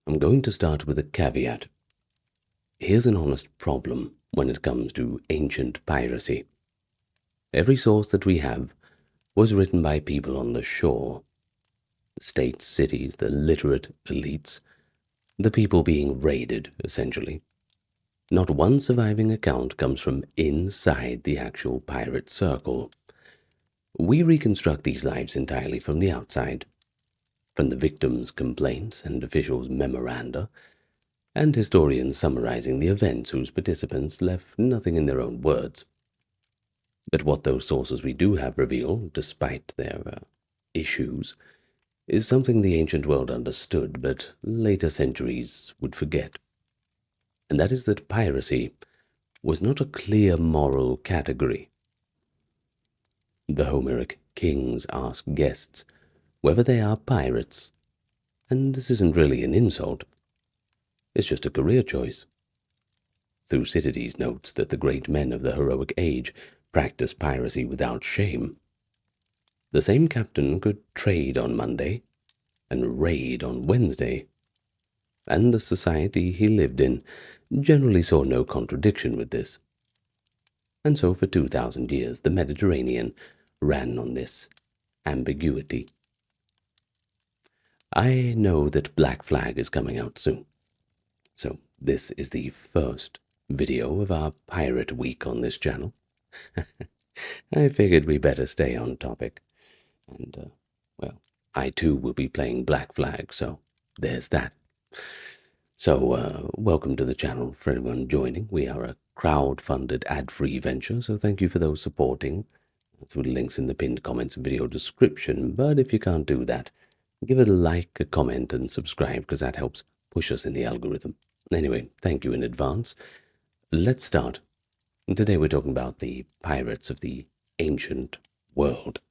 I'm going to start with a caveat. Here's an honest problem when it comes to ancient piracy. Every source that we have was written by people on the shore. The states, cities, the literate elites, the people being raided, essentially. Not one surviving account comes from inside the actual pirate circle. We reconstruct these lives entirely from the outside, from the victims' complaints and officials' memoranda, and historians summarizing the events whose participants left nothing in their own words. But what those sources we do have reveal, despite their issues, is something the ancient world understood, but later centuries would forget. And that is that piracy was not a clear moral category. The Homeric kings ask guests whether they are pirates, and this isn't really an insult. It's just a career choice. Thucydides notes that the great men of the heroic age practiced piracy without shame. The same captain could trade on Monday and raid on Wednesday, and the society he lived in generally saw no contradiction with this. And so for 2,000 years the Mediterranean ran on this ambiguity. I know that Black Flag is coming out soon, so this is the first video of our Pirate Week on this channel. I figured we better stay on topic. And, well, I too will be playing Black Flag, so there's that. So, welcome to the channel for anyone joining. We are a crowd-funded ad-free venture, so thank you for those supporting through the links in the pinned comments and video description. But if you can't do that, give it a like, a comment, and subscribe, because that helps push us in the algorithm. Anyway, thank you in advance. Let's start. Today we're talking about the pirates of the ancient world.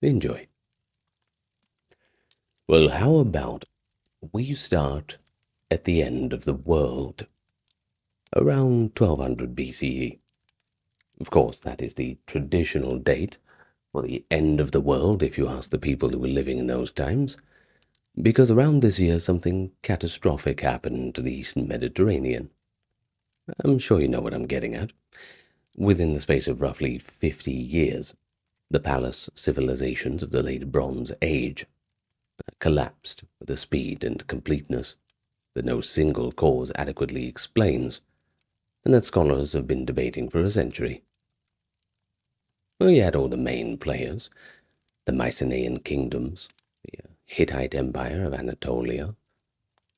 Enjoy. Well, how about we start at the end of the world, around 1200 BCE. Of course, that is the traditional date for the end of the world, if you ask the people who were living in those times, because around this year something catastrophic happened to the Eastern Mediterranean. I'm sure you know what I'm getting at. Within the space of roughly 50 years, the palace civilizations of the late Bronze Age collapsed with a speed and completeness that no single cause adequately explains, and that scholars have been debating for a century. Well, you had all the main players, the Mycenaean kingdoms, the Hittite Empire of Anatolia,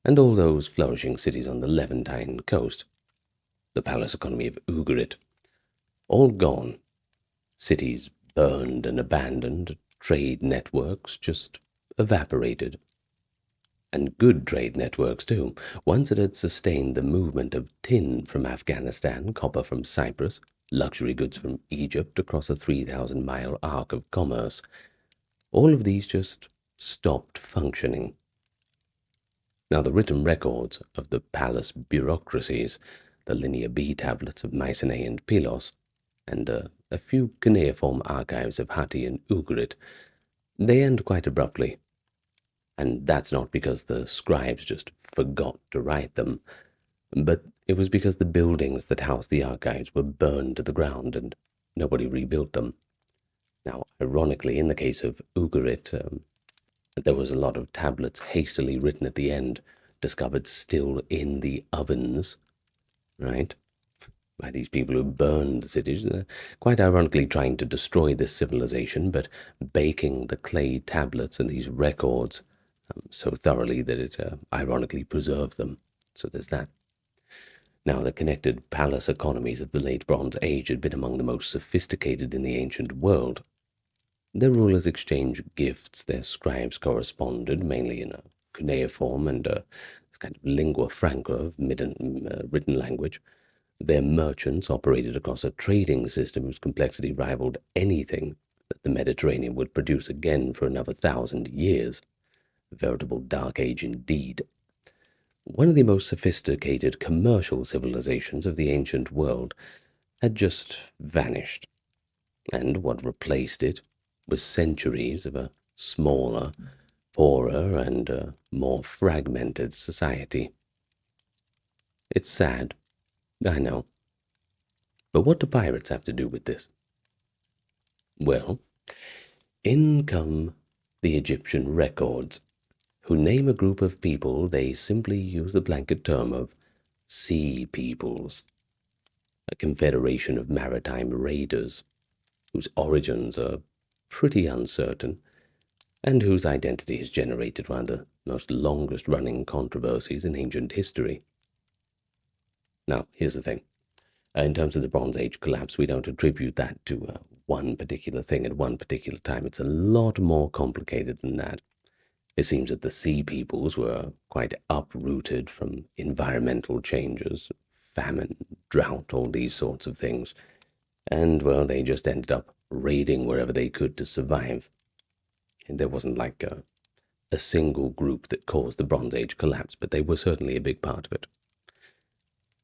and all those flourishing cities on the Levantine coast, the palace economy of Ugarit, all gone. Cities burned and abandoned, trade networks just evaporated. And good trade networks too, ones that had sustained the movement of tin from Afghanistan, copper from Cyprus, luxury goods from Egypt across a 3,000-mile arc of commerce. All of these just stopped functioning. Now the written records of the palace bureaucracies, the Linear B tablets of Mycenae and Pylos, and a few cuneiform archives of Hatti and Ugarit, they end quite abruptly. And that's not because the scribes just forgot to write them, but it was because the buildings that housed the archives were burned to the ground and nobody rebuilt them. Now, ironically, in the case of Ugarit, there was a lot of tablets hastily written at the end, discovered still in the ovens, right, by these people who burned the cities, quite ironically trying to destroy this civilization, but baking the clay tablets and these records so thoroughly that it ironically preserved them. So there's that. Now, the connected palace economies of the late Bronze Age had been among the most sophisticated in the ancient world. Their rulers exchanged gifts, their scribes corresponded, mainly in a cuneiform and this kind of lingua franca of written language. Their merchants operated across a trading system whose complexity rivaled anything that the Mediterranean would produce again for another 1,000 years. A veritable dark age indeed. One of the most sophisticated commercial civilizations of the ancient world had just vanished, and what replaced it was centuries of a smaller, poorer and more fragmented society. It's sad, I know. But what do pirates have to do with this? Well, in come the Egyptian records, who name a group of people they simply use the blanket term of sea peoples, a confederation of maritime raiders whose origins are pretty uncertain and whose identity has generated one of the most longest running controversies in ancient history. Now, here's the thing. In terms of the Bronze Age collapse, we don't attribute that to one particular thing at one particular time. It's a lot more complicated than that. It seems that the sea peoples were quite uprooted from environmental changes, famine, drought, all these sorts of things. And, well, they just ended up raiding wherever they could to survive. And there wasn't like a single group that caused the Bronze Age collapse, but they were certainly a big part of it.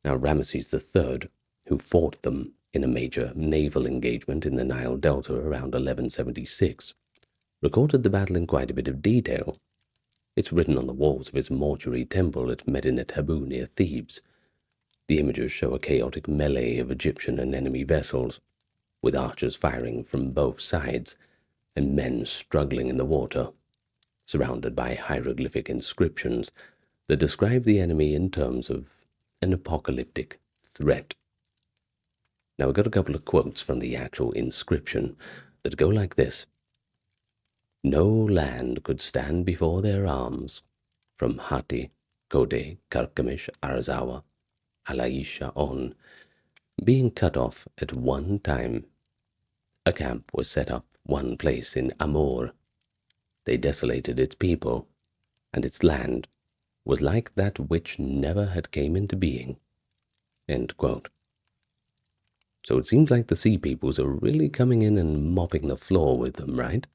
Now, Ramesses III, who fought them in a major naval engagement in the Nile Delta around 1176, recorded the battle in quite a bit of detail. It's written on the walls of his mortuary temple at Medinet Habu near Thebes. The images show a chaotic melee of Egyptian and enemy vessels, with archers firing from both sides and men struggling in the water, surrounded by hieroglyphic inscriptions that describe the enemy in terms of an apocalyptic threat. Now, we've got a couple of quotes from the actual inscription that go like this. No land could stand before their arms, from Hatti, Kode, Karkemish, Arzawa, Alaisha on, being cut off at one time. A camp was set up one place in Amor. They desolated its people, and its land was like that which never had came into being. End quote. So it seems like the sea peoples are really coming in and mopping the floor with them, right?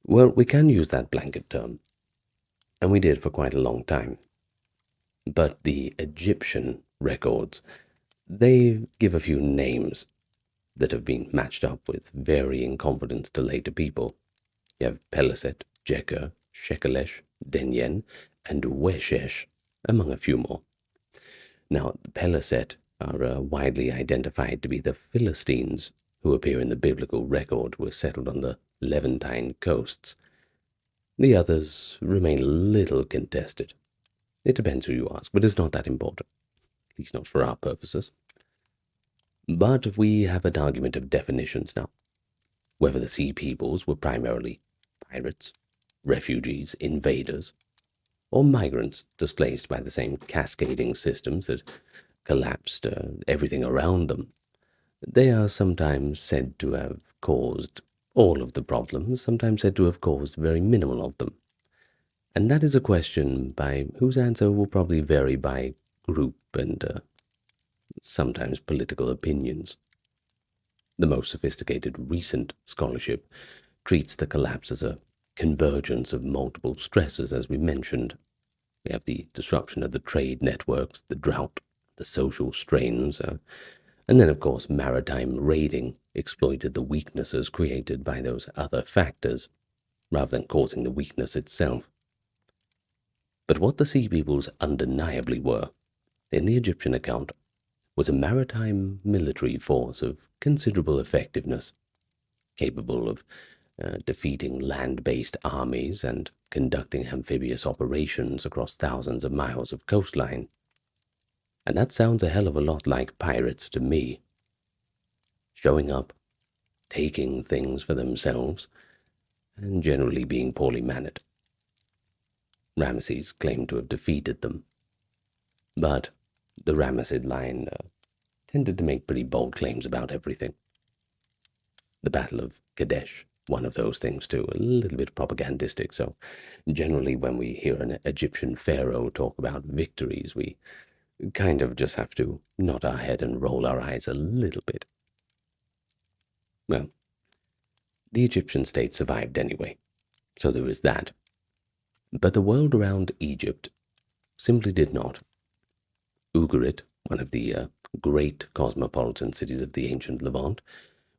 Well, we can use that blanket term, and we did for quite a long time. But the Egyptian records, they give a few names that have been matched up with varying confidence to later people. You have Peleset, Jeker, Shekelesh, Denyen, and Weshesh, among a few more. Now, Peleset are widely identified to be the Philistines who appear in the biblical record were settled on the Levantine coasts. The others remain a little contested. It depends who you ask, but it's not that important, at least not for our purposes. But we have an argument of definitions now. Whether the sea peoples were primarily pirates, refugees, invaders, or migrants displaced by the same cascading systems that collapsed everything around them. They are sometimes said to have caused all of the problems, sometimes said to have caused very minimal of them. And that is a question by whose answer will probably vary by group and sometimes political opinions. The most sophisticated recent scholarship treats the collapse as a convergence of multiple stresses, as we mentioned. We have the disruption of the trade networks, the drought, the social strains, and then, of course, maritime raiding exploited the weaknesses created by those other factors, rather than causing the weakness itself. But what the sea peoples undeniably were, in the Egyptian account, was a maritime military force of considerable effectiveness, capable of defeating land-based armies and conducting amphibious operations across thousands of miles of coastline. And that sounds a hell of a lot like pirates to me. Showing up, taking things for themselves, and generally being poorly mannered. Ramesses claimed to have defeated them, but the Ramessid line tended to make pretty bold claims about everything. The Battle of Kadesh, one of those things too, a little bit propagandistic, so generally when we hear an Egyptian pharaoh talk about victories, we kind of just have to nod our head and roll our eyes a little bit. Well, the Egyptian state survived anyway, so there is that. But the world around Egypt simply did not. Ugarit, one of the great cosmopolitan cities of the ancient Levant,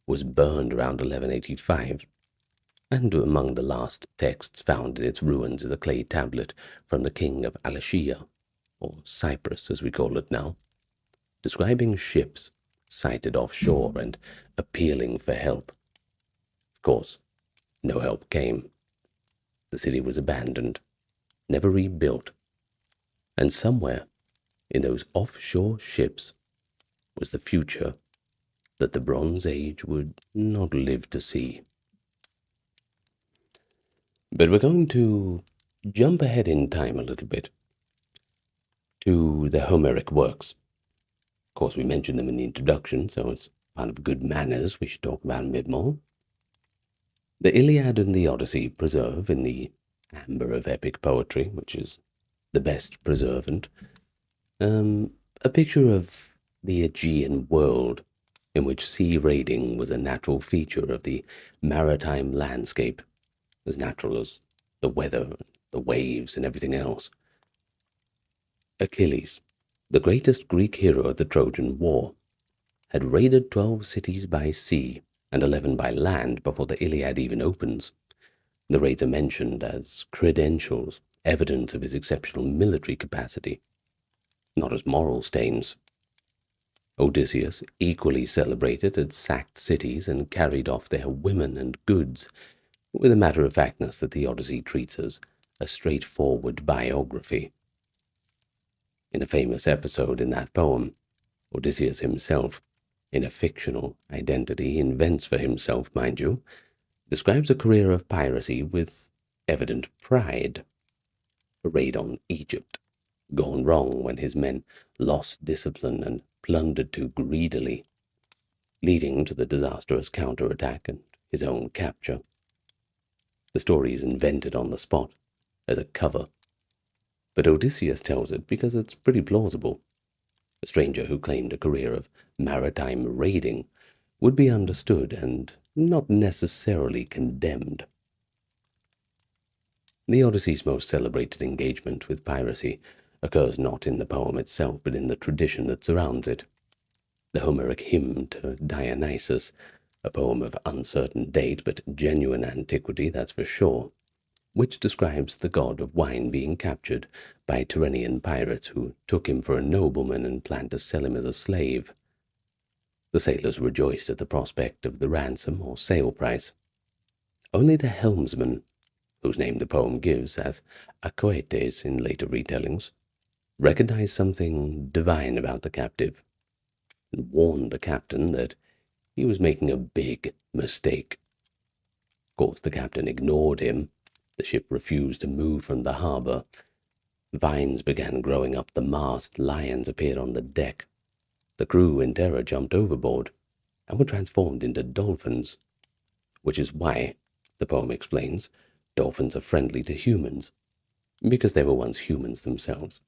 was burned around 1185. and among the last texts found in its ruins is a clay tablet from the king of Alashiya, or Cyprus as we call it now, describing ships sighted offshore and appealing for help. Of course, no help came. The city was abandoned, never rebuilt, and somewhere in those offshore ships was the future that the Bronze Age would not live to see. But we're going to jump ahead in time a little bit to the Homeric works. Of course, we mentioned them in the introduction, so it's part of good manners we should talk about them a bit more. The Iliad and the Odyssey preserve in the amber of epic poetry, which is the best preservant, a picture of the Aegean world in which sea raiding was a natural feature of the maritime landscape, as natural as the weather, the waves, and everything else. Achilles, the greatest Greek hero of the Trojan War, had raided 12 cities by sea and 11 by land before the Iliad even opens. The raids are mentioned as credentials, evidence of his exceptional military capacity, not as moral stains. Odysseus, equally celebrated, had sacked cities and carried off their women and goods, with a matter-of-factness that the Odyssey treats as a straightforward biography. In a famous episode in that poem, Odysseus himself, in a fictional identity invents for himself, mind you, describes a career of piracy with evident pride. A raid on Egypt, gone wrong when his men lost discipline and plundered too greedily, leading to the disastrous counterattack and his own capture. The story is invented on the spot, as a cover, but Odysseus tells it because it's pretty plausible. A stranger who claimed a career of maritime raiding would be understood and not necessarily condemned. The Odyssey's most celebrated engagement with piracy occurs not in the poem itself, but in the tradition that surrounds it. The Homeric hymn to Dionysus, a poem of uncertain date but genuine antiquity, that's for sure, which describes the god of wine being captured by Tyrrhenian pirates who took him for a nobleman and planned to sell him as a slave. The sailors rejoiced at the prospect of the ransom or sale price. Only the helmsman, whose name the poem gives as Acoetes in later retellings, recognized something divine about the captive and warned the captain that he was making a big mistake. Of course, the captain ignored him. The ship refused to move from the harbor. Vines began growing up the mast. Lions appeared on the deck. The crew, in terror, jumped overboard and were transformed into dolphins, which is why, the poem explains, dolphins are friendly to humans, because they were once humans themselves.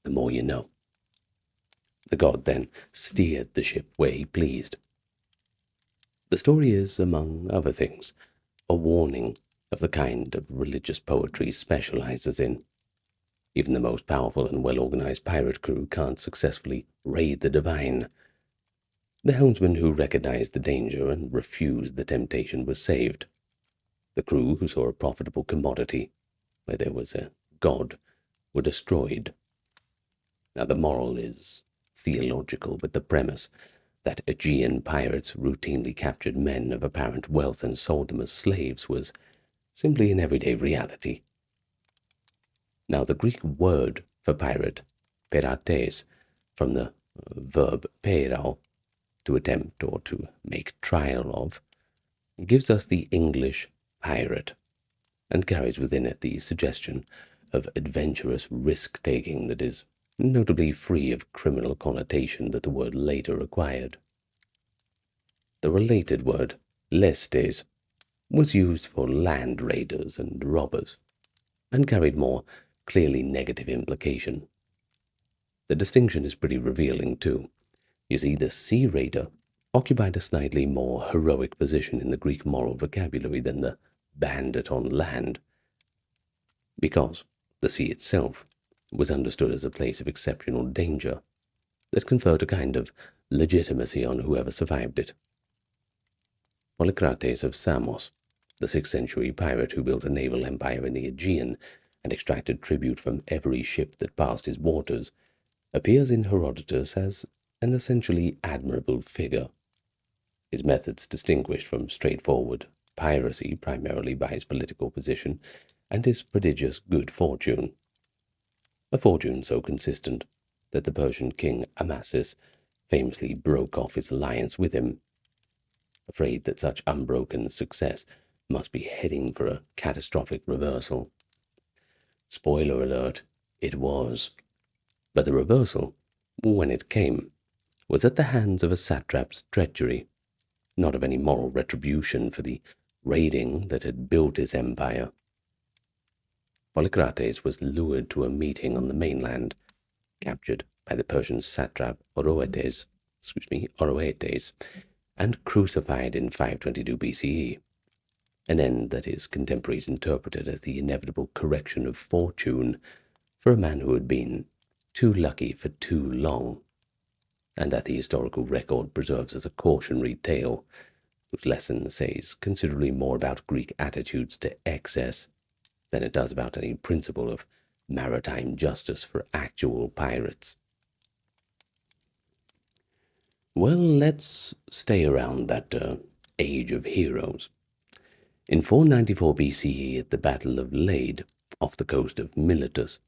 The more you know. The god then steered the ship where he pleased. The story is, among other things, a warning of the kind of religious poetry specializes in. Even the most powerful and well-organized pirate crew can't successfully raid the divine. The helmsman who recognized the danger and refused the temptation was saved. The crew who saw a profitable commodity where there was a god were destroyed. Now the moral is theological, but the premise that Aegean pirates routinely captured men of apparent wealth and sold them as slaves was simply an everyday reality. Now the Greek word for pirate, pirates, from the verb perao, to attempt or to make trial of, gives us the English pirate, and carries within it the suggestion of adventurous risk-taking that is notably free of criminal connotation that the word later acquired. The related word, lestes, was used for land raiders and robbers, and carried more clearly negative implication. The distinction is pretty revealing, too. You see, the sea raider occupied a slightly more heroic position in the Greek moral vocabulary than the bandit on land, because the sea itself was understood as a place of exceptional danger that conferred a kind of legitimacy on whoever survived it. Polycrates of Samos the 6th century pirate who built a naval empire in the Aegean and extracted tribute from every ship that passed his waters, appears in Herodotus as an essentially admirable figure. His methods distinguished from straightforward piracy primarily by his political position and his prodigious good fortune. A fortune so consistent that the Persian king Amasis famously broke off his alliance with him, afraid that such unbroken success must be heading for a catastrophic reversal. Spoiler alert, it was. But the reversal, when it came, was at the hands of a satrap's treachery, not of any moral retribution for the raiding that had built his empire. Polycrates was lured to a meeting on the mainland, captured by the Persian satrap Oroetes, and crucified in 522 BCE, an end that his contemporaries interpreted as the inevitable correction of fortune for a man who had been too lucky for too long, and that the historical record preserves as a cautionary tale, whose lesson says considerably more about Greek attitudes to excess than it does about any principle of maritime justice for actual pirates. Well, let's stay around that age of heroes. In 494 BCE, at the Battle of Lade, off the coast of Miletus,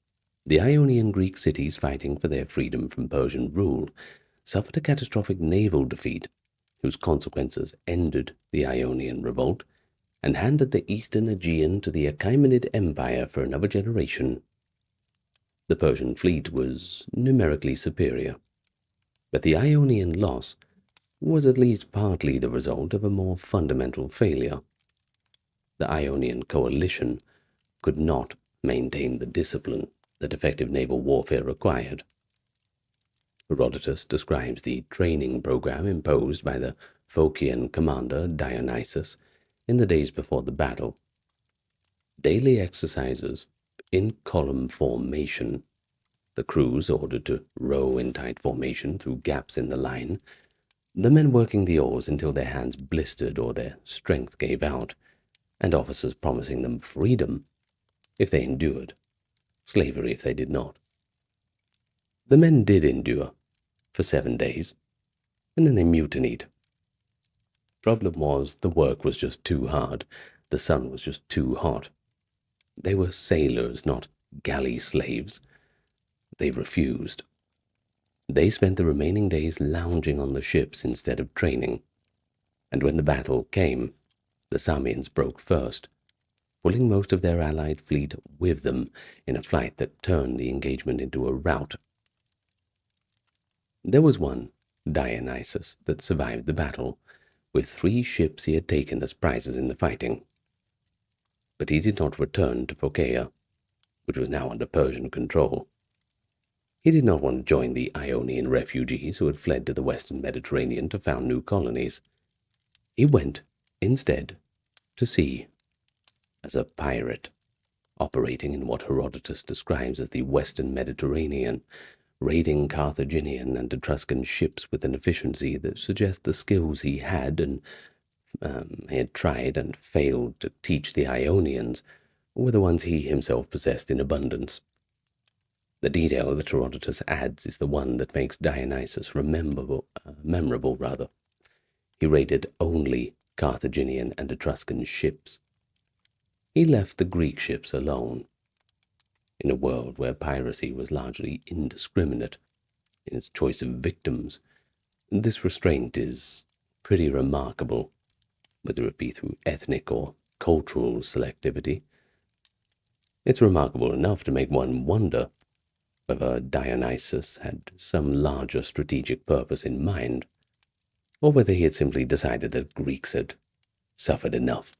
the Ionian Greek cities fighting for their freedom from Persian rule suffered a catastrophic naval defeat, whose consequences ended the Ionian revolt and handed the eastern Aegean to the Achaemenid Empire for another generation. The Persian fleet was numerically superior, but the Ionian loss was at least partly the result of a more fundamental failure. The Ionian coalition could not maintain the discipline that effective naval warfare required. Herodotus describes the training program imposed by the Phocian commander Dionysus in the days before the battle. Daily exercises in column formation, the crews ordered to row in tight formation through gaps in the line, the men working the oars until their hands blistered or their strength gave out, and officers promising them freedom if they endured, slavery if they did not. The men did endure for 7 days, and then they mutinied. Problem was, the work was just too hard, the sun was just too hot. They were sailors, not galley slaves. They refused. They spent the remaining days lounging on the ships instead of training, and when the battle came, the Samians broke first, pulling most of their allied fleet with them in a flight that turned the engagement into a rout. There was one, Dionysus, that survived the battle, with 3 ships he had taken as prizes in the fighting. But he did not return to Phocaea, which was now under Persian control. He did not want to join the Ionian refugees who had fled to the western Mediterranean to found new colonies. He went, instead, to sea, as a pirate, operating in what Herodotus describes as the western Mediterranean, raiding Carthaginian and Etruscan ships with an efficiency that suggests the skills he had tried and failed to teach the Ionians were the ones he himself possessed in abundance. The detail that Herodotus adds is the one that makes Dionysus memorable. He raided only Carthaginian and Etruscan ships. He left the Greek ships alone. In a world where piracy was largely indiscriminate in its choice of victims, this restraint is pretty remarkable, whether it be through ethnic or cultural selectivity. It's remarkable enough to make one wonder whether Dionysus had some larger strategic purpose in mind, or whether he had simply decided that Greeks had suffered enough,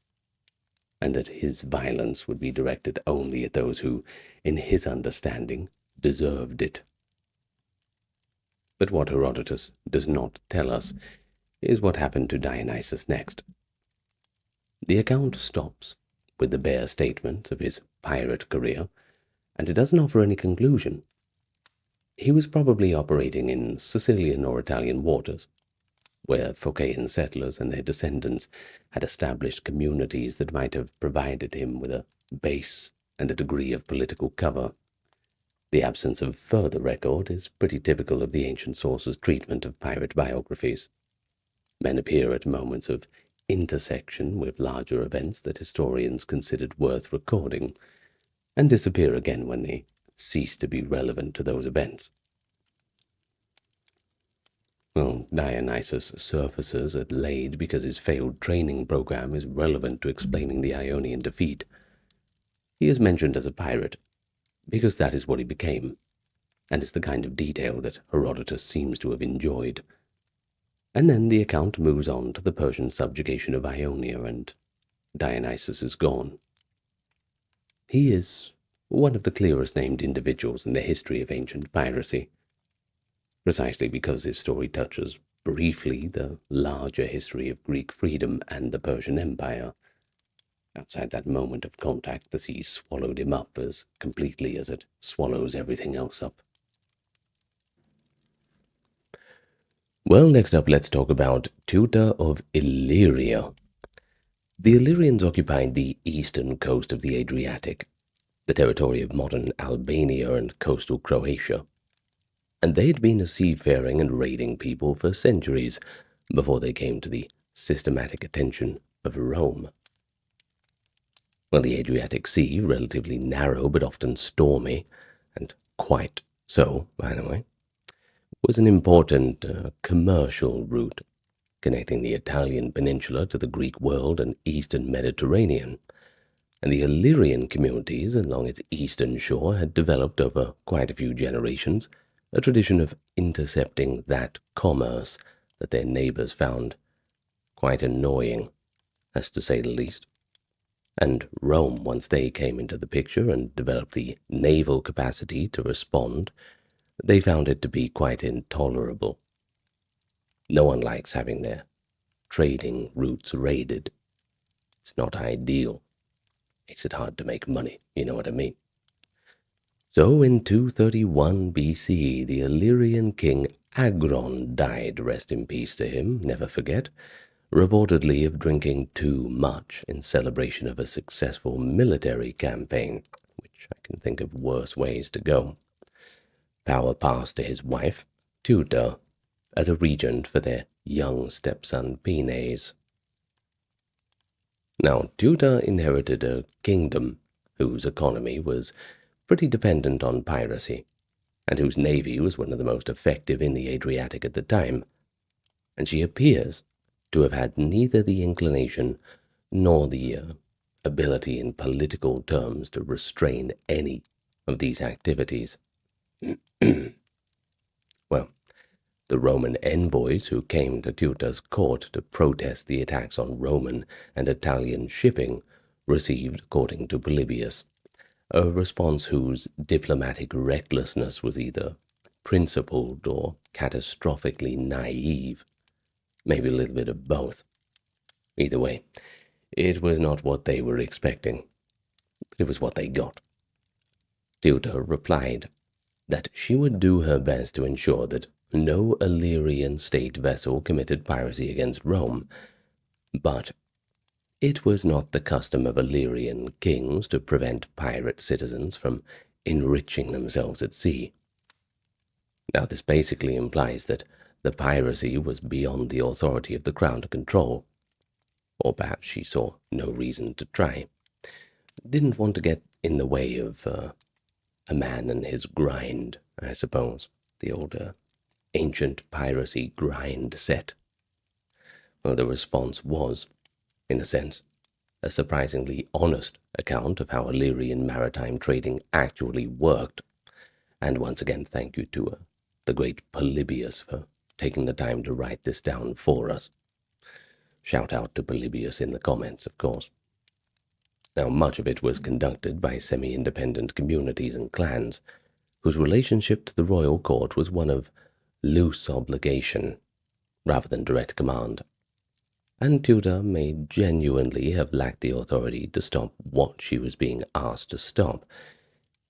and that his violence would be directed only at those who, in his understanding, deserved it. But what Herodotus does not tell us is what happened to Dionysus next. The account stops with the bare statement of his pirate career, and it doesn't offer any conclusion. He was probably operating in Sicilian or Italian waters, where Phocaean settlers and their descendants had established communities that might have provided him with a base and a degree of political cover. The absence of further record is pretty typical of the ancient sources' treatment of pirate biographies. Men appear at moments of intersection with larger events that historians considered worth recording, and disappear again when they cease to be relevant to those events. Well, Dionysus surfaces at Lade because his failed training program is relevant to explaining the Ionian defeat. He is mentioned as a pirate because that is what he became, and is the kind of detail that Herodotus seems to have enjoyed. And then the account moves on to the Persian subjugation of Ionia, and Dionysus is gone. He is one of the clearest named individuals in the history of ancient piracy, precisely because his story touches briefly the larger history of Greek freedom and the Persian Empire. Outside that moment of contact, the sea swallowed him up as completely as it swallows everything else up. Well, next up, let's talk about Teuta of Illyria. The Illyrians occupied the eastern coast of the Adriatic, the territory of modern Albania and coastal Croatia, and they'd been a seafaring and raiding people for centuries before they came to the systematic attention of Rome. Well, the Adriatic Sea, relatively narrow but often stormy, and quite so, by the way, was an important commercial route connecting the Italian peninsula to the Greek world and eastern Mediterranean, and the Illyrian communities along its eastern shore had developed over quite a few generations a tradition of intercepting that commerce that their neighbors found quite annoying, as to say the least. And Rome, once they came into the picture and developed the naval capacity to respond, they found it to be quite intolerable. No one likes having their trading routes raided. It's not ideal. Makes it hard to make money, you know what I mean? So in 231 BCE, the Illyrian king Agron died, rest in peace to him, never forget, reportedly of drinking too much in celebration of a successful military campaign, which I can think of worse ways to go. Power passed to his wife, Teuta, as a regent for their young stepson Penes. Now, Teuta inherited a kingdom whose economy was pretty dependent on piracy, and whose navy was one of the most effective in the Adriatic at the time, and she appears to have had neither the inclination nor the ability in political terms to restrain any of these activities. Well, the Roman envoys who came to Teuta's court to protest the attacks on Roman and Italian shipping received, according to Polybius, a response whose diplomatic recklessness was either principled or catastrophically naive, maybe a little bit of both. Either way, it was not what they were expecting, but it was what they got. Teuta replied that she would do her best to ensure that no Illyrian state vessel committed piracy against Rome, but it was not the custom of Illyrian kings to prevent pirate citizens from enriching themselves at sea. Now, this basically implies that the piracy was beyond the authority of the crown to control, or perhaps she saw no reason to try. Didn't want to get in the way of a man and his grind, I suppose, the old ancient piracy grind set. Well, the response was, in a sense, a surprisingly honest account of how Illyrian maritime trading actually worked. And once again, thank you to the great Polybius for taking the time to write this down for us. Shout out to Polybius in the comments, of course. Now, much of it was conducted by semi-independent communities and clans, whose relationship to the royal court was one of loose obligation, rather than direct command. And Teuta may genuinely have lacked the authority to stop what she was being asked to stop,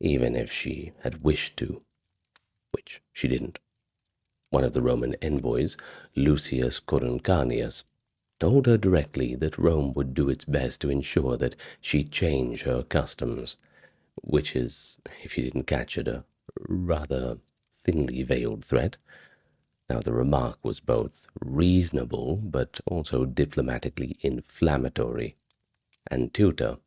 even if she had wished to, which she didn't. One of the Roman envoys, Lucius Coruncanius, told her directly that Rome would do its best to ensure that she change her customs, which is, if you didn't catch it, a rather thinly veiled threat. Now, the remark was both reasonable but also diplomatically inflammatory, and Tutor,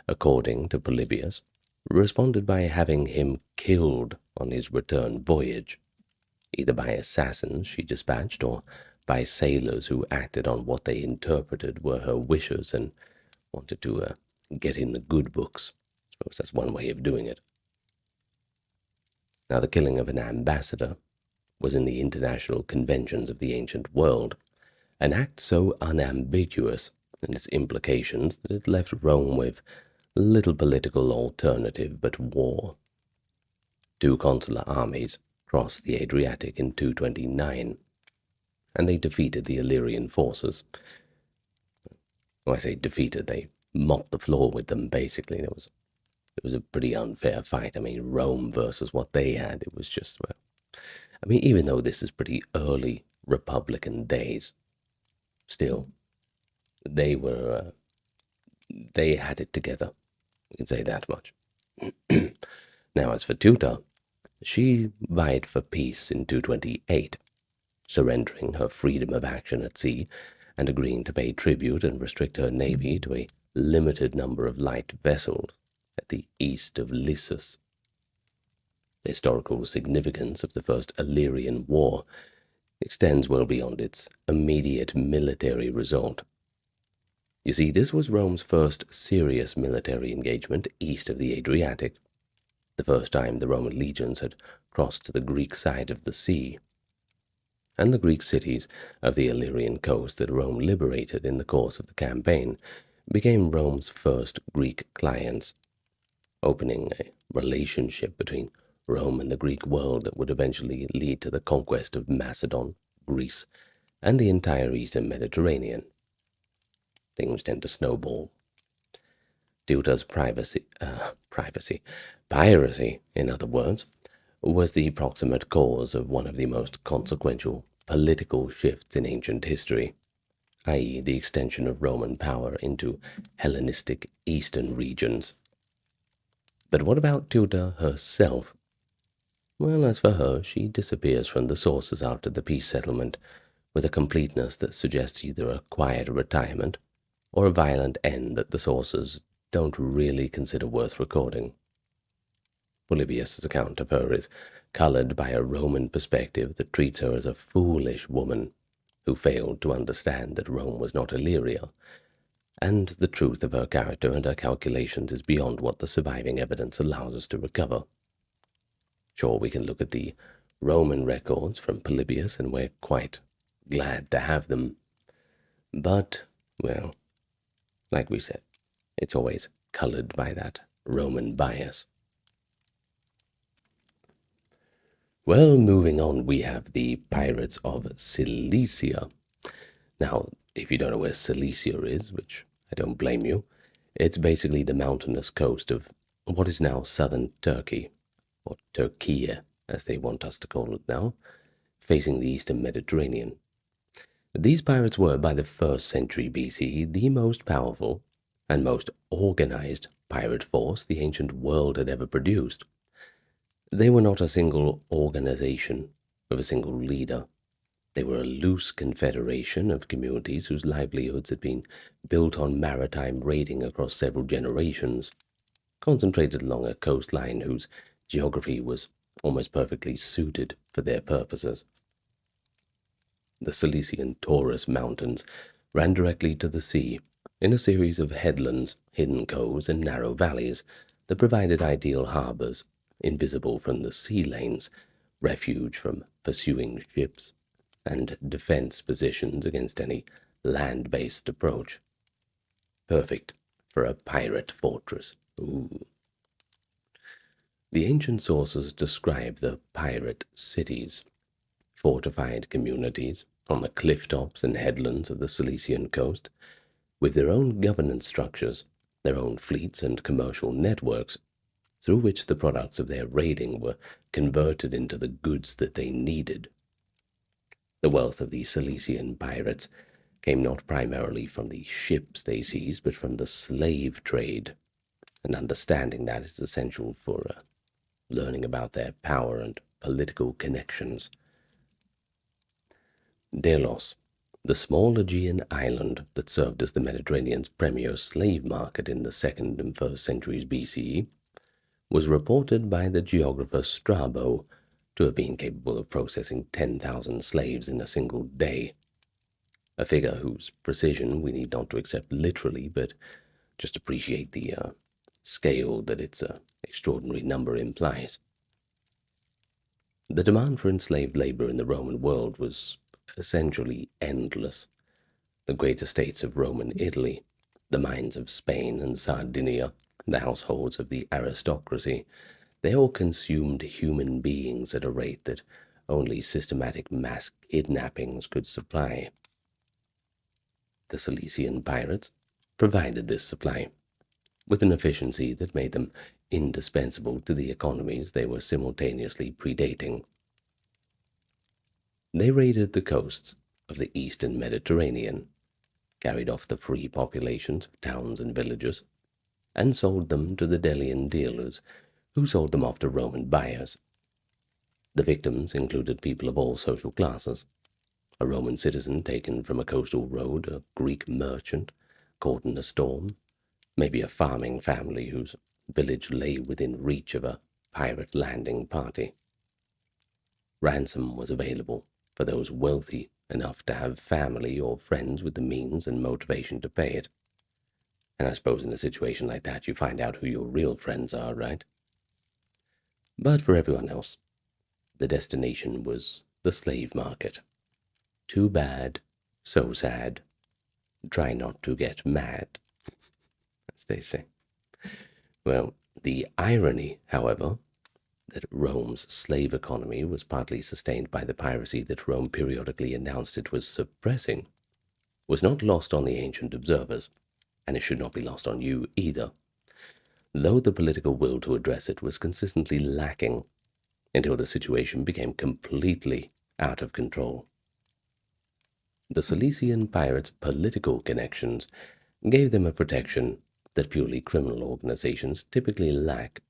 according to Polybius, responded by having him killed on his return voyage, either by assassins she dispatched or by sailors who acted on what they interpreted were her wishes and wanted to get in the good books. I suppose that's one way of doing it. Now, the killing of an ambassador was in the international conventions of the ancient world an act so unambiguous in its implications that it left Rome with little political alternative but war. Two consular armies crossed the Adriatic in 229, and they defeated the Illyrian forces. When I say defeated, they mopped the floor with them, basically. It was a pretty unfair fight. I mean, Rome versus what they had, it was just, well, I mean, even though this is pretty early Republican days, still, they were, they had it together. You can say that much. Now, as for Tutor, she vied for peace in 228, surrendering her freedom of action at sea and agreeing to pay tribute and restrict her navy to a limited number of light vessels at the east of Lissus. The historical significance of the First Illyrian War extends well beyond its immediate military result. You see, this was Rome's first serious military engagement east of the Adriatic, the first time the Roman legions had crossed to the Greek side of the sea, and the Greek cities of the Illyrian coast that Rome liberated in the course of the campaign became Rome's first Greek clients, opening a relationship between Rome and the Greek world that would eventually lead to the conquest of Macedon, Greece, and the entire eastern Mediterranean. Things tend to snowball. Tutor's piracy, in other words, was the proximate cause of one of the most consequential political shifts in ancient history, i.e., the extension of Roman power into Hellenistic eastern regions. But what about Tutor herself? Well, as for her, she disappears from the sources after the peace settlement with a completeness that suggests either a quiet retirement or a violent end that the sources don't really consider worth recording. Polybius' account of her is colored by a Roman perspective that treats her as a foolish woman who failed to understand that Rome was not Illyria, and the truth of her character and her calculations is beyond what the surviving evidence allows us to recover. Sure, we can look at the Roman records from Polybius, and we're quite glad to have them, but, well, like we said, it's always colored by that Roman bias. Well, moving on, we have the pirates of Cilicia. Now, if you don't know where Cilicia is, which I don't blame you, it's basically the mountainous coast of what is now southern Turkey, or Turkey, as they want us to call it now, facing the eastern Mediterranean. These pirates were, by the 1st century BC, the most powerful and most organized pirate force the ancient world had ever produced. They were not a single organization with a single leader. They were a loose confederation of communities whose livelihoods had been built on maritime raiding across several generations, concentrated along a coastline whose geography was almost perfectly suited for their purposes. The Cilician Taurus Mountains ran directly to the sea in a series of headlands, hidden coves, and narrow valleys that provided ideal harbors, invisible from the sea lanes, refuge from pursuing ships, and defense positions against any land-based approach. Perfect for a pirate fortress. Ooh. The ancient sources describe the pirate cities, fortified communities on the cliff tops and headlands of the Cilician coast, with their own governance structures, their own fleets and commercial networks, through which the products of their raiding were converted into the goods that they needed. The wealth of the Cilician pirates came not primarily from the ships they seized, but from the slave trade, and understanding that is essential for learning about their power and political connections. Delos, the small Aegean island that served as the Mediterranean's premier slave market in the 2nd and 1st centuries BCE, was reported by the geographer Strabo to have been capable of processing 10,000 slaves in a single day, a figure whose precision we need not to accept literally, but just appreciate the scale that its extraordinary number implies. The demand for enslaved labor in the Roman world was essentially endless. The great estates of Roman Italy, the mines of Spain and Sardinia, the households of the aristocracy, they all consumed human beings at a rate that only systematic mass kidnappings could supply. The Cilician pirates provided this supply, with an efficiency that made them indispensable to the economies they were simultaneously predating. They raided the coasts of the eastern Mediterranean, carried off the free populations of towns and villages, and sold them to the Delian dealers, who sold them off to Roman buyers. The victims included people of all social classes: a Roman citizen taken from a coastal road, a Greek merchant caught in a storm, maybe a farming family whose village lay within reach of a pirate landing party. Ransom was available for those wealthy enough to have family or friends with the means and motivation to pay it. And I suppose in a situation like that you find out who your real friends are, right? But for everyone else, the destination was the slave market. Too bad, so sad. Try not to get mad, as they say. Well, the irony, however, that Rome's slave economy was partly sustained by the piracy that Rome periodically announced it was suppressing, was not lost on the ancient observers, and it should not be lost on you either, though the political will to address it was consistently lacking until the situation became completely out of control. The Cilician pirates' political connections gave them a protection that purely criminal organizations typically lack.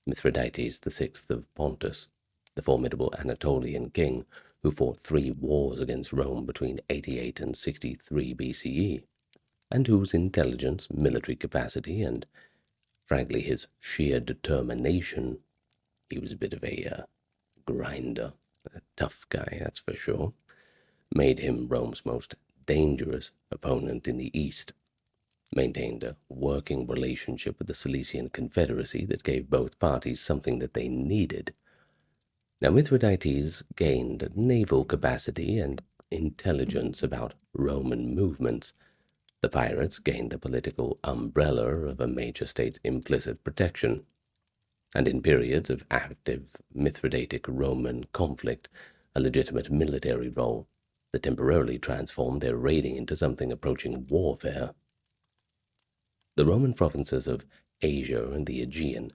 Mithridates VI of Pontus, the formidable Anatolian king who fought 3 wars against Rome between 88 and 63 BCE, and whose intelligence, military capacity, and frankly his sheer determination — he was a bit of a grinder, a tough guy, that's for sure — made him Rome's most dangerous opponent in the East, maintained a working relationship with the Cilician Confederacy that gave both parties something that they needed. Now, Mithridates gained naval capacity and intelligence about Roman movements. The pirates gained the political umbrella of a major state's implicit protection, and in periods of active Mithridatic Roman conflict, a legitimate military role that temporarily transformed their raiding into something approaching warfare. The Roman provinces of Asia and the Aegean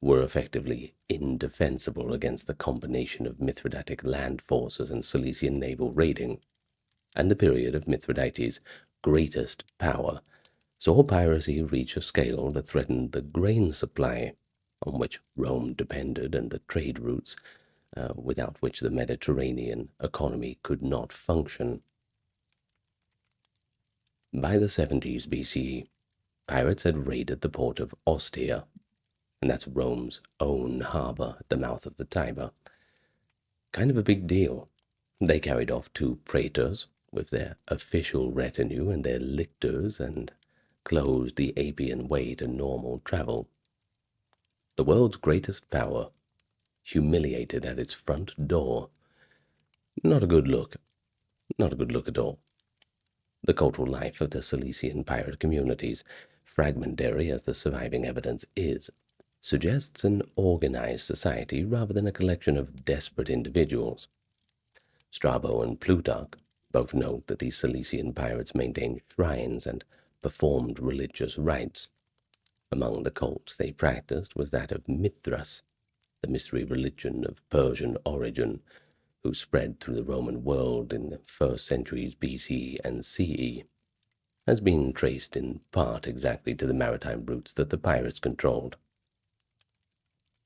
were effectively indefensible against the combination of Mithridatic land forces and Cilician naval raiding, and the period of Mithridates' greatest power saw piracy reach a scale that threatened the grain supply on which Rome depended and the trade routes without which the Mediterranean economy could not function. By the 70s BCE, pirates had raided the port of Ostia, and that's Rome's own harbor at the mouth of the Tiber. Kind of a big deal. They carried off 2 praetors with their official retinue and their lictors and closed the Appian Way to normal travel. The world's greatest power humiliated at its front door. Not a good look. Not a good look at all. The cultural life of the Cilician pirate communities, fragmentary as the surviving evidence is, suggests an organized society rather than a collection of desperate individuals. Strabo and Plutarch both note that the Cilician pirates maintained shrines and performed religious rites. Among the cults they practiced was that of Mithras, the mystery religion of Persian origin, who spread through the Roman world in the first centuries BC and CE, has been traced in part exactly to the maritime routes that the pirates controlled.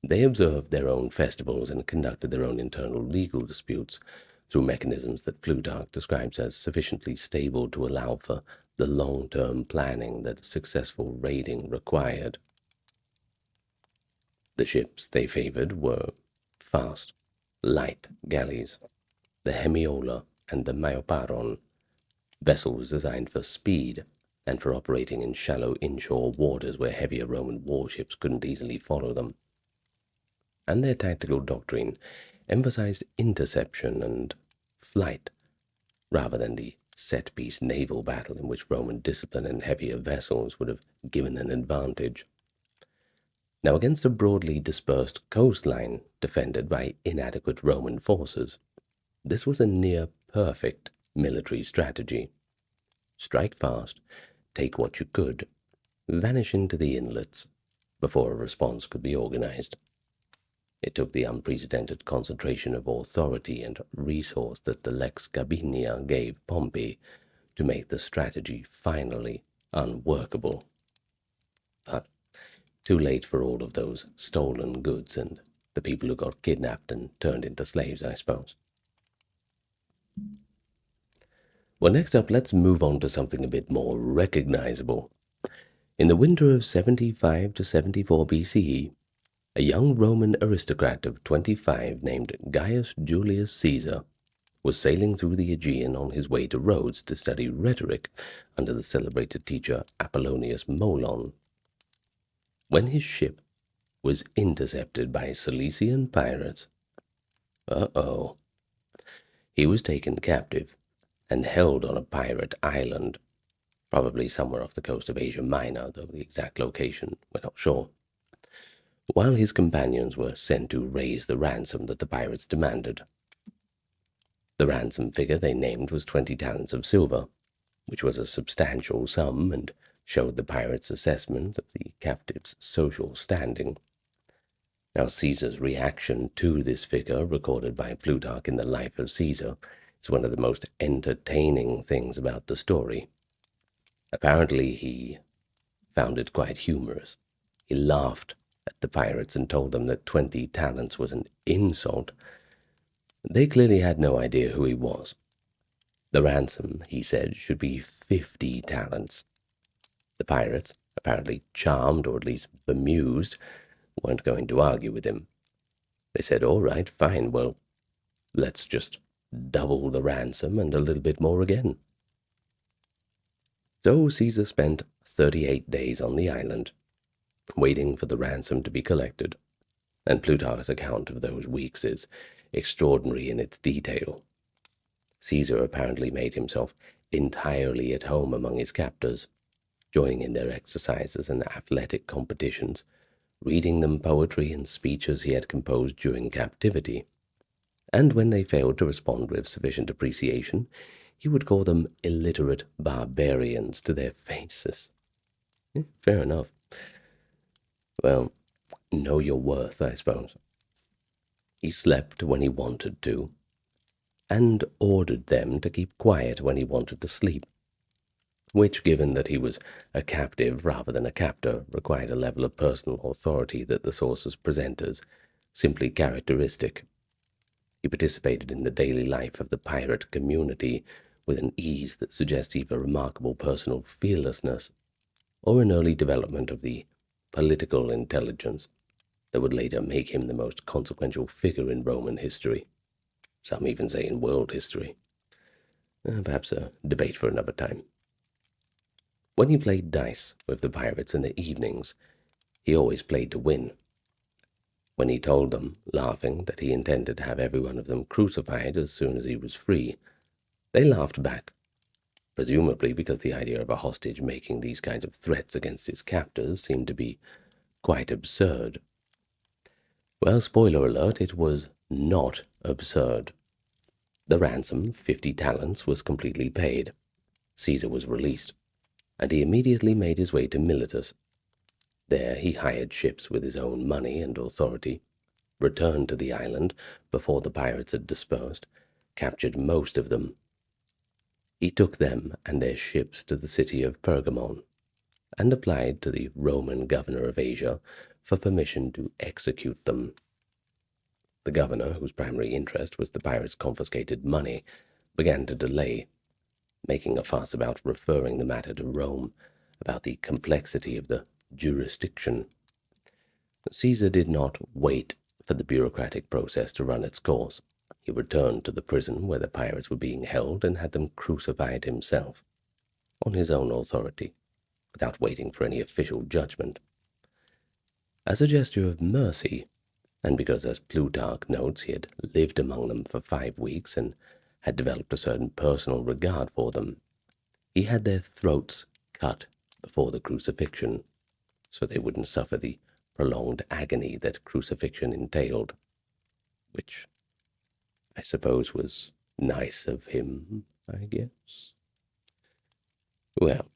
They observed their own festivals and conducted their own internal legal disputes through mechanisms that Plutarch describes as sufficiently stable to allow for the long-term planning that successful raiding required. The ships they favored were fast, light galleys, the Hemiola and the Myoparon, vessels designed for speed and for operating in shallow inshore waters where heavier Roman warships couldn't easily follow them. And their tactical doctrine emphasized interception and flight rather than the set-piece naval battle in which Roman discipline and heavier vessels would have given an advantage. Now, against a broadly dispersed coastline defended by inadequate Roman forces, this was a near-perfect military strategy. Strike fast, take what you could, vanish into the inlets before a response could be organized. It took the unprecedented concentration of authority and resource that the Lex Gabinia gave Pompey to make the strategy finally unworkable. But too late for all of those stolen goods and the people who got kidnapped and turned into slaves, I suppose. Well, next up, let's move on to something a bit more recognizable. In the winter of 75 to 74 BCE, a young Roman aristocrat of 25 named Gaius Julius Caesar was sailing through the Aegean on his way to Rhodes to study rhetoric under the celebrated teacher Apollonius Molon, when his ship was intercepted by Cilician pirates. Uh-oh. He was taken captive and held on a pirate island, probably somewhere off the coast of Asia Minor, though the exact location we're not sure, while his companions were sent to raise the ransom that the pirates demanded. The ransom figure they named was 20 talents of silver, which was a substantial sum and showed the pirates' assessment of the captive's social standing. Now, Caesar's reaction to this figure, recorded by Plutarch in the Life of Caesar, is one of the most entertaining things about the story. Apparently, he found it quite humorous. He laughed at the pirates and told them that 20 talents was an insult. They clearly had no idea who he was. The ransom, he said, should be 50 talents. The pirates, apparently charmed or at least bemused, weren't going to argue with him. They said, all right, fine, well, let's just double the ransom and a little bit more again. So Caesar spent 38 days on the island, waiting for the ransom to be collected, and Plutarch's account of those weeks is extraordinary in its detail. Caesar apparently made himself entirely at home among his captors, joining in their exercises and athletic competitions, reading them poetry and speeches he had composed during captivity, and when they failed to respond with sufficient appreciation, he would call them illiterate barbarians to their faces. Fair enough. Well, know your worth, I suppose. He slept when he wanted to, and ordered them to keep quiet when he wanted to sleep, which, given that he was a captive rather than a captor, required a level of personal authority that the sources present as simply characteristic. He participated in the daily life of the pirate community with an ease that suggests either remarkable personal fearlessness or an early development of the political intelligence that would later make him the most consequential figure in Roman history. Some even say in world history. Perhaps a debate for another time. When he played dice with the pirates in the evenings, he always played to win. When he told them, laughing, that he intended to have every one of them crucified as soon as he was free, they laughed back, presumably because the idea of a hostage making these kinds of threats against his captors seemed to be quite absurd. Well, spoiler alert, it was not absurd. The ransom, 50 talents, was completely paid. Caesar was released, and he immediately made his way to Miletus. There he hired ships with his own money and authority, returned to the island before the pirates had dispersed, captured most of them. He took them and their ships to the city of Pergamon and applied to the Roman governor of Asia for permission to execute them. The governor, whose primary interest was the pirates' confiscated money, began to delay, making a fuss about referring the matter to Rome, about the complexity of the jurisdiction. Caesar did not wait for the bureaucratic process to run its course. He returned to the prison where the pirates were being held and had them crucified himself, on his own authority, without waiting for any official judgment. As a gesture of mercy, and because, as Plutarch notes, he had lived among them for 5 weeks and had developed a certain personal regard for them, he had their throats cut before the crucifixion, so they wouldn't suffer the prolonged agony that crucifixion entailed, which I suppose was nice of him, I guess. Well,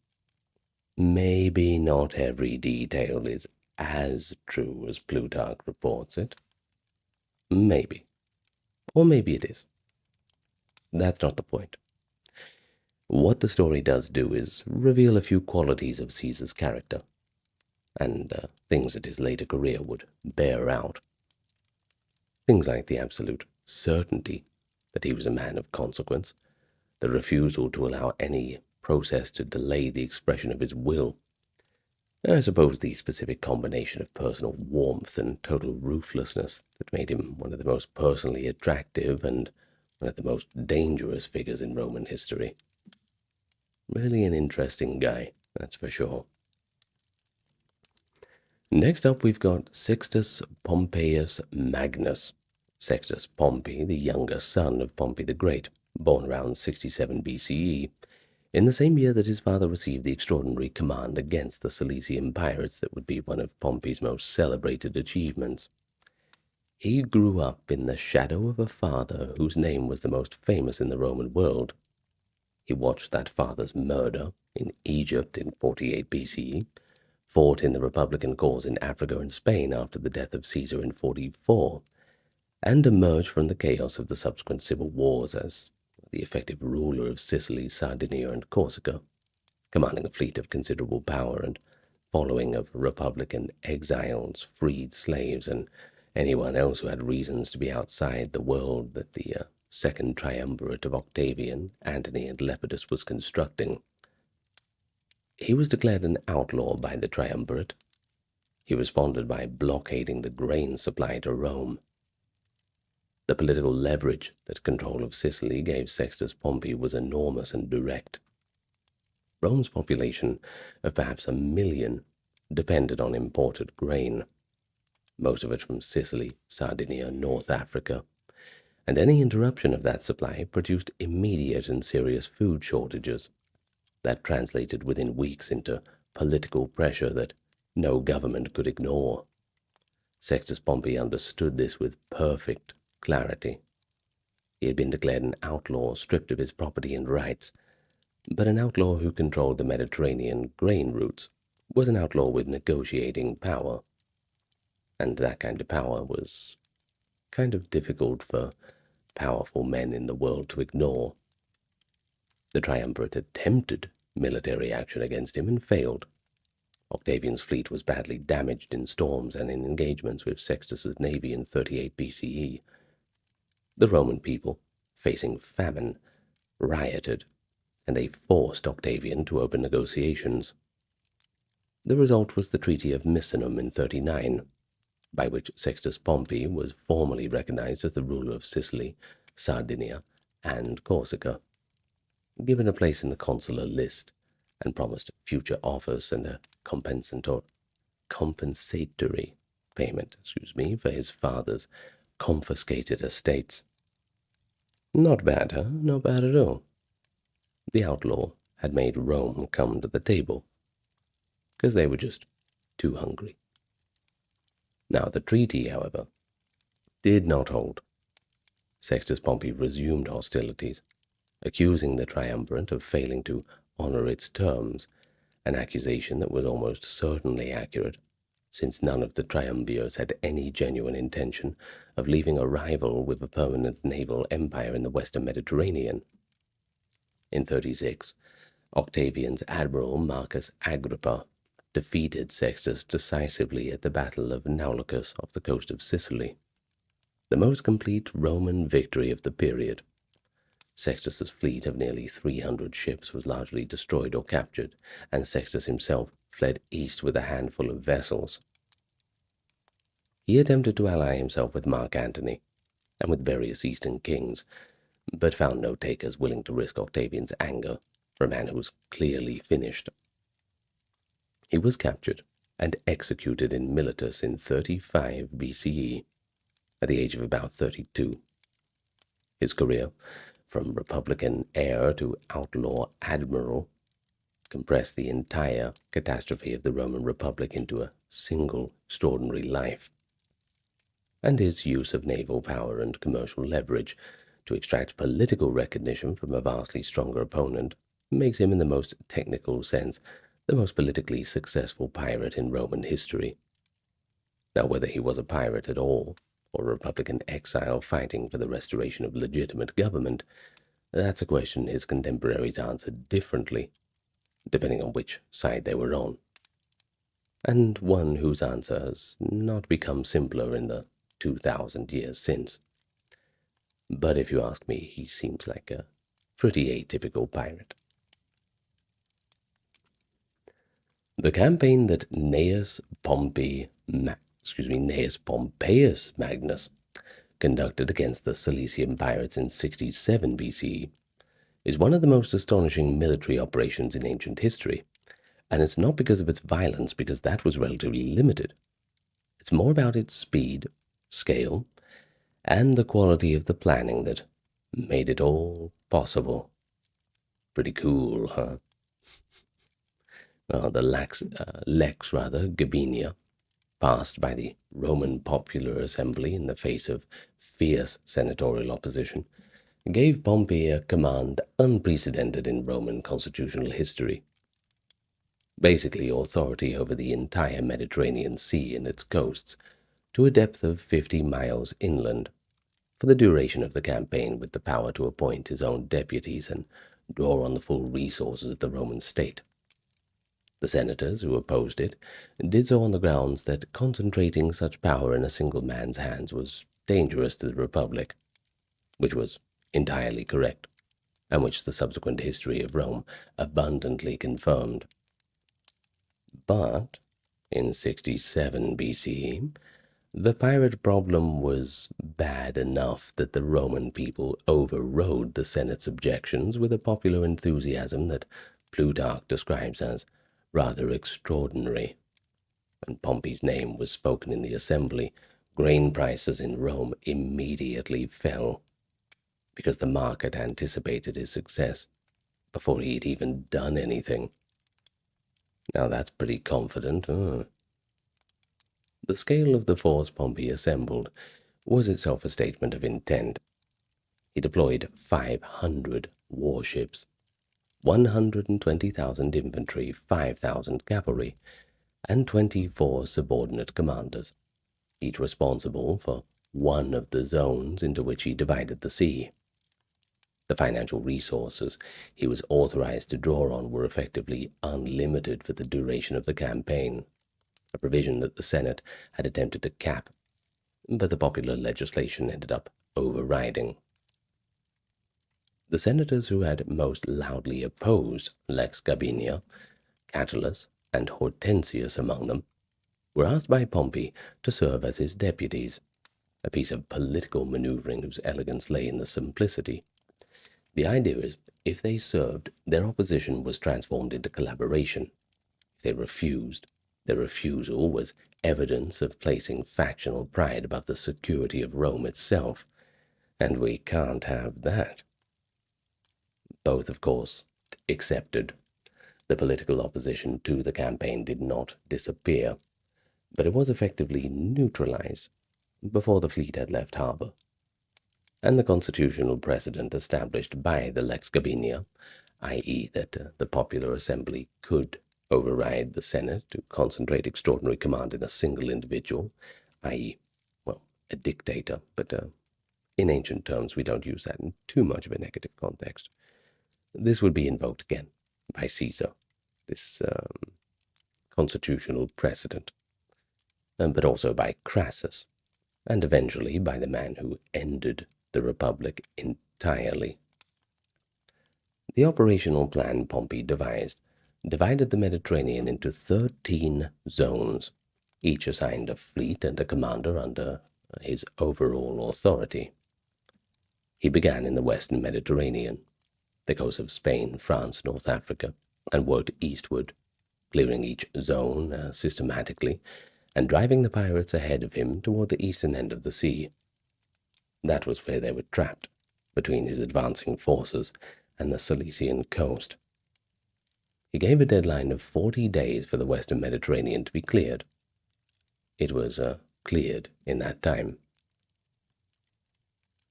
maybe not every detail is as true as Plutarch reports it. Maybe. Or maybe it is. That's not the point. What the story does do is reveal a few qualities of Caesar's character, and things that his later career would bear out. Things like the absolute certainty that he was a man of consequence, the refusal to allow any process to delay the expression of his will. I suppose the specific combination of personal warmth and total ruthlessness that made him one of the most personally attractive and one of the most dangerous figures in Roman history. Really an interesting guy, that's for sure. Next up, we've got Sextus Pompeius Magnus. Sextus Pompey, the younger son of Pompey the Great, born around 67 BCE, in the same year that his father received the extraordinary command against the Cilician pirates that would be one of Pompey's most celebrated achievements. He grew up in the shadow of a father whose name was the most famous in the Roman world. He watched that father's murder in Egypt in 48 BCE, fought in the Republican cause in Africa and Spain after the death of Caesar in 44, and emerged from the chaos of the subsequent civil wars as the effective ruler of Sicily, Sardinia, and Corsica, commanding a fleet of considerable power and following of Republican exiles, freed slaves, and anyone else who had reasons to be outside the world that the second triumvirate of Octavian, Antony, and Lepidus was constructing. He was declared an outlaw by the triumvirate. He responded by blockading the grain supply to Rome. The political leverage that control of Sicily gave Sextus Pompey was enormous and direct. Rome's population of perhaps 1 million depended on imported grain, most of it from Sicily, Sardinia, North Africa, and any interruption of that supply produced immediate and serious food shortages that translated within weeks into political pressure that no government could ignore. Sextus Pompey understood this with perfect clarity. He had been declared an outlaw, stripped of his property and rights, but an outlaw who controlled the Mediterranean grain routes was an outlaw with negotiating power, and that kind of power was kind of difficult for powerful men in the world to ignore. The triumvirate attempted military action against him and failed. Octavian's fleet was badly damaged in storms and in engagements with Sextus's navy in 38 BCE. The Roman people, facing famine, rioted, and they forced Octavian to open negotiations. The result was the Treaty of Misenum in 39, by which Sextus Pompey was formally recognized as the ruler of Sicily, Sardinia, and Corsica, given a place in the consular list, and promised future office and a compensatory payment, for his father's confiscated estates. Not bad, huh? Not bad at all. The outlaw had made Rome come to the table, because they were just too hungry. Now the treaty, however, did not hold. Sextus Pompey resumed hostilities, accusing the triumvirate of failing to honor its terms, an accusation that was almost certainly accurate. since none of the triumvirs had any genuine intention of leaving a rival with a permanent naval empire in the western Mediterranean. In 36, Octavian's admiral Marcus Agrippa defeated Sextus decisively at the Battle of Naulochus off the coast of Sicily, the most complete Roman victory of the period. Sextus's fleet of nearly 300 ships was largely destroyed or captured, and Sextus himself fled east with a handful of vessels. He attempted to ally himself with Mark Antony and with various eastern kings, but found no takers willing to risk Octavian's anger for a man who was clearly finished. He was captured and executed in Miletus in 35 BCE, at the age of about 32. His career, from Republican heir to outlaw admiral, compressed the entire catastrophe of the Roman Republic into a single extraordinary life. And his use of naval power and commercial leverage to extract political recognition from a vastly stronger opponent makes him, in the most technical sense, the most politically successful pirate in Roman history. Now, whether he was a pirate at all, or a Republican exile fighting for the restoration of legitimate government, that's a question his contemporaries answered differently, depending on which side they were on, and one whose answer has not become simpler in the 2,000 years since. But if you ask me, he seems like a pretty atypical pirate. The campaign that Gnaeus Pompeius Magnus conducted against the Cilician pirates in 67 BCE is one of the most astonishing military operations in ancient history, and it's not because of its violence, because that was relatively limited. It's more about its speed, scale, and the quality of the planning that made it all possible. Pretty cool, huh? Well, the Lex Gabinia, passed by the Roman Popular Assembly in the face of fierce senatorial opposition, gave Pompey a command unprecedented in Roman constitutional history. Basically, authority over the entire Mediterranean Sea and its coasts to a depth of 50 miles inland, for the duration of the campaign, with the power to appoint his own deputies and draw on the full resources of the Roman state. The senators who opposed it did so on the grounds that concentrating such power in a single man's hands was dangerous to the Republic, which was entirely correct, and which the subsequent history of Rome abundantly confirmed. But in 67 BCE, the pirate problem was bad enough that the Roman people overrode the Senate's objections with a popular enthusiasm that Plutarch describes as rather extraordinary. When Pompey's name was spoken in the assembly, grain prices in Rome immediately fell, because the market anticipated his success before he had even done anything. Now that's pretty confident, huh? The scale of the force Pompey assembled was itself a statement of intent. He deployed 500 warships, 120,000 infantry, 5,000 cavalry, and 24 subordinate commanders, each responsible for one of the zones into which he divided the sea. The financial resources he was authorized to draw on were effectively unlimited for the duration of the campaign, a provision that the Senate had attempted to cap, but the popular legislation ended up overriding. The senators who had most loudly opposed Lex Gabinia, Catulus, and Hortensius among them, were asked by Pompey to serve as his deputies, a piece of political maneuvering whose elegance lay in the simplicity. The idea is, if they served, their opposition was transformed into collaboration. If they refused, their refusal was evidence of placing factional pride above the security of Rome itself, and we can't have that. Both, of course, accepted. The political opposition to the campaign did not disappear, but it was effectively neutralized before the fleet had left harbor, and the constitutional precedent established by the Lex Gabinia, i.e. that the popular assembly could override the Senate to concentrate extraordinary command in a single individual, i.e., well, a dictator, but in ancient terms we don't use that in too much of a negative context. This would be invoked again by Caesar, this constitutional precedent, but also by Crassus, and eventually by the man who ended the Republic entirely. The operational plan Pompey devised divided the Mediterranean into 13 zones, each assigned a fleet and a commander under his overall authority. He began in the western Mediterranean, the coast of Spain, France, North Africa, and worked eastward, clearing each zone systematically and driving the pirates ahead of him toward the eastern end of the sea. That was where they were trapped, between his advancing forces and the Cilician coast. He gave a deadline of 40 days for the western Mediterranean to be cleared. It was cleared in that time.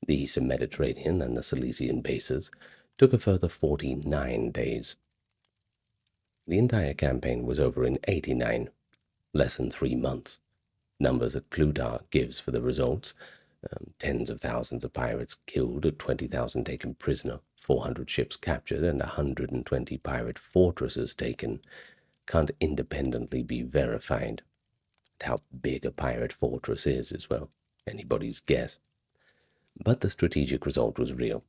The eastern Mediterranean and the Cilician bases took a further 49 days. The entire campaign was over in 89, less than 3 months. Numbers that Plutarch gives for the results: tens of thousands of pirates killed, 20,000 taken prisoner, 400 ships captured, and 120 pirate fortresses taken, can't independently be verified. How big a pirate fortress is, well, anybody's guess. But the strategic result was real.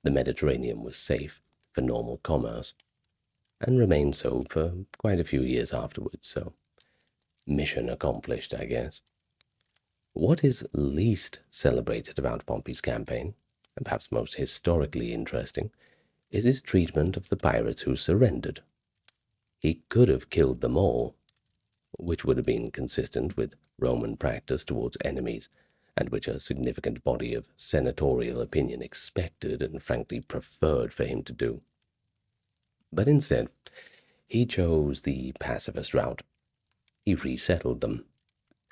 The Mediterranean was safe for normal commerce, and remained so for quite a few years afterwards, so mission accomplished, I guess. What is least celebrated about Pompey's campaign, and perhaps most historically interesting, is his treatment of the pirates who surrendered. He could have killed them all, which would have been consistent with Roman practice towards enemies, and which a significant body of senatorial opinion expected and frankly preferred for him to do. But instead, he chose the pacifist route. He resettled them.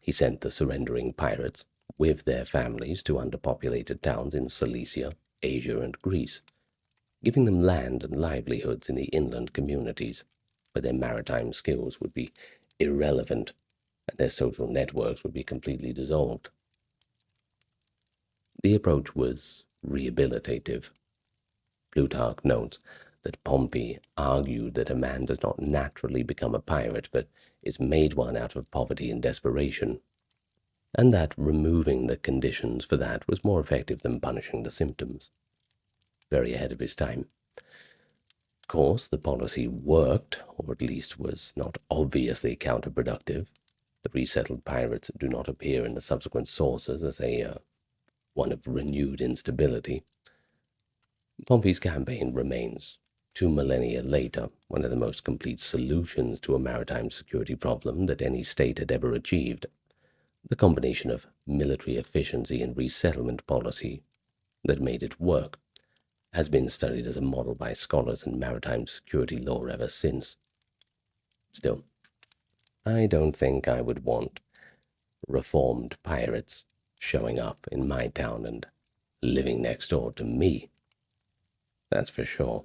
He sent the surrendering pirates with their families to underpopulated towns in Cilicia, Asia, and Greece, giving them land and livelihoods in the inland communities, where their maritime skills would be irrelevant and their social networks would be completely dissolved. The approach was rehabilitative. Plutarch notes that Pompey argued that a man does not naturally become a pirate, but is made one out of poverty and desperation, and that removing the conditions for that was more effective than punishing the symptoms. Very ahead of his time. Of course, the policy worked, or at least was not obviously counterproductive. The resettled pirates do not appear in the subsequent sources as one of renewed instability. Pompey's campaign remains, 2 millennia later, one of the most complete solutions to a maritime security problem that any state had ever achieved. The combination of military efficiency and resettlement policy that made it work has been studied as a model by scholars in maritime security law ever since. Still, I don't think I would want reformed pirates showing up in my town and living next door to me. That's for sure.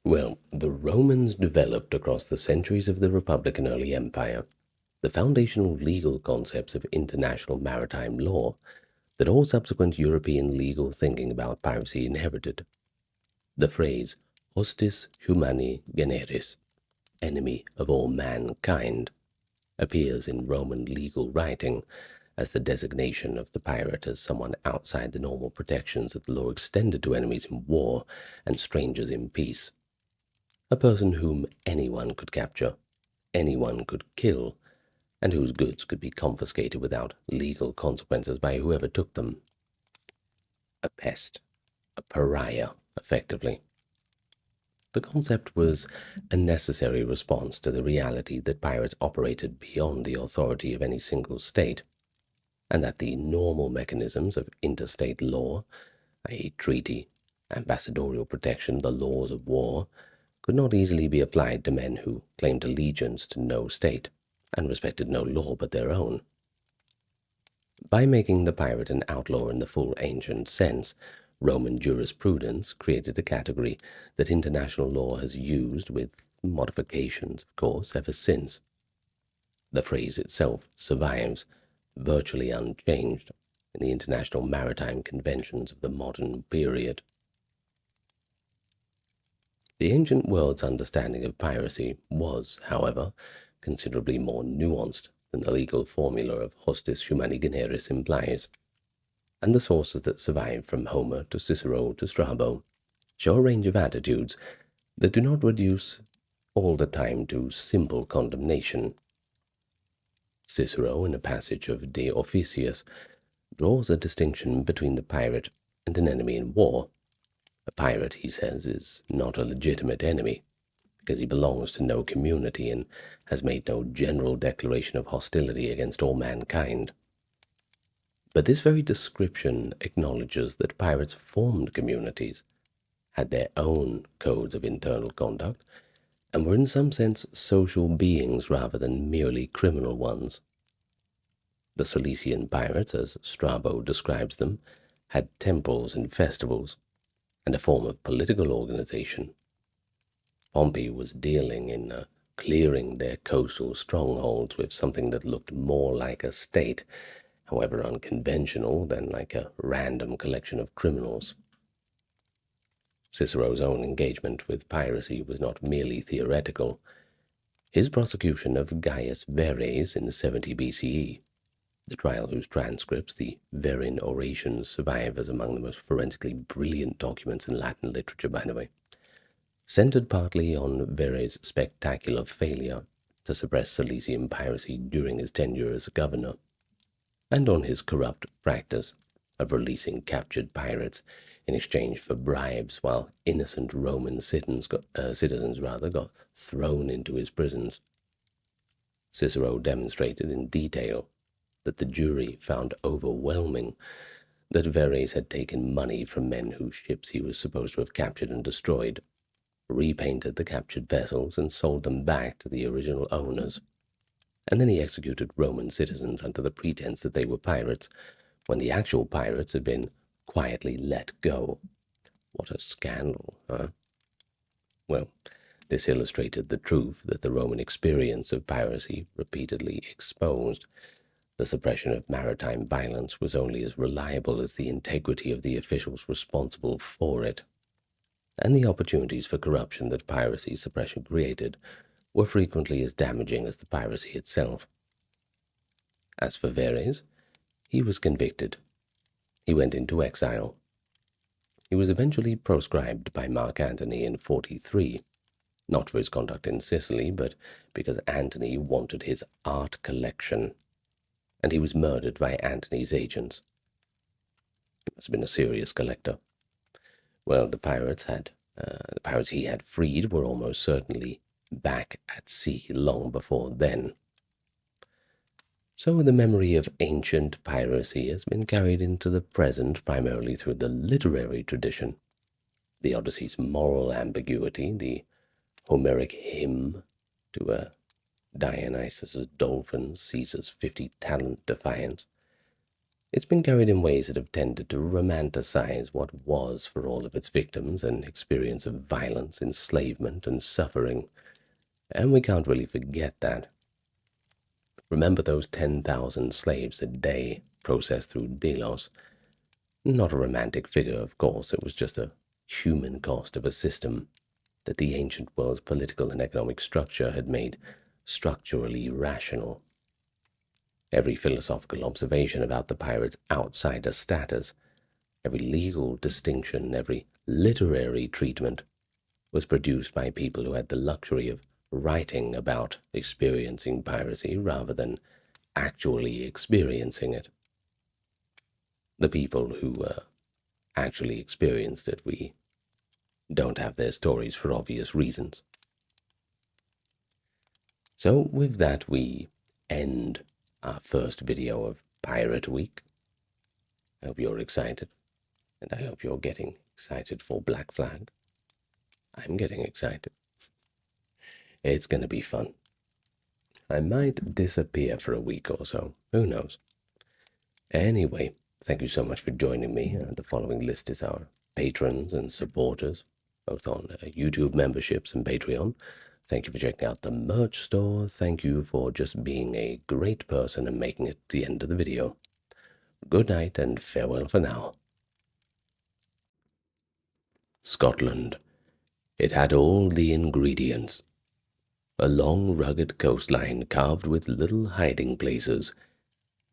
Well, the Romans developed across the centuries of the Republic and early Empire the foundational legal concepts of international maritime law that all subsequent European legal thinking about piracy inherited. The phrase hostis humani generis, enemy of all mankind, appears in Roman legal writing as the designation of the pirate as someone outside the normal protections that the law extended to enemies in war and strangers in peace. A person whom anyone could capture, anyone could kill, and whose goods could be confiscated without legal consequences by whoever took them. A pest, a pariah, effectively. The concept was a necessary response to the reality that pirates operated beyond the authority of any single state, and that the normal mechanisms of interstate law, i.e. treaty, ambassadorial protection, the laws of war, could not easily be applied to men who claimed allegiance to no state and respected no law but their own. By making the pirate an outlaw in the full ancient sense, Roman jurisprudence created a category that international law has used, with modifications, of course, ever since. The phrase itself survives, virtually unchanged, in the international maritime conventions of the modern period. The ancient world's understanding of piracy was, however, considerably more nuanced than the legal formula of hostis humani generis implies, and the sources that survive from Homer to Cicero to Strabo show a range of attitudes that do not reduce all the time to simple condemnation. Cicero, in a passage of De Officiis, draws a distinction between the pirate and an enemy in war. A pirate, he says, is not a legitimate enemy, because he belongs to no community and has made no general declaration of hostility against all mankind. But this very description acknowledges that pirates formed communities, had their own codes of internal conduct, and were in some sense social beings rather than merely criminal ones. The Cilician pirates, as Strabo describes them, had temples and festivals, and a form of political organization. Pompey was dealing in clearing their coastal strongholds with something that looked more like a state, however unconventional, than like a random collection of criminals. Cicero's own engagement with piracy was not merely theoretical. His prosecution of Gaius Verres in 70 BCE, the trial whose transcripts, the Verrine orations, survive as among the most forensically brilliant documents in Latin literature, by the way, centered partly on Verres' spectacular failure to suppress Cilician piracy during his tenure as governor, and on his corrupt practice of releasing captured pirates in exchange for bribes, while innocent Roman citizens got thrown into his prisons. Cicero demonstrated in detail that the jury found overwhelming that Verres had taken money from men whose ships he was supposed to have captured and destroyed, repainted the captured vessels, and sold them back to the original owners. And then he executed Roman citizens under the pretense that they were pirates, when the actual pirates had been quietly let go. What a scandal, huh? Well, this illustrated the truth that the Roman experience of piracy repeatedly exposed. The suppression of maritime violence was only as reliable as the integrity of the officials responsible for it, and the opportunities for corruption that piracy suppression created were frequently as damaging as the piracy itself. As for Verres, he was convicted. He went into exile. He was eventually proscribed by Mark Antony in 43, not for his conduct in Sicily, but because Antony wanted his art collection, and he was murdered by Antony's agents. He must have been a serious collector. Well, the pirates he had freed were almost certainly back at sea long before then. So the memory of ancient piracy has been carried into the present primarily through the literary tradition. The Odyssey's moral ambiguity, the Homeric hymn to Dionysus's dolphin, Caesar's 50-talent defiance. It's been carried in ways that have tended to romanticize what was for all of its victims an experience of violence, enslavement, and suffering, and we can't really forget that. Remember those 10,000 slaves a day processed through Delos? Not a romantic figure, of course. It was just a human cost of a system that the ancient world's political and economic structure had made structurally rational. Every philosophical observation about the pirates' outsider status, every legal distinction, every literary treatment was produced by people who had the luxury of writing about experiencing piracy rather than actually experiencing it. The people who actually experienced it, we don't have their stories for obvious reasons. So with that, we end our first video of Pirate Week. I hope you're excited, and I hope you're getting excited for Black Flag. I'm getting excited. It's going to be fun. I might disappear for a week or so. Who knows? Anyway, Thank you so much for joining me. The following list is our patrons and supporters, both on YouTube memberships and Patreon. Thank you for checking out the merch store. Thank you for just being a great person and making it to the end of the video. Good night and farewell for now. Scotland. It had all the ingredients. A long, rugged coastline carved with little hiding places,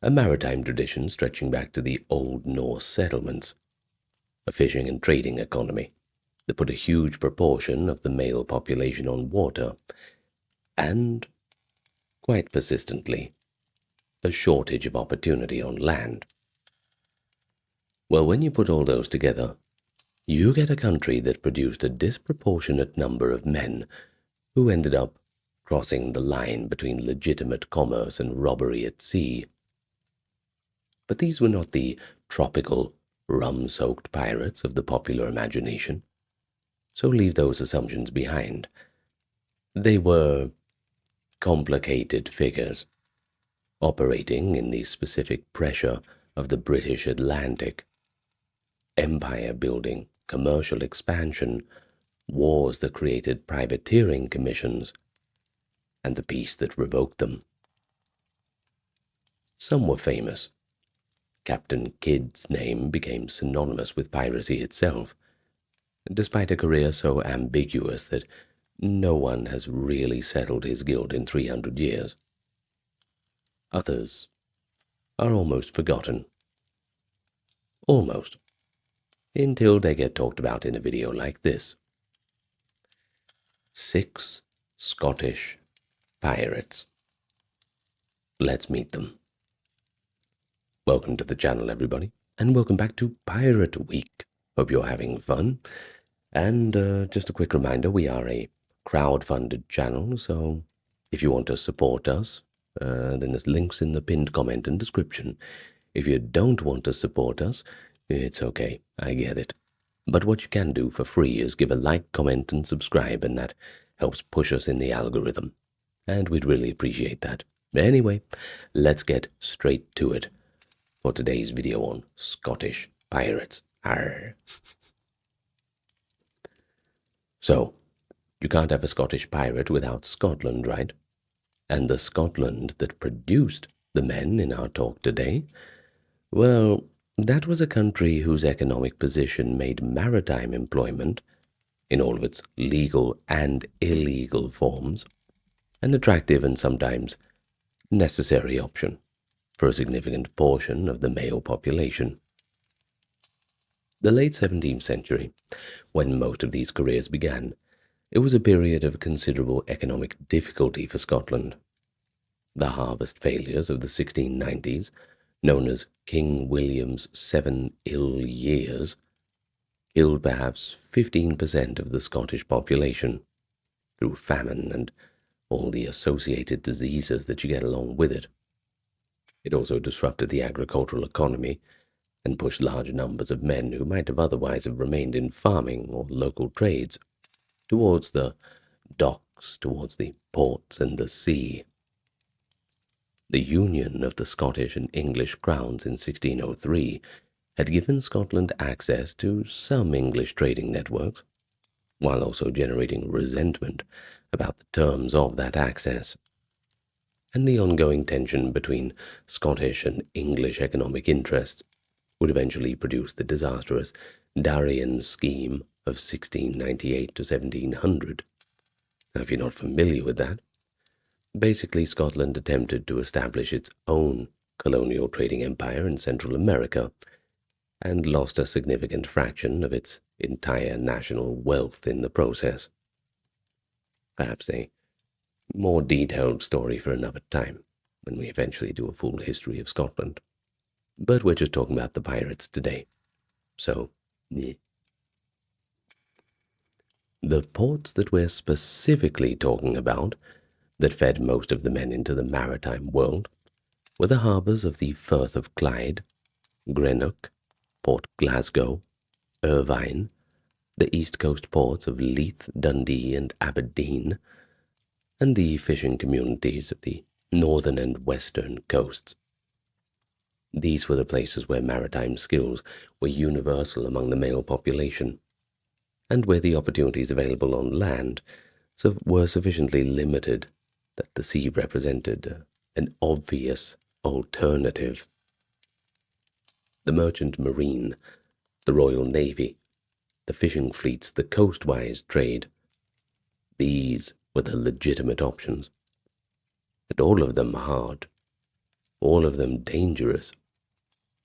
a maritime tradition stretching back to the Old Norse settlements, a fishing and trading economy that put a huge proportion of the male population on water, and, quite persistently, a shortage of opportunity on land. Well, when you put all those together, you get a country that produced a disproportionate number of men who ended up crossing the line between legitimate commerce and robbery at sea. But these were not the tropical, rum-soaked pirates of the popular imagination, so leave those assumptions behind. They were complicated figures, operating in the specific pressure of the British Atlantic. Empire building, commercial expansion, wars that created privateering commissions, and the peace that revoked them. Some were famous. Captain Kidd's name became synonymous with piracy itself, despite a career so ambiguous that no one has really settled his guilt in 300 years. Others are almost forgotten. Almost. Until they get talked about in a video like this. 6 Scottish pirates. Let's meet them. Welcome to the channel, everybody, and welcome back to Pirate Week. Hope you're having fun. And just a quick reminder, we are a crowd-funded channel, so if you want to support us, then there's links in the pinned comment and description. If you don't want to support us, it's okay, I get it. But what you can do for free is give a like, comment, and subscribe, and that helps push us in the algorithm. And we'd really appreciate that. Anyway, let's get straight to it for today's video on Scottish pirates. Arr. So, you can't have a Scottish pirate without Scotland, right? And the Scotland that produced the men in our talk today, well, that was a country whose economic position made maritime employment, in all of its legal and illegal forms, an attractive and sometimes necessary option for a significant portion of the male population. The late 17th century, when most of these careers began, it was a period of considerable economic difficulty for Scotland. The harvest failures of the 1690s, known as King William's 7 ill years, killed perhaps 15% of the Scottish population through famine and all the associated diseases that you get along with it. It also disrupted the agricultural economy and pushed large numbers of men who might have otherwise have remained in farming or local trades towards the docks, towards the ports and the sea. The union of the Scottish and English crowns in 1603 had given Scotland access to some English trading networks, while also generating resentment about the terms of that access. And the ongoing tension between Scottish and English economic interests would eventually produce the disastrous Darien Scheme of 1698 to 1700. Now, if you're not familiar with that, basically Scotland attempted to establish its own colonial trading empire in Central America and lost a significant fraction of its entire national wealth in the process. Perhaps a more detailed story for another time, when we eventually do a full history of Scotland. But we're just talking about the pirates today. So, yeah. The ports that we're specifically talking about that fed most of the men into the maritime world were the harbours of the Firth of Clyde, Greenock, Port Glasgow, Irvine, the east coast ports of Leith, Dundee, and Aberdeen, and the fishing communities of the northern and western coasts. These were the places where maritime skills were universal among the male population, and where the opportunities available on land were sufficiently limited that the sea represented an obvious alternative. The merchant marine, the Royal Navy, the fishing fleets, the coastwise trade, these were the legitimate options. And all of them hard, all of them dangerous,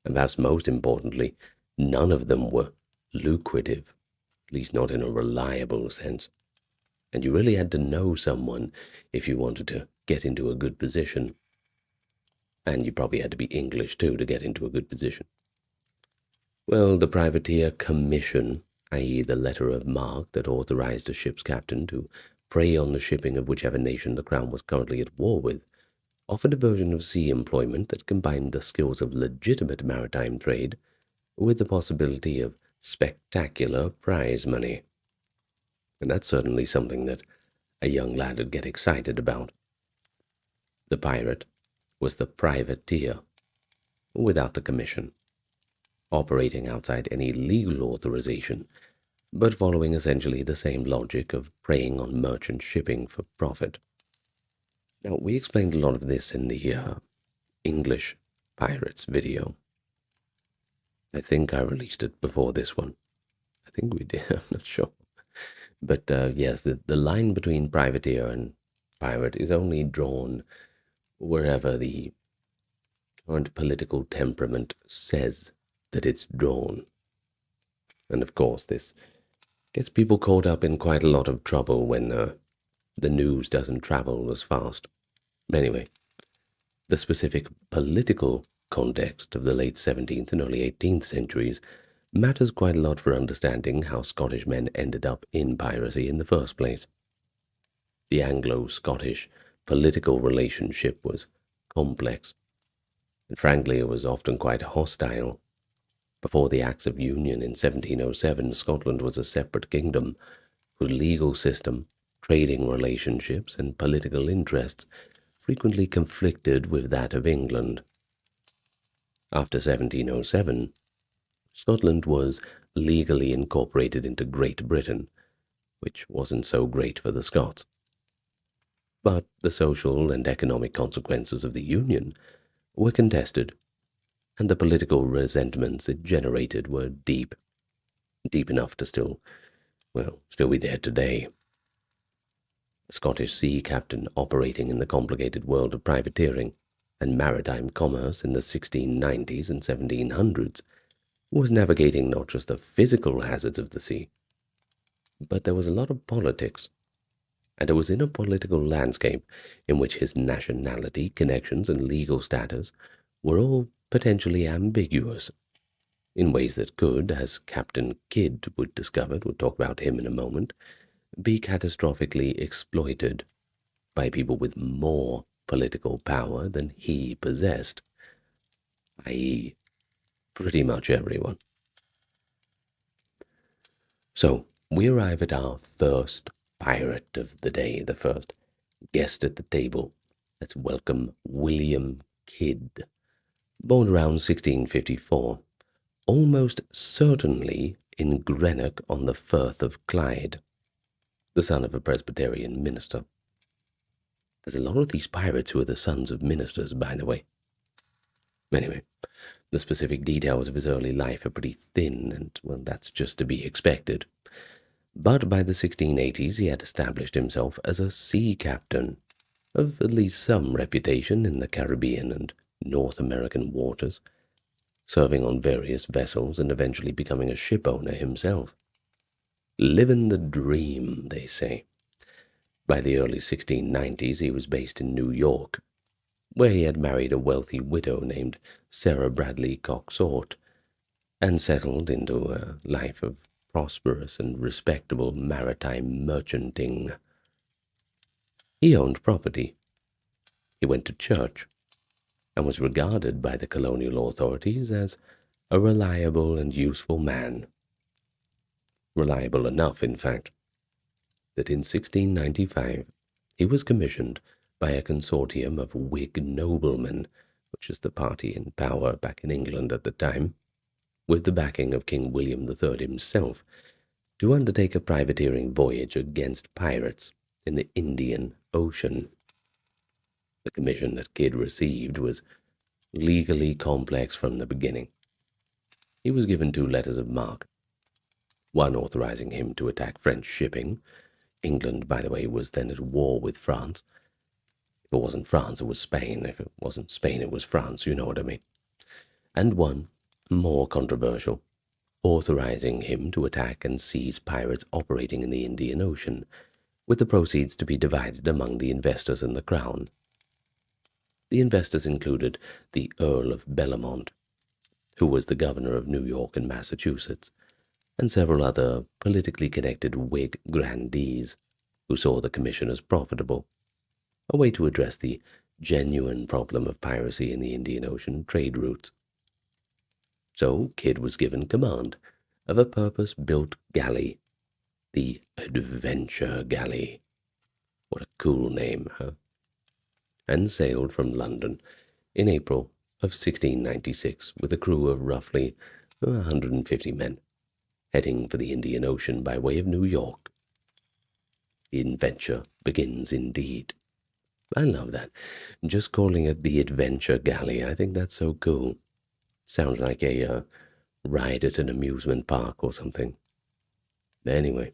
and perhaps most importantly, none of them were lucrative, at least not in a reliable sense. And you really had to know someone if you wanted to get into a good position. And you probably had to be English too to get into a good position. Well, the privateer commission, i.e., the letter of marque that authorized a ship's captain to prey on the shipping of whichever nation the crown was currently at war with, offered a version of sea employment that combined the skills of legitimate maritime trade with the possibility of spectacular prize money. And that's certainly something that a young lad would get excited about. The pirate was the privateer, without the commission, operating outside any legal authorization, but following essentially the same logic of preying on merchant shipping for profit. Now, we explained a lot of this in the English Pirates video. I think I released it before this one. I think we did, I'm not sure. But yes, the line between privateer and pirate is only drawn wherever the current political temperament says that it's drawn. And of course, this gets people caught up in quite a lot of trouble when the news doesn't travel as fast. Anyway, the specific political context of the late 17th and early 18th centuries matters quite a lot for understanding how Scottish men ended up in piracy in the first place. The Anglo-Scottish political relationship was complex, and frankly it was often quite hostile. Before the Acts of Union in 1707, Scotland was a separate kingdom whose legal system, trading relationships, and political interests frequently conflicted with that of England. After 1707, Scotland was legally incorporated into Great Britain, which wasn't so great for the Scots. But the social and economic consequences of the Union were contested, and the political resentments it generated were deep enough to still be there today. A Scottish sea captain operating in the complicated world of privateering and maritime commerce in the 1690s and 1700s was navigating not just the physical hazards of the sea, but there was a lot of politics, and it was in a political landscape in which his nationality, connections, and legal status were all potentially ambiguous in ways that could, as Captain Kidd would discover, we'll talk about him in a moment, be catastrophically exploited by people with more political power than he possessed, i.e., pretty much everyone. So, we arrive at our first pirate of the day, the first guest at the table. Let's welcome William Kidd, born around 1654, almost certainly in Greenock on the Firth of Clyde, the son of a Presbyterian minister. There's a lot of these pirates who are the sons of ministers, by the way. Anyway, the specific details of his early life are pretty thin, and, well, that's just to be expected. But by the 1680s, he had established himself as a sea captain of at least some reputation in the Caribbean and North American waters, serving on various vessels and eventually becoming a ship owner himself. Living the dream, they say. By the early 1690s, he was based in New York, where he had married a wealthy widow named Sarah Bradley Coxort, and settled into a life of prosperous and respectable maritime merchanting. He owned property. He went to church, and was regarded by the colonial authorities as a reliable and useful man. Reliable enough, in fact, that in 1695 he was commissioned by a consortium of Whig noblemen, which is the party in power back in England at the time, with the backing of King William III himself, to undertake a privateering voyage against pirates in the Indian Ocean. The commission that Kidd received was legally complex from the beginning. He was given 2 letters of marque, one authorizing him to attack French shipping. England, by the way, was then at war with France. If it wasn't France, it was Spain. If it wasn't Spain, it was France. You know what I mean. And one, more controversial, authorizing him to attack and seize pirates operating in the Indian Ocean, with the proceeds to be divided among the investors in the Crown. The investors included the Earl of Bellamont, who was the governor of New York and Massachusetts, and several other politically connected Whig grandees who saw the commission as profitable, a way to address the genuine problem of piracy in the Indian Ocean trade routes. So Kidd was given command of a purpose-built galley, the Adventure Galley. What a cool name, huh? And sailed from London in April of 1696 with a crew of roughly 150 men, heading for the Indian Ocean by way of New York. The adventure begins indeed. I love that. Just calling it the Adventure Galley, I think that's so cool. Sounds like a ride at an amusement park or something. Anyway,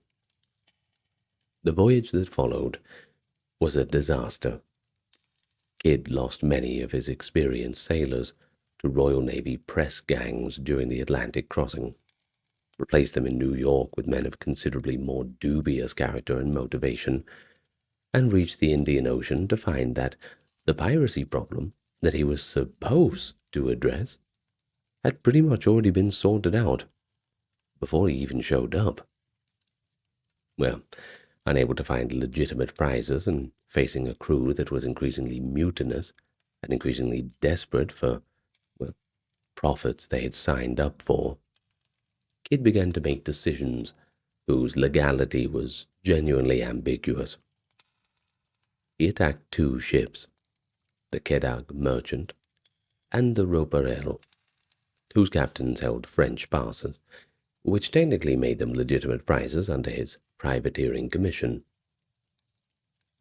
the voyage that followed was a disaster. Kidd lost many of his experienced sailors to Royal Navy press gangs during the Atlantic crossing, replaced them in New York with men of considerably more dubious character and motivation, and reached the Indian Ocean to find that the piracy problem that he was supposed to address had pretty much already been sorted out before he even showed up. Well, unable to find legitimate prizes and facing a crew that was increasingly mutinous and increasingly desperate for, well, profits they had signed up for, Kidd began to make decisions whose legality was genuinely ambiguous. He attacked 2 ships, the Quedagh Merchant and the Roperel, whose captains held French passes, which technically made them legitimate prizes under his privateering commission.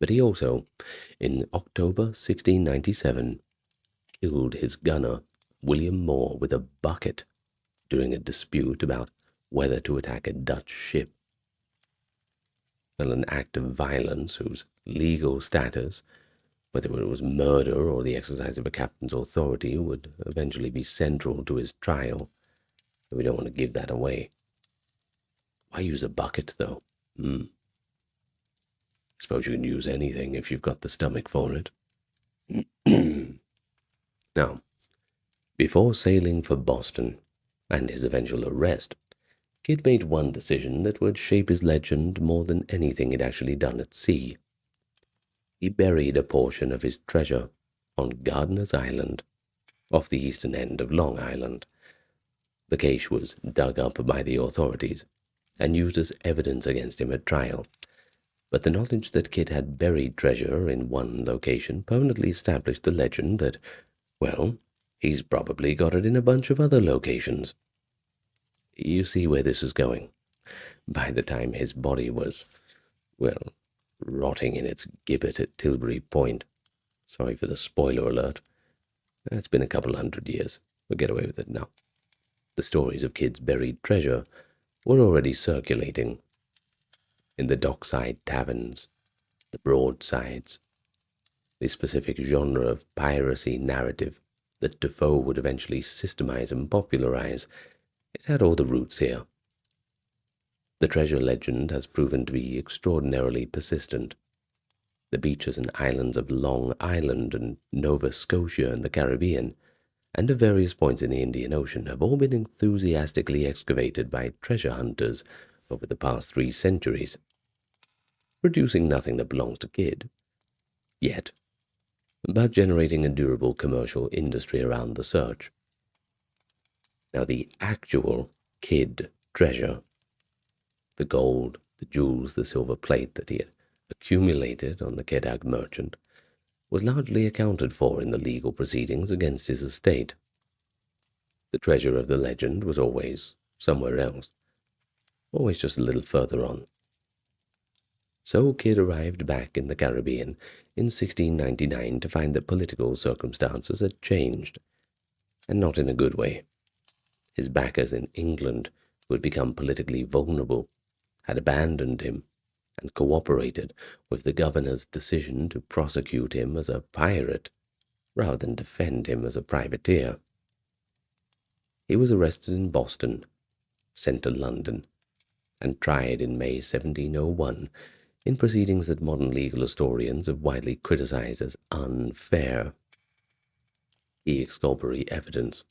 But he also, in October 1697, killed his gunner, William Moore, with a bucket during a dispute about whether to attack a Dutch ship. Well, an act of violence whose legal status, whether it was murder or the exercise of a captain's authority, would eventually be central to his trial. We don't want to give that away. Why use a bucket, though? I suppose you can use anything if you've got the stomach for it. Now, before sailing for Boston and his eventual arrest, Kidd made one decision that would shape his legend more than anything he'd actually done at sea. He buried a portion of his treasure on Gardiner's Island, off the eastern end of Long Island. The cache was dug up by the authorities and used as evidence against him at trial, but the knowledge that Kidd had buried treasure in one location permanently established the legend that, well, he's probably got it in a bunch of other locations. You see where this is going. By the time his body was, well, rotting in its gibbet at Tilbury Point, sorry for the spoiler alert, it's been a couple 100 years, we'll get away with it now. The stories of Kidd's buried treasure were already circulating in the dockside taverns, the broadsides, the specific genre of piracy narrative that Defoe would eventually systemize and popularize. It had all the roots here. The treasure legend has proven to be extraordinarily persistent. The beaches and islands of Long Island and Nova Scotia in the Caribbean, and at various points in the Indian Ocean, have all been enthusiastically excavated by treasure hunters over the past 3 centuries, producing nothing that belongs to Kidd, yet, but generating a durable commercial industry around the search. Now, the actual Kidd treasure, the gold, the jewels, the silver plate that he had accumulated on the Quedagh Merchant, was largely accounted for in the legal proceedings against his estate. The treasure of the legend was always somewhere else, always just a little further on. So Kidd arrived back in the Caribbean in 1699 to find that political circumstances had changed, and not in a good way. His backers in England, who had become politically vulnerable, had abandoned him and cooperated with the governor's decision to prosecute him as a pirate rather than defend him as a privateer. He was arrested in Boston, sent to London, and tried in May 1701 in proceedings that modern legal historians have widely criticized as unfair. The exculpatory evidence,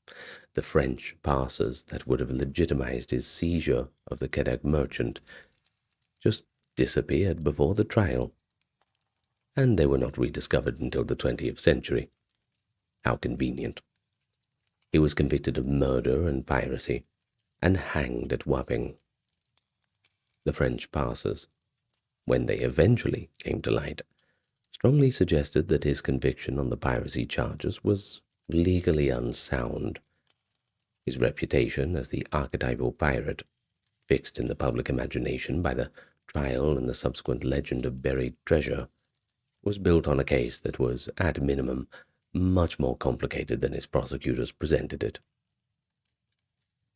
the French passes that would have legitimized his seizure of the Quebec merchant, just disappeared before the trial, and they were not rediscovered until the 20th century. How convenient. He was convicted of murder and piracy, and hanged at Wapping. The French passes, when they eventually came to light, strongly suggested that his conviction on the piracy charges was legally unsound. His reputation as the archetypal pirate, fixed in the public imagination by the trial and the subsequent legend of buried treasure, was built on a case that was, at minimum, much more complicated than his prosecutors presented it.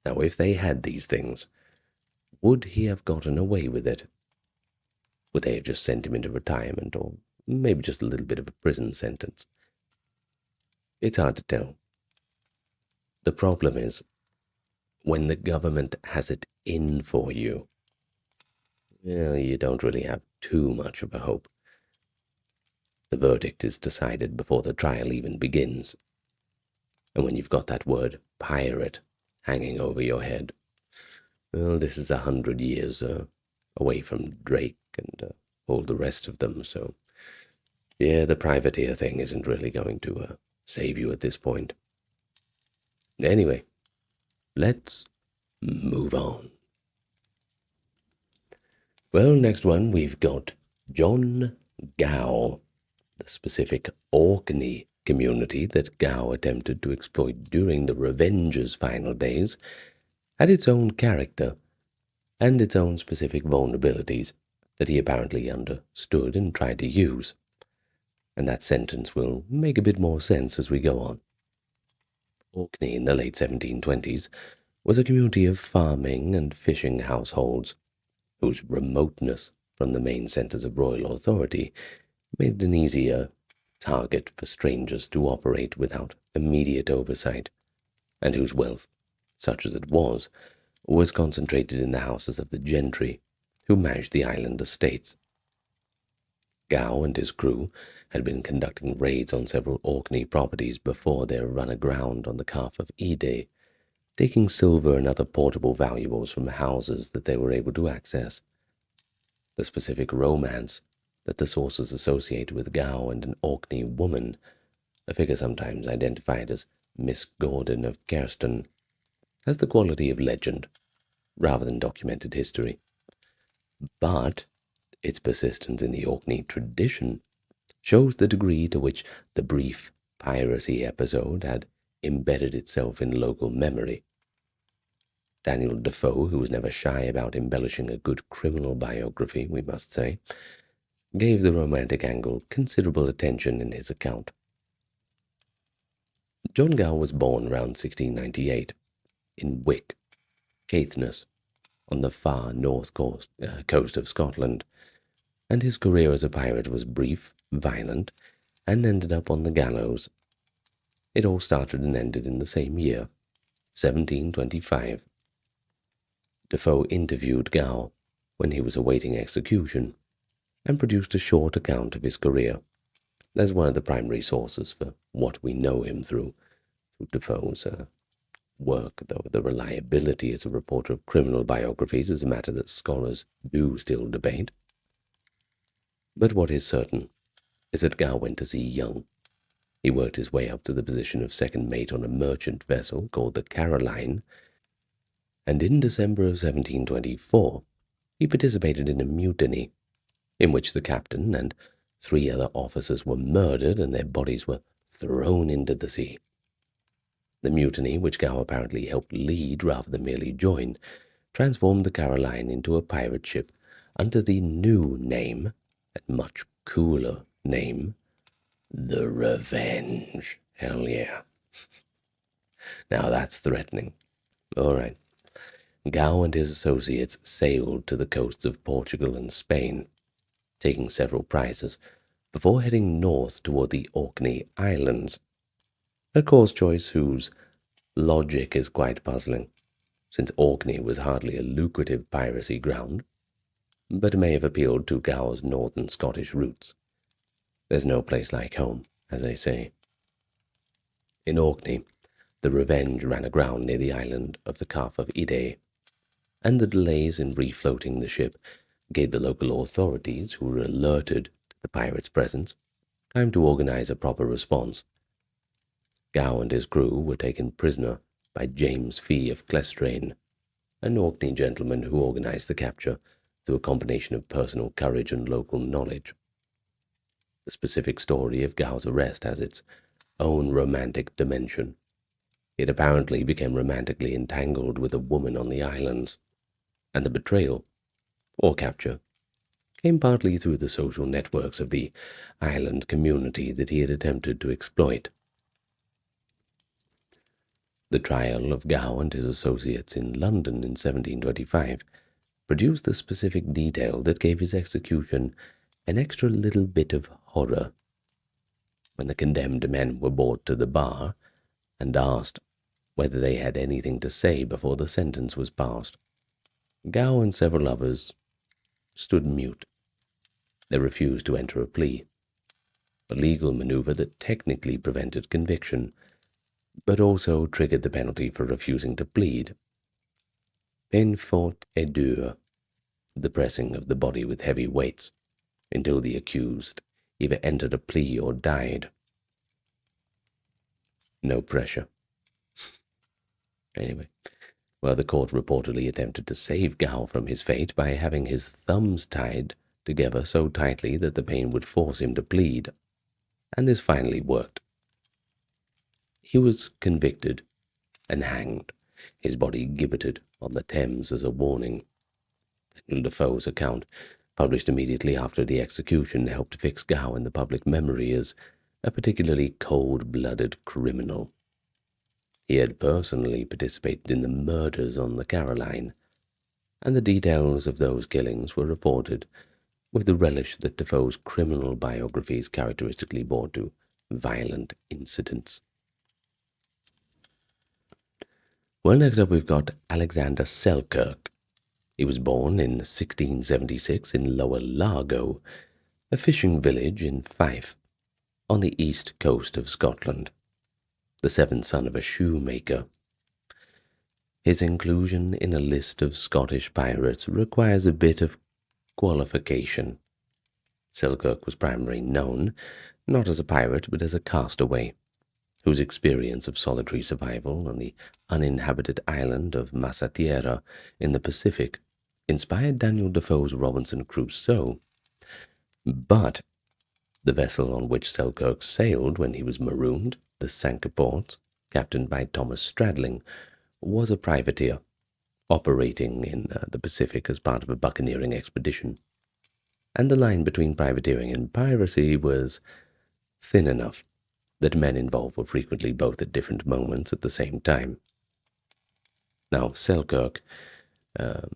Now, if they had these things, would he have gotten away with it? Would they have just sent him into retirement, or maybe just a little bit of a prison sentence? It's hard to tell. The problem is, when the government has it in for you, well, you don't really have too much of a hope. The verdict is decided before the trial even begins. And when you've got that word pirate hanging over your head, well, this is 100 years away from Drake and all the rest of them, so yeah, the privateer thing isn't really going to save you at this point. Anyway, let's move on. Well, next one we've got John Gow, the specific Orkney community that Gow attempted to exploit during the Revenger's final days, had its own character and its own specific vulnerabilities that he apparently understood and tried to use. And that sentence will make a bit more sense as we go on. Orkney in the late 1720s was a community of farming and fishing households whose remoteness from the main centers of royal authority made it an easier target for strangers to operate without immediate oversight, and whose wealth, such as it was concentrated in the houses of the gentry who managed the island estates. Gow and his crew had been conducting raids on several Orkney properties before their run aground on the Calf of Ede, taking silver and other portable valuables from houses that they were able to access. The specific romance that the sources associate with Gow and an Orkney woman, a figure sometimes identified as Miss Gordon of Kerston, has the quality of legend rather than documented history. But its persistence in the Orkney tradition shows the degree to which the brief piracy episode had embedded itself in local memory. Daniel Defoe, who was never shy about embellishing a good criminal biography, we must say, gave the romantic angle considerable attention in his account. John Gow was born around 1698 in Wick, Caithness, on the far north coast of Scotland, and his career as a pirate was brief, violent, and ended up on the gallows. It all started and ended in the same year, 1725. Defoe interviewed Gow when he was awaiting execution, and produced a short account of his career as one of the primary sources for what we know him through Defoe's work, though the reliability as a reporter of criminal biographies is a matter that scholars do still debate. But what is certain is that Gow went to sea young. He worked his way up to the position of second mate on a merchant vessel called the Caroline, and in December of 1724 he participated in a mutiny in which the captain and 3 other officers were murdered and their bodies were thrown into the sea. The mutiny, which Gow apparently helped lead rather than merely join, transformed the Caroline into a pirate ship under the new name, and much cooler name, the Revenge. Hell yeah. Now that's threatening. All right. Gow and his associates sailed to the coasts of Portugal and Spain, taking several prizes, before heading north toward the Orkney Islands, a course choice whose logic is quite puzzling, since Orkney was hardly a lucrative piracy ground, but may have appealed to Gow's northern Scottish roots. There's no place like home, as they say. In Orkney, the Revenge ran aground near the island of the Calf of Ide, and the delays in refloating the ship gave the local authorities, who were alerted to the pirates' presence, time to organize a proper response. Gow and his crew were taken prisoner by James Fee of Clestrain, an Orkney gentleman who organized the capture through a combination of personal courage and local knowledge. The specific story of Gow's arrest has its own romantic dimension. It apparently became romantically entangled with a woman on the islands, and the betrayal, or capture, came partly through the social networks of the island community that he had attempted to exploit. The trial of Gow and his associates in London in 1725 produced the specific detail that gave his execution an extra little bit of horror. When the condemned men were brought to the bar and asked whether they had anything to say before the sentence was passed, Gow and several others stood mute. They refused to enter a plea, a legal maneuver that technically prevented conviction, but also triggered the penalty for refusing to plead. Peine forte et dure, the pressing of the body with heavy weights, until the accused either entered a plea or died. No pressure. Anyway, well, the court reportedly attempted to save Gow from his fate by having his thumbs tied together so tightly that the pain would force him to plead, and this finally worked. He was convicted and hanged, his body gibbeted on the Thames as a warning. Daniel Defoe's account, published immediately after the execution, helped fix Gow in the public memory as a particularly cold-blooded criminal. He had personally participated in the murders on the Caroline, and the details of those killings were reported with the relish that Defoe's criminal biographies characteristically bore to violent incidents. Well, next up we've got Alexander Selkirk. He was born in 1676 in Lower Largo, a fishing village in Fife, on the east coast of Scotland, the seventh son of a shoemaker. His inclusion in a list of Scottish pirates requires a bit of qualification. Selkirk was primarily known not as a pirate but as a castaway, whose experience of solitary survival on the uninhabited island of Massatiera in the Pacific inspired Daniel Defoe's Robinson Crusoe. But the vessel on which Selkirk sailed when he was marooned, the Cinque-Ports, captained by Thomas Stradling, was a privateer, operating in the Pacific as part of a buccaneering expedition, and the line between privateering and piracy was thin enough that men involved were frequently both at different moments at the same time. Now, Selkirk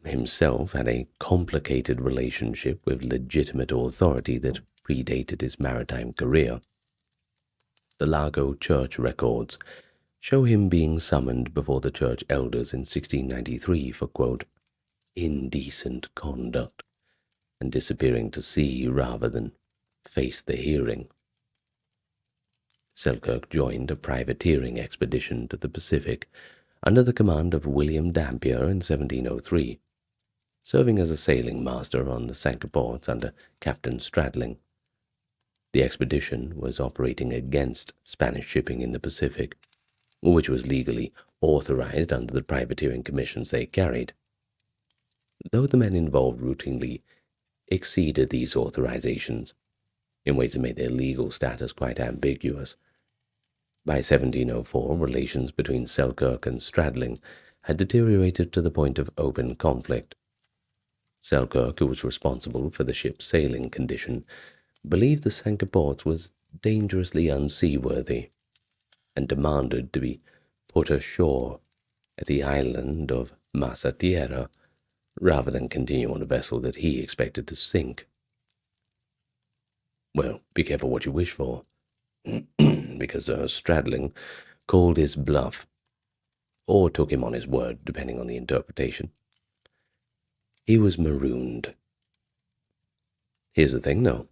himself had a complicated relationship with legitimate authority that predated his maritime career. The Largo church records show him being summoned before the church elders in 1693 for, quote, indecent conduct, and disappearing to sea rather than face the hearing. Selkirk joined a privateering expedition to the Pacific under the command of William Dampier in 1703, serving as a sailing master on the Cinque-Ports under Captain Stradling. The expedition was operating against Spanish shipping in the Pacific, which was legally authorized under the privateering commissions they carried. Though the men involved routinely exceeded these authorizations, in ways that made their legal status quite ambiguous. By 1704, relations between Selkirk and Stradling had deteriorated to the point of open conflict. Selkirk, who was responsible for the ship's sailing condition, believed the Cinque Ports was dangerously unseaworthy and demanded to be put ashore at the island of Massa Tierra rather than continue on a vessel that he expected to sink. Well, be careful what you wish for, because Stradling called his bluff, or took him on his word, depending on the interpretation. He was marooned. Here's the thing, though.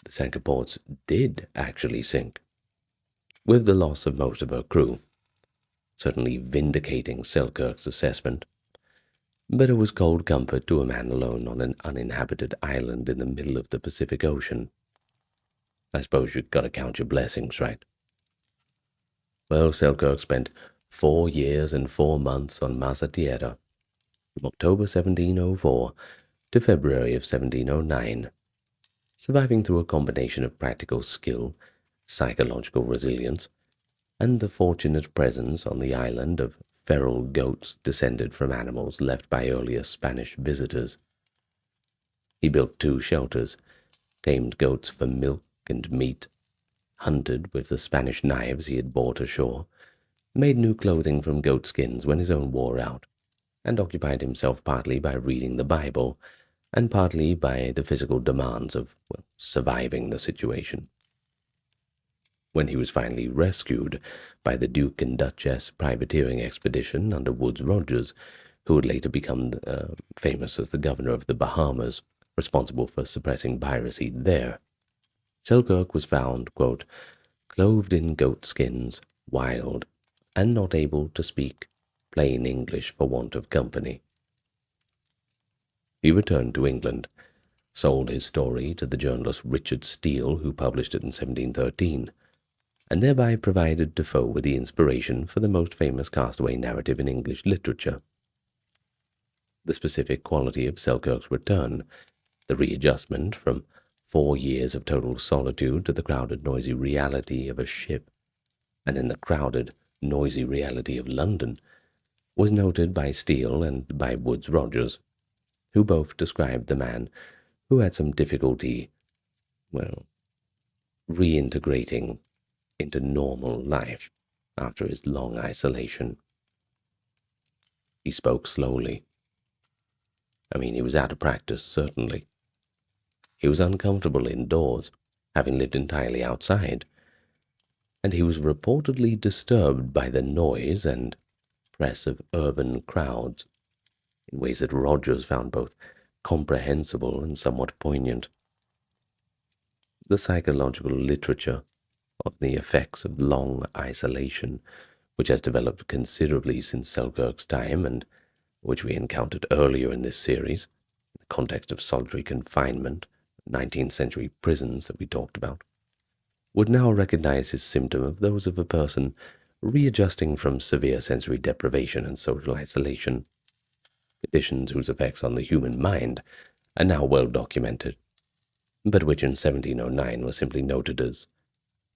The Cinque Ports did actually sink, with the loss of most of her crew, certainly vindicating Selkirk's assessment. But it was cold comfort to a man alone on an uninhabited island in the middle of the Pacific Ocean. I suppose you've got to count your blessings, right? Well, Selkirk spent 4 years and 4 months on Massa Tierra, from October 1704 to February of 1709, surviving through a combination of practical skill, psychological resilience, and the fortunate presence on the island of feral goats descended from animals left by earlier Spanish visitors. He built 2 shelters, tamed goats for milk and meat, hunted with the Spanish knives he had brought ashore, made new clothing from goat skins when his own wore out, and occupied himself partly by reading the Bible and partly by the physical demands of, surviving the situation. When he was finally rescued by the Duke and Duchess privateering expedition under Woodes Rogers, who would later become famous as the governor of the Bahamas, responsible for suppressing piracy there, Selkirk was found, quote, clothed in goat skins, wild, and not able to speak plain English for want of company. He returned to England, sold his story to the journalist Richard Steele, who published it in 1713, and thereby provided Defoe with the inspiration for the most famous castaway narrative in English literature. The specific quality of Selkirk's return, the readjustment from 4 years of total solitude to the crowded, noisy reality of a ship, and then the crowded, noisy reality of London, was noted by Steele and by Woodes Rogers, who both described the man who had some difficulty, reintegrating into normal life after his long isolation. He spoke slowly. He was out of practice, certainly. He was uncomfortable indoors, having lived entirely outside, and he was reportedly disturbed by the noise and press of urban crowds in ways that Rogers found both comprehensible and somewhat poignant. The psychological literature of the effects of long isolation, which has developed considerably since Selkirk's time and which we encountered earlier in this series, in the context of solitary confinement, 19th century prisons that we talked about, would now recognize his symptom of those of a person readjusting from severe sensory deprivation and social isolation, conditions whose effects on the human mind are now well documented, but which in 1709 were simply noted as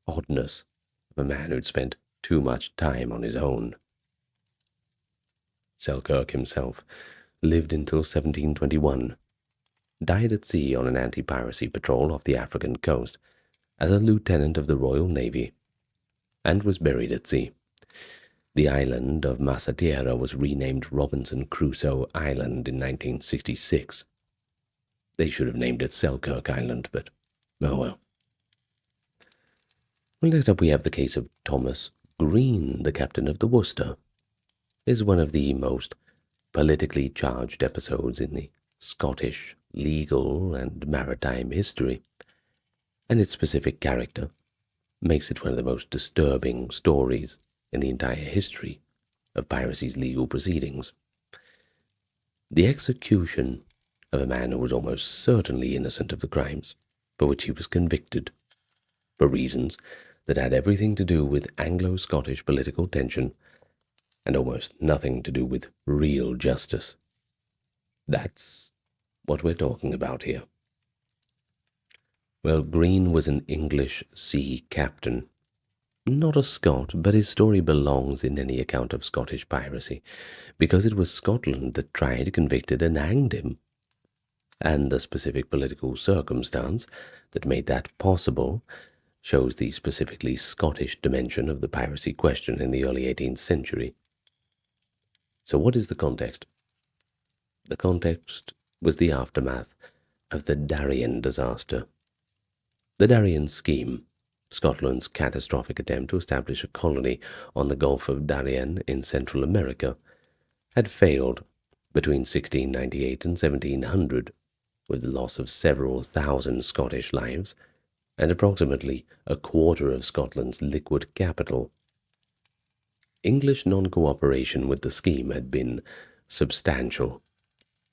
oddness of a man who'd spent too much time on his own. Selkirk himself lived until 1721, died at sea on an anti-piracy patrol off the African coast as a lieutenant of the Royal Navy, and was buried at sea. The island of Massa Tierra was renamed Robinson Crusoe Island in 1966. They should have named it Selkirk Island, but oh well. Next up we have the case of Thomas Green, the captain of the Worcester. Is one of the most politically charged episodes in the Scottish legal and maritime history, and its specific character makes it one of the most disturbing stories in the entire history of piracy's legal proceedings. The execution of a man who was almost certainly innocent of the crimes for which he was convicted, for reasons that had everything to do with Anglo-Scottish political tension and almost nothing to do with real justice. That's what we're talking about here. Well, Green was an English sea captain. Not a Scot, but his story belongs in any account of Scottish piracy, because it was Scotland that tried, convicted, and hanged him. And the specific political circumstance that made that possible shows the specifically Scottish dimension of the piracy question in the early 18th century. So what is the context? The context was the aftermath of the Darien disaster. The Darien scheme, Scotland's catastrophic attempt to establish a colony on the Gulf of Darien in Central America, had failed between 1698 and 1700, with the loss of several thousand Scottish lives and approximately a quarter of Scotland's liquid capital. English non-cooperation with the scheme had been substantial,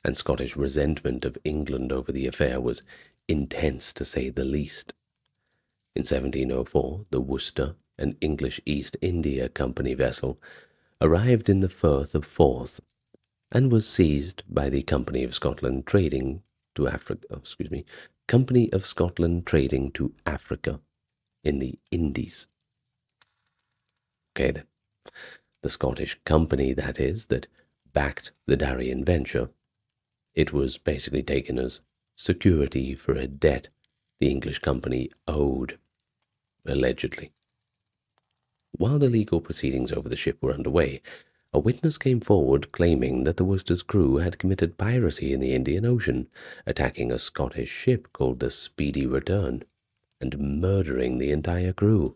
and Scottish resentment of England over the affair was intense, to say the least. In 1704, the Worcester, an English East India Company vessel, arrived in the Firth of Forth and was seized by the Company of Scotland trading to Africa, Company of Scotland trading to Africa in the Indies. Okay, the Scottish company, that is, that backed the Darien venture. It was basically taken as security for a debt the English company owed, allegedly. While the legal proceedings over the ship were underway, a witness came forward claiming that the Worcester's crew had committed piracy in the Indian Ocean, attacking a Scottish ship called the Speedy Return and murdering the entire crew.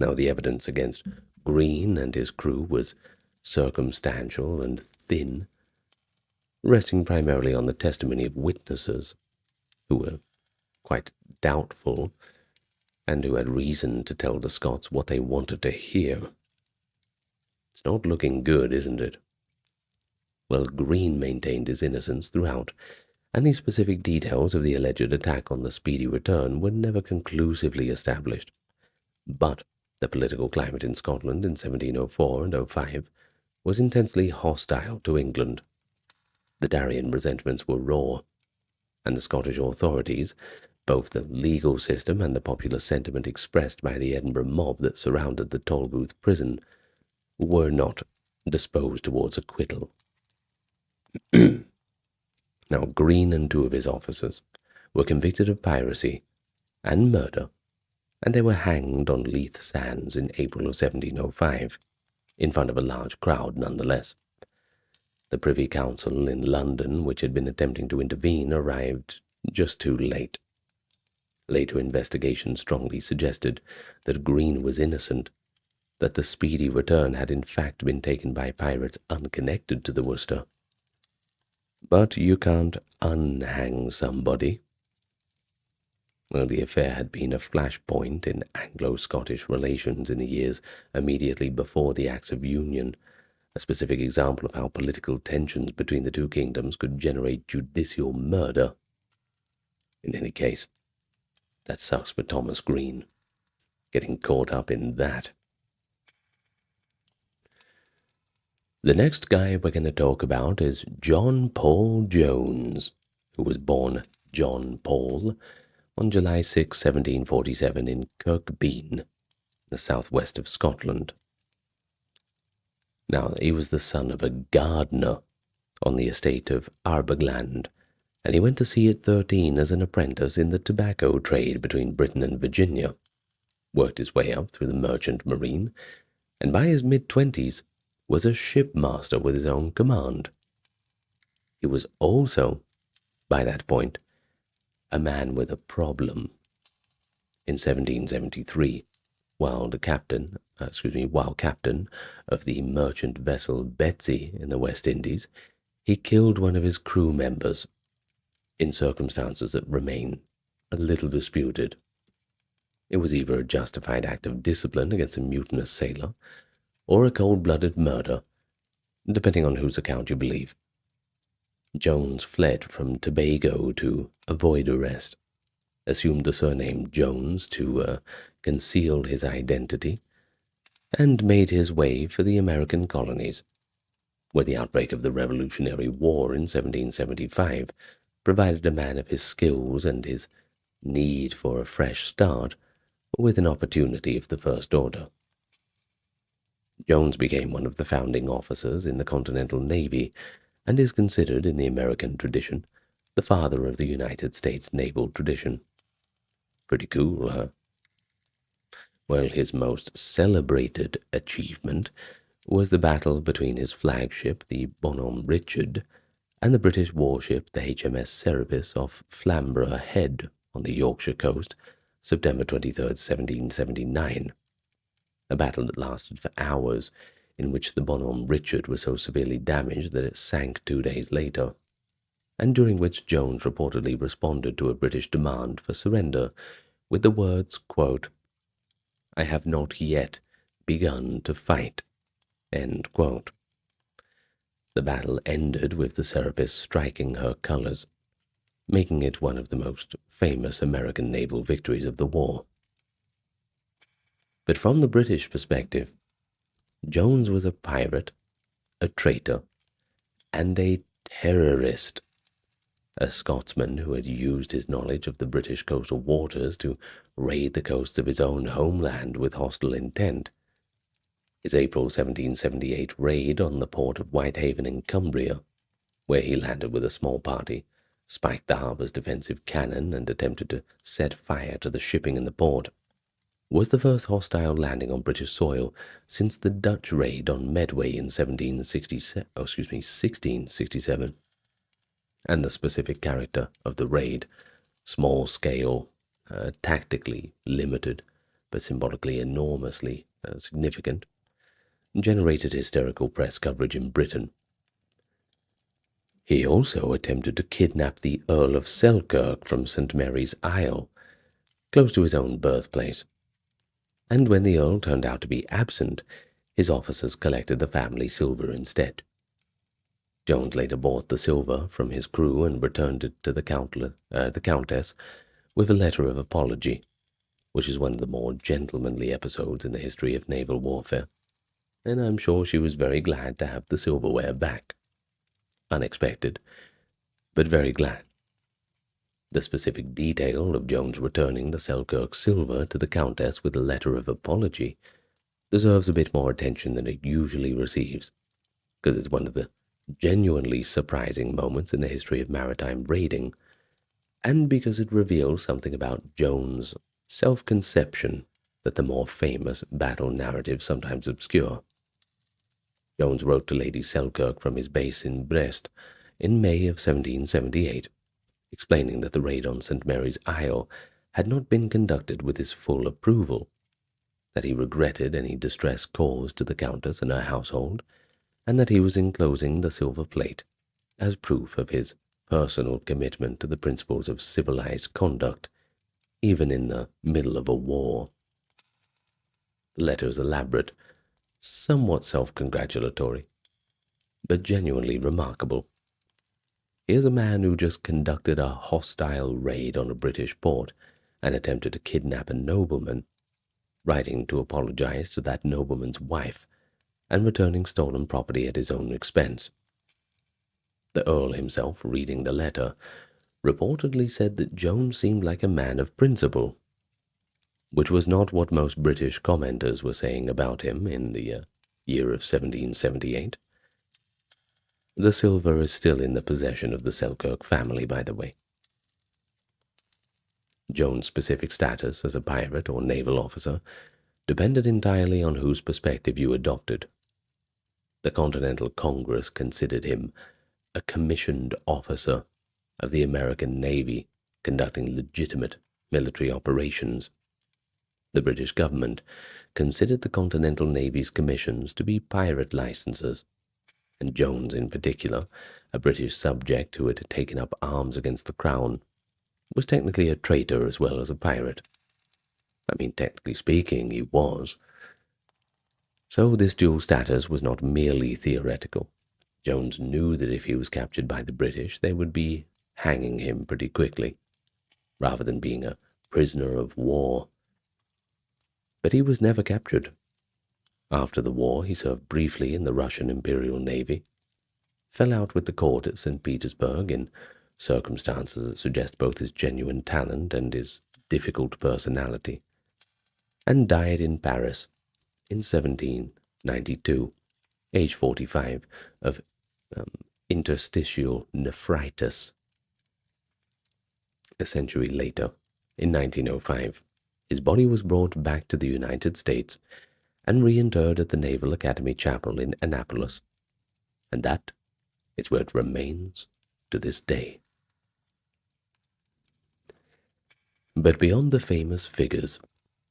Now, the evidence against Green and his crew was circumstantial and thin, resting primarily on the testimony of witnesses who were quite doubtful and who had reason to tell the Scots what they wanted to hear. It's not looking good, isn't it? Well, Green maintained his innocence throughout, and the specific details of the alleged attack on the Speedy Return were never conclusively established. But the political climate in Scotland in 1704 and 05 was intensely hostile to England. The Darien resentments were raw, and the Scottish authorities, both the legal system and the popular sentiment expressed by the Edinburgh mob that surrounded the Tolbooth prison, were not disposed towards acquittal. Now, Green and two of his officers were convicted of piracy and murder, and they were hanged on Leith Sands in April of 1705, in front of a large crowd nonetheless. The Privy Council in London, which had been attempting to intervene, arrived just too late. Later investigation strongly suggested that Green was innocent, that the Speedy Return had in fact been taken by pirates unconnected to the Worcester. But you can't unhang somebody. Well, the affair had been a flashpoint in Anglo-Scottish relations in the years immediately before the Acts of Union, a specific example of how political tensions between the two kingdoms could generate judicial murder. In any case, that sucks for Thomas Green, getting caught up in that. The next guy we're going to talk about is John Paul Jones, who was born John Paul on July 6, 1747 in Kirkbean, the southwest of Scotland. Now, he was the son of a gardener on the estate of Arbogland, and he went to sea at 13 as an apprentice in the tobacco trade between Britain and Virginia, worked his way up through the merchant marine, and by his mid-20s was a shipmaster with his own command. He was also, by that point, a man with a problem. In 1773, while captain of the merchant vessel Betsy in the West Indies, he killed one of his crew members in circumstances that remain a little disputed. It was either a justified act of discipline against a mutinous sailor or a cold-blooded murder, depending on whose account you believe. Jones fled from Tobago to avoid arrest, assumed the surname Jones to conceal his identity, and made his way for the American colonies, where the outbreak of the Revolutionary War in 1775 provided a man of his skills and his need for a fresh start with an opportunity of the first order. Jones became one of the founding officers in the Continental Navy and is considered, in the American tradition, the father of the United States naval tradition. Pretty cool, huh? Well, his most celebrated achievement was the battle between his flagship, the Bonhomme Richard, and the British warship, the HMS Serapis, off Flamborough Head on the Yorkshire coast, September 23rd, 1779. A battle that lasted for hours, in which the Bonhomme Richard was so severely damaged that it sank 2 days later, and during which Jones reportedly responded to a British demand for surrender with the words, quote, "I have not yet begun to fight." End quote. The battle ended with the Serapis striking her colors, making it one of the most famous American naval victories of the war. But from the British perspective, Jones was a pirate, a traitor, and a terrorist, a Scotsman who had used his knowledge of the British coastal waters to raid the coasts of his own homeland with hostile intent. His April 1778 raid on the port of Whitehaven in Cumbria, where he landed with a small party, spiked the harbor's defensive cannon, and attempted to set fire to the shipping in the port, was the first hostile landing on British soil since the Dutch raid on Medway in 1667, and the specific character of the raid, small scale, tactically limited, but symbolically enormously significant, generated hysterical press coverage in Britain. He also attempted to kidnap the Earl of Selkirk from St. Mary's Isle, close to his own birthplace, and when the Earl turned out to be absent, his officers collected the family silver instead. Jones later bought the silver from his crew and returned it to the Countess with a letter of apology, which is one of the more gentlemanly episodes in the history of naval warfare, and I'm sure she was very glad to have the silverware back. Unexpected, but very glad. The specific detail of Jones returning the Selkirk silver to the Countess with a letter of apology deserves a bit more attention than it usually receives, because it's one of the genuinely surprising moments in the history of maritime raiding, and because it reveals something about Jones' self-conception that the more famous battle narratives sometimes obscure. Jones wrote to Lady Selkirk from his base in Brest in May of 1778, explaining that the raid on St. Mary's Isle had not been conducted with his full approval, that he regretted any distress caused to the Countess and her household, and that he was enclosing the silver plate as proof of his personal commitment to the principles of civilized conduct, even in the middle of a war. The letter is elaborate, somewhat self-congratulatory, but genuinely remarkable. Here's a man who just conducted a hostile raid on a British port and attempted to kidnap a nobleman, writing to apologize to that nobleman's wife and returning stolen property at his own expense. The Earl himself, reading the letter, reportedly said that Jones seemed like a man of principle, which was not what most British commenters were saying about him in the year of 1778. The silver is still in the possession of the Selkirk family, by the way. Jones' specific status as a pirate or naval officer depended entirely on whose perspective you adopted. The Continental Congress considered him a commissioned officer of the American Navy conducting legitimate military operations. The British government considered the Continental Navy's commissions to be pirate licenses, and Jones in particular, a British subject who had taken up arms against the Crown, was technically a traitor as well as a pirate. I mean, technically speaking, he was. So this dual status was not merely theoretical. Jones knew that if he was captured by the British, they would be hanging him pretty quickly, rather than being a prisoner of war. But he was never captured. After the war, he served briefly in the Russian Imperial Navy, fell out with the court at St. Petersburg in circumstances that suggest both his genuine talent and his difficult personality, and died in Paris in 1792, age 45, of um, interstitial nephritis. A century later, in 1905, his body was brought back to the United States and reinterred at the Naval Academy Chapel in Annapolis, and that is where it remains to this day. But beyond the famous figures,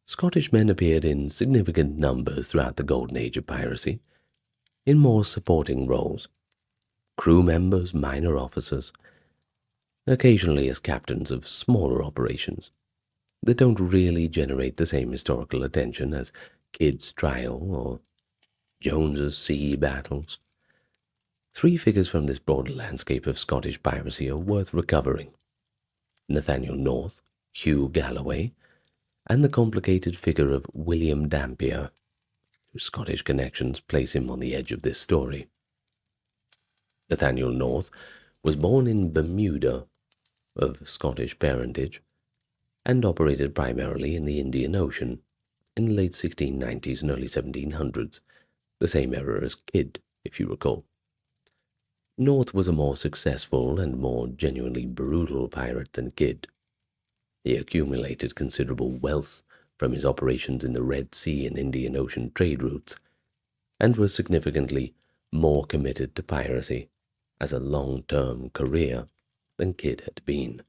Scottish men appeared in significant numbers throughout the golden age of piracy, in more supporting roles, crew members, minor officers, occasionally as captains of smaller operations that don't really generate the same historical attention as Kidd's trial or Jones's sea battles. Three figures from this broader landscape of Scottish piracy are worth recovering: Nathaniel North, Hugh Galloway, and the complicated figure of William Dampier, whose Scottish connections place him on the edge of this story. Nathaniel North was born in Bermuda, of Scottish parentage, and operated primarily in the Indian Ocean in the late 1690s and early 1700s, the same era as Kidd, if you recall. North was a more successful and more genuinely brutal pirate than Kidd. He accumulated considerable wealth from his operations in the Red Sea and Indian Ocean trade routes, and was significantly more committed to piracy as a long-term career than Kidd had been.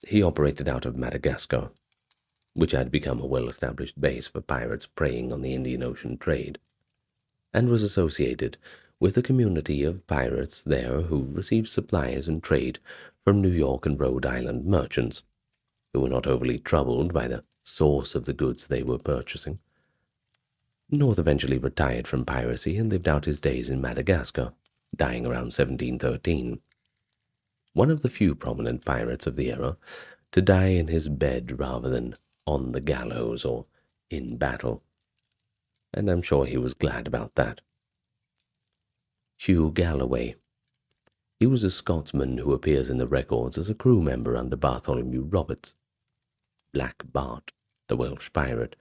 He operated out of Madagascar, which had become a well-established base for pirates preying on the Indian Ocean trade, and was associated with the community of pirates there who received supplies and trade from New York and Rhode Island merchants, who were not overly troubled by the source of the goods they were purchasing. North eventually retired from piracy and lived out his days in Madagascar, dying around 1713. One of the few prominent pirates of the era to die in his bed rather than on the gallows or in battle, and I'm sure he was glad about that. Hugh Galloway. He was a Scotsman who appears in the records as a crew member under Bartholomew Roberts. Black Bart, the Welsh pirate,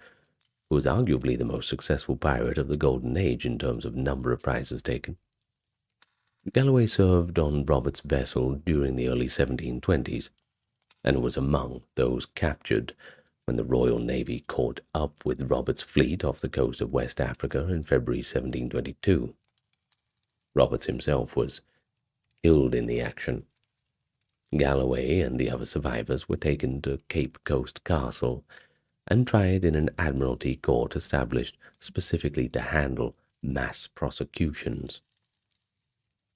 who was arguably the most successful pirate of the Golden Age in terms of number of prizes taken. Galloway served on Roberts' vessel during the early 1720s, and was among those captured when the Royal Navy caught up with Roberts' fleet off the coast of West Africa in February 1722. Roberts himself was killed in the action. Galloway and the other survivors were taken to Cape Coast Castle and tried in an admiralty court established specifically to handle mass prosecutions.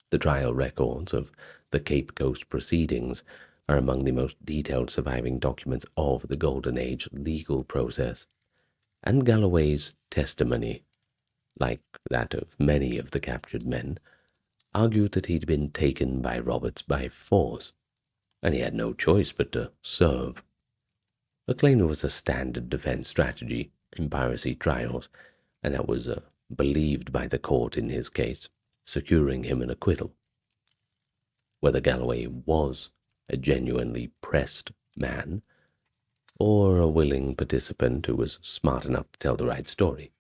The trial records of the Cape Coast proceedings are among the most detailed surviving documents of the Golden Age legal process, and Galloway's testimony, like that of many of the captured men, argued that he'd been taken by Roberts by force, and he had no choice but to serve. A claim that was a standard defense strategy in piracy trials, and that was believed by the court in his case, securing him an acquittal. Whether Galloway was a genuinely pressed man, or a willing participant who was smart enough to tell the right story.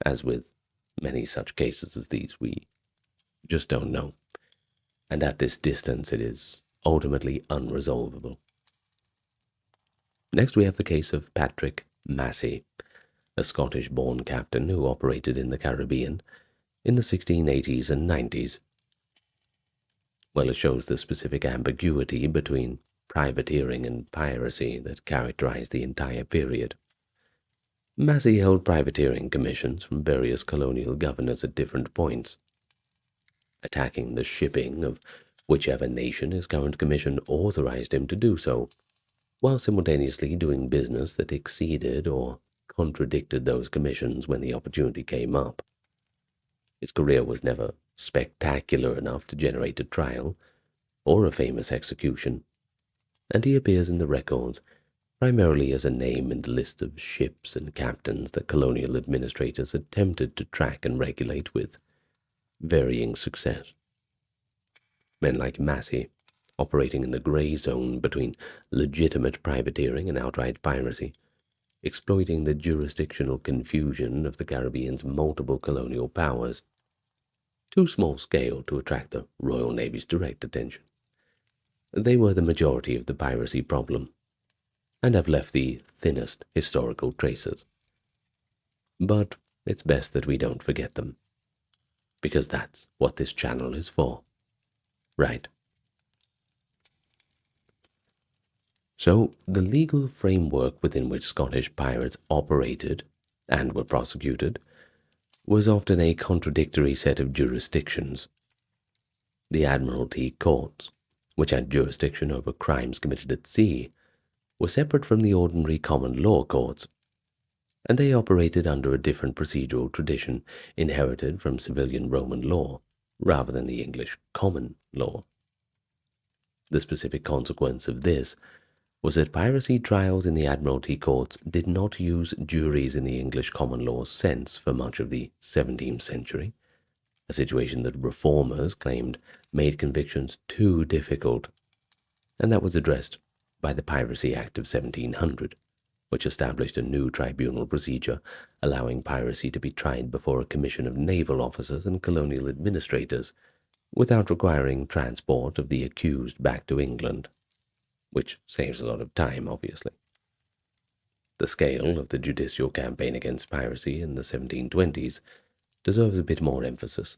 As with many such cases as these, we just don't know, and at this distance it is ultimately unresolvable. Next we have the case of Patrick Massey, a Scottish-born captain who operated in the Caribbean in the 1680s and 90s. Well, it shows the specific ambiguity between privateering and piracy that characterized the entire period. Massey held privateering commissions from various colonial governors at different points, attacking the shipping of whichever nation his current commission authorized him to do so, while simultaneously doing business that exceeded or contradicted those commissions when the opportunity came up. His career was never spectacular enough to generate a trial or a famous execution, and he appears in the records primarily as a name in the list of ships and captains that colonial administrators attempted to track and regulate with varying success. Men like Massey, operating in the grey zone between legitimate privateering and outright piracy, exploiting the jurisdictional confusion of the Caribbean's multiple colonial powers, too small scale to attract the Royal Navy's direct attention. They were the majority of the piracy problem, and have left the thinnest historical traces. But it's best that we don't forget them, because that's what this channel is for, right? So, the legal framework within which Scottish pirates operated and were prosecuted was often a contradictory set of jurisdictions. The Admiralty courts, which had jurisdiction over crimes committed at sea, were separate from the ordinary common law courts, and they operated under a different procedural tradition inherited from civilian Roman law rather than the English common law. The specific consequence of this was that piracy trials in the Admiralty courts did not use juries in the English common law sense for much of the 17th century, a situation that reformers claimed made convictions too difficult, and that was addressed by the Piracy Act of 1700, which established a new tribunal procedure allowing piracy to be tried before a commission of naval officers and colonial administrators without requiring transport of the accused back to England, which saves a lot of time, obviously. The scale of the judicial campaign against piracy in the 1720s deserves a bit more emphasis,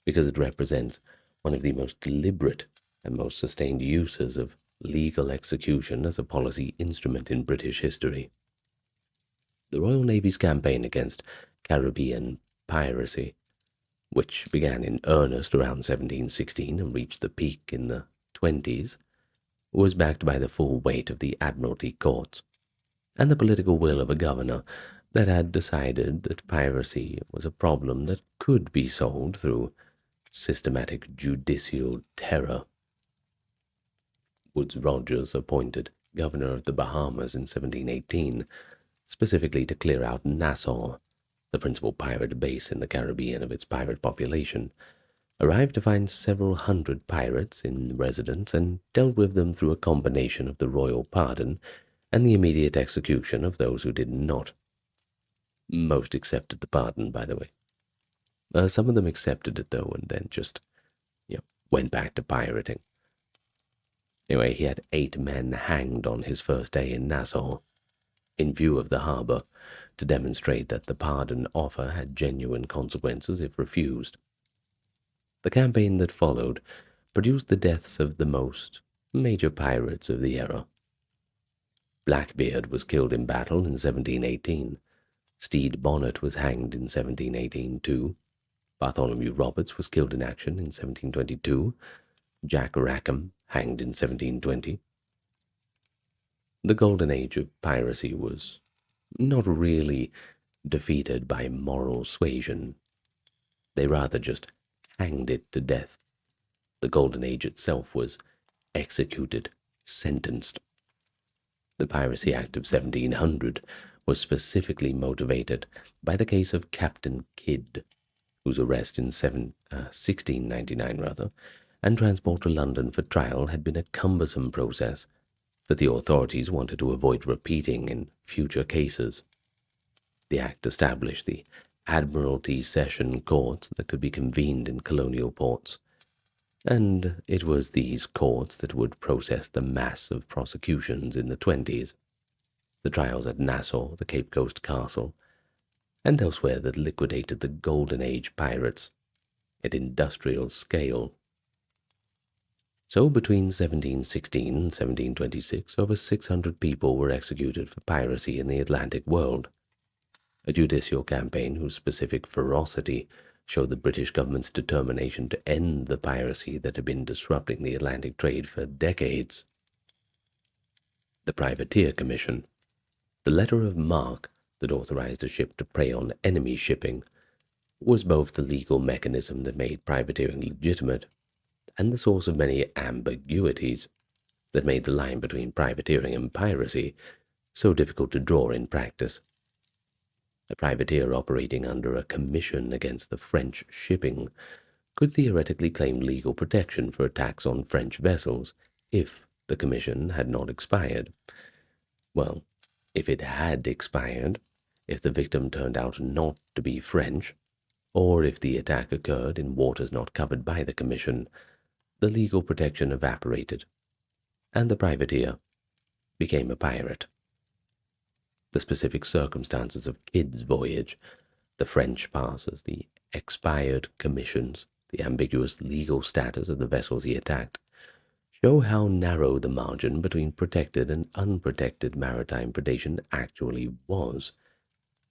because it represents one of the most deliberate and most sustained uses of legal execution as a policy instrument in British history. The Royal Navy's campaign against Caribbean piracy, which began in earnest around 1716 and reached the peak in the 20s, was backed by the full weight of the Admiralty courts and the political will of a governor that had decided that piracy was a problem that could be solved through systematic judicial terror. Woodes Rogers, appointed governor of the Bahamas in 1718, specifically to clear out Nassau, the principal pirate base in the Caribbean of its pirate population, arrived to find several hundred pirates in residence and dealt with them through a combination of the royal pardon and the immediate execution of those who did not. Most accepted the pardon, by the way. Some of them accepted it, though, and then just, went back to pirating. Anyway, he had 8 men hanged on his first day in Nassau, in view of the harbor, to demonstrate that the pardon offer had genuine consequences if refused. The campaign that followed produced the deaths of the most major pirates of the era. Blackbeard was killed in battle in 1718. Stede Bonnet was hanged in 1718 too. Bartholomew Roberts was killed in action in 1722. Jack Rackham hanged in 1720. The golden age of piracy was not really defeated by moral suasion. They rather just hanged it to death. The golden age itself was executed, sentenced. The Piracy Act of 1700 was specifically motivated by the case of Captain Kidd, whose arrest in 1699 and transport to London for trial had been a cumbersome process that the authorities wanted to avoid repeating in future cases. The Act established the Admiralty Session Courts that could be convened in colonial ports, and it was these courts that would process the mass of prosecutions in the 20s, the trials at Nassau, the Cape Coast Castle, and elsewhere that liquidated the Golden Age pirates at industrial scale. So between 1716 and 1726, over 600 people were executed for piracy in the Atlantic world, a judicial campaign whose specific ferocity showed the British government's determination to end the piracy that had been disrupting the Atlantic trade for decades. The Privateer Commission, the letter of marque that authorized a ship to prey on enemy shipping, was both the legal mechanism that made privateering legitimate and the source of many ambiguities that made the line between privateering and piracy so difficult to draw in practice. A privateer operating under a commission against the French shipping could theoretically claim legal protection for attacks on French vessels if the commission had not expired. Well, if it had expired, if the victim turned out not to be French, or if the attack occurred in waters not covered by the commission, the legal protection evaporated, and the privateer became a pirate. The specific circumstances of Kidd's voyage, the French passes, the expired commissions, the ambiguous legal status of the vessels he attacked, show how narrow the margin between protected and unprotected maritime predation actually was,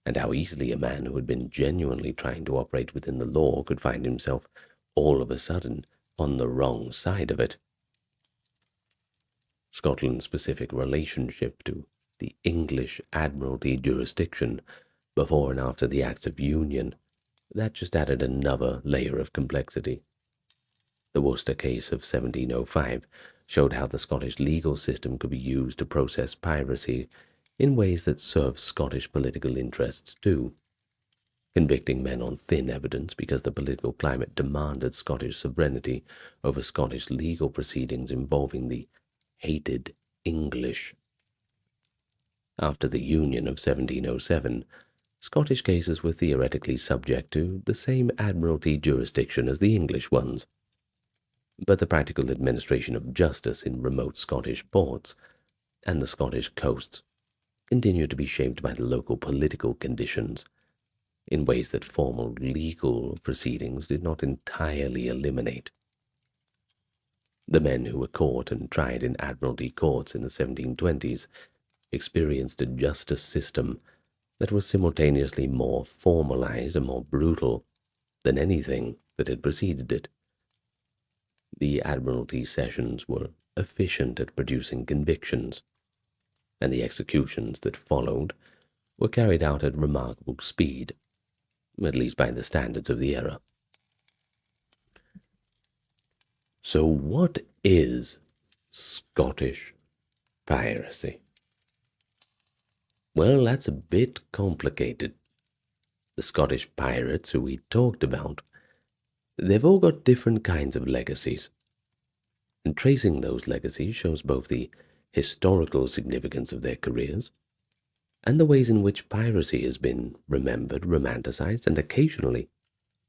and how easily a man who had been genuinely trying to operate within the law could find himself all of a sudden on the wrong side of it. Scotland's specific relationship to the English Admiralty jurisdiction before and after the Acts of Union, that just added another layer of complexity. The Worcester case of 1705 showed how the Scottish legal system could be used to process piracy in ways that served Scottish political interests too, convicting men on thin evidence because the political climate demanded Scottish sovereignty over Scottish legal proceedings involving the hated English. After the Union of 1707, Scottish cases were theoretically subject to the same Admiralty jurisdiction as the English ones, but the practical administration of justice in remote Scottish ports and the Scottish coasts continued to be shaped by the local political conditions in ways that formal legal proceedings did not entirely eliminate. The men who were caught and tried in Admiralty courts in the 1720s experienced a justice system that was simultaneously more formalized and more brutal than anything that had preceded it. The Admiralty sessions were efficient at producing convictions, and the executions that followed were carried out at remarkable speed, at least by the standards of the era. So what is Scottish piracy? Well, that's a bit complicated. The Scottish pirates who we talked about, they've all got different kinds of legacies. And tracing those legacies shows both the historical significance of their careers and the ways in which piracy has been remembered, romanticized, and occasionally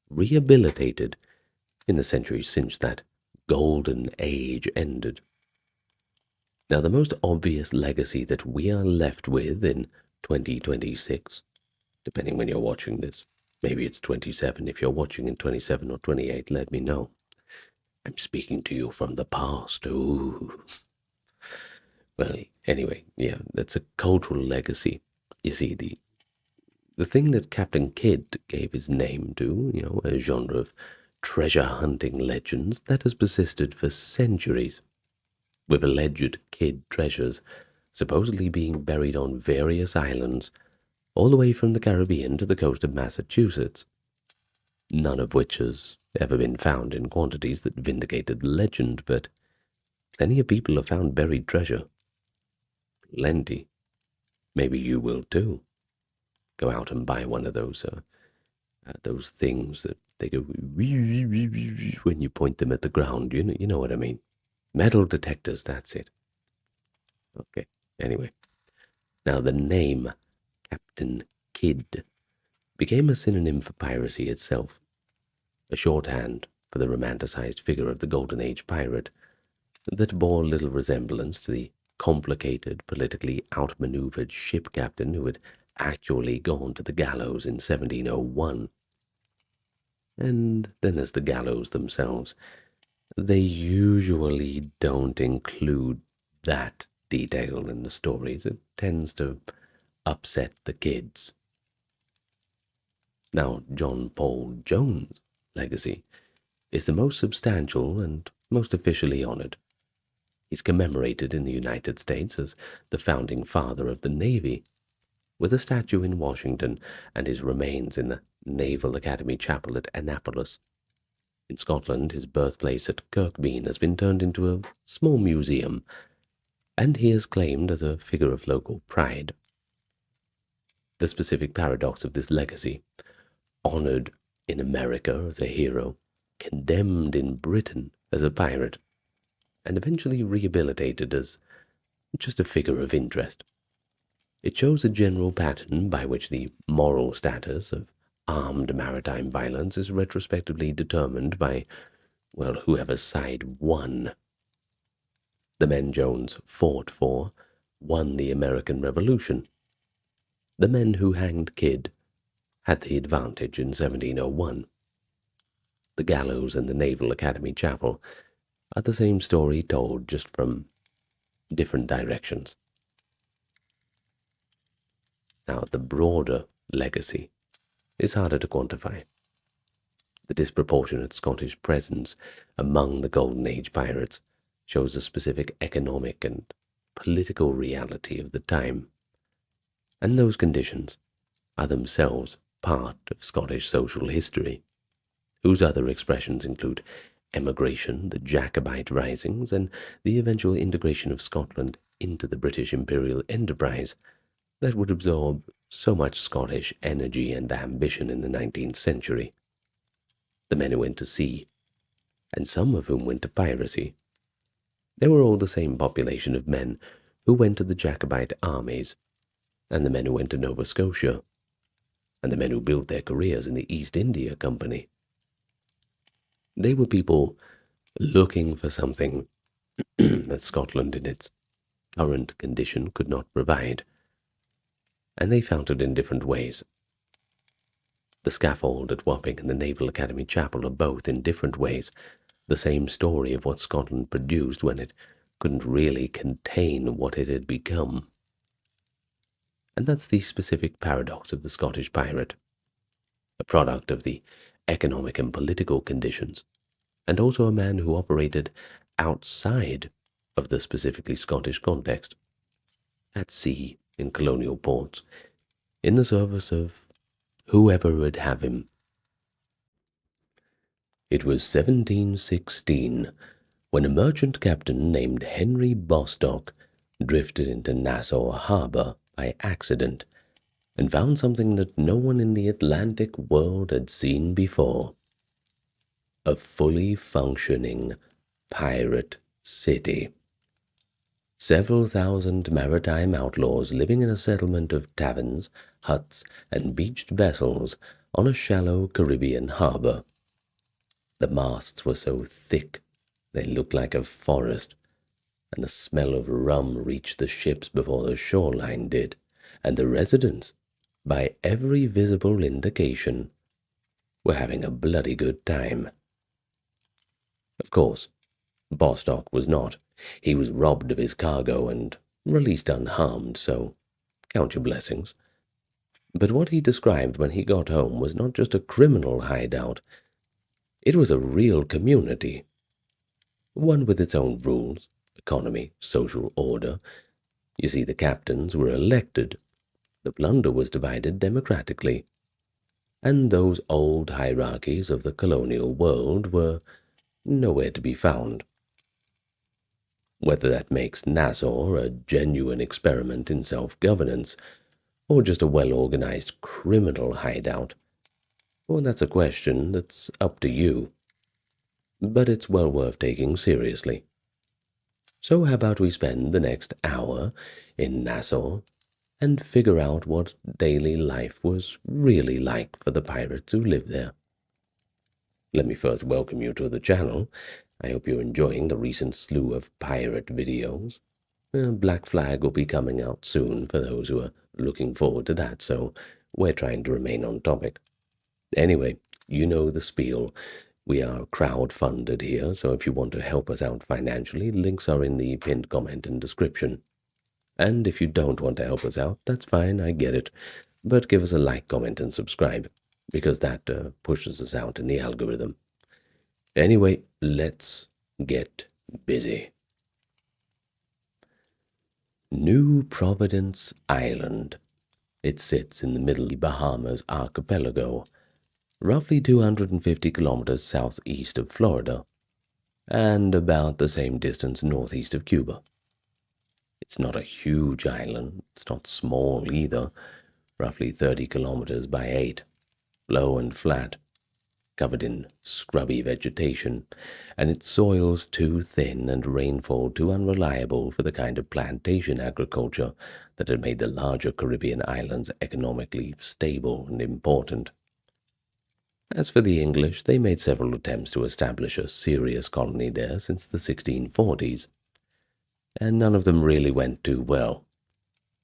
rehabilitated in the centuries since that golden age ended. Now, the most obvious legacy that we are left with in 2026, depending when you're watching this, maybe it's 27 if you're watching in 27 or 28, let me know. I'm speaking to you from the past. Ooh. Well, anyway, yeah, that's a cultural legacy. You see, the thing that Captain Kidd gave his name to, a genre of treasure hunting legends that has persisted for centuries, with alleged Kidd treasures supposedly being buried on various islands, all the way from the Caribbean to the coast of Massachusetts, none of which has ever been found in quantities that vindicated the legend, but plenty of people have found buried treasure. Plenty. Maybe you will too. Go out and buy one of those things that they go when you point them at the ground. You know what I mean. Metal detectors, that's it. Okay, anyway. Now the name Captain Kidd became a synonym for piracy itself, a shorthand for the romanticized figure of the Golden Age pirate that bore little resemblance to the complicated, politically outmaneuvered ship captain who had actually gone to the gallows in 1701. And then there's the gallows themselves. They usually don't include that detail in the stories. It tends to upset the kids. Now, John Paul Jones' legacy is the most substantial and most officially honored. He's commemorated in the United States as the founding father of the Navy, with a statue in Washington and his remains in the Naval Academy Chapel at Annapolis. In Scotland, his birthplace at Kirkbean has been turned into a small museum, and he is claimed as a figure of local pride. The specific paradox of this legacy, honored in America as a hero, condemned in Britain as a pirate, and eventually rehabilitated as just a figure of interest. It shows a general pattern by which the moral status of armed maritime violence is retrospectively determined by, well, whoever side won. The men Jones fought for won the American Revolution. The men who hanged Kidd had the advantage in 1701. The gallows and the Naval Academy Chapel are the same story told just from different directions. Now, the broader legacy is harder to quantify. The disproportionate Scottish presence among the Golden Age pirates shows a specific economic and political reality of the time, and those conditions are themselves part of Scottish social history, whose other expressions include emigration, the Jacobite risings, and the eventual integration of Scotland into the British imperial enterprise that would absorb so much Scottish energy and ambition in the 19th century. The men who went to sea, and some of whom went to piracy, they were all the same population of men who went to the Jacobite armies, and the men who went to Nova Scotia, and the men who built their careers in the East India Company. They were people looking for something that Scotland in its current condition could not provide, and they found it in different ways. The scaffold at Wapping and the Naval Academy Chapel are both, in different ways, the same story of what Scotland produced when it couldn't really contain what it had become. And that's the specific paradox of the Scottish pirate, a product of the economic and political conditions, and also a man who operated outside of the specifically Scottish context, at sea, in colonial ports, in the service of whoever would have him. It was 1716 when a merchant captain named Henry Bostock drifted into Nassau harbor by accident and found something that no one in the Atlantic world had seen before: a fully functioning pirate city. Several thousand maritime outlaws living in a settlement of taverns, huts, and beached vessels on a shallow Caribbean harbor. The masts were so thick they looked like a forest, and the smell of rum reached the ships before the shoreline did, and the residents, by every visible indication, were having a bloody good time. Of course, Bostock was not. He was robbed of his cargo and released unharmed, so count your blessings. But what he described when he got home was not just a criminal hideout. It was a real community, one with its own rules, economy, social order. You see, the captains were elected, the plunder was divided democratically, and those old hierarchies of the colonial world were nowhere to be found. Whether that makes Nassau a genuine experiment in self-governance, or just a well-organized criminal hideout, well, that's a question that's up to you. But it's well worth taking seriously. So how about we spend the next hour in Nassau and figure out what daily life was really like for the pirates who lived there? Let me first welcome you to the channel. I hope you're enjoying the recent slew of pirate videos. Black Flag will be coming out soon for those who are looking forward to that, so we're trying to remain on topic. Anyway, you know the spiel. We are crowd-funded here, so if you want to help us out financially, links are in the pinned comment and description. And if you don't want to help us out, that's fine, I get it. But give us a like, comment, and subscribe, because that pushes us out in the algorithm. Anyway, let's get busy. New Providence Island. It sits in the middle of the Bahamas archipelago, roughly 250 kilometers southeast of Florida, and about the same distance northeast of Cuba. It's not a huge island, it's not small either, roughly 30 kilometers by 8, low and flat. covered in scrubby vegetation, and its soils too thin and rainfall too unreliable for the kind of plantation agriculture that had made the larger Caribbean islands economically stable and important. As for the English, they made several attempts to establish a serious colony there since the 1640s, and none of them really went too well.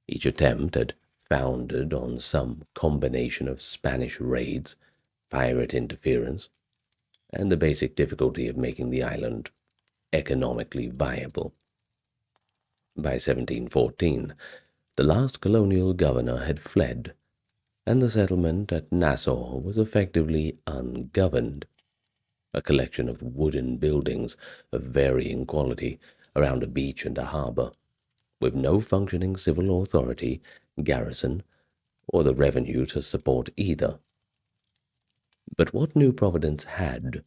Each attempt had foundered on some combination of Spanish raids, pirate interference, and the basic difficulty of making the island economically viable. By 1714, the last colonial governor had fled, and the settlement at Nassau was effectively ungoverned, a collection of wooden buildings of varying quality around a beach and a harbor, with no functioning civil authority, garrison, or the revenue to support either. But what New Providence had,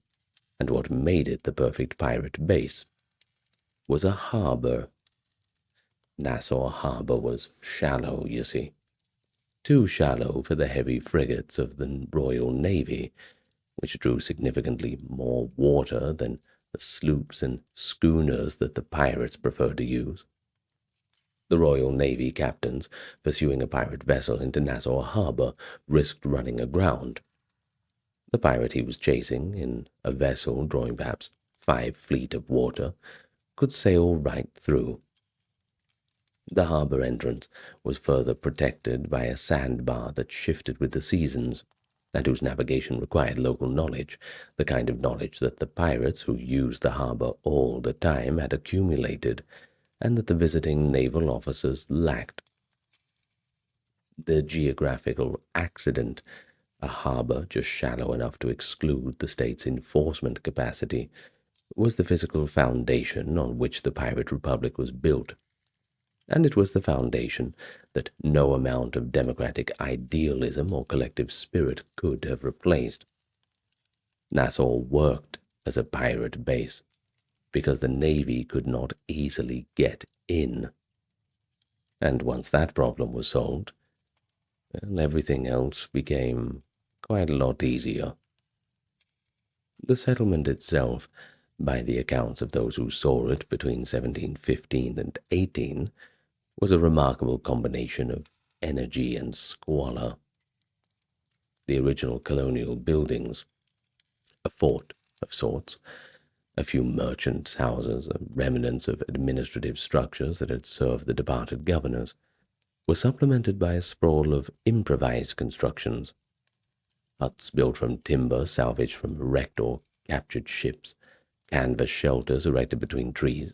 and what made it the perfect pirate base, was a harbor. Nassau Harbor was shallow, you see. Too shallow for the heavy frigates of the Royal Navy, which drew significantly more water than the sloops and schooners that the pirates preferred to use. The Royal Navy captains pursuing a pirate vessel into Nassau Harbor risked running aground. The pirate he was chasing, in a vessel drawing perhaps 5 feet of water, could sail right through. The harbor entrance was further protected by a sandbar that shifted with the seasons, and whose navigation required local knowledge, the kind of knowledge that the pirates who used the harbor all the time had accumulated, and that the visiting naval officers lacked. The geographical accident, a harbor just shallow enough to exclude the state's enforcement capacity, was the physical foundation on which the pirate republic was built, and it was the foundation that no amount of democratic idealism or collective spirit could have replaced. Nassau worked as a pirate base because the Navy could not easily get in. And once that problem was solved, well, everything else became quite a lot easier. The settlement itself, by the accounts of those who saw it between 1715 and 18, was a remarkable combination of energy and squalor. The original colonial buildings, a fort of sorts, a few merchants' houses, remnants of administrative structures that had served the departed governors, were supplemented by a sprawl of improvised constructions, huts built from timber salvaged from wrecked or captured ships, canvas shelters erected between trees,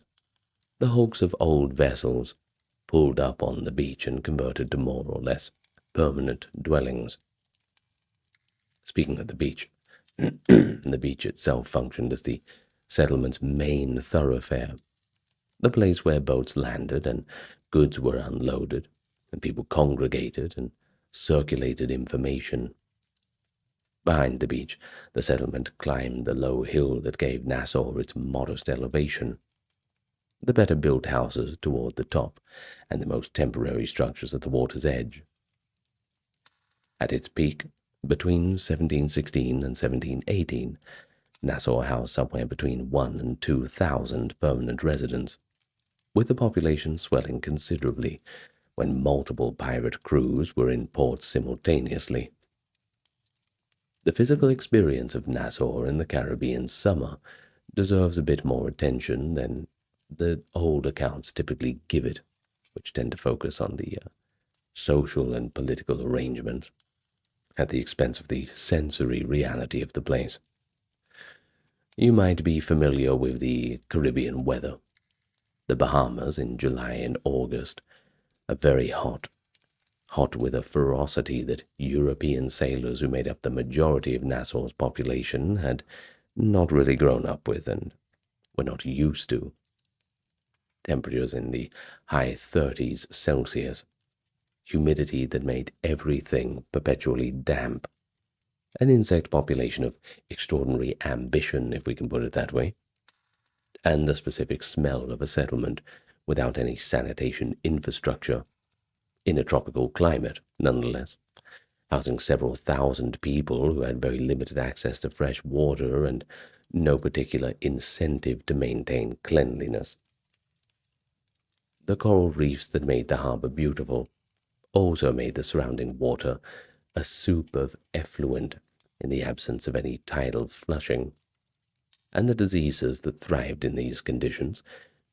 the hulks of old vessels pulled up on the beach and converted to more or less permanent dwellings. Speaking of the beach, the beach itself functioned as the settlement's main thoroughfare, the place where boats landed and goods were unloaded, and people congregated and circulated information. Behind the beach, the settlement climbed the low hill that gave Nassau its modest elevation. The better-built houses toward the top, and the most temporary structures at the water's edge. At its peak, between 1716 and 1718, Nassau housed somewhere between 1,000 and 2,000 permanent residents, with the population swelling considerably when multiple pirate crews were in port simultaneously. The physical experience of Nassau in the Caribbean summer deserves a bit more attention than the old accounts typically give it, which tend to focus on the social and political arrangements at the expense of the sensory reality of the place. You might be familiar with the Caribbean weather. The Bahamas in July and August are very hot, hot with a ferocity that European sailors who made up the majority of Nassau's population had not really grown up with and were not used to. Temperatures in the high 30s Celsius, humidity that made everything perpetually damp, an insect population of extraordinary ambition, if we can put it that way, and the specific smell of a settlement without any sanitation infrastructure, in a tropical climate, nonetheless. housing several thousand people who had very limited access to fresh water and no particular incentive to maintain cleanliness. The coral reefs that made the harbor beautiful also made the surrounding water a soup of effluent in the absence of any tidal flushing, and the diseases that thrived in these conditions,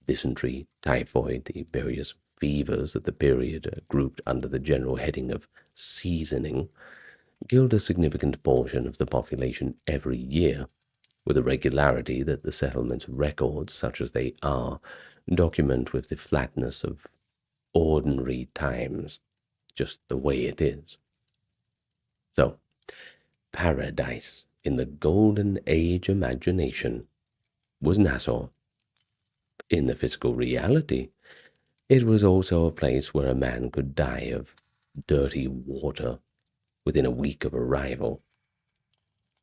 dysentery, typhoid, the various fevers of the period grouped under the general heading of seasoning, killed a significant portion of the population every year, with a regularity that the settlement's records, such as they are, document with the flatness of ordinary times, just the way it is. So, paradise in the golden age imagination was Nassau. In the physical reality, it was also a place where a man could die of dirty water within a week of arrival.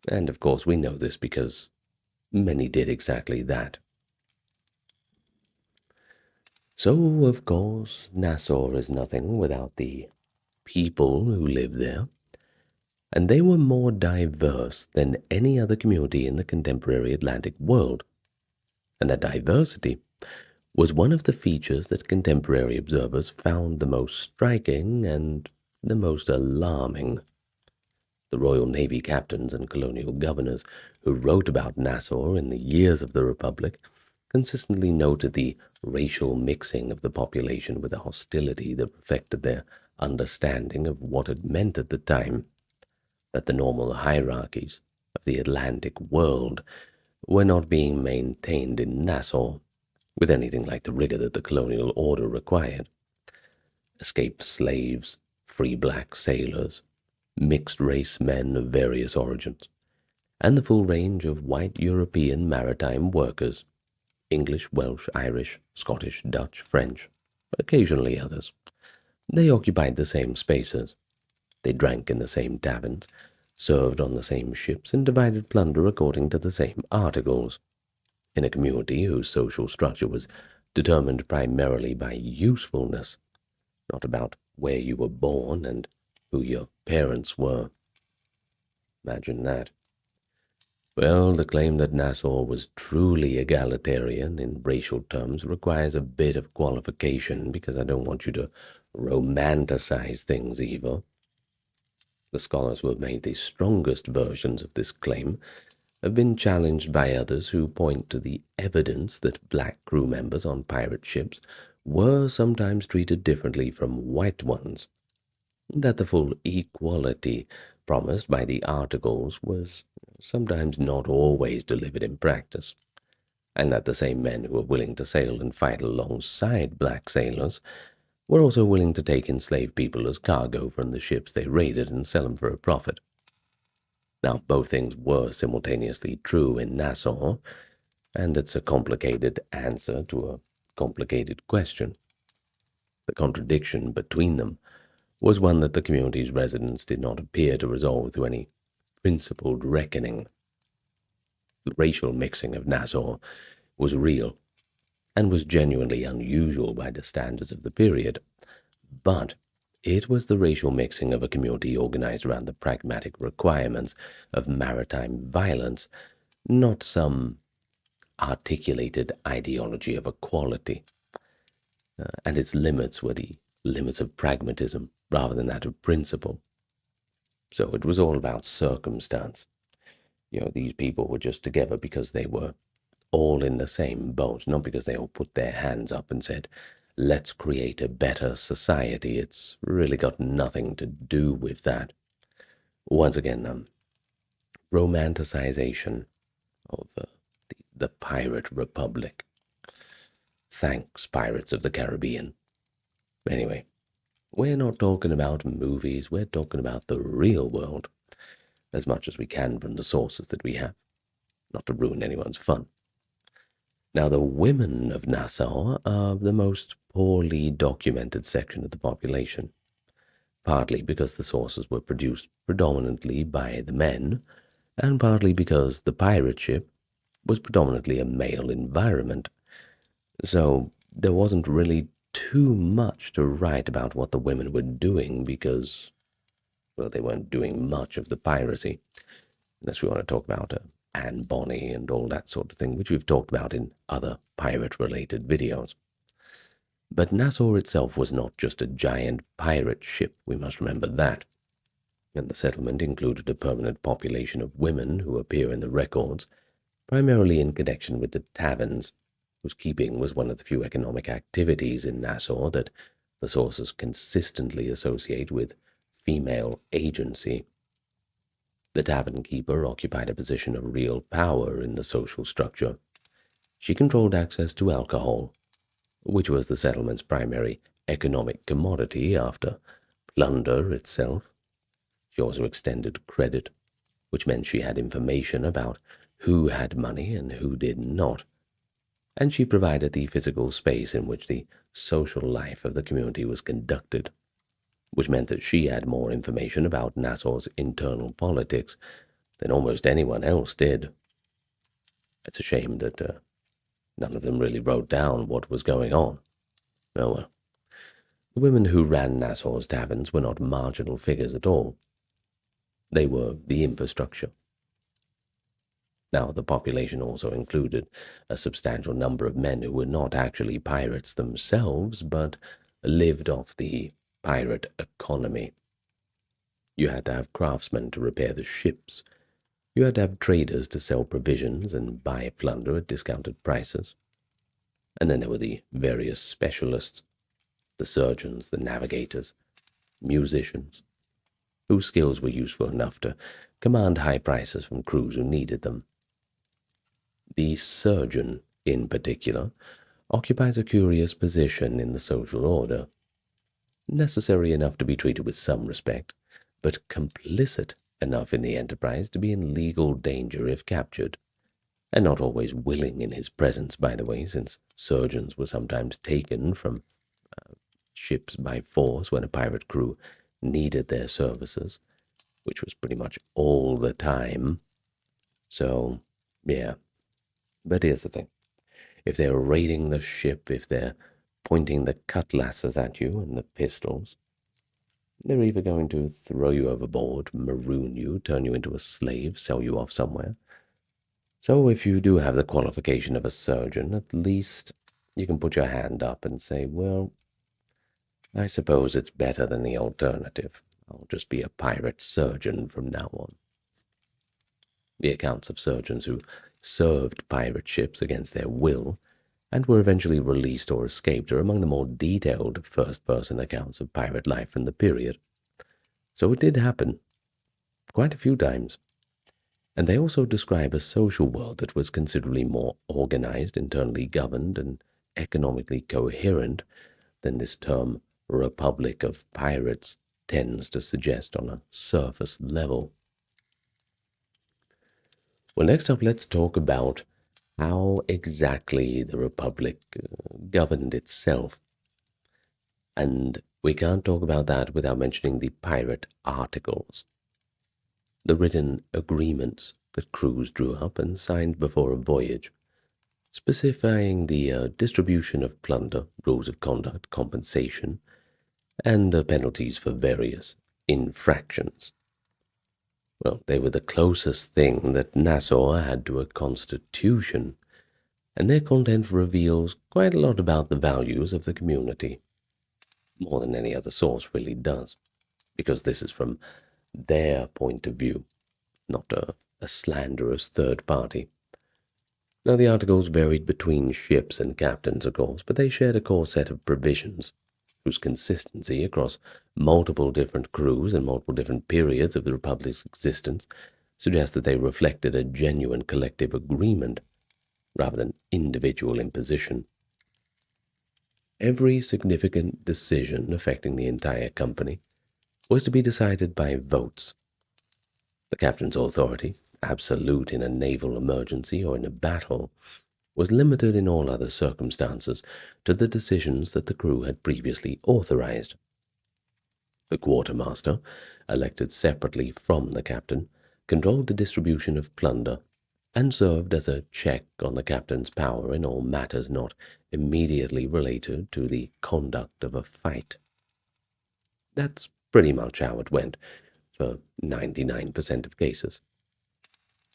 And of course, we know this because many did exactly that. So, of course, Nassau is nothing without the people who live there, and they were more diverse than any other community in the contemporary Atlantic world. And that diversity was one of the features that contemporary observers found the most striking and the most alarming. The Royal Navy captains and colonial governors who wrote about Nassau in the years of the Republic consistently noted the racial mixing of the population with a hostility that perfected their understanding of what it meant at the time, that the normal hierarchies of the Atlantic world were not being maintained in Nassau with anything like the rigor that the colonial order required. Escaped slaves, free black sailors, mixed race men of various origins, and the full range of white European maritime workers, English, Welsh, Irish, Scottish, Dutch, French, occasionally others. They occupied the same spaces. They drank in the same taverns, served on the same ships, and divided plunder according to the same articles. In a community whose social structure was determined primarily by usefulness, not about where you were born and who your parents were. Imagine that. Well, the claim that Nassau was truly egalitarian in racial terms requires a bit of qualification because I don't want you to romanticize things either. The scholars who have made the strongest versions of this claim have been challenged by others who point to the evidence that black crew members on pirate ships were sometimes treated differently from white ones, that the full equality promised by the articles was sometimes not always delivered in practice, and that the same men who were willing to sail and fight alongside black sailors were also willing to take enslaved people as cargo from the ships they raided and sell them for a profit. Now, both things were simultaneously true in Nassau, and it's a complicated answer to a complicated question. The contradiction between them was one that the community's residents did not appear to resolve through any principled reckoning. The racial mixing of Nassau was real and was genuinely unusual by the standards of the period, but it was the racial mixing of a community organized around the pragmatic requirements of maritime violence, not some articulated ideology of equality. And its limits were the limits of pragmatism rather than that of principle. So it was all about circumstance. These people were just together because they were all in the same boat, not because they all put their hands up and said, let's create a better society. It's really got nothing to do with that. Once again, romanticization of the pirate republic. Thanks, Pirates of the Caribbean. Anyway, we're not talking about movies, we're talking about the real world, as much as we can from the sources that we have, not to ruin anyone's fun. Now, the women of Nassau are the most poorly documented section of the population, partly because the sources were produced predominantly by the men, and partly because the pirate ship was predominantly a male environment. So there wasn't really too much to write about what the women were doing because Well, they weren't doing much of the piracy, unless we want to talk about Anne Bonny and all that sort of thing, which we've talked about in other pirate-related videos. But Nassau itself was not just a giant pirate ship, we must remember that. And the settlement included a permanent population of women who appear in the records, primarily in connection with the taverns, whose keeping was one of the few economic activities in Nassau that the sources consistently associate with female agency. The tavern keeper occupied a position of real power in the social structure. She controlled access to alcohol, which was the settlement's primary economic commodity after plunder itself. She also extended credit, which meant she had information about who had money and who did not. And she provided the physical space in which the social life of the community was conducted, which meant that she had more information about Nassau's internal politics than almost anyone else did. It's a shame that none of them really wrote down what was going on. Oh well. The women who ran Nassau's taverns were not marginal figures at all. They were the infrastructure. Now, the population also included a substantial number of men who were not actually pirates themselves, but lived off the pirate economy. You had to have craftsmen to repair the ships. You had to have traders to sell provisions and buy plunder at discounted prices. And then there were the various specialists, the surgeons, the navigators, musicians, whose skills were useful enough to command high prices from crews who needed them. The surgeon, in particular, occupies a curious position in the social order, necessary enough to be treated with some respect, but complicit enough in the enterprise to be in legal danger if captured, and not always willing in his presence, by the way, since surgeons were sometimes taken from ships by force when a pirate crew needed their services, which was pretty much all the time. So, yeah. But here's the thing. If they're raiding the ship, if they're pointing the cutlasses at you and the pistols, they're either going to throw you overboard, maroon you, turn you into a slave, sell you off somewhere. So if you do have the qualification of a surgeon, at least you can put your hand up and say, well, I suppose it's better than the alternative. I'll just be a pirate surgeon from now on. The accounts of surgeons who served pirate ships against their will and were eventually released or escaped are among the more detailed first-person accounts of pirate life from the period. So it did happen, quite a few times. And they also describe a social world that was considerably more organized, internally governed, and economically coherent than this term Republic of Pirates tends to suggest on a surface level. Well, next up, let's talk about how exactly the Republic governed itself. And we can't talk about that without mentioning the pirate articles, the written agreements that crews drew up and signed before a voyage, specifying the distribution of plunder, rules of conduct, compensation, and penalties for various infractions. Well, they were the closest thing that Nassau had to a constitution, and their content reveals quite a lot about the values of the community, more than any other source really does, because this is from their point of view, not a slanderous third party. Now, the articles varied between ships and captains, of course, but they shared a core set of provisions whose consistency across multiple different crews and multiple different periods of the Republic's existence suggests that they reflected a genuine collective agreement rather than individual imposition. Every significant decision affecting the entire company was to be decided by votes. The captain's authority, absolute in a naval emergency or in a battle, was limited in all other circumstances to the decisions that the crew had previously authorized. The quartermaster, elected separately from the captain, controlled the distribution of plunder and served as a check on the captain's power in all matters not immediately related to the conduct of a fight. That's pretty much how it went. for 99% of cases.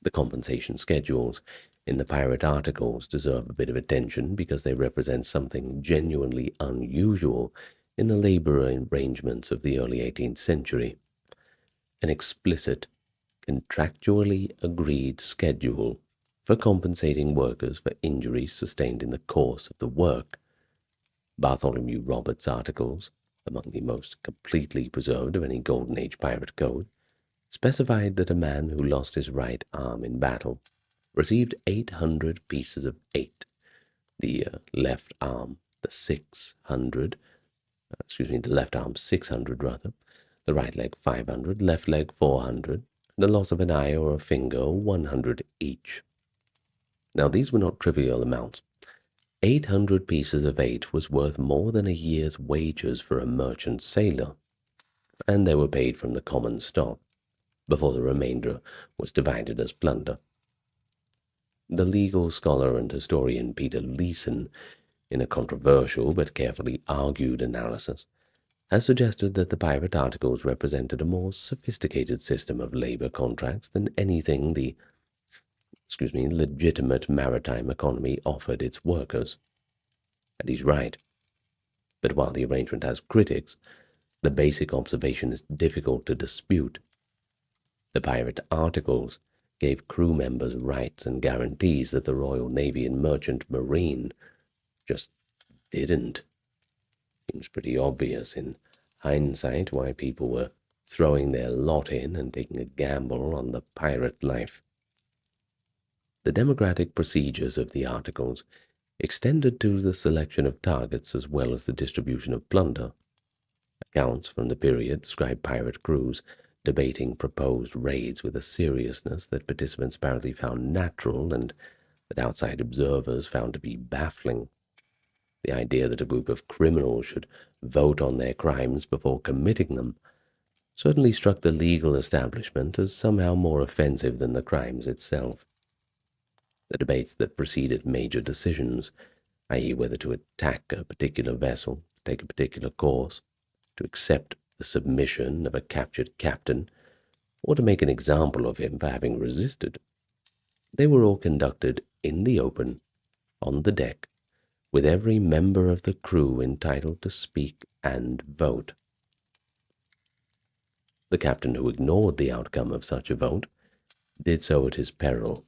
The compensation schedules in the pirate articles deserve a bit of attention because they represent something genuinely unusual in the labor arrangements of the early 18th century. An explicit, contractually agreed schedule for compensating workers for injuries sustained in the course of the work. Bartholomew Roberts' articles, among the most completely preserved of any Golden Age pirate code, specified that a man who lost his right arm in battle received 800 pieces of 8, the left arm, the left arm 600 rather, the right leg 500, left leg 400, the loss of an eye or a finger 100 each. Now these were not trivial amounts. 800 pieces of 8 was worth more than a year's wages for a merchant sailor, and they were paid from the common stock, before the remainder was divided as plunder. The legal scholar and historian Peter Leeson, in a controversial but carefully argued analysis, has suggested that the pirate articles represented a more sophisticated system of labor contracts than anything the legitimate maritime economy offered its workers. And he's right. But while the arrangement has critics, the basic observation is difficult to dispute. The pirate articles gave crew members rights and guarantees that the Royal Navy and Merchant Marine just didn't. Seems pretty obvious in hindsight why people were throwing their lot in and taking a gamble on the pirate life. The democratic procedures of the articles extended to the selection of targets as well as the distribution of plunder. Accounts from the period describe pirate crews debating proposed raids with a seriousness that participants apparently found natural and that outside observers found to be baffling. The idea that a group of criminals should vote on their crimes before committing them certainly struck the legal establishment as somehow more offensive than the crimes itself. The debates that preceded major decisions, i.e. whether to attack a particular vessel, take a particular course, to accept the submission of a captured captain, or to make an example of him for having resisted, they were all conducted in the open, on the deck, with every member of the crew entitled to speak and vote. The captain who ignored the outcome of such a vote did so at his peril.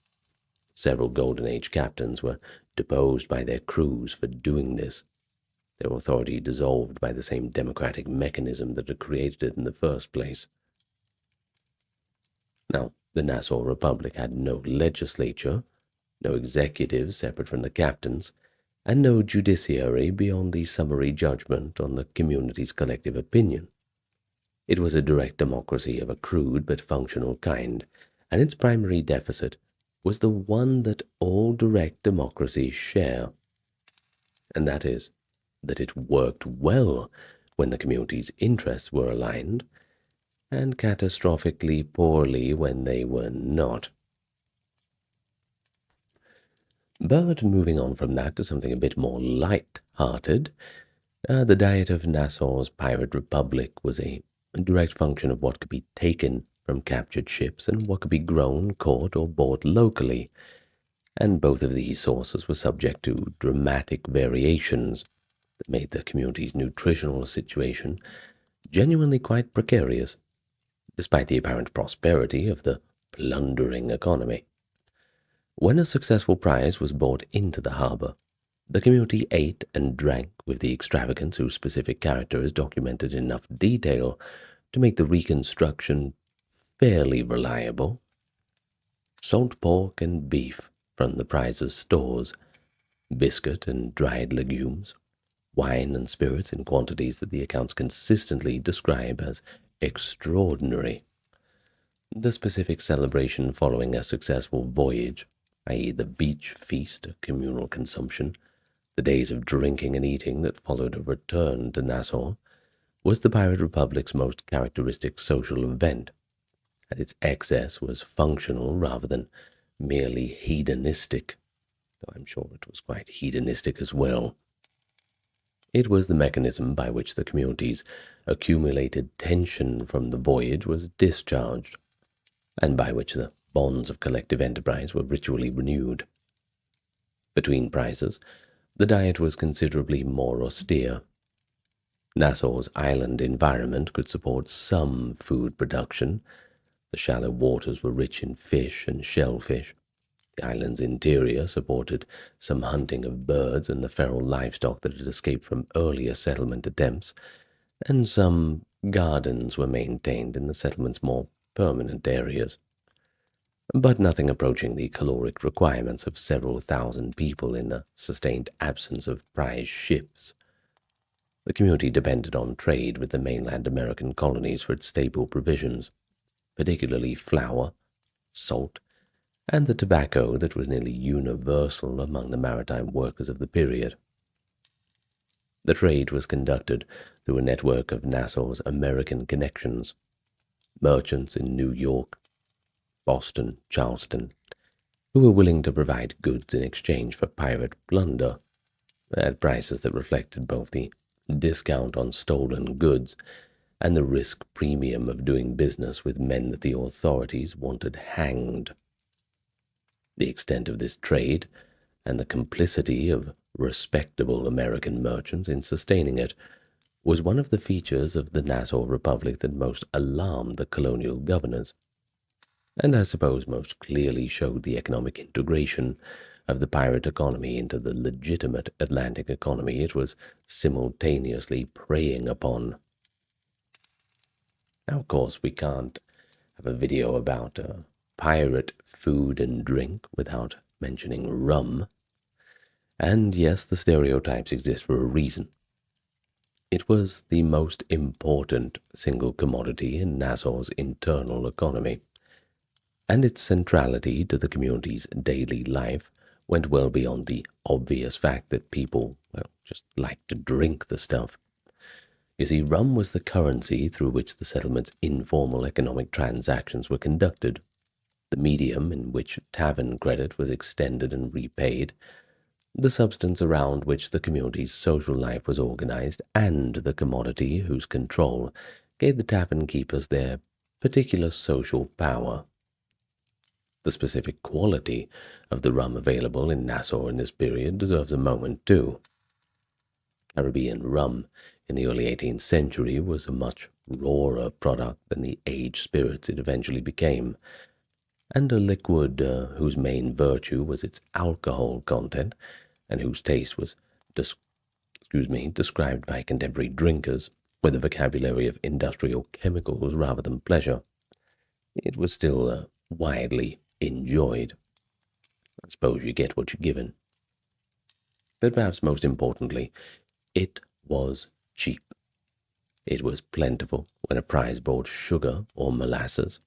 Several Golden Age captains were deposed by their crews for doing this, their authority dissolved by the same democratic mechanism that had created it in the first place. Now, the Nassau Republic had no legislature, no executive separate from the captains, and no judiciary beyond the summary judgment on the community's collective opinion. It was a direct democracy of a crude but functional kind, and its primary deficit was the one that all direct democracies share, and that is that it worked well when the community's interests were aligned, and catastrophically poorly when they were not. But moving on from that to something a bit more light-hearted, the diet of Nassau's pirate republic was a direct function of what could be taken from captured ships and what could be grown, caught, or bought locally, and both of these sources were subject to dramatic variations that made the community's nutritional situation genuinely quite precarious, despite the apparent prosperity of the plundering economy. When a successful prize was brought into the harbor, the community ate and drank with the extravagance whose specific character is documented in enough detail to make the reconstruction fairly reliable. Salt pork and beef from the prize's stores, biscuit and dried legumes, wine and spirits in quantities that the accounts consistently describe as extraordinary. The specific celebration following a successful voyage, i.e. the beach feast, a communal consumption, the days of drinking and eating that followed a return to Nassau, was the Pirate Republic's most characteristic social event, and its excess was functional rather than merely hedonistic, though I'm sure it was quite hedonistic as well. It was the mechanism by which the community's accumulated tension from the voyage was discharged, and by which the bonds of collective enterprise were ritually renewed. Between prizes, the diet was considerably more austere. Nassau's island environment could support some food production. The shallow waters were rich in fish and shellfish. The island's interior supported some hunting of birds and the feral livestock that had escaped from earlier settlement attempts, and some gardens were maintained in the settlement's more permanent areas, but nothing approaching the caloric requirements of several thousand people in the sustained absence of prize ships. The community depended on trade with the mainland American colonies for its staple provisions, particularly flour, salt, and the tobacco that was nearly universal among the maritime workers of the period. The trade was conducted through a network of Nassau's American connections, merchants in New York, Boston, Charleston, who were willing to provide goods in exchange for pirate plunder at prices that reflected both the discount on stolen goods and the risk premium of doing business with men that the authorities wanted hanged. The extent of this trade and the complicity of respectable American merchants in sustaining it was one of the features of the Nassau Republic that most alarmed the colonial governors, and I suppose most clearly showed the economic integration of the pirate economy into the legitimate Atlantic economy it was simultaneously preying upon. Now, of course, we can't have a video about pirate food and drink without mentioning rum. And yes, the stereotypes exist for a reason. It was the most important single commodity in Nassau's internal economy, and its centrality to the community's daily life went well beyond the obvious fact that people, well, just liked to drink the stuff. You see, rum was the currency through which the settlement's informal economic transactions were conducted, the medium in which tavern credit was extended and repaid, the substance around which the community's social life was organized, and the commodity whose control gave the tavern keepers their particular social power. The specific quality of the rum available in Nassau in this period deserves a moment, too. Caribbean rum in the early 18th century was a much rawer product than the aged spirits it eventually became, and a liquid whose main virtue was its alcohol content and whose taste was described by contemporary drinkers with a vocabulary of industrial chemicals rather than pleasure. It was still widely enjoyed. I suppose you get what you're given. But perhaps most importantly, it was cheap. It was plentiful when a prize brought sugar or molasses,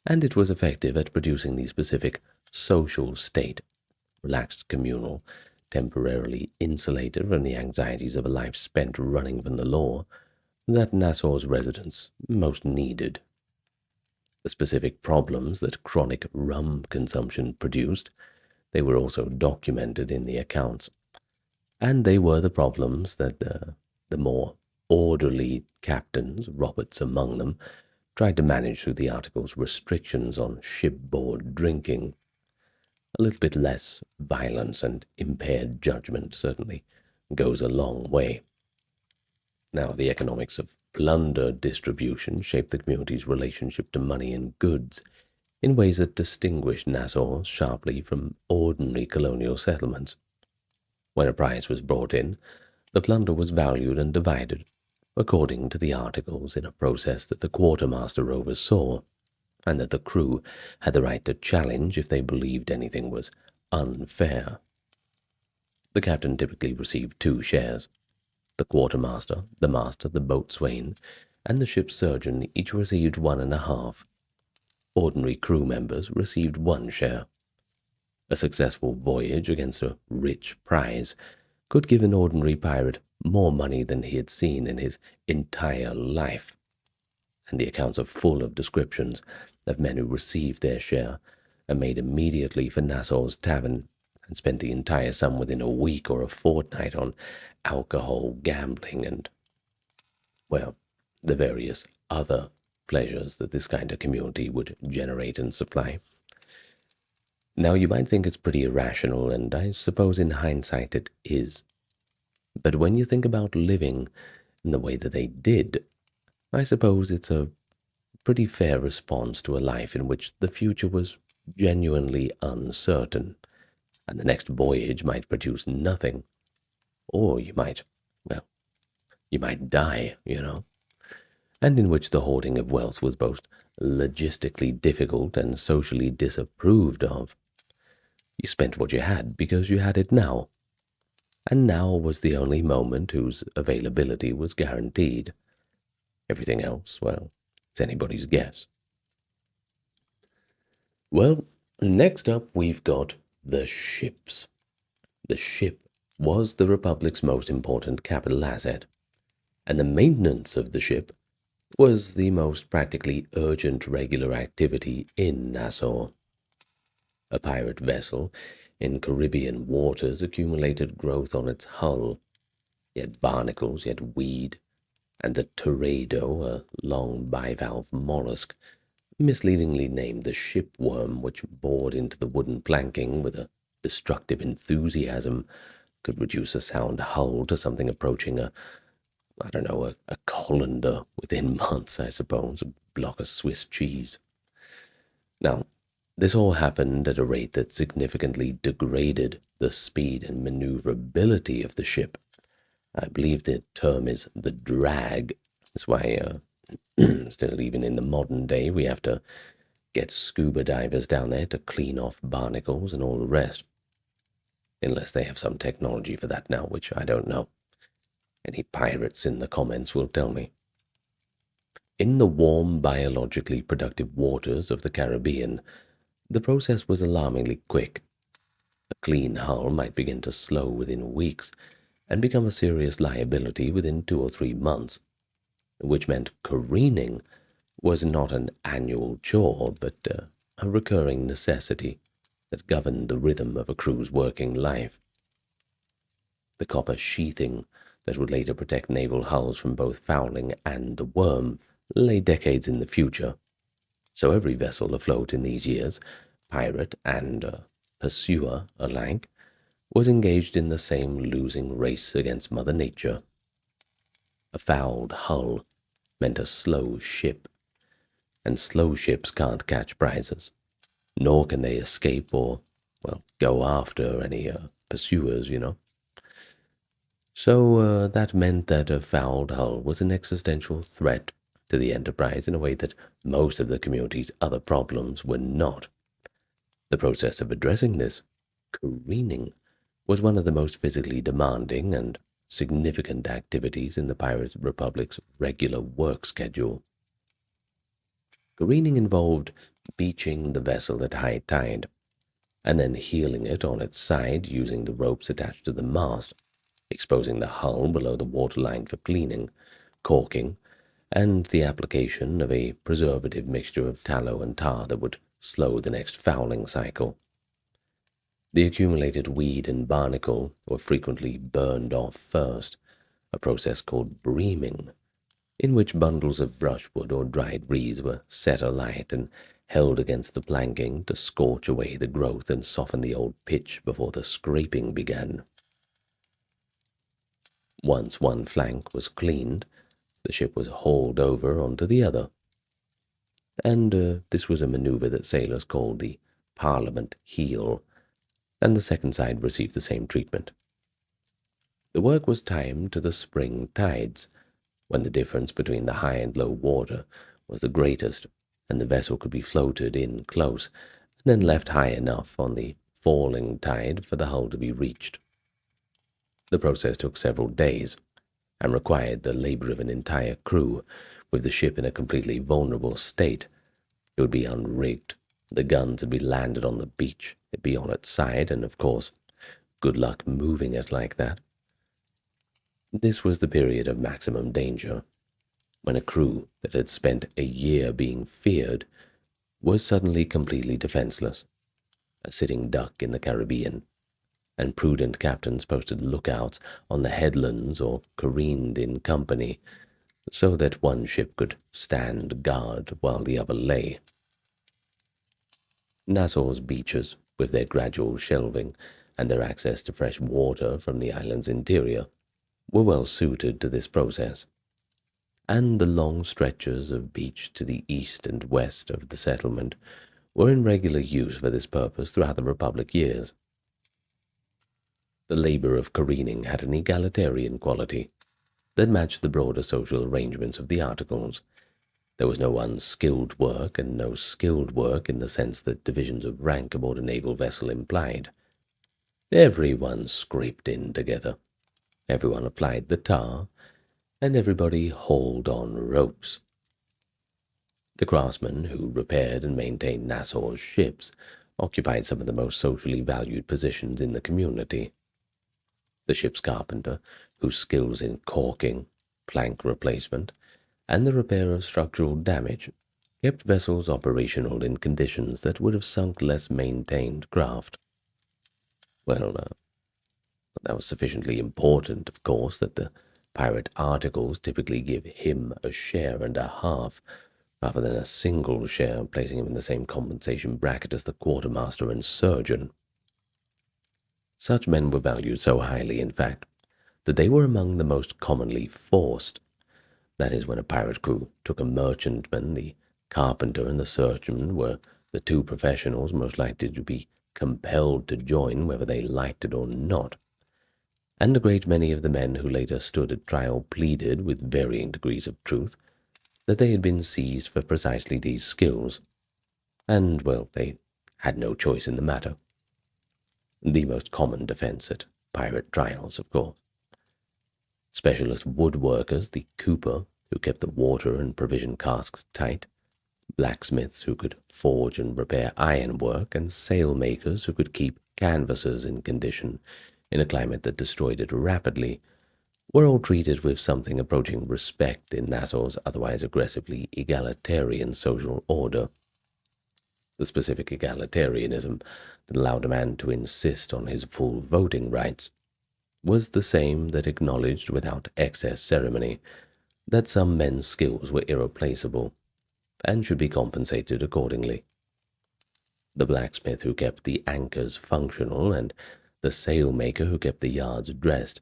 and it was effective at producing the specific social state, relaxed, communal, temporarily insulated from the anxieties of a life spent running from the law, that Nassau's residents most needed. The specific problems that chronic rum consumption produced, they were also documented in the accounts, and they were the problems that the more orderly captains, Roberts among them, tried to manage through the article's restrictions on shipboard drinking. A little bit less violence and impaired judgment certainly goes a long way. Now, the economics of plunder distribution shaped the community's relationship to money and goods in ways that distinguished Nassau sharply from ordinary colonial settlements. When a prize was brought in, the plunder was valued and divided according to the articles in a process that the quartermaster oversaw, and that the crew had the right to challenge if they believed anything was unfair. The captain typically received 2 shares. The quartermaster, the master, the boatswain, and the ship's surgeon each received 1.5. Ordinary crew members received 1 share. A successful voyage against a rich prize could give an ordinary pirate more money than he had seen in his entire life, and the accounts are full of descriptions of men who received their share and made immediately for Nassau's tavern, and spent the entire sum within a week or a fortnight on alcohol, gambling, and, well, the various other pleasures that this kind of community would generate and supply. Now, you might think it's pretty irrational, and I suppose in hindsight it is. But when you think about living in the way that they did, I suppose it's a pretty fair response to a life in which the future was genuinely uncertain, and the next voyage might produce nothing, or well, you might die, and in which the hoarding of wealth was both logistically difficult and socially disapproved of. You spent what you had because you had it now, and now was the only moment whose availability was guaranteed. Everything else, well, it's anybody's guess. Well, next up we've got the ships. The ship was the Republic's most important capital asset, and the maintenance of the ship was the most practically urgent regular activity in Nassau. A pirate vessel in Caribbean waters accumulated growth on its hull, yet barnacles, yet weed, and the teredo, a long bivalve mollusk, misleadingly named the shipworm, which bored into the wooden planking with a destructive enthusiasm, could reduce a sound hull to something approaching I don't know, a colander within months, I suppose, a block of Swiss cheese. Now, this all happened at a rate that significantly degraded the speed and maneuverability of the ship. I believe the term is the drag. That's why, still even in the modern day, we have to get scuba divers down there to clean off barnacles and all the rest. Unless they have some technology for that now, which I don't know. Any pirates in the comments will tell me. In the warm, biologically productive waters of the Caribbean, the process was alarmingly quick. A clean hull might begin to slow within weeks and become a serious liability within 2 or 3 months, which meant careening was not an annual chore, but a recurring necessity that governed the rhythm of a crew's working life. The copper sheathing that would later protect naval hulls from both fouling and the worm lay decades in the future, so every vessel afloat in these years, pirate and pursuer alike, was engaged in the same losing race against Mother Nature. A fouled hull meant a slow ship, and slow ships can't catch prizes, nor can they escape or, well, go after any pursuers. So that meant that a fouled hull was an existential threat to the Enterprise in a way that most of the community's other problems were not. The process of addressing this, careening, was one of the most physically demanding and significant activities in the Pirate Republic's regular work schedule. Careening involved beaching the vessel at high tide, and then heeling it on its side using the ropes attached to the mast, exposing the hull below the waterline for cleaning, caulking, and the application of a preservative mixture of tallow and tar that would slow the next fouling cycle. The accumulated weed and barnacle were frequently burned off first, a process called breaming, in which bundles of brushwood or dried reeds were set alight and held against the planking to scorch away the growth and soften the old pitch before the scraping began. Once one flank was cleaned, the ship was hauled over onto the other, and this was a maneuver that sailors called the Parliament heel, and the second side received the same treatment. The work was timed to the spring tides, when the difference between the high and low water was the greatest, and the vessel could be floated in close, and then left high enough on the falling tide for the hull to be reached. The process took several days, and required the labor of an entire crew. With the ship in a completely vulnerable state, it would be unrigged, the guns would be landed on the beach, it'd be on its side, and of course, good luck moving it like that. This was the period of maximum danger, when a crew that had spent a year being feared was suddenly completely defenseless, a sitting duck in the Caribbean, and prudent captains posted lookouts on the headlands or careened in company, so that one ship could stand guard while the other lay. Nassau's beaches, with their gradual shelving and their access to fresh water from the island's interior, were well suited to this process, and the long stretches of beach to the east and west of the settlement were in regular use for this purpose throughout the Republic years. The labor of careening had an egalitarian quality that matched the broader social arrangements of the articles. There was no unskilled work and no skilled work in the sense that divisions of rank aboard a naval vessel implied. Everyone scraped in together. Everyone applied the tar, and everybody hauled on ropes. The craftsmen who repaired and maintained Nassau's ships occupied some of the most socially valued positions in the community. The ship's carpenter, whose skills in caulking, plank replacement, and the repair of structural damage kept vessels operational in conditions that would have sunk less maintained craft. Well, that was sufficiently important, of course, that the pirate articles typically give him a share and a half, rather than a single share, placing him in the same compensation bracket as the quartermaster and surgeon. Such men were valued so highly, in fact, that they were among the most commonly forced. That is, when a pirate crew took a merchantman, the carpenter and the surgeon were the two professionals most likely to be compelled to join whether they liked it or not. And a great many of the men who later stood at trial pleaded, with varying degrees of truth, that they had been seized for precisely these skills, and, well, they had no choice in the matter. The most common defense at pirate trials, of course. Specialist woodworkers, the cooper, who kept the water and provision casks tight, blacksmiths who could forge and repair ironwork, and sailmakers who could keep canvases in condition in a climate that destroyed it rapidly, were all treated with something approaching respect in Nassau's otherwise aggressively egalitarian social order. The specific egalitarianism that allowed a man to insist on his full voting rights was the same that acknowledged without excess ceremony that some men's skills were irreplaceable and should be compensated accordingly. The blacksmith who kept the anchors functional and the sailmaker who kept the yards dressed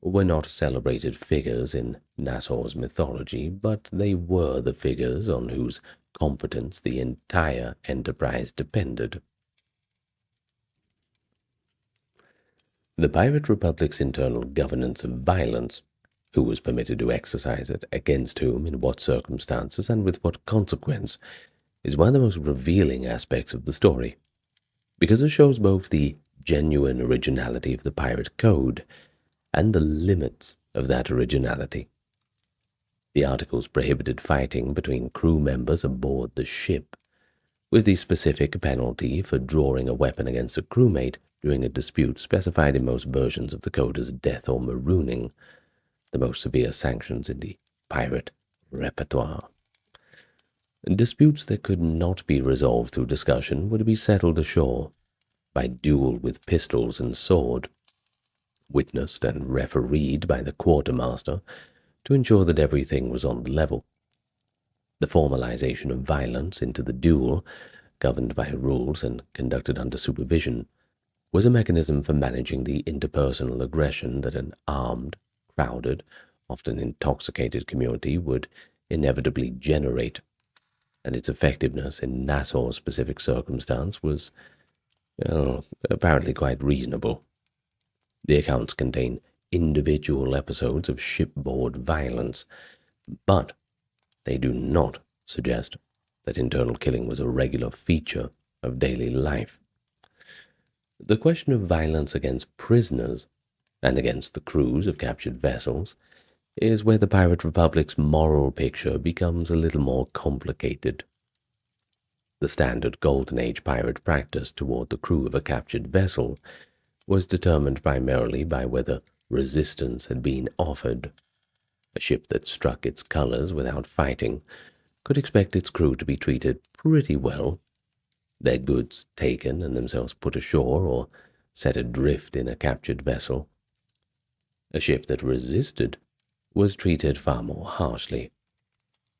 were not celebrated figures in Nassau's mythology, but they were the figures on whose competence the entire enterprise depended. The Pirate Republic's internal governance of violence, who was permitted to exercise it, against whom, in what circumstances, and with what consequence, is one of the most revealing aspects of the story, because it shows both the genuine originality of the pirate code and the limits of that originality. The articles prohibited fighting between crew members aboard the ship, with the specific penalty for drawing a weapon against a crewmate during a dispute specified in most versions of the code as death or marooning, the most severe sanctions in the pirate repertoire. Disputes that could not be resolved through discussion were to be settled ashore by duel with pistols and sword, witnessed and refereed by the quartermaster to ensure that everything was on the level. The formalization of violence into the duel, governed by rules and conducted under supervision, was a mechanism for managing the interpersonal aggression that an armed, crowded, often intoxicated community would inevitably generate, and its effectiveness in Nassau's specific circumstance was, apparently quite reasonable. The accounts contain individual episodes of shipboard violence, but they do not suggest that internal killing was a regular feature of daily life. The question of violence against prisoners and against the crews of captured vessels is where the Pirate Republic's moral picture becomes a little more complicated. The standard Golden Age pirate practice toward the crew of a captured vessel was determined primarily by whether resistance had been offered. A ship that struck its colors without fighting could expect its crew to be treated pretty well, their goods taken and themselves put ashore, or set adrift in a captured vessel. A ship that resisted was treated far more harshly,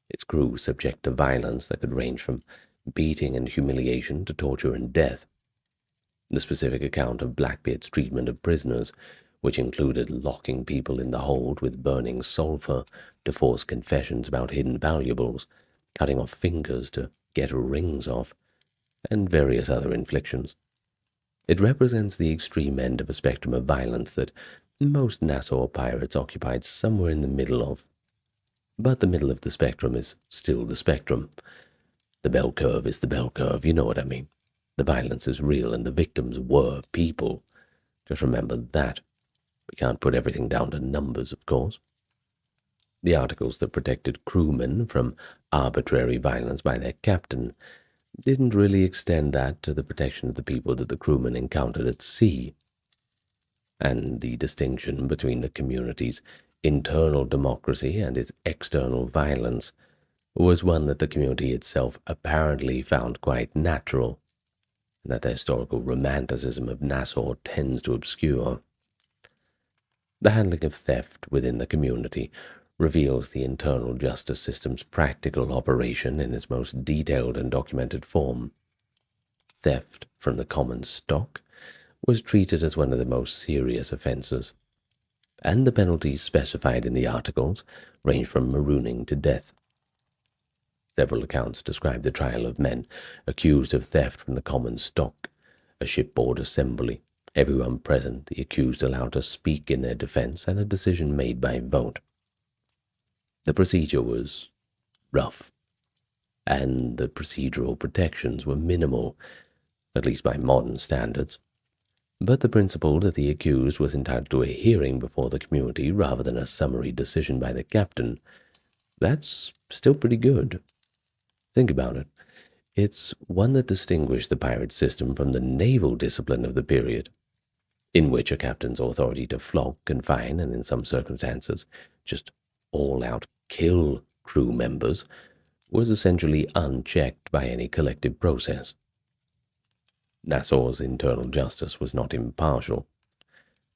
its crew subject to violence that could range from beating and humiliation to torture and death. The specific account of Blackbeard's treatment of prisoners, which included locking people in the hold with burning sulfur to force confessions about hidden valuables, cutting off fingers to get rings off, and various other inflictions. It represents the extreme end of a spectrum of violence that most Nassau pirates occupied somewhere in the middle of. But the middle of the spectrum is still the spectrum. The bell curve is the bell curve, you know what I mean. The violence is real and the victims were people. Just remember that. We can't put everything down to numbers, of course. The articles that protected crewmen from arbitrary violence by their captain didn't really extend that to the protection of the people that the crewmen encountered at sea. And the distinction between the community's internal democracy and its external violence was one that the community itself apparently found quite natural, and that the historical romanticism of Nassau tends to obscure. The handling of theft within the community reveals the internal justice system's practical operation in its most detailed and documented form. Theft from the common stock was treated as one of the most serious offenses, and the penalties specified in the articles range from marooning to death. Several accounts describe the trial of men accused of theft from the common stock, a shipboard assembly, everyone present, the accused allowed to speak in their defense, and a decision made by vote. The procedure was rough, and the procedural protections were minimal, at least by modern standards. But the principle that the accused was entitled to a hearing before the community rather than a summary decision by the captain, that's still pretty good. Think about it. It's one that distinguished the pirate system from the naval discipline of the period, in which a captain's authority to flog, confine, and in some circumstances just all-out kill crew members was essentially unchecked by any collective process. Nassau's internal justice was not impartial,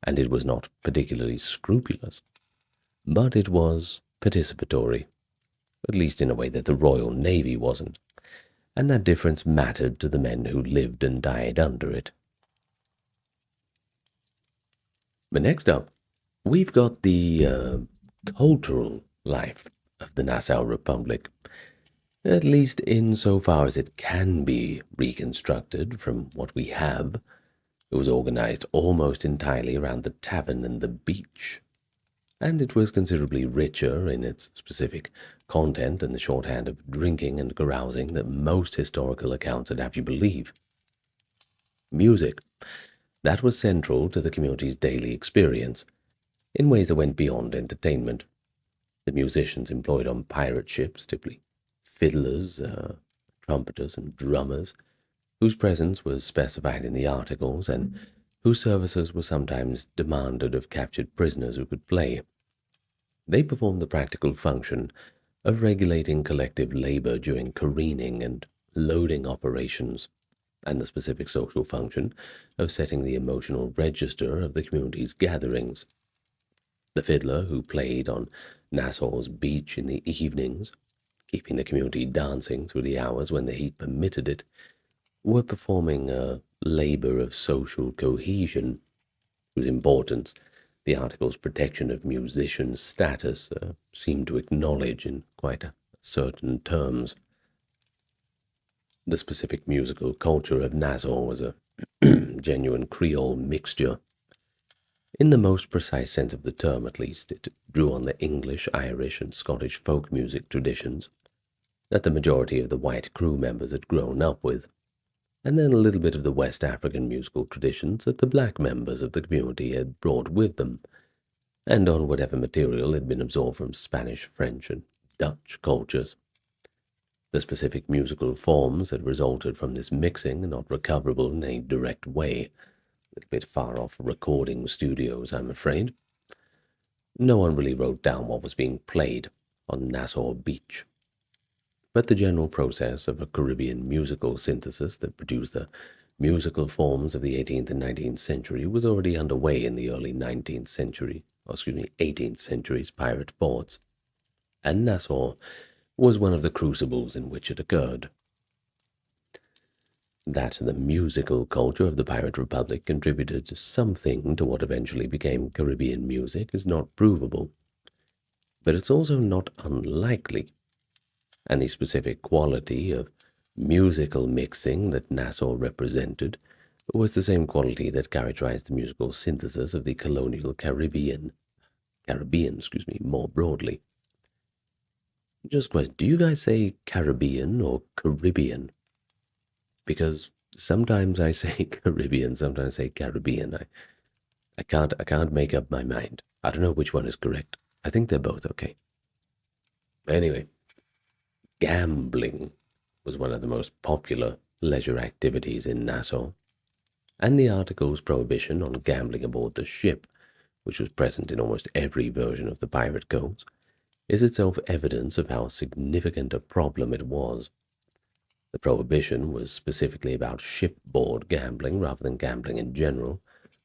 and it was not particularly scrupulous, but it was participatory, at least in a way that the Royal Navy wasn't, and that difference mattered to the men who lived and died under it. But next up, we've got the cultural life of the Nassau Republic, at least insofar as it can be reconstructed from what we have. It was organized almost entirely around the tavern and the beach, and it was considerably richer in its specific content than the shorthand of drinking and carousing that most historical accounts would have you believe. Music, that was central to the community's daily experience, in ways that went beyond entertainment. The musicians employed on pirate ships, typically fiddlers, trumpeters, and drummers, whose presence was specified in the articles, and whose services were sometimes demanded of captured prisoners who could play. They performed the practical function of regulating collective labor during careening and loading operations, and the specific social function of setting the emotional register of the community's gatherings. The fiddler who played on Nassau's beach in the evenings, keeping the community dancing through the hours when the heat permitted it, were performing a labor of social cohesion, whose importance the article's protection of musician status seemed to acknowledge in quite certain terms. The specific musical culture of Nassau was a genuine Creole mixture. In the most precise sense of the term, at least, it drew on the English, Irish, and Scottish folk music traditions that the majority of the white crew members had grown up with, and then a little bit of the West African musical traditions that the black members of the community had brought with them, and on whatever material had been absorbed from Spanish, French, and Dutch cultures. The specific musical forms that resulted from this mixing are not recoverable in any direct way, a little bit far off recording studios, I'm afraid. No one really wrote down what was being played on Nassau Beach, but the general process of a Caribbean musical synthesis that produced the musical forms of the 18th and 19th century was already underway in the early 19th century, 18th century's pirate ports, and Nassau was one of the crucibles in which it occurred. That the musical culture of the pirate republic contributed something to what eventually became Caribbean music is not provable, but it's also not unlikely, and the specific quality of musical mixing that Nassau represented was the same quality that characterized the musical synthesis of the colonial Caribbean, more broadly. Just question, do you guys say Caribbean or Caribbean? Because sometimes I say Caribbean, sometimes I say Caribbean. I can't make up my mind. I don't know which one is correct. I think they're both okay. Anyway, gambling was one of the most popular leisure activities in Nassau, and the article's prohibition on gambling aboard the ship, which was present in almost every version of the pirate codes, is itself evidence of how significant a problem it was. The prohibition was specifically about shipboard gambling rather than gambling in general,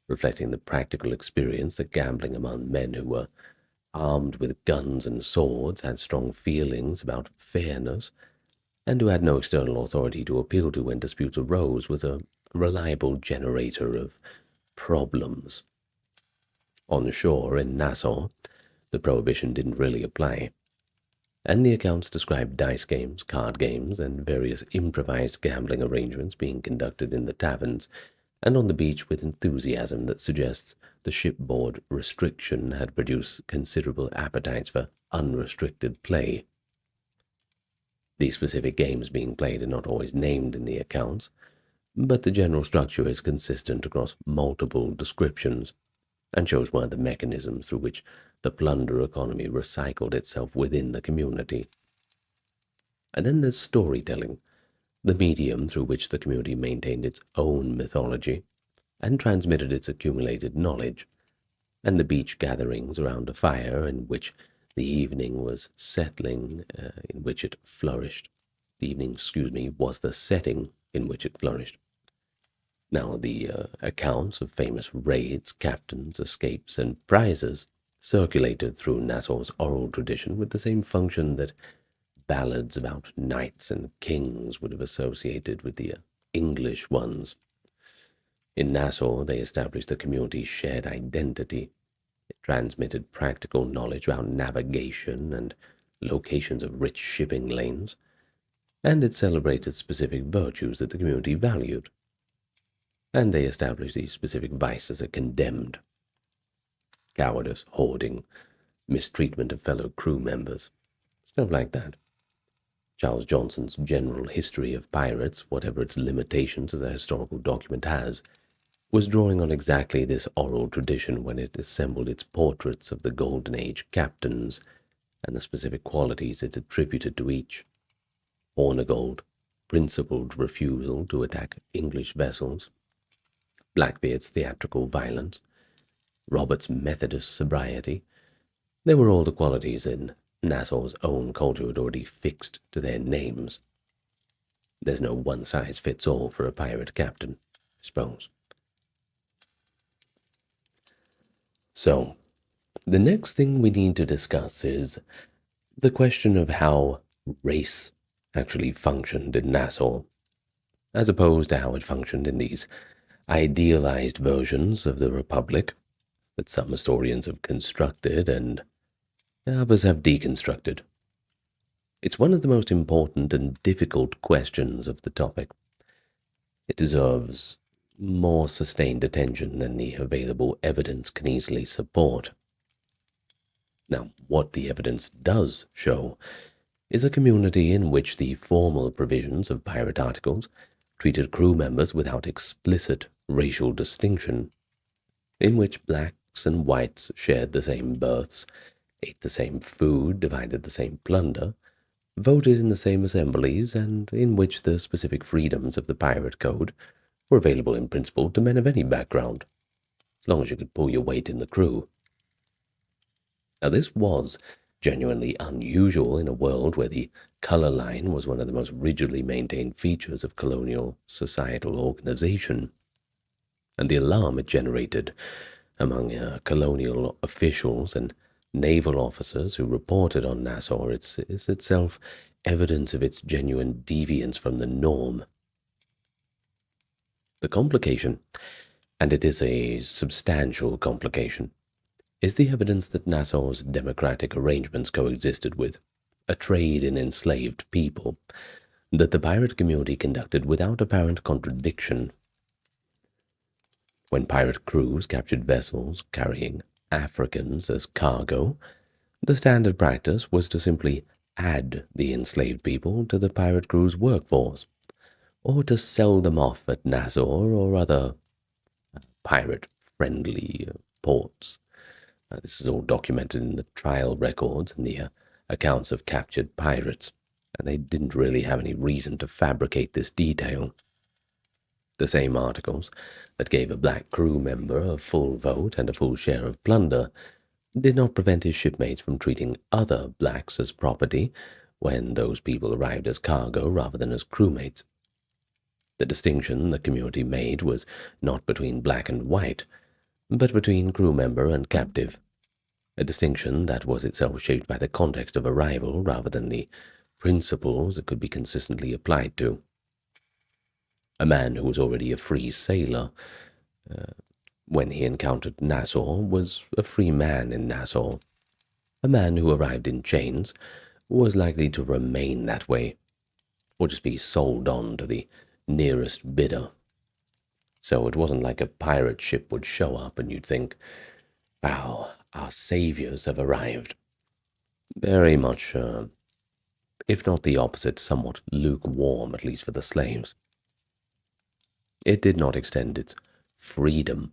reflecting the practical experience that gambling among men who were armed with guns and swords had strong feelings about fairness, and who had no external authority to appeal to when disputes arose, was a reliable generator of problems. On shore in Nassau, the prohibition didn't really apply, and the accounts described dice games, card games, and various improvised gambling arrangements being conducted in the taverns and on the beach with enthusiasm that suggests the shipboard restriction had produced considerable appetites for unrestricted play. These specific games being played are not always named in the accounts, but the general structure is consistent across multiple descriptions and shows one of the mechanisms through which the plunder economy recycled itself within the community. And then there's storytelling, the medium through which the community maintained its own mythology and transmitted its accumulated knowledge, and the beach gatherings around a fire in which the evening was settling, in which it flourished. The evening, was the setting in which it flourished. Now, the accounts of famous raids, captains, escapes, and prizes circulated through Nassau's oral tradition with the same function that ballads about knights and kings would have associated with the English ones. In Nassau, they established the community's shared identity. It transmitted practical knowledge about navigation and locations of rich shipping lanes, and it celebrated specific virtues that the community valued. And they established these specific vices it condemned: cowardice, hoarding, mistreatment of fellow crew members, stuff like that. Charles Johnson's General History of Pirates, whatever its limitations as a historical document has, was drawing on exactly this oral tradition when it assembled its portraits of the Golden Age captains and the specific qualities it attributed to each. Hornigold, principled refusal to attack English vessels; Blackbeard's theatrical violence; Robert's Methodist sobriety. They were all the qualities in Nassau's own culture had already fixed to their names. There's no one-size-fits-all for a pirate captain, I suppose. So, the next thing we need to discuss is the question of how race actually functioned in Nassau, as opposed to how it functioned in these idealized versions of the Republic that some historians have constructed and others have deconstructed. It's one of the most important and difficult questions of the topic. It deserves more sustained attention than the available evidence can easily support. Now, what the evidence does show is a community in which the formal provisions of pirate articles treated crew members without explicit racial distinction, in which blacks and whites shared the same berths, ate the same food, divided the same plunder, voted in the same assemblies, and in which the specific freedoms of the pirate code were available in principle to men of any background, as long as you could pull your weight in the crew. Now, this was genuinely unusual in a world where the color line was one of the most rigidly maintained features of colonial societal organization, and the alarm it generated among colonial officials and naval officers who reported on Nassau is itself evidence of its genuine deviance from the norm. The complication, and it is a substantial complication, is the evidence that Nassau's democratic arrangements coexisted with a trade in enslaved people that the pirate community conducted without apparent contradiction. When pirate crews captured vessels carrying Africans as cargo, the standard practice was to simply add the enslaved people to the pirate crew's workforce, or to sell them off at Nassau or other pirate-friendly ports. This is all documented in the trial records and the accounts of captured pirates, and they didn't really have any reason to fabricate this detail. The same articles that gave a black crew member a full vote and a full share of plunder did not prevent his shipmates from treating other blacks as property when those people arrived as cargo rather than as crewmates. The distinction the community made was not between black and white, but between crew member and captive, a distinction that was itself shaped by the context of arrival rather than the principles it could be consistently applied to. A man who was already a free sailor when he encountered Nassau was a free man in Nassau. A man who arrived in chains was likely to remain that way, or just be sold on to the nearest bidder. So it wasn't like a pirate ship would show up and you'd think, wow, our saviors have arrived. Very much, if not the opposite, somewhat lukewarm, at least for the slaves. It did not extend its freedom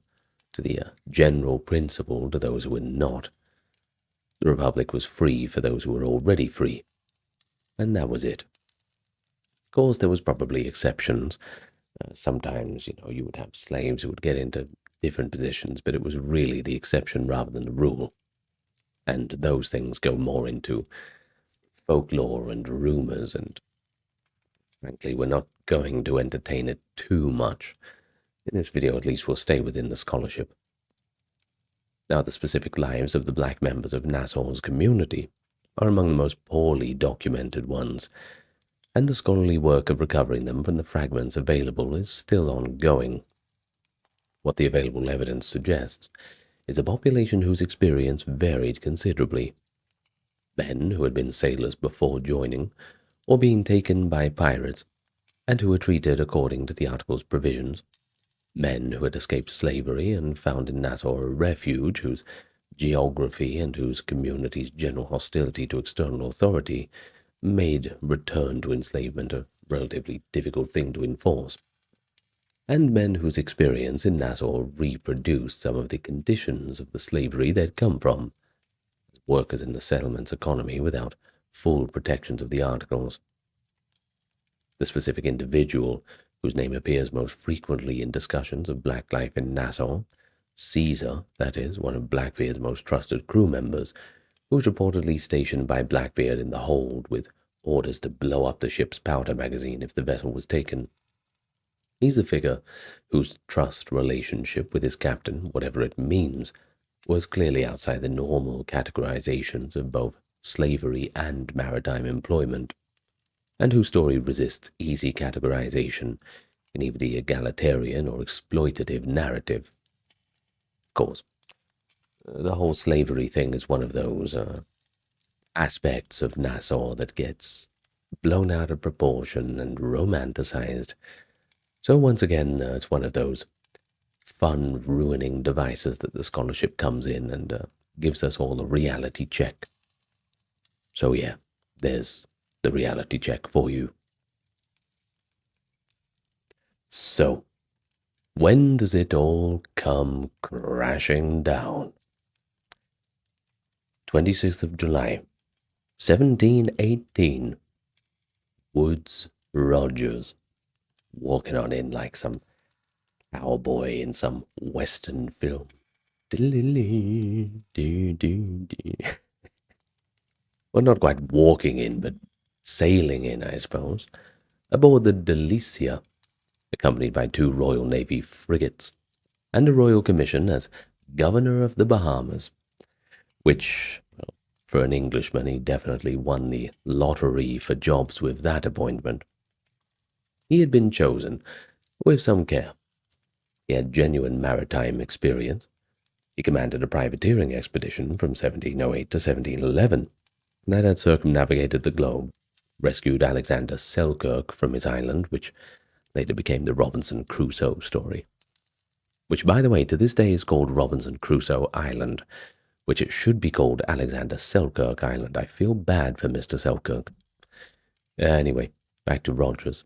to the general principle to those who were not. The Republic was free for those who were already free, and that was it. Of course, there was probably exceptions. Sometimes, you would have slaves who would get into different positions, but it was really the exception rather than the rule. And those things go more into folklore and rumors, and frankly, we're not going to entertain it too much. In this video, at least, we'll stay within the scholarship. Now, the specific lives of the black members of Nassau's community are among the most poorly documented ones, and the scholarly work of recovering them from the fragments available is still ongoing. What the available evidence suggests is a population whose experience varied considerably. Men who had been sailors before joining, or being taken by pirates, and who were treated according to the article's provisions. Men who had escaped slavery and found in Nassau a refuge whose geography and whose community's general hostility to external authority made return to enslavement a relatively difficult thing to enforce, and men whose experience in Nassau reproduced some of the conditions of the slavery they'd come from, as workers in the settlement's economy without full protections of the articles. The specific individual whose name appears most frequently in discussions of black life in Nassau, Caesar, that is, one of Blackbeard's most trusted crew members, who was reportedly stationed by Blackbeard in the hold with orders to blow up the ship's powder magazine if the vessel was taken. He's a figure whose trust relationship with his captain, whatever it means, was clearly outside the normal categorizations of both slavery and maritime employment, and whose story resists easy categorization in either the egalitarian or exploitative narrative. Of course, the whole slavery thing is one of those aspects of Nassau that gets blown out of proportion and romanticized. So once again, it's one of those fun-ruining devices that the scholarship comes in and gives us all a reality check. So yeah, there's the reality check for you. So, when does it all come crashing down? 26th of July, 1718. Woodes Rogers, walking on in like some cowboy in some western film. Well, not quite walking in, but sailing in, I suppose, aboard the Delicia, accompanied by two Royal Navy frigates and a royal commission as Governor of the Bahamas, which, well, for an Englishman, he definitely won the lottery for jobs with that appointment. He had been chosen with some care. He had genuine maritime experience. He commanded a privateering expedition from 1708 to 1711 that had circumnavigated the globe, rescued Alexander Selkirk from his island, which later became the Robinson Crusoe story, which, by the way, to this day is called Robinson Crusoe Island, which it should be called Alexander Selkirk Island. I feel bad for Mr. Selkirk. Anyway, back to Rogers.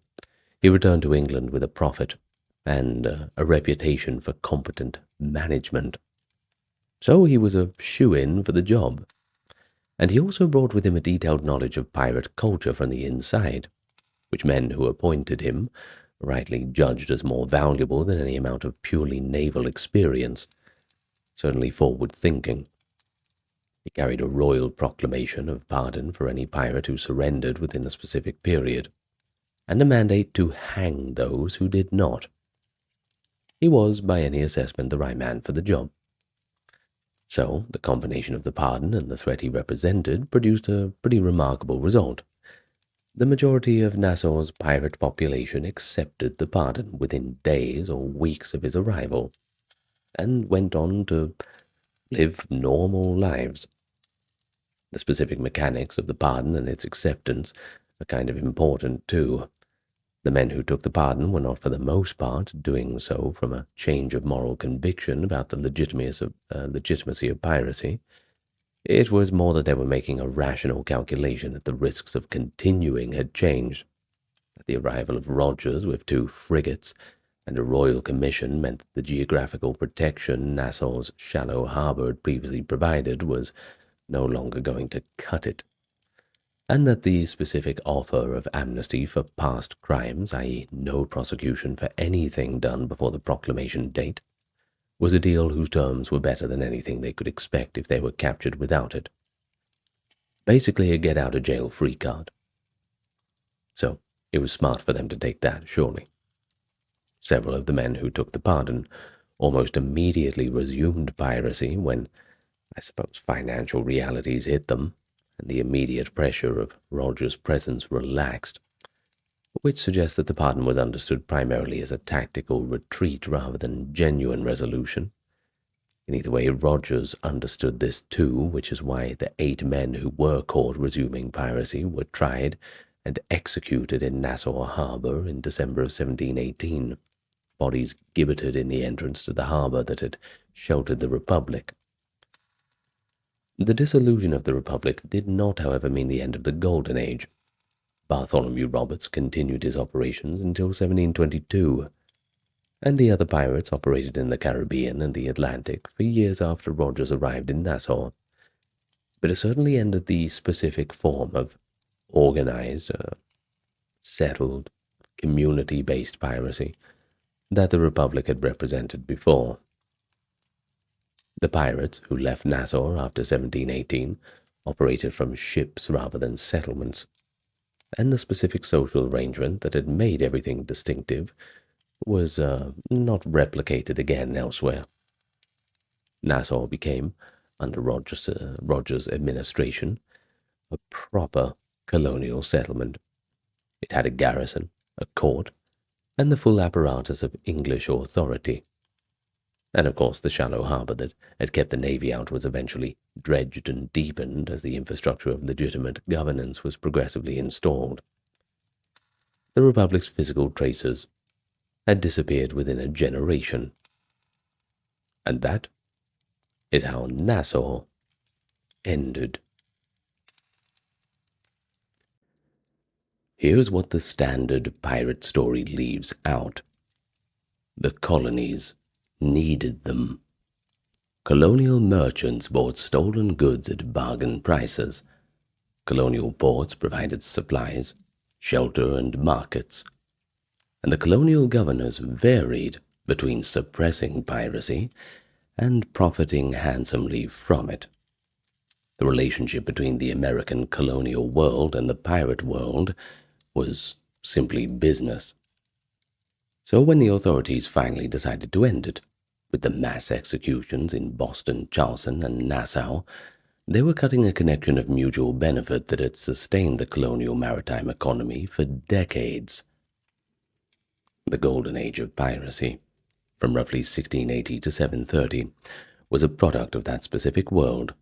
He returned to England with a profit and a reputation for competent management. So he was a shoo-in for the job. And he also brought with him a detailed knowledge of pirate culture from the inside, which men who appointed him rightly judged as more valuable than any amount of purely naval experience, certainly forward-thinking. He carried a royal proclamation of pardon for any pirate who surrendered within a specific period, and a mandate to hang those who did not. He was, by any assessment, the right man for the job. So, the combination of the pardon and the threat he represented produced a pretty remarkable result. The majority of Nassau's pirate population accepted the pardon within days or weeks of his arrival, and went on to live normal lives. The specific mechanics of the pardon and its acceptance are kind of important, too. The men who took the pardon were not, for the most part, doing so from a change of moral conviction about the legitimacy of piracy. It was more that they were making a rational calculation that the risks of continuing had changed. That the arrival of Rogers with two frigates and a royal commission meant that the geographical protection Nassau's shallow harbor had previously provided was no longer going to cut it, and that the specific offer of amnesty for past crimes, i.e., no prosecution for anything done before the proclamation date, was a deal whose terms were better than anything they could expect if they were captured without it. Basically a get-out-of-jail-free card. So it was smart for them to take that, surely. Several of the men who took the pardon almost immediately resumed piracy when, I suppose, financial realities hit them, and the immediate pressure of Roger's presence relaxed, which suggests that the pardon was understood primarily as a tactical retreat rather than genuine resolution. In either way, Rogers understood this too, which is why the 8 men who were caught resuming piracy were tried and executed in Nassau harbor in December of 1718, bodies gibbeted in the entrance to the harbor that had sheltered the Republic. The dissolution of the Republic did not, however, mean the end of the Golden Age. Bartholomew Roberts continued his operations until 1722, and the other pirates operated in the Caribbean and the Atlantic for years after Rogers arrived in Nassau. But it certainly ended the specific form of organized, settled, community-based piracy that the Republic had represented before. The pirates who left Nassau after 1718 operated from ships rather than settlements, and the specific social arrangement that had made everything distinctive was not replicated again elsewhere. Nassau became, under Rogers' administration, a proper colonial settlement. It had a garrison, a court, and the full apparatus of English authority. And of course the shallow harbor that had kept the Navy out was eventually dredged and deepened as the infrastructure of legitimate governance was progressively installed. The Republic's physical traces had disappeared within a generation. And that is how Nassau ended. Here's what the standard pirate story leaves out. The colonies needed them. Colonial merchants bought stolen goods at bargain prices. Colonial ports provided supplies, shelter, and markets. And the colonial governors varied between suppressing piracy and profiting handsomely from it. The relationship between the American colonial world and the pirate world was simply business. So when the authorities finally decided to end it, with the mass executions in Boston, Charleston, and Nassau, they were cutting a connection of mutual benefit that had sustained the colonial maritime economy for decades. The golden age of piracy, from roughly 1680 to 730, was a product of that specific world,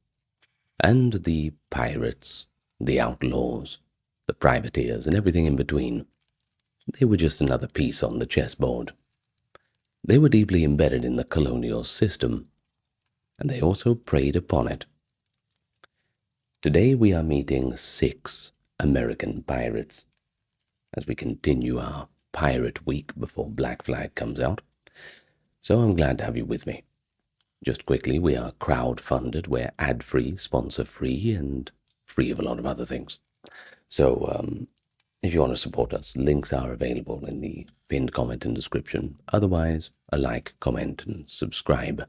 and the pirates, the outlaws, the privateers, and everything in between, they were just another piece on the chessboard. They were deeply embedded in the colonial system, and they also preyed upon it. Today we are meeting 6 American pirates as we continue our Pirate Week before Black Flag comes out. So I'm glad to have you with me. Just quickly, we are crowd-funded, we're ad-free, sponsor-free, and free of a lot of other things. So if you want to support us, links are available in the pinned comment and description. Otherwise, a like, comment, and subscribe.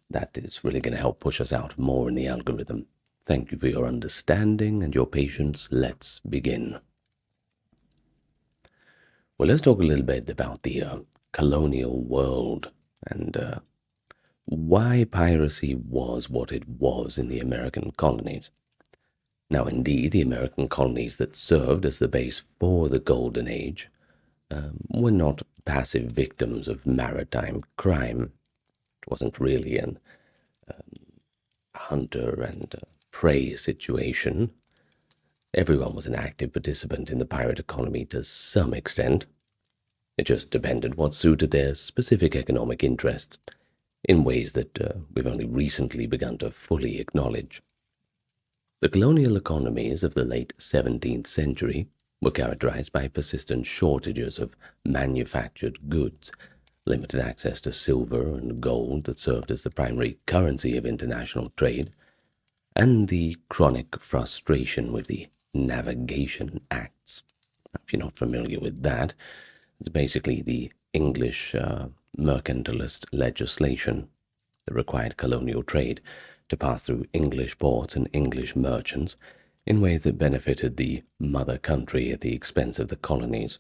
That is really going to help push us out more in the algorithm. Thank you for your understanding and your patience. Let's begin. Well, let's talk a little bit about the colonial world and why piracy was what it was in the American colonies. Now, indeed, the American colonies that served as the base for the Golden Age were not passive victims of maritime crime. It wasn't really an hunter and prey situation. Everyone was an active participant in the pirate economy to some extent. It just depended what suited their specific economic interests in ways that we've only recently begun to fully acknowledge. The colonial economies of the late 17th century were characterized by persistent shortages of manufactured goods, limited access to silver and gold that served as the primary currency of international trade, and the chronic frustration with the Navigation Acts. If you're not familiar with that, it's basically the English mercantilist legislation that required colonial trade to pass through English ports and English merchants in ways that benefited the mother country at the expense of the colonies.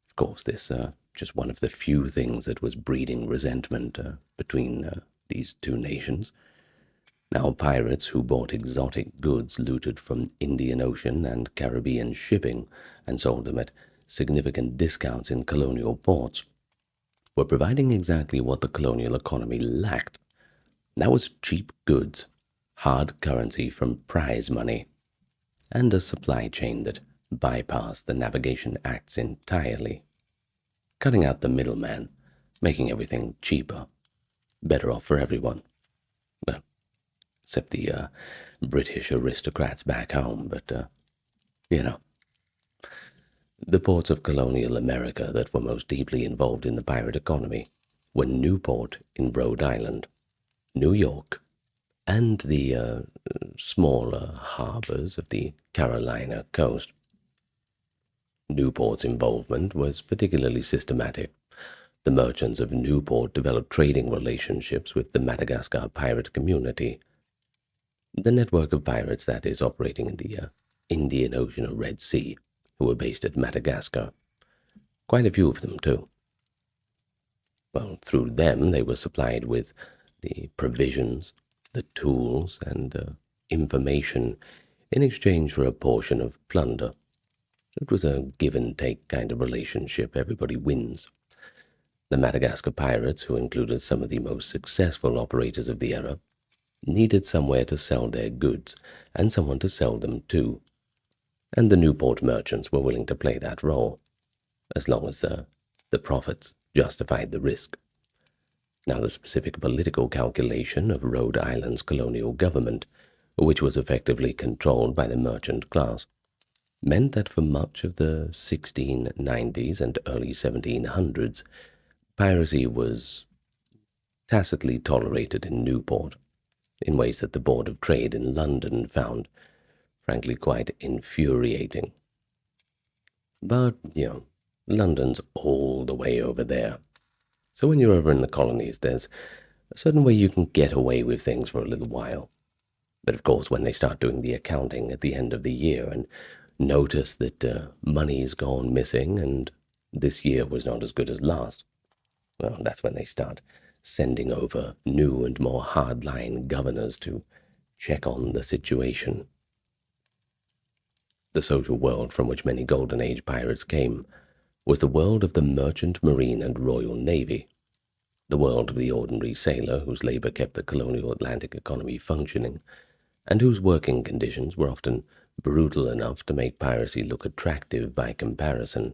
Of course, this just one of the few things that was breeding resentment between these two nations. Now, pirates who bought exotic goods looted from Indian Ocean and Caribbean shipping and sold them at significant discounts in colonial ports were providing exactly what the colonial economy lacked. That was cheap goods, hard currency from prize money, and a supply chain that bypassed the Navigation Acts entirely, cutting out the middleman, making everything cheaper, better off for everyone. Well, except the British aristocrats back home, but, you know. The ports of colonial America that were most deeply involved in the pirate economy were Newport in Rhode Island, New York, and the smaller harbors of the Carolina coast. Newport's involvement was particularly systematic. The merchants of Newport developed trading relationships with the Madagascar pirate community. The network of pirates, that is, operating in the Indian Ocean or Red Sea, who were based at Madagascar. Quite a few of them, too. Well, through them they were supplied with the provisions, the tools, and information in exchange for a portion of plunder. It was a give-and-take kind of relationship. Everybody wins. The Madagascar pirates, who included some of the most successful operators of the era, needed somewhere to sell their goods and someone to sell them to. And the Newport merchants were willing to play that role, as long as the profits justified the risk. Now, the specific political calculation of Rhode Island's colonial government, which was effectively controlled by the merchant class, meant that for much of the 1690s and early 1700s, piracy was tacitly tolerated in Newport, in ways that the Board of Trade in London found frankly quite infuriating. But, London's all the way over there. So when you're over in the colonies, there's a certain way you can get away with things for a little while. But of course, when they start doing the accounting at the end of the year and notice that money's gone missing and this year was not as good as last, well, that's when they start sending over new and more hardline governors to check on the situation. The social world from which many Golden Age pirates came was the world of the merchant marine and Royal Navy, the world of the ordinary sailor whose labor kept the colonial Atlantic economy functioning, and whose working conditions were often brutal enough to make piracy look attractive by comparison.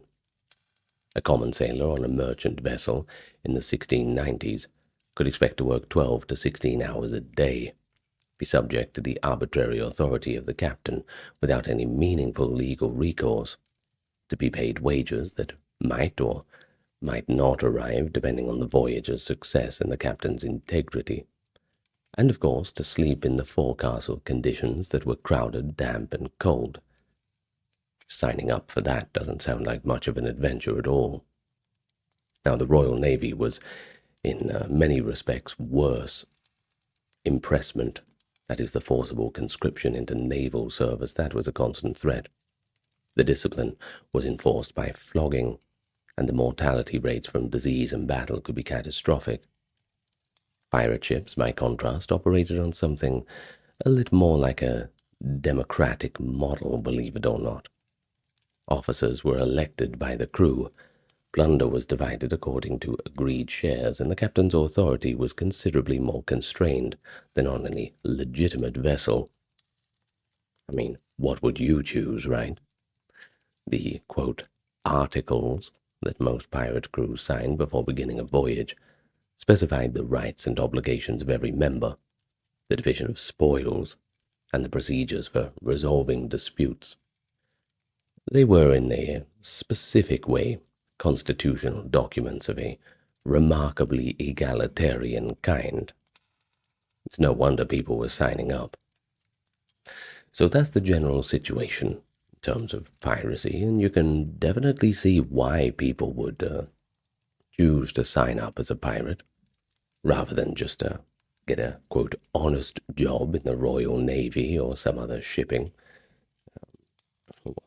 A common sailor on a merchant vessel in the 1690s could expect to work 12 to 16 hours a day, be subject to the arbitrary authority of the captain without any meaningful legal recourse, to be paid wages that might or might not arrive depending on the voyage's success and the captain's integrity, and of course to sleep in the forecastle conditions that were crowded, damp, and cold. Signing up for that doesn't sound like much of an adventure at all. Now, the Royal Navy was, in many respects, worse. Impressment, that is the forcible conscription into naval service, that was a constant threat. The discipline was enforced by flogging, and the mortality rates from disease and battle could be catastrophic. Pirate ships, by contrast, operated on something a little more like a democratic model, believe it or not. Officers were elected by the crew, plunder was divided according to agreed shares, and the captain's authority was considerably more constrained than on any legitimate vessel. I mean, what would you choose, right? The, quote, articles that most pirate crews signed before beginning a voyage specified the rights and obligations of every member, the division of spoils, and the procedures for resolving disputes. They were, in a specific way, constitutional documents of a remarkably egalitarian kind. It's no wonder people were signing up. So that's the general situation in terms of piracy, and you can definitely see why people would choose to sign up as a pirate rather than just get a, quote, honest job in the Royal Navy or some other shipping.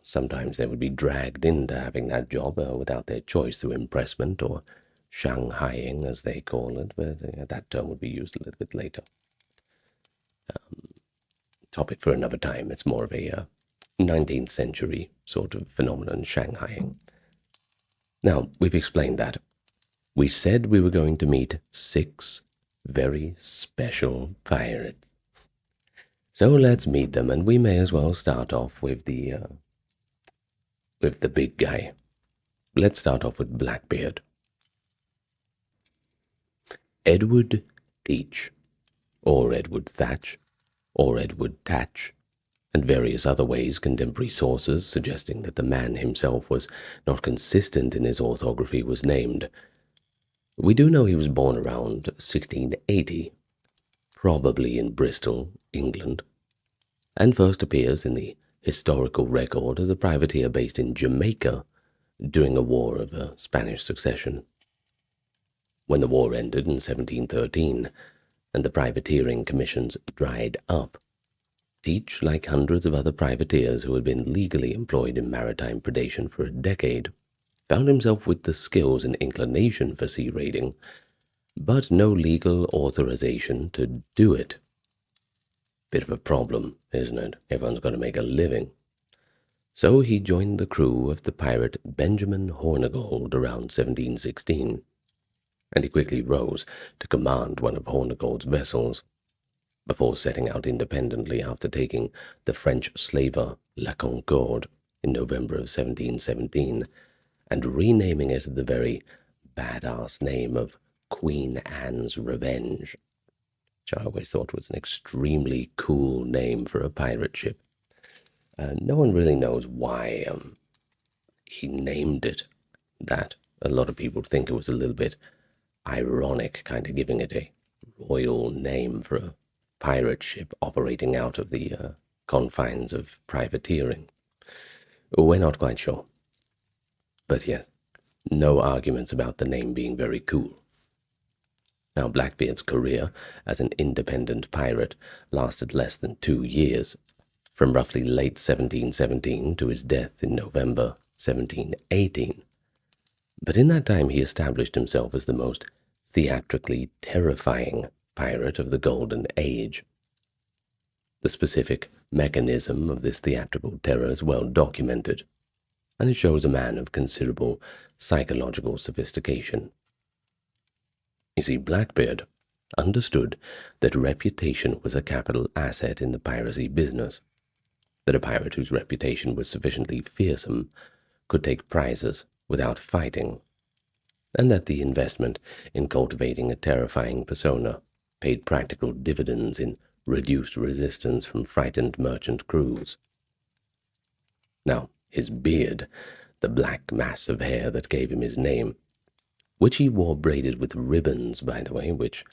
Sometimes they would be dragged into having that job without their choice through impressment or Shanghaiing, as they call it, but that term would be used a little bit later. Topic for another time. It's more of a 19th century sort of phenomenon, Shanghaiing. Now, we've explained that. We said we were going to meet 6 very special pirates. So let's meet them, and we may as well start off with the big guy. Let's start off with Blackbeard. Edward Teach, or Edward Thatch, or Edward Tatch, and various other ways contemporary sources suggesting that the man himself was not consistent in his orthography was named. We do know he was born around 1680, probably in Bristol, England, and first appears in the historical record as a privateer based in Jamaica during a war of Spanish succession. When the war ended in 1713 and the privateering commissions dried up, Teach, like hundreds of other privateers who had been legally employed in maritime predation for a decade, found himself with the skills and inclination for sea raiding, but no legal authorization to do it. Bit of a problem, isn't it? Everyone's got to make a living. So he joined the crew of the pirate Benjamin Hornigold around 1716, and he quickly rose to command one of Hornigold's vessels, before setting out independently after taking the French slaver La Concorde in November of 1717, and renaming it the very badass name of Queen Anne's Revenge, which I always thought was an extremely cool name for a pirate ship. No one really knows why he named it that. A lot of people think it was a little bit ironic, kind of giving it a royal name for a pirate ship operating out of the confines of privateering. We're not quite sure. But yes, no arguments about the name being very cool. Now, Blackbeard's career as an independent pirate lasted less than 2 years, from roughly late 1717 to his death in November 1718. But in that time he established himself as the most theatrically terrifying pirate of the Golden Age. The specific mechanism of this theatrical terror is well documented, and it shows a man of considerable psychological sophistication. You see, Blackbeard understood that reputation was a capital asset in the piracy business, that a pirate whose reputation was sufficiently fearsome could take prizes without fighting, and that the investment in cultivating a terrifying persona paid practical dividends in reduced resistance from frightened merchant crews. Now, his beard, the black mass of hair that gave him his name, which he wore braided with ribbons, by the way, which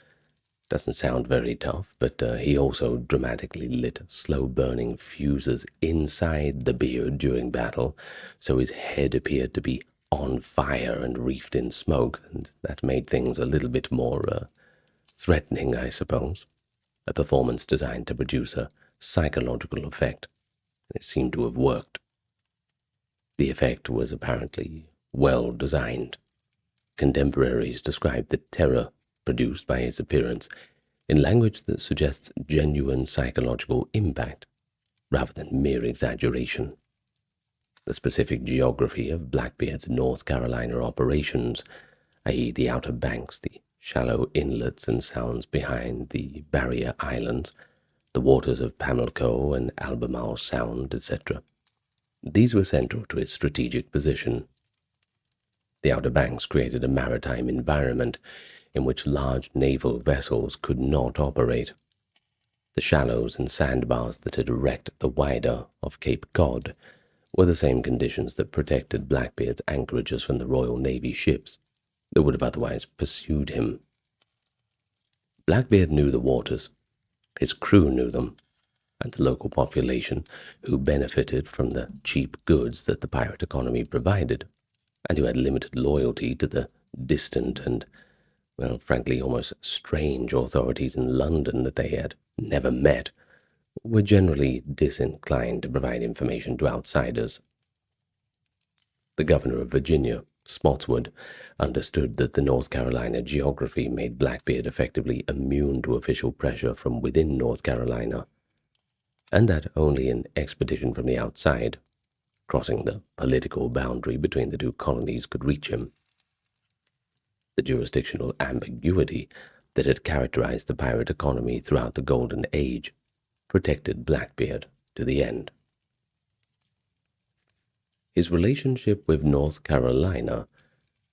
doesn't sound very tough, but he also dramatically lit slow-burning fuses inside the beard during battle, so his head appeared to be on fire and reefed in smoke, and that made things a little bit more threatening, I suppose. A performance designed to produce a psychological effect. It seemed to have worked. The effect was apparently well designed. Contemporaries described the terror produced by his appearance in language that suggests genuine psychological impact rather than mere exaggeration. The specific geography of Blackbeard's North Carolina operations, i.e. the Outer Banks, the shallow inlets and sounds behind the barrier islands, the waters of Pamlico and Albemarle Sound, etc. These were central to his strategic position. The Outer Banks created a maritime environment in which large naval vessels could not operate. The shallows and sandbars that had wrecked the wider of Cape Cod were the same conditions that protected Blackbeard's anchorages from the Royal Navy ships that would have otherwise pursued him. Blackbeard knew the waters, his crew knew them, and the local population, who benefited from the cheap goods that the pirate economy provided, and who had limited loyalty to the distant and, well, frankly, almost strange authorities in London that they had never met, were generally disinclined to provide information to outsiders. The governor of Virginia, Spotswood, understood that the North Carolina geography made Blackbeard effectively immune to official pressure from within North Carolina, and that only an expedition from the outside, crossing the political boundary between the two colonies, could reach him. The jurisdictional ambiguity that had characterized the pirate economy throughout the Golden Age protected Blackbeard to the end. His relationship with North Carolina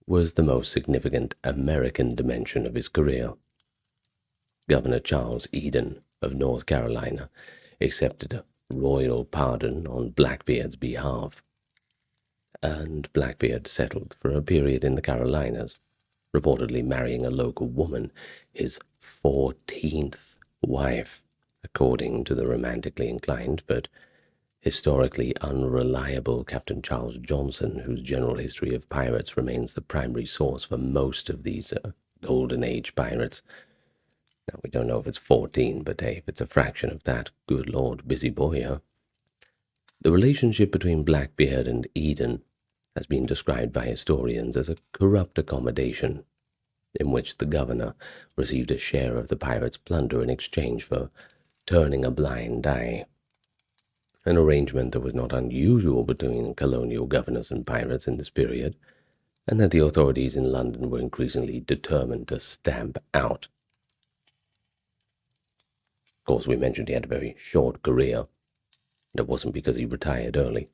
was the most significant American dimension of his career. Governor Charles Eden of North Carolina accepted a royal pardon on Blackbeard's behalf, and Blackbeard settled for a period in the Carolinas, reportedly marrying a local woman, his 14th wife, according to the romantically inclined but historically unreliable Captain Charles Johnson, whose general history of pirates remains the primary source for most of these Golden Age pirates. Now, we don't know if it's 14, but hey, if it's a fraction of that, good Lord, busy boy, huh? The relationship between Blackbeard and Eden has been described by historians as a corrupt accommodation, in which the governor received a share of the pirates' plunder in exchange for turning a blind eye, an arrangement that was not unusual between colonial governors and pirates in this period, and that the authorities in London were increasingly determined to stamp out. Of course, we mentioned he had a very short career, and it wasn't because he retired early.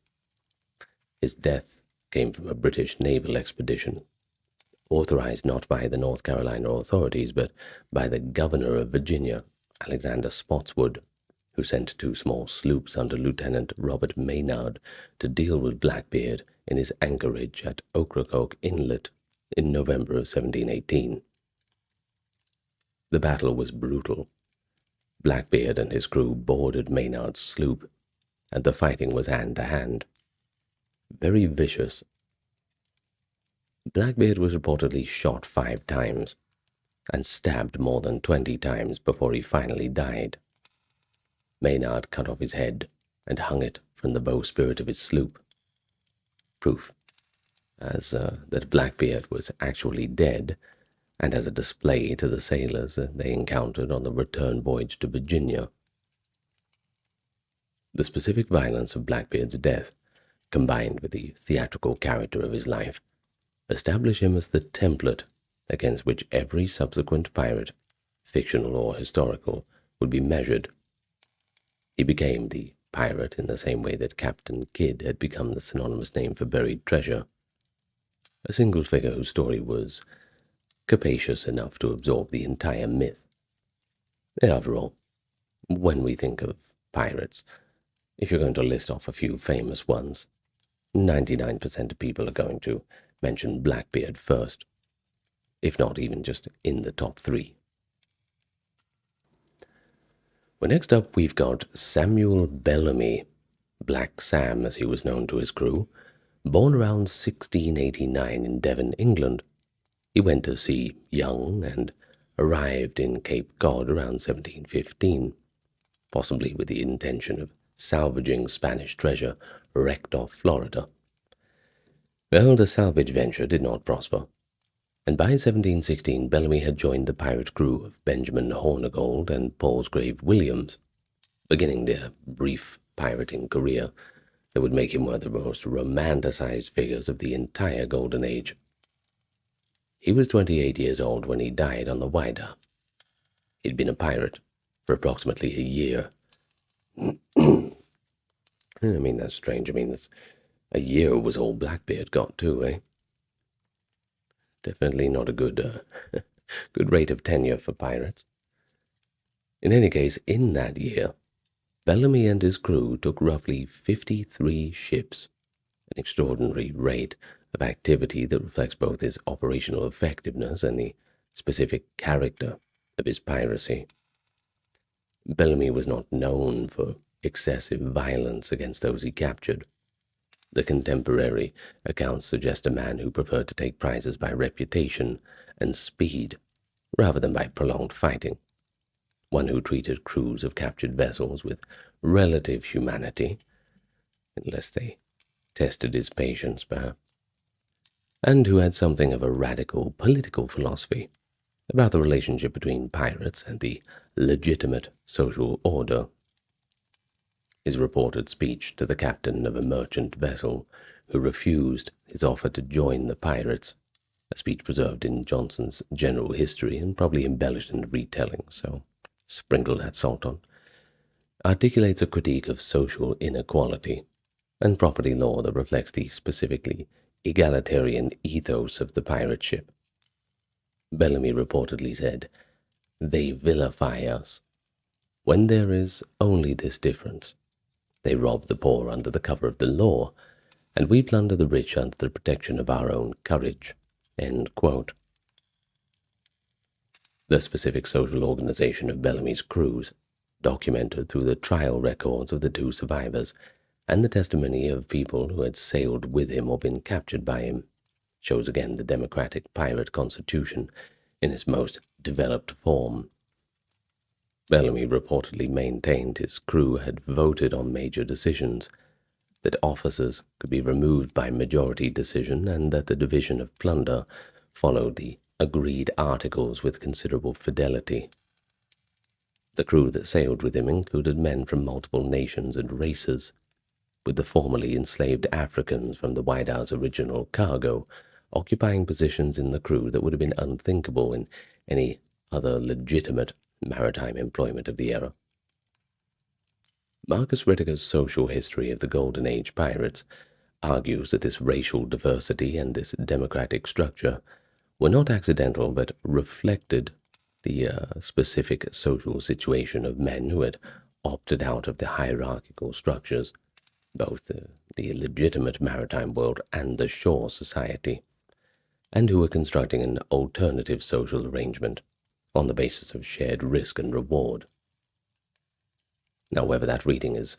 His death came from a British naval expedition, authorized not by the North Carolina authorities, but by the governor of Virginia, Alexander Spotswood, who sent 2 small sloops under Lieutenant Robert Maynard to deal with Blackbeard in his anchorage at Ocracoke Inlet in November of 1718. The battle was brutal. Blackbeard and his crew boarded Maynard's sloop, and the fighting was hand-to-hand. Very vicious. Blackbeard was reportedly shot 5 times, and stabbed more than 20 times before he finally died. Maynard cut off his head and hung it from the bowsprit of his sloop. Proof that Blackbeard was actually dead, and as a display to the sailors they encountered on the return voyage to Virginia. The specific violence of Blackbeard's death, combined with the theatrical character of his life, establish him as the template against which every subsequent pirate, fictional or historical, would be measured. He became the pirate in the same way that Captain Kidd had become the synonymous name for buried treasure, a single figure whose story was capacious enough to absorb the entire myth. And after all, when we think of pirates, if you're going to list off a few famous ones, 99% of people are going to mention Blackbeard first, if not even just in the top 3. Well, next up we've got Samuel Bellamy, Black Sam as he was known to his crew, born around 1689 in Devon, England. He went to sea young and arrived in Cape Cod around 1715, possibly with the intention of salvaging Spanish treasure wrecked off Florida. Well, the salvage venture did not prosper, and by 1716 Bellamy had joined the pirate crew of Benjamin Hornigold and Palsgrave Williams, beginning their brief pirating career that would make him one of the most romanticized figures of the entire Golden Age. He was 28 years old when he died on the Whydah. He'd been a pirate for approximately a year. I mean, that's strange. I mean, that's a year was all Blackbeard got too, eh? Definitely not a good, good rate of tenure for pirates. In any case, in that year, Bellamy and his crew took roughly 53 ships, an extraordinary rate of activity that reflects both his operational effectiveness and the specific character of his piracy. Bellamy was not known for excessive violence against those he captured. The contemporary accounts suggest a man who preferred to take prizes by reputation and speed rather than by prolonged fighting, one who treated crews of captured vessels with relative humanity, unless they tested his patience, perhaps, and who had something of a radical political philosophy about the relationship between pirates and the legitimate social order. His reported speech to the captain of a merchant vessel who refused his offer to join the pirates, a speech preserved in Johnson's General History and probably embellished in the retelling, so sprinkle that salt on, articulates a critique of social inequality and property law that reflects the specifically egalitarian ethos of the pirate ship. Bellamy reportedly said, "They vilify us. When there is only this difference, they rob the poor under the cover of the law, and we plunder the rich under the protection of our own courage." End quote. The specific social organization of Bellamy's crews, documented through the trial records of the 2 survivors and the testimony of people who had sailed with him or been captured by him, shows again the democratic pirate constitution in its most developed form. Bellamy reportedly maintained his crew had voted on major decisions, that officers could be removed by majority decision, and that the division of plunder followed the agreed articles with considerable fidelity. The crew that sailed with him included men from multiple nations and races, with the formerly enslaved Africans from the Whydah's original cargo occupying positions in the crew that would have been unthinkable in any other legitimate maritime employment of the era. Marcus Whittaker's Social History of the Golden Age Pirates argues that this racial diversity and this democratic structure were not accidental but reflected the specific social situation of men who had opted out of the hierarchical structures, both the legitimate maritime world and the shore society, and who were constructing an alternative social arrangement on the basis of shared risk and reward. Now, whether that reading is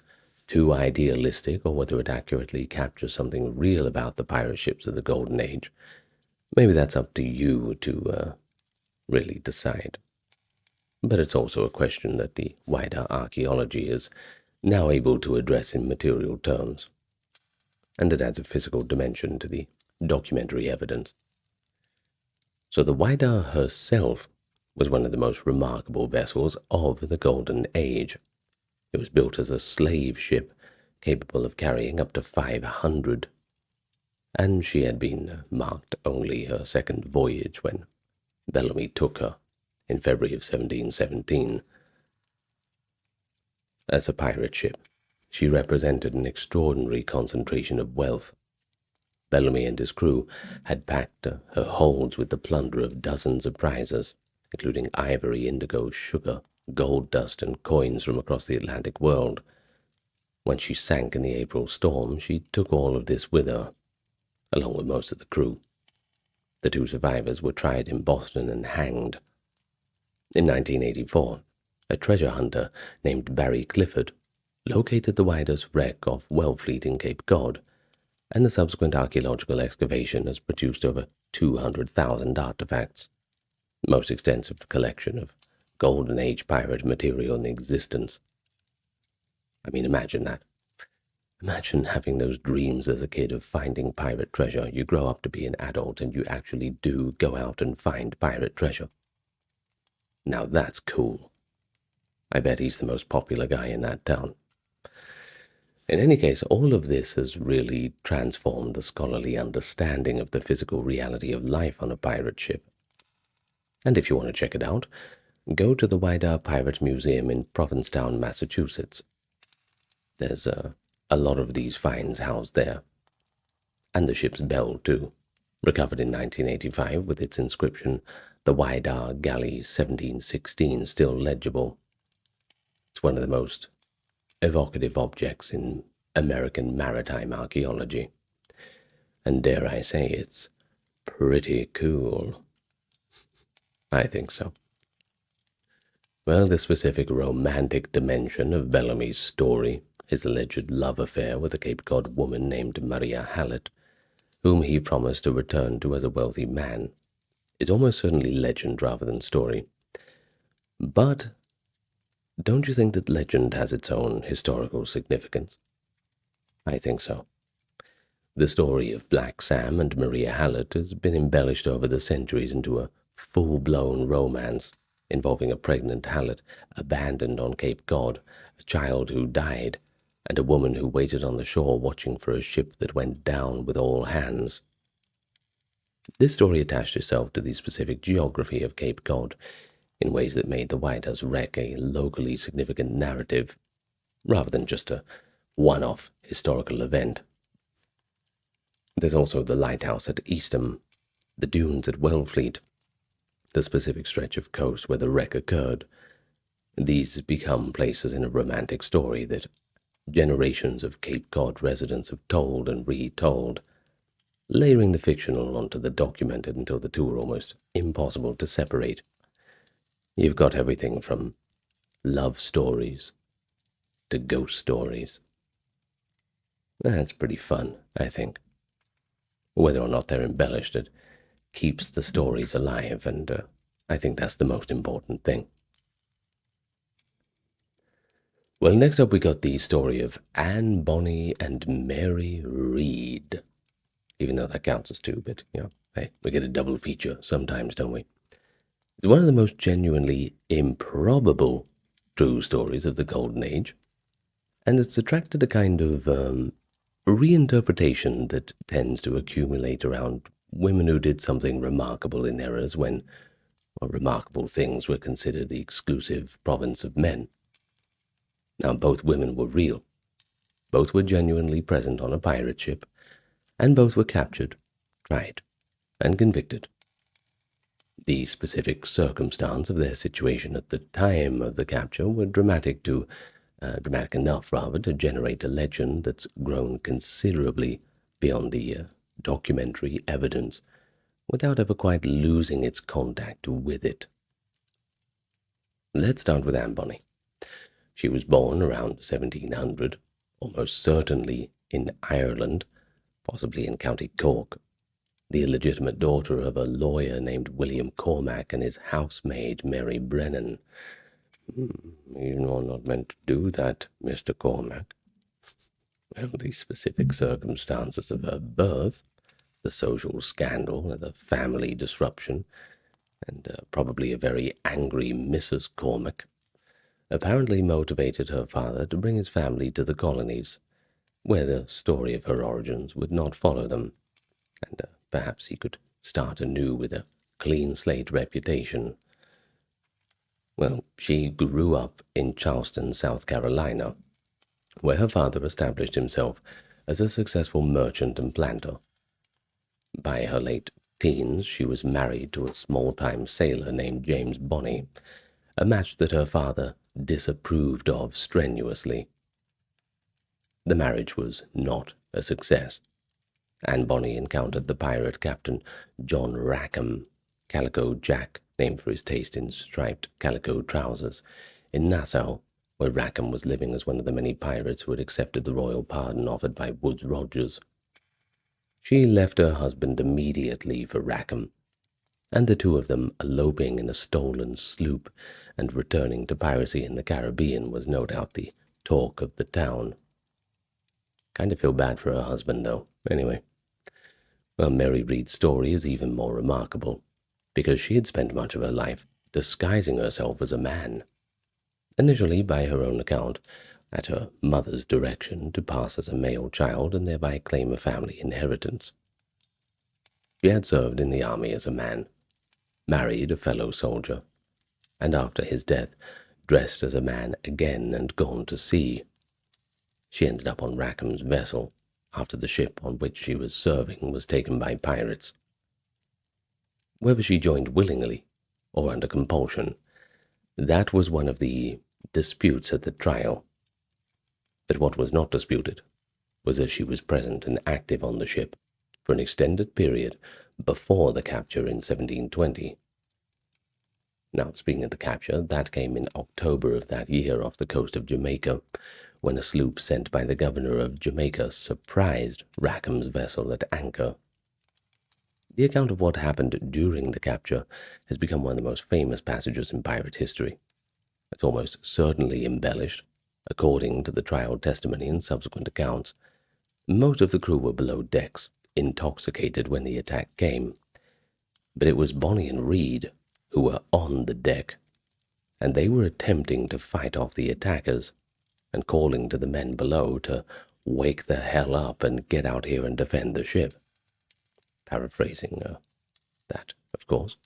too idealistic or whether it accurately captures something real about the pirate ships of the Golden Age, maybe that's up to you to really decide. But it's also a question that the wider archaeology is now able to address in material terms, and it adds a physical dimension to the documentary evidence. So the Whydah herself was one of the most remarkable vessels of the Golden Age. It was built as a slave ship capable of carrying up to 500, and she had been marked only her second voyage when Bellamy took her in February of 1717. As a pirate ship, she represented an extraordinary concentration of wealth. Bellamy and his crew had packed her holds with the plunder of dozens of prizes, including ivory, indigo, sugar, gold dust, and coins from across the Atlantic world. When she sank in the April storm, she took all of this with her, along with most of the crew. The two survivors were tried in Boston and hanged. In 1984, a treasure hunter named Barry Clifford located the Whyda's wreck off Wellfleet in Cape Cod, and the subsequent archaeological excavation has produced over 200,000 artifacts, the most extensive collection of Golden Age pirate material in existence. I mean, imagine that. Imagine having those dreams as a kid of finding pirate treasure. You grow up to be an adult and you actually do go out and find pirate treasure. Now that's cool. I bet he's the most popular guy in that town. In any case, all of this has really transformed the scholarly understanding of the physical reality of life on a pirate ship. And if you want to check it out, go to the Whydah Pirate Museum in Provincetown, Massachusetts. There's a lot of these finds housed there. And the ship's bell, too, recovered in 1985 with its inscription, "The Whydah Galley 1716," still legible. It's one of the most evocative objects in American maritime archaeology. And dare I say, it's pretty cool. I think so. Well, the specific romantic dimension of Bellamy's story, his alleged love affair with a Cape Cod woman named Maria Hallett, whom he promised to return to as a wealthy man, is almost certainly legend rather than story. But don't you think that legend has its own historical significance? I think so. The story of Black Sam and Maria Hallett has been embellished over the centuries into a full-blown romance involving a pregnant Hallett abandoned on Cape Cod, a child who died, and a woman who waited on the shore watching for a ship that went down with all hands. This story attached itself to the specific geography of Cape Cod in ways that made the Whydah's wreck a locally significant narrative, rather than just a one-off historical event. There's also the lighthouse at Eastham, the dunes at Wellfleet, the specific stretch of coast where the wreck occurred. These become places in a romantic story that generations of Cape Cod residents have told and retold, layering the fictional onto the documented until the two are almost impossible to separate. You've got everything from love stories to ghost stories. That's pretty fun, I think. Whether or not they're embellished, it keeps the stories alive, and I think that's the most important thing. Well, next up we got the story of Anne Bonny and Mary Read. Even though that counts as two, but, hey, we get a double feature sometimes, don't we? It's one of the most genuinely improbable true stories of the Golden Age, and it's attracted a kind of reinterpretation that tends to accumulate around women who did something remarkable in eras when remarkable things were considered the exclusive province of men. Now, both women were real. Both were genuinely present on a pirate ship, and both were captured, tried, and convicted. The specific circumstance of their situation at the time of the capture were dramatic enough, to generate a legend that's grown considerably beyond the documentary evidence, without ever quite losing its contact with it. Let's start with Anne Bonny. She was born around 1700, almost certainly in Ireland, possibly in County Cork. the illegitimate daughter of a lawyer named William Cormack and his housemaid Mary Brennan. You know, not meant to do that, Mr. Cormack. Well, the specific circumstances of her birth, the social scandal, and the family disruption, and probably a very angry Mrs. Cormack, apparently motivated her father to bring his family to the colonies, where the story of her origins would not follow them, and perhaps he could start anew with a clean slate reputation. Well, she grew up in Charleston, South Carolina, where her father established himself as a successful merchant and planter. By her late teens, she was married to a small-time sailor named James Bonney, a match that her father disapproved of strenuously. The marriage was not a success, and Bonney encountered the pirate captain John Rackham, Calico Jack, named for his taste in striped calico trousers, in Nassau, where Rackham was living as one of the many pirates who had accepted the royal pardon offered by Woodes Rogers. She left her husband immediately for Rackham, and the two of them eloping in a stolen sloop and returning to piracy in the Caribbean was no doubt the talk of the town. Kind of feel bad for her husband, though. Anyway, well, Mary Reed's story is even more remarkable, because she had spent much of her life disguising herself as a man, initially by her own account, at her mother's direction, to pass as a male child and thereby claim a family inheritance. She had served in the army as a man, married a fellow soldier, and after his death dressed as a man again and gone to sea. She ended up on Rackham's vessel after the ship on which she was serving was taken by pirates. Whether she joined willingly or under compulsion, that was one of the disputes at the trial. But what was not disputed was that she was present and active on the ship for an extended period before the capture in 1720. Now, speaking of the capture, that came in October of that year off the coast of Jamaica, when a sloop sent by the governor of Jamaica surprised Rackham's vessel at anchor. The account of what happened during the capture has become one of the most famous passages in pirate history. It's almost certainly embellished, according to the trial testimony and subsequent accounts. Most of the crew were below decks, intoxicated when the attack came, but it was Bonney and Reed who were on the deck, and they were attempting to fight off the attackers and calling to the men below to wake the hell up and get out here and defend the ship. Paraphrasing that, of course.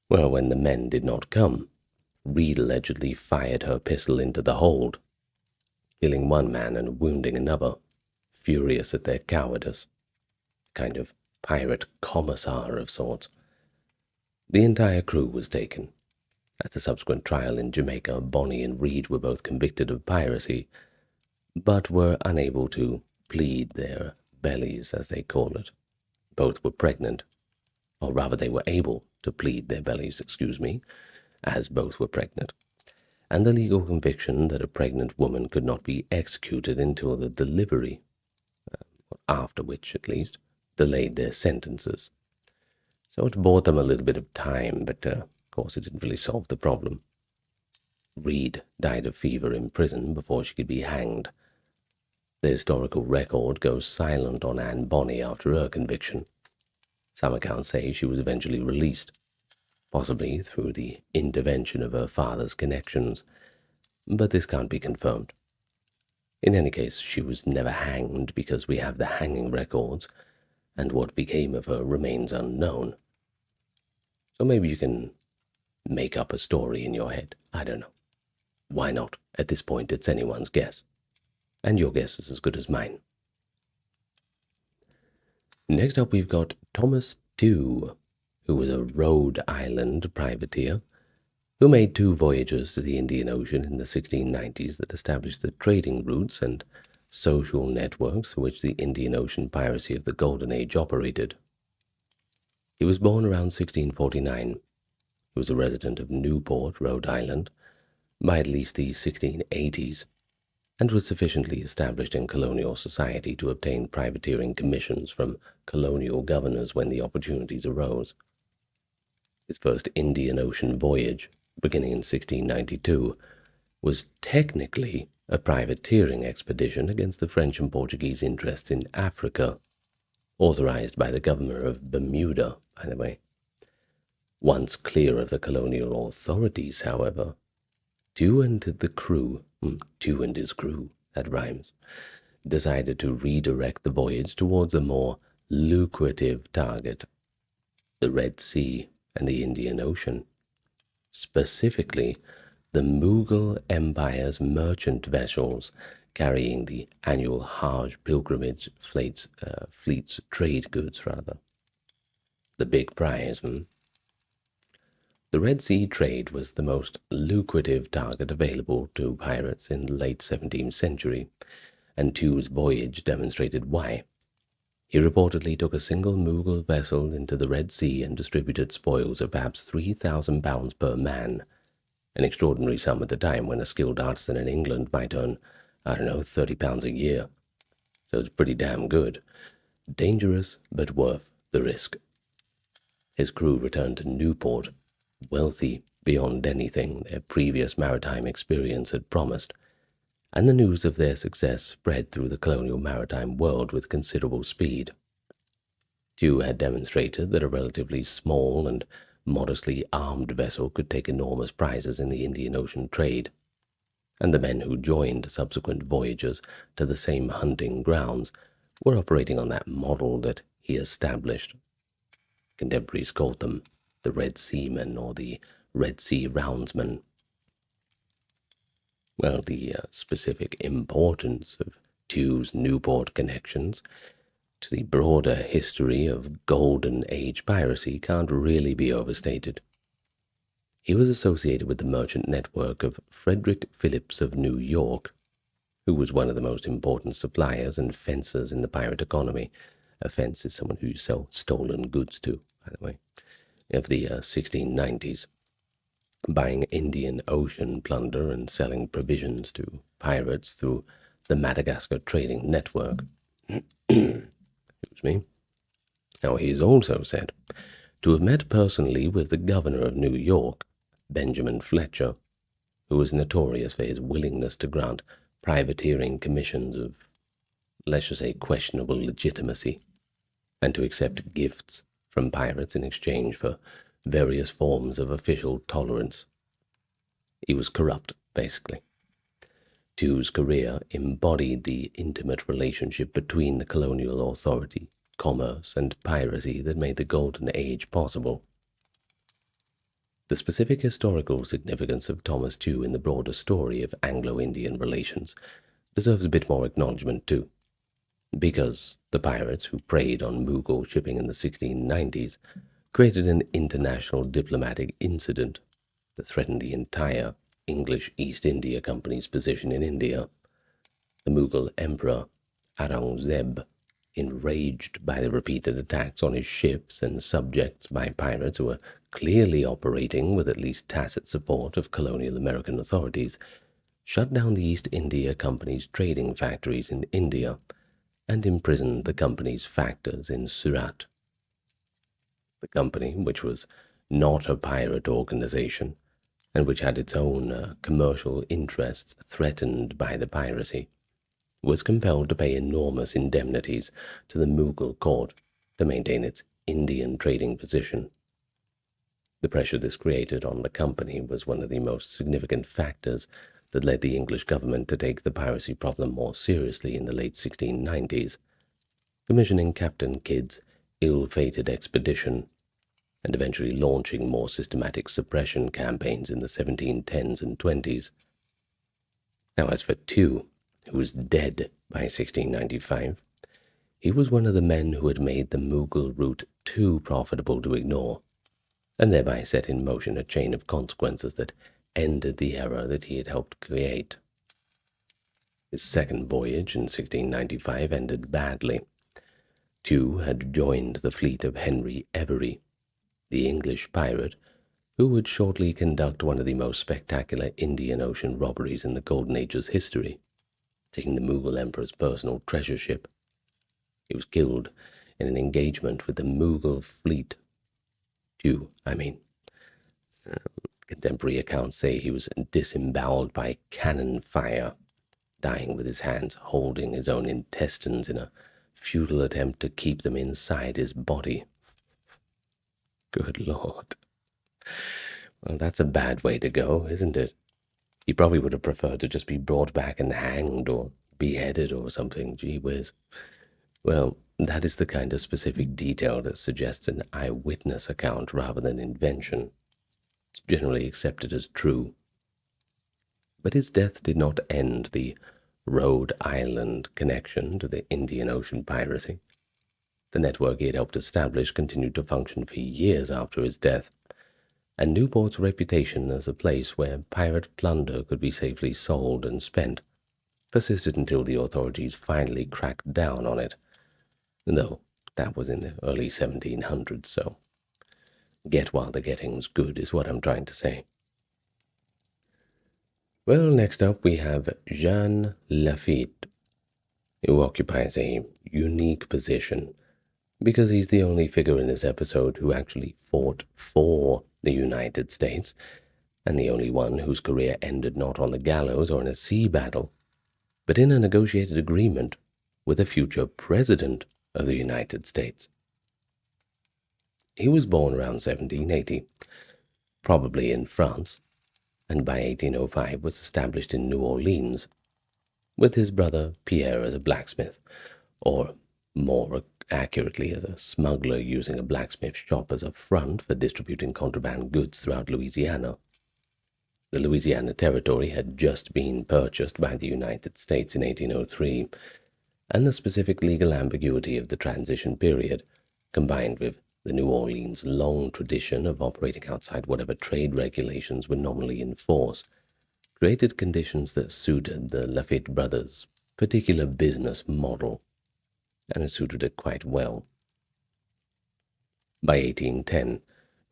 Well, when the men did not come, Reed allegedly fired her pistol into the hold, killing one man and wounding another, furious at their cowardice. Kind of pirate commissar of sorts. The entire crew was taken. At the subsequent trial in Jamaica, Bonney and Reed were both convicted of piracy, but were unable to plead their bellies, as they call it. Both were pregnant, or rather they were able to plead their bellies, as both were pregnant, and the legal conviction that a pregnant woman could not be executed until the delivery, after which, at least, delayed their sentences. So it bought them a little bit of time, but of course it didn't really solve the problem. Reed died of fever in prison before she could be hanged. The historical record goes silent on Anne Bonney after her conviction. Some accounts say she was eventually released, possibly through the intervention of her father's connections, but this can't be confirmed. In any case, she was never hanged because we have the hanging records, and what became of her remains unknown. So maybe you can make up a story in your head. I don't know. Why not? At this point, it's anyone's guess. And your guess is as good as mine. Next up, we've got Thomas Tew, who was a Rhode Island privateer who made 2 voyages to the Indian Ocean in the 1690s that established the trading routes and social networks through which the Indian Ocean piracy of the Golden Age operated. He was born around 1649. He was a resident of Newport, Rhode Island, by at least the 1680s, and was sufficiently established in colonial society to obtain privateering commissions from colonial governors when the opportunities arose. His first Indian Ocean voyage, beginning in 1692, was technically a privateering expedition against the French and Portuguese interests in Africa, authorized by the governor of Bermuda, by the way. Once clear of the colonial authorities, however, Tew and his crew, that rhymes, decided to redirect the voyage towards a more lucrative target, the Red Sea and the Indian Ocean. Specifically, the Mughal Empire's merchant vessels carrying the annual Hajj pilgrimage fleet's trade goods, rather. The big prize, The Red Sea trade was the most lucrative target available to pirates in the late 17th century, and Tew's voyage demonstrated why. He reportedly took a single Mughal vessel into the Red Sea and distributed spoils of perhaps 3,000 pounds per man, an extraordinary sum at the time when a skilled artisan in England might earn, 30 pounds a year. So it's pretty damn good. Dangerous, but worth the risk. His crew returned to Newport, wealthy beyond anything their previous maritime experience had promised, and the news of their success spread through the colonial maritime world with considerable speed. Tew had demonstrated that a relatively small and modestly armed vessel could take enormous prizes in the Indian Ocean trade, and the men who joined subsequent voyages to the same hunting grounds were operating on that model that he established. Contemporaries called them the Red Seamen or the Red Sea Roundsmen. Well, the specific importance of Tew's Newport connections to the broader history of Golden Age piracy can't really be overstated. He was associated with the merchant network of Frederick Phillips of New York, who was one of the most important suppliers and fencers in the pirate economy. A fence is someone who you sell stolen goods to, by the way, of the 1690s, buying Indian Ocean plunder and selling provisions to pirates through the Madagascar trading network. Excuse me. Now, he is also said to have met personally with the governor of New York, Benjamin Fletcher, who was notorious for his willingness to grant privateering commissions of, let's just say, questionable legitimacy, and to accept gifts from pirates in exchange for various forms of official tolerance. He was corrupt, basically. Tew's career embodied the intimate relationship between the colonial authority, commerce, and piracy that made the Golden Age possible. The specific historical significance of Thomas Tew in the broader story of Anglo-Indian relations deserves a bit more acknowledgement too, because the pirates who preyed on Mughal shipping in the 1690s created an international diplomatic incident that threatened the entire English East India Company's position in India. The Mughal Emperor Aurangzeb, enraged by the repeated attacks on his ships and subjects by pirates who were clearly operating with at least tacit support of colonial American authorities, shut down the East India Company's trading factories in India and imprisoned the company's factors in Surat. The company, which was not a pirate organization and which had its own commercial interests threatened by the piracy, was compelled to pay enormous indemnities to the Mughal court to maintain its Indian trading position. The pressure this created on the company was one of the most significant factors that led the English government to take the piracy problem more seriously in the late 1690s, commissioning Captain Kidd's ill-fated expedition and eventually launching more systematic suppression campaigns in the 1710s and 20s. Now, as for Tew, who was dead by 1695, he was one of the men who had made the Mughal route too profitable to ignore, and thereby set in motion a chain of consequences that ended the era that he had helped create. His second voyage in 1695 ended badly. Tew had joined the fleet of Henry Every, the English pirate, who would shortly conduct one of the most spectacular Indian Ocean robberies in the Golden Age's history. taking the Mughal emperor's personal treasure ship. He was killed in an engagement with the Mughal fleet. I mean. Contemporary accounts say he was disemboweled by cannon fire, dying with his hands holding his own intestines in a futile attempt to keep them inside his body. Good Lord. Well, that's a bad way to go, isn't it? He probably would have preferred to just be brought back and hanged or beheaded or something. Gee whiz. Well, that is the kind of specific detail that suggests an eyewitness account rather than invention. It's generally accepted as true. But his death did not end the Rhode Island connection to the Indian Ocean piracy. The network he had helped establish continued to function for years after his death, and Newport's reputation as a place where pirate plunder could be safely sold and spent persisted until the authorities finally cracked down on it, though that was in the early 1700s, so get while the getting's good is what I'm trying to say. Well, next up we have Jean Lafitte, who occupies a unique position because he's the only figure in this episode who actually fought for the United States, and the only one whose career ended not on the gallows or in a sea battle, but in a negotiated agreement with a future president of the United States. He was born around 1780, probably in France, and by 1805 was established in New Orleans, with his brother Pierre as a blacksmith, or more accurately as a smuggler using a blacksmith shop as a front for distributing contraband goods throughout Louisiana. The Louisiana Territory had just been purchased by the United States in 1803, and the specific legal ambiguity of the transition period, combined with the New Orleans' long tradition of operating outside whatever trade regulations were nominally in force, created conditions that suited the Lafitte brothers' particular business model, and it suited it quite well. By 1810,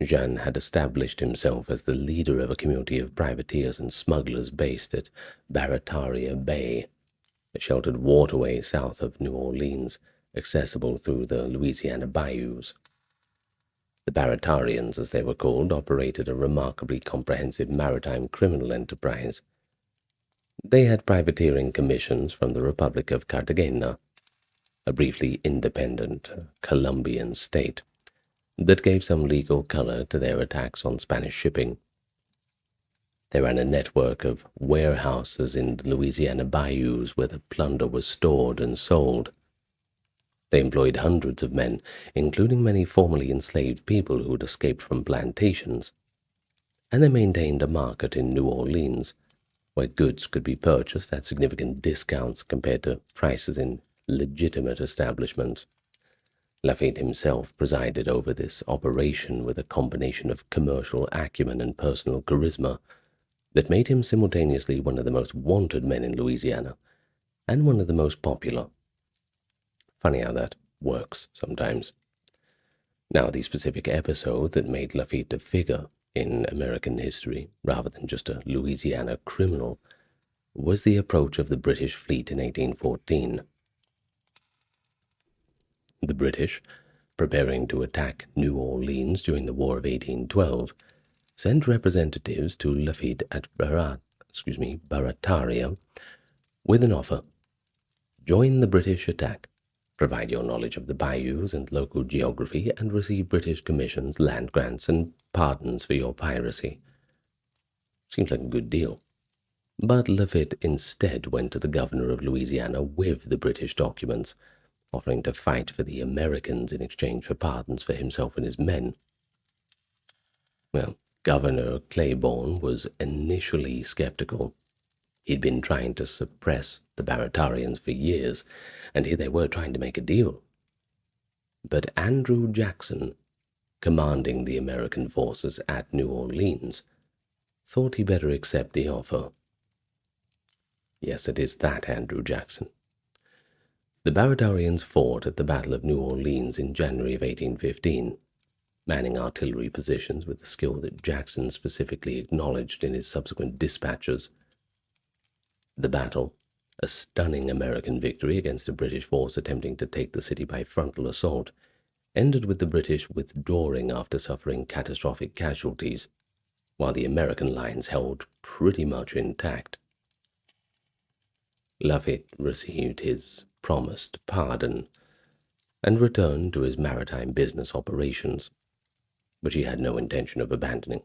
Jean had established himself as the leader of a community of privateers and smugglers based at Barataria Bay, a sheltered waterway south of New Orleans, accessible through the Louisiana bayous. The Baratarians, as they were called, operated a remarkably comprehensive maritime criminal enterprise. They had privateering commissions from the Republic of Cartagena, a briefly independent Colombian state, that gave some legal color to their attacks on Spanish shipping. They ran a network of warehouses in the Louisiana bayous where the plunder was stored and sold. They employed hundreds of men, including many formerly enslaved people who had escaped from plantations, and they maintained a market in New Orleans where goods could be purchased at significant discounts compared to prices in legitimate establishments. Lafitte himself presided over this operation with a combination of commercial acumen and personal charisma that made him simultaneously one of the most wanted men in Louisiana and one of the most popular. Funny how that works sometimes. Now, the specific episode that made Lafitte a figure in American history, rather than just a Louisiana criminal, was the approach of the British fleet in 1814. The British, preparing to attack New Orleans during the War of 1812, sent representatives to Lafitte at Barataria with an offer. Join the British attack. Provide your knowledge of the bayous and local geography, and receive British commissions, land grants, and pardons for your piracy. Seems like a good deal. But Lafitte instead went to the governor of Louisiana with the British documents, offering to fight for the Americans in exchange for pardons for himself and his men. Well, Governor Claiborne was initially skeptical. He'd been trying to suppress the Baratarians for years, and here they were trying to make a deal. But Andrew Jackson, commanding the American forces at New Orleans, thought he better accept the offer. Yes, it is that Andrew Jackson. The Baratarians fought at the Battle of New Orleans in January of 1815, manning artillery positions with the skill that Jackson specifically acknowledged in his subsequent dispatches. The battle, A stunning American victory against a British force attempting to take the city by frontal assault ended with the British withdrawing after suffering catastrophic casualties, while the American lines held pretty much intact. Lafitte received his promised pardon and returned to his maritime business operations, which he had no intention of abandoning.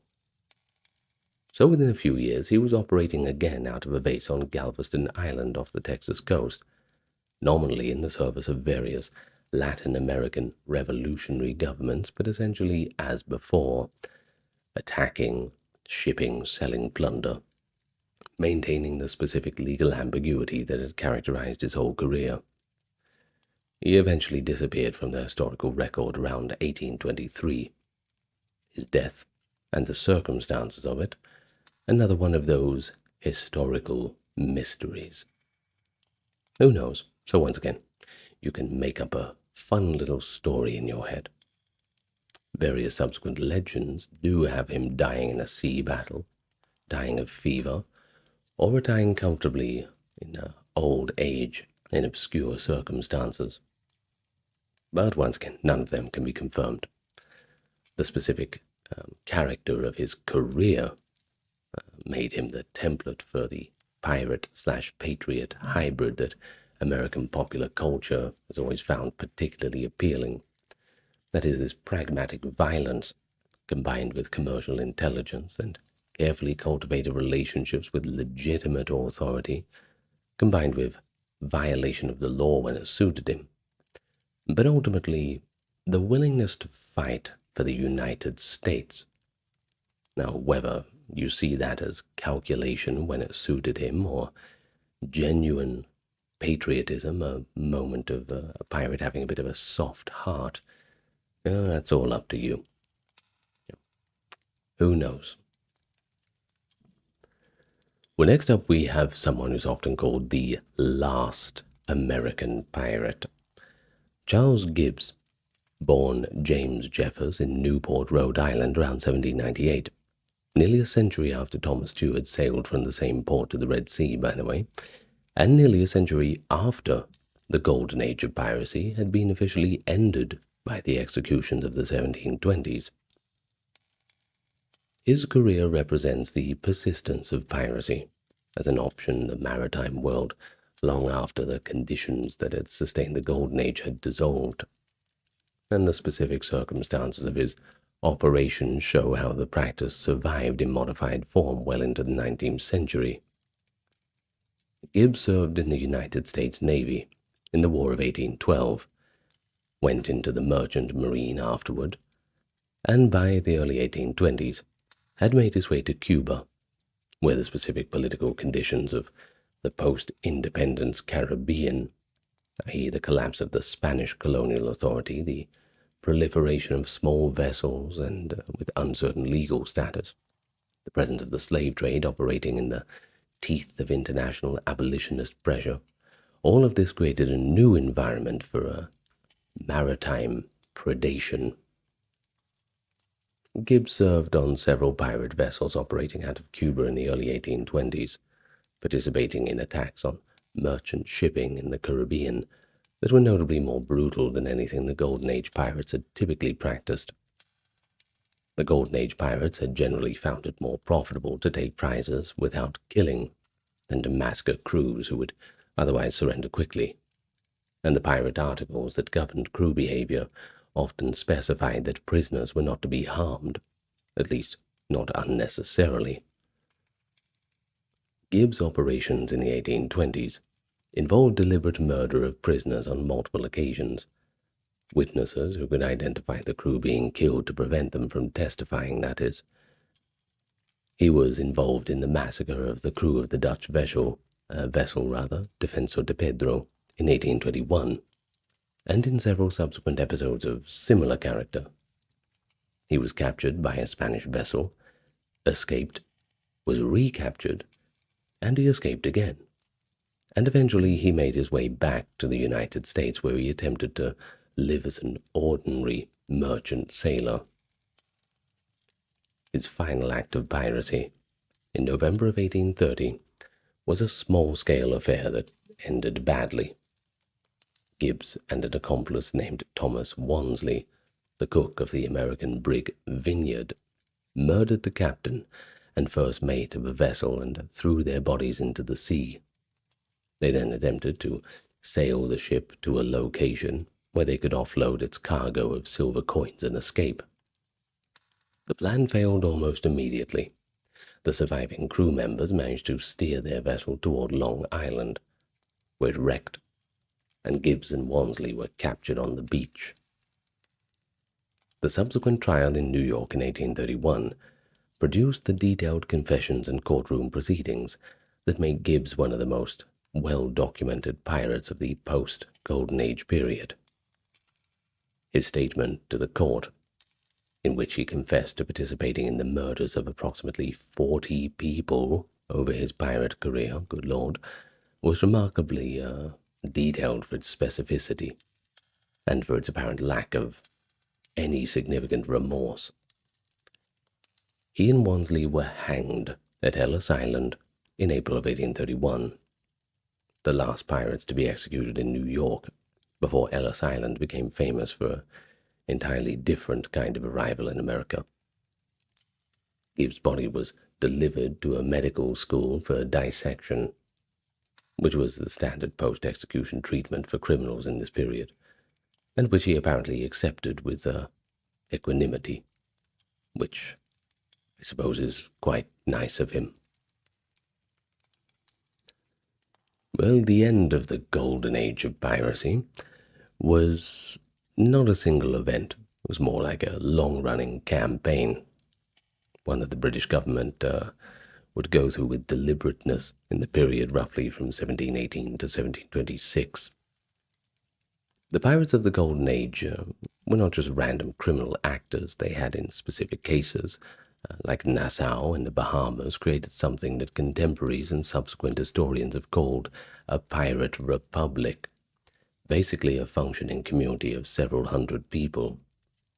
So within a few years he was operating again out of a base on Galveston Island off the Texas coast, nominally in the service of various Latin American revolutionary governments, but essentially as before, attacking, shipping, selling plunder, maintaining the specific legal ambiguity that had characterized his whole career. He eventually disappeared from the historical record around 1823. His death, and the circumstances of it, another one of those historical mysteries. Who knows? So once again, you can make up a fun little story in your head. Various subsequent legends do have him dying in a sea battle, dying of fever, or retiring comfortably in old age in obscure circumstances. But once again, none of them can be confirmed. The specific character of his career made him the template for the pirate/patriot hybrid that American popular culture has always found particularly appealing. That is, this pragmatic violence combined with commercial intelligence and carefully cultivated relationships with legitimate authority, combined with violation of the law when it suited him. But ultimately, the willingness to fight for the United States. Now, whether you see that as calculation when it suited him, or genuine patriotism, a moment of a pirate having a bit of a soft heart, that's all up to you. Who knows? Well, next up we have someone who's often called the last American pirate. Charles Gibbs, born James Jeffers in Newport, Rhode Island around 1798, nearly a century after Thomas Stewart sailed from the same port to the Red Sea, by the way, and nearly a century after the golden age of piracy had been officially ended by the executions of the 1720s. His career represents the persistence of piracy as an option in the maritime world long after the conditions that had sustained the golden age had dissolved, and the specific circumstances of his operations show how the practice survived in modified form well into the 19th century. Gibbs served in the United States Navy in the War of 1812, went into the merchant marine afterward, and by the early 1820s had made his way to Cuba, where the specific political conditions of the post-independence Caribbean, i.e. the collapse of the Spanish colonial authority, the proliferation of small vessels and with uncertain legal status, the presence of the slave trade operating in the teeth of international abolitionist pressure, all of this created a new environment for maritime predation. Gibbs served on several pirate vessels operating out of Cuba in the early 1820s, participating in attacks on merchant shipping in the Caribbean that were notably more brutal than anything the Golden Age pirates had typically practiced. The Golden Age pirates had generally found it more profitable to take prizes without killing than to massacre crews who would otherwise surrender quickly, and the pirate articles that governed crew behavior often specified that prisoners were not to be harmed, at least not unnecessarily. Gibbs' operations in the 1820s involved deliberate murder of prisoners on multiple occasions. Witnesses who could identify the crew being killed to prevent them from testifying, that is. He was involved in the massacre of the crew of the Dutch vessel, Defensor de Pedro, in 1821, and in several subsequent episodes of similar character. He was captured by a Spanish vessel, escaped, was recaptured, and he escaped again. And eventually he made his way back to the United States, where he attempted to live as an ordinary merchant sailor. His final act of piracy, in November of 1830, was a small-scale affair that ended badly. Gibbs and an accomplice named Thomas Wansley, the cook of the American brig Vineyard, murdered the captain and first mate of a vessel and threw their bodies into the sea. They then attempted to sail the ship to a location where they could offload its cargo of silver coins and escape. The plan failed almost immediately. The surviving crew members managed to steer their vessel toward Long Island, where it wrecked, and Gibbs and Wansley were captured on the beach. The subsequent trial in New York in 1831 produced the detailed confessions and courtroom proceedings that make Gibbs one of the most well-documented pirates of the post-Golden Age period. His statement to the court, in which he confessed to participating in the murders of approximately 40 people over his pirate career, good lord, was remarkably detailed for its specificity and for its apparent lack of any significant remorse. He and Wansley were hanged at Ellis Island in April of 1831, the last pirates to be executed in New York before Ellis Island became famous for an entirely different kind of arrival in America. Gibbs' body was delivered to a medical school for dissection, which was the standard post-execution treatment for criminals in this period, and which he apparently accepted with equanimity, which I suppose is quite nice of him. Well, the end of the golden age of piracy was not a single event. It was more like a long-running campaign, one that the British government would go through with deliberateness in the period roughly from 1718 to 1726. The pirates of the Golden Age were not just random criminal actors. They had, in specific cases, like Nassau in the Bahamas, created something that contemporaries and subsequent historians have called a pirate republic, basically a functioning community of several hundred people,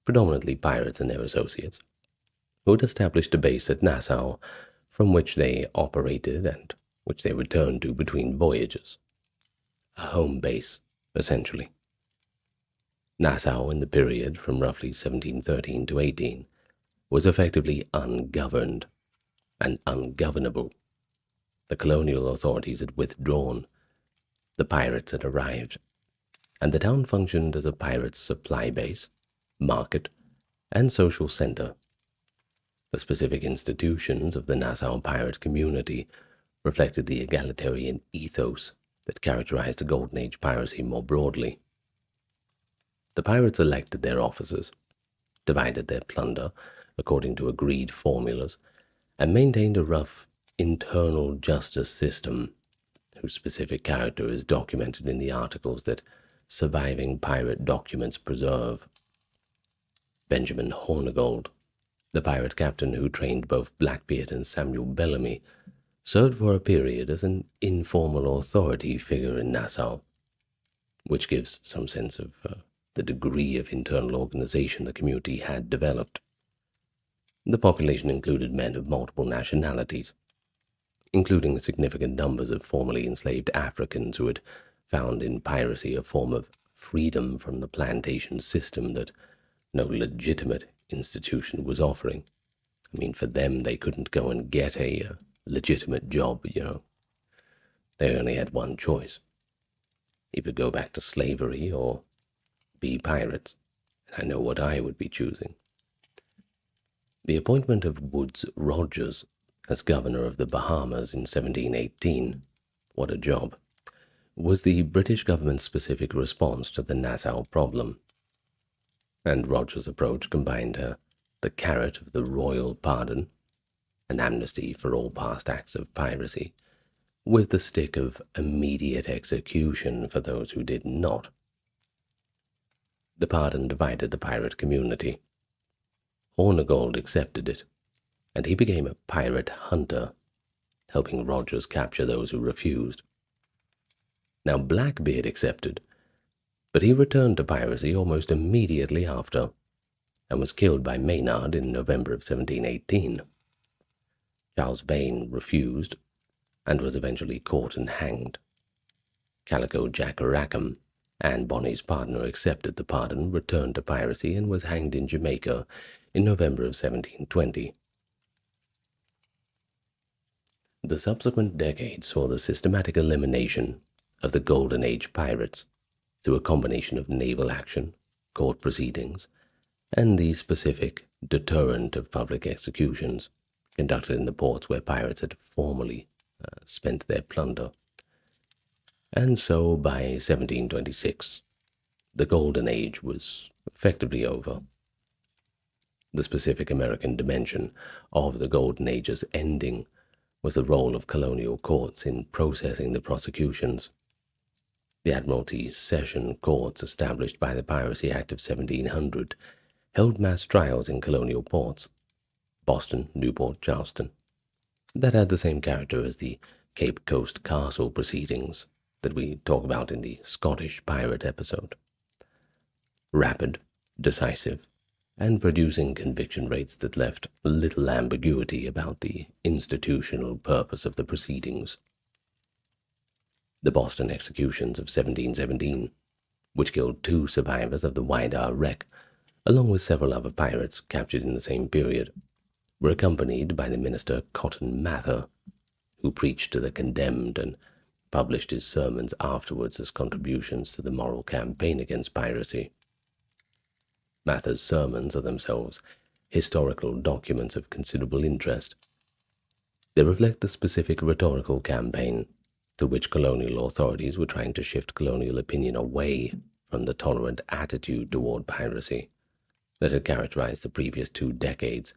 predominantly pirates and their associates, who had established a base at Nassau from which they operated and which they returned to between voyages. A home base, essentially. Nassau, in the period from roughly 1713 to 18, was effectively ungoverned and ungovernable. The colonial authorities had withdrawn, the pirates had arrived, and the town functioned as a pirate's supply base, market, and social center. The specific institutions of the Nassau pirate community reflected the egalitarian ethos that characterized the Golden Age piracy more broadly. The pirates elected their officers, divided their plunder according to agreed formulas, and maintained a rough internal justice system whose specific character is documented in the articles that surviving pirate documents preserve. Benjamin Hornigold, the pirate captain who trained both Blackbeard and Samuel Bellamy, served for a period as an informal authority figure in Nassau, which gives some sense of the degree of internal organization the community had developed. The population included men of multiple nationalities, including significant numbers of formerly enslaved Africans who had found in piracy a form of freedom from the plantation system that no legitimate institution was offering. I mean, for them, they couldn't go and get a legitimate job, They only had one choice. Either go back to slavery or be pirates. And I know what I would be choosing. The appointment of Woodes Rogers as governor of the Bahamas in 1718, what a job, was the British government's specific response to the Nassau problem. And Rogers' approach combined the carrot of the royal pardon, an amnesty for all past acts of piracy, with the stick of immediate execution for those who did not. The pardon divided the pirate community. Hornigold accepted it, and he became a pirate hunter, helping Rogers capture those who refused. Now Blackbeard accepted, but he returned to piracy almost immediately after, and was killed by Maynard in November of 1718. Charles Vane refused, and was eventually caught and hanged. Calico Jack Rackham, and Bonny's partner, accepted the pardon, returned to piracy, and was hanged in Jamaica in November of 1720. The subsequent decades saw the systematic elimination of the Golden Age pirates through a combination of naval action, court proceedings, and the specific deterrent of public executions conducted in the ports where pirates had formerly spent their plunder. And so by 1726, the Golden Age was effectively over. The specific American dimension of the Golden Age's ending was the role of colonial courts in processing the prosecutions. The Admiralty Session Courts, established by the Piracy Act of 1700, held mass trials in colonial ports, Boston, Newport, Charleston, that had the same character as the Cape Coast Castle proceedings that we talk about in the Scottish pirate episode. Rapid, decisive, and producing conviction rates that left little ambiguity about the institutional purpose of the proceedings. The Boston executions of 1717, which killed 2 survivors of the Wydar wreck, along with several other pirates captured in the same period, were accompanied by the minister Cotton Mather, who preached to the condemned and published his sermons afterwards as contributions to the moral campaign against piracy. Mather's sermons are themselves historical documents of considerable interest. They reflect the specific rhetorical campaign through which colonial authorities were trying to shift colonial opinion away from the tolerant attitude toward piracy that had characterized the previous 2 decades,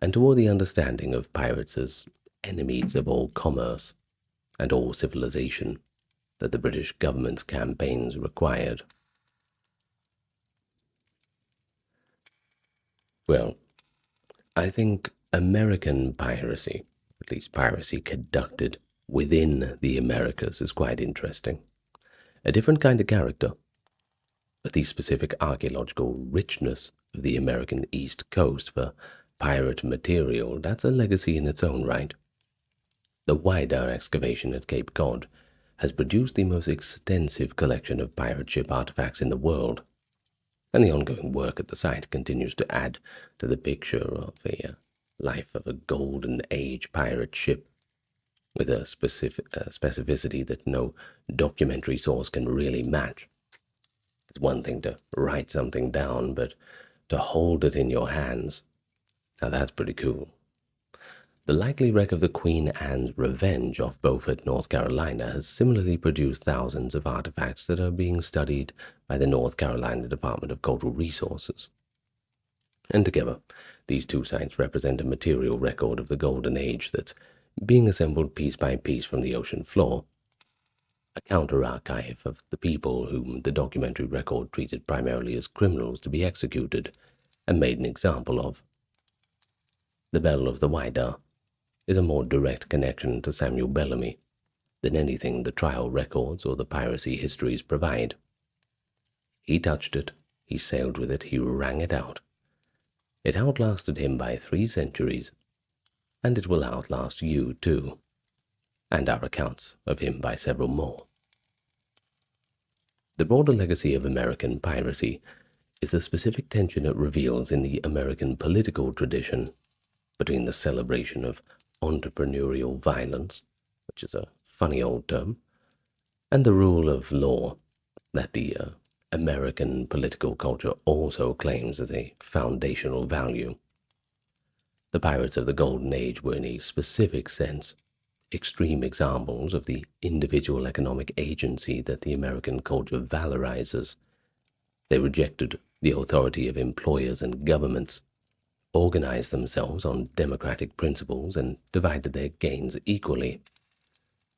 and toward the understanding of pirates as enemies of all commerce and all civilization that the British government's campaigns required. Well, I think American piracy, at least piracy conducted within the Americas, is quite interesting. A different kind of character, but the specific archaeological richness of the American East Coast for pirate material, that's a legacy in its own right. The Wydar excavation at Cape Cod has produced the most extensive collection of pirate ship artifacts in the world, and the ongoing work at the site continues to add to the picture of a life of a golden age pirate ship with a specificity that no documentary source can really match. It's one thing to write something down, but to hold it in your hands, now that's pretty cool. The likely wreck of the Queen Anne's Revenge off Beaufort, North Carolina, has similarly produced thousands of artifacts that are being studied by the North Carolina Department of Cultural Resources. And together, these 2 sites represent a material record of the Golden Age that's being assembled piece by piece from the ocean floor, a counter-archive of the people whom the documentary record treated primarily as criminals to be executed and made an example of. The Belle of the Wydar is a more direct connection to Samuel Bellamy than anything the trial records or the piracy histories provide. He touched it, he sailed with it, he rang it out. It outlasted him by 3 centuries, and it will outlast you too, and our accounts of him by several more. The broader legacy of American piracy is the specific tension it reveals in the American political tradition between the celebration of entrepreneurial violence, which is a funny old term, and the rule of law that the American political culture also claims as a foundational value. The pirates of the Golden Age were, in a specific sense, extreme examples of the individual economic agency that the American culture valorizes. They rejected the authority of employers and governments, organized themselves on democratic principles, and divided their gains equally.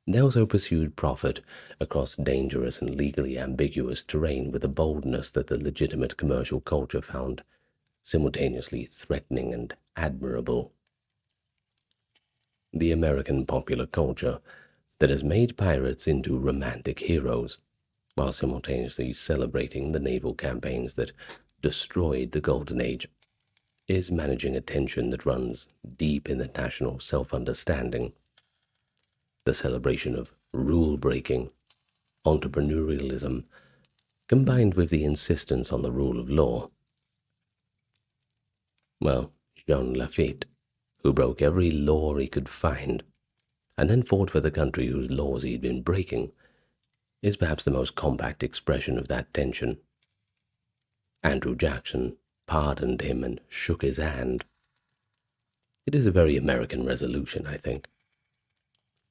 They also pursued profit across dangerous and legally ambiguous terrain with a boldness that the legitimate commercial culture found simultaneously threatening and admirable. The American popular culture that has made pirates into romantic heroes, while simultaneously celebrating the naval campaigns that destroyed the Golden Age, is managing a tension that runs deep in the national self-understanding. The celebration of rule-breaking entrepreneurialism, combined with the insistence on the rule of law. Well, Jean Lafitte, who broke every law he could find, and then fought for the country whose laws he had been breaking, is perhaps the most compact expression of that tension. Andrew Jackson pardoned him and shook his hand. It is a very American resolution, I think.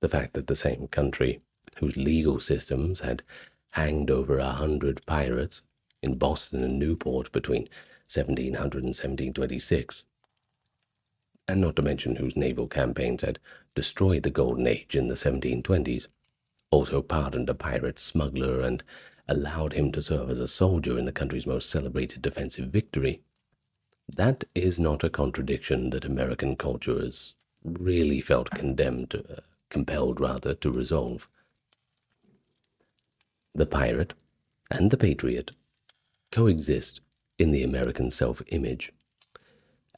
The fact that the same country, whose legal systems had hanged over 100 pirates in Boston and Newport between 1700 and 1726, and not to mention whose naval campaigns had destroyed the Golden Age in the 1720s, also pardoned a pirate smuggler and allowed him to serve as a soldier in the country's most celebrated defensive victory. That is not a contradiction that American culture has really felt compelled to resolve. The pirate and the patriot coexist in the American self-image,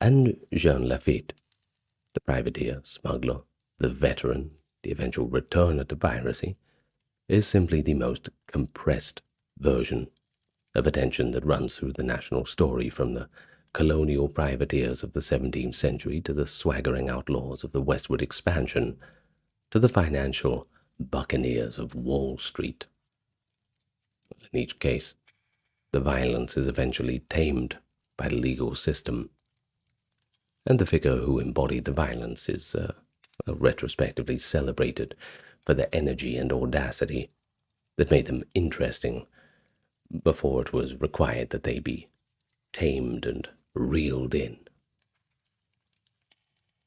and Jean Lafitte, the privateer, smuggler, the veteran, the eventual returner to piracy, is simply the most compressed version of a tension that runs through the national story from the colonial privateers of the 17th century to the swaggering outlaws of the westward expansion to the financial buccaneers of Wall Street. In each case, the violence is eventually tamed by the legal system, and the figure who embodied the violence is retrospectively celebrated for the energy and audacity that made them interesting before it was required that they be tamed and reeled in.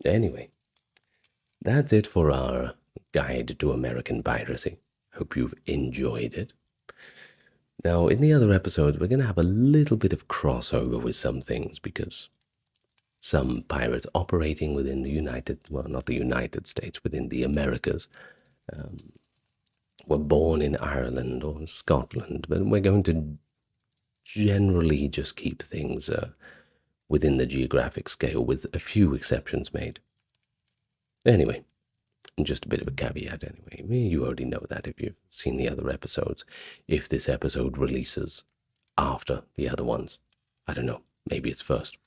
Anyway, that's it for our guide to American piracy. Hope you've enjoyed it. Now, in the other episodes, we're going to have a little bit of crossover with some things, because some pirates operating within not the United States, within the Americas, were born in Ireland or Scotland, but we're going to generally just keep things within the geographic scale, with a few exceptions made. Anyway, just a bit of a caveat anyway. You already know that if you've seen the other episodes. If this episode releases after the other ones, I don't know, maybe it's first.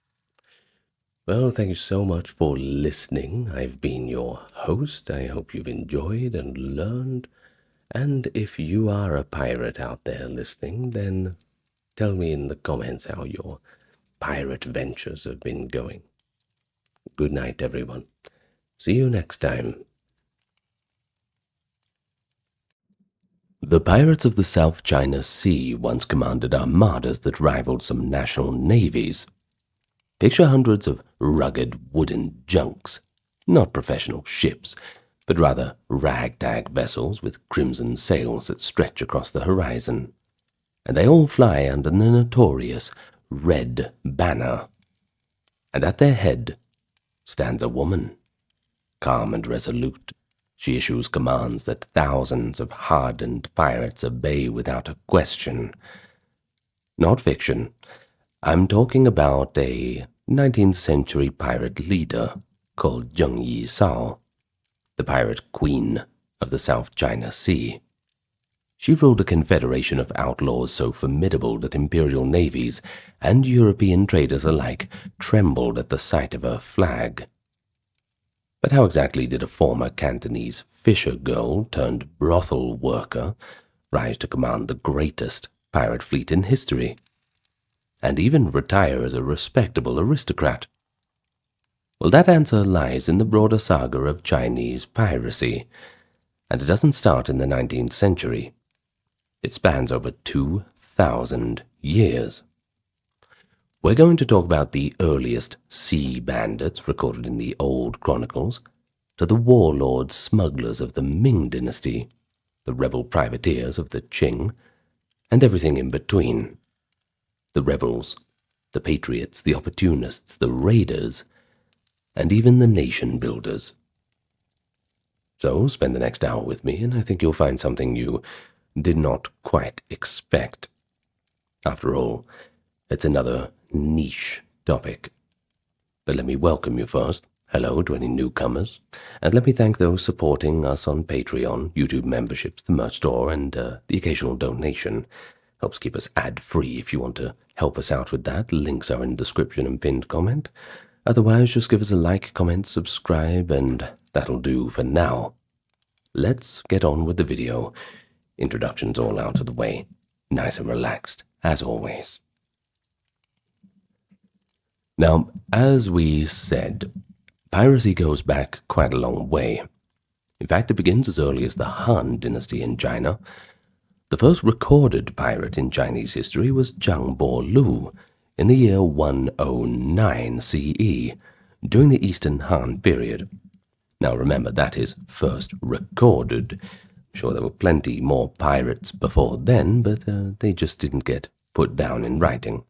Well, thank you so much for listening. I've been your host. I hope you've enjoyed and learned. And if you are a pirate out there listening, then tell me in the comments how your pirate ventures have been going. Good night, everyone. See you next time. The pirates of the South China Sea once commanded armadas that rivaled some national navies. Picture hundreds of rugged wooden junks, not professional ships, but rather ragtag vessels with crimson sails that stretch across the horizon. And they all fly under the notorious Red Banner. And at their head stands a woman. Calm and resolute, she issues commands that thousands of hardened pirates obey without a question. Not fiction. I'm talking about a 19th century pirate leader called Zheng Yisao, the pirate queen of the South China Sea. She ruled a confederation of outlaws so formidable that imperial navies and European traders alike trembled at the sight of her flag. But how exactly did a former Cantonese fisher girl turned brothel worker rise to command the greatest pirate fleet in history, and even retire as a respectable aristocrat? Well, that answer lies in the broader saga of Chinese piracy, and it doesn't start in the 19th century. It spans over 2,000 years. We're going to talk about the earliest sea bandits recorded in the old chronicles, to the warlord smugglers of the Ming dynasty, the rebel privateers of the Qing, and everything in between. The rebels, the patriots, the opportunists, the raiders, and even the nation builders. So spend the next hour with me, and I think you'll find something you did not quite expect. After all, it's another niche topic. But let me welcome you first. hello to any newcomers, and let me thank those supporting us on Patreon, YouTube memberships, the merch store, and the occasional donation. Helps keep us ad-free. If you want to help us out with that, links are in the description and pinned comment. Otherwise, just give us a like, comment, subscribe, and that'll do for now. Let's get on with the video. Introductions all out of the way. Nice and relaxed, as always. Now, as we said, piracy goes back quite a long way. In fact, it begins as early as the Han dynasty in China. The first recorded pirate in Chinese history was Zhang Bo-lu in the year 109 CE, during the Eastern Han period. Now remember, that is first recorded. I'm sure there were plenty more pirates before then, but they just didn't get put down in writing.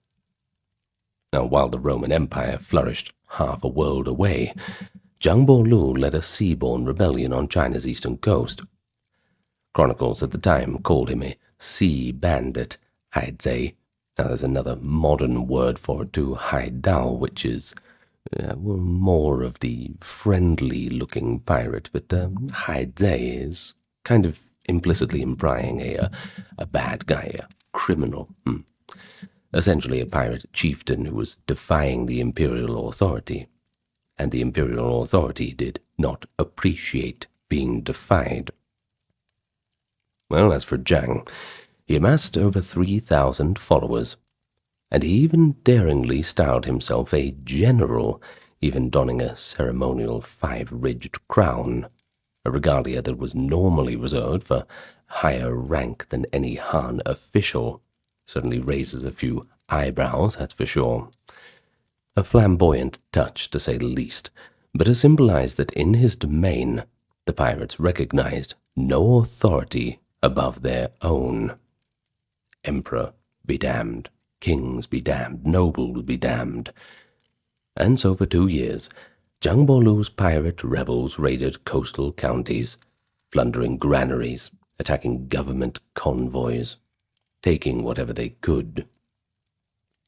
Now, while the Roman Empire flourished half a world away, Zhang Bo-lu led a sea-borne rebellion on China's eastern coast. Chronicles at the time called him a sea bandit, haizai. Now there's another modern word for it too, haidao, which is more of the friendly-looking pirate, but haizai is kind of implicitly implying a bad guy, a criminal. Essentially a pirate chieftain who was defying the imperial authority, and the imperial authority did not appreciate being defied. Well, as for Zhang, he amassed over 3,000 followers, and he even daringly styled himself a general, even donning a ceremonial 5-ridged crown, a regalia that was normally reserved for higher rank than any Han official. Certainly raises a few eyebrows, that's for sure. A flamboyant touch, to say the least, but it symbolized that in his domain, the pirates recognized no authority above their own. Emperor be damned, kings be damned, nobles be damned. And so for 2 years, Zhang Bo-lu's pirate rebels raided coastal counties, plundering granaries, attacking government convoys, taking whatever they could.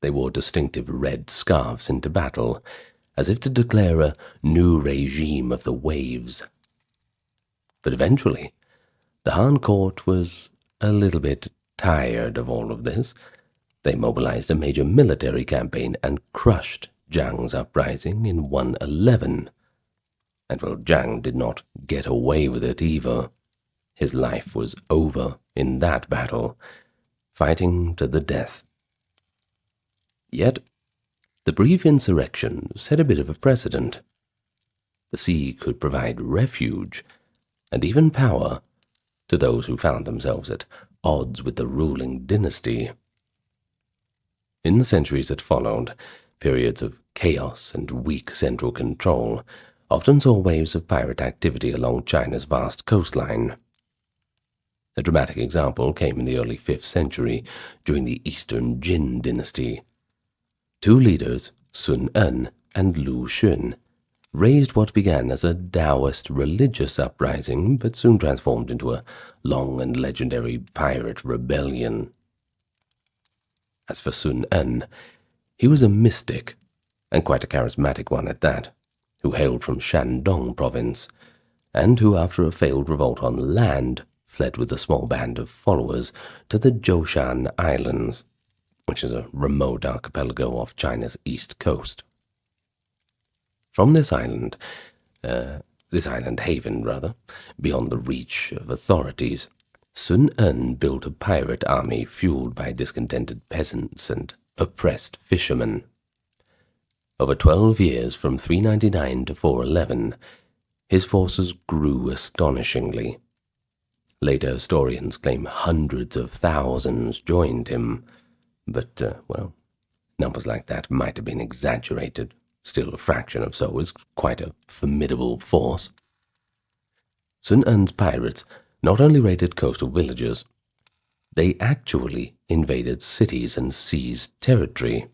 They wore distinctive red scarves into battle, as if to declare a new regime of the waves. But eventually, the Han court was a little bit tired of all of this. They mobilized a major military campaign and crushed Zhang's uprising in 111. And well, Zhang did not get away with it either. His life was over in that battle, fighting to the death. Yet, the brief insurrection set a bit of a precedent. The sea could provide refuge and even power to those who found themselves at odds with the ruling dynasty. In the centuries that followed, periods of chaos and weak central control often saw waves of pirate activity along China's vast coastline. A dramatic example came in the early 5th century during the Eastern Jin dynasty. 2 leaders, Sun En and Lu Xun, raised what began as a Taoist religious uprising, but soon transformed into a long and legendary pirate rebellion. As for Sun En, he was a mystic, and quite a charismatic one at that, who hailed from Shandong province, and who, after a failed revolt on land, fled with a small band of followers to the Zhoushan Islands, which is a remote archipelago off China's east coast. From this island haven, beyond the reach of authorities, Sun En built a pirate army fueled by discontented peasants and oppressed fishermen. Over 12 years, from 399 to 411, his forces grew astonishingly. Later historians claim hundreds of thousands joined him, but, numbers like that might have been exaggerated. Still, a fraction of so is quite a formidable force. Sun En's pirates not only raided coastal villages, they actually invaded cities and seized territory,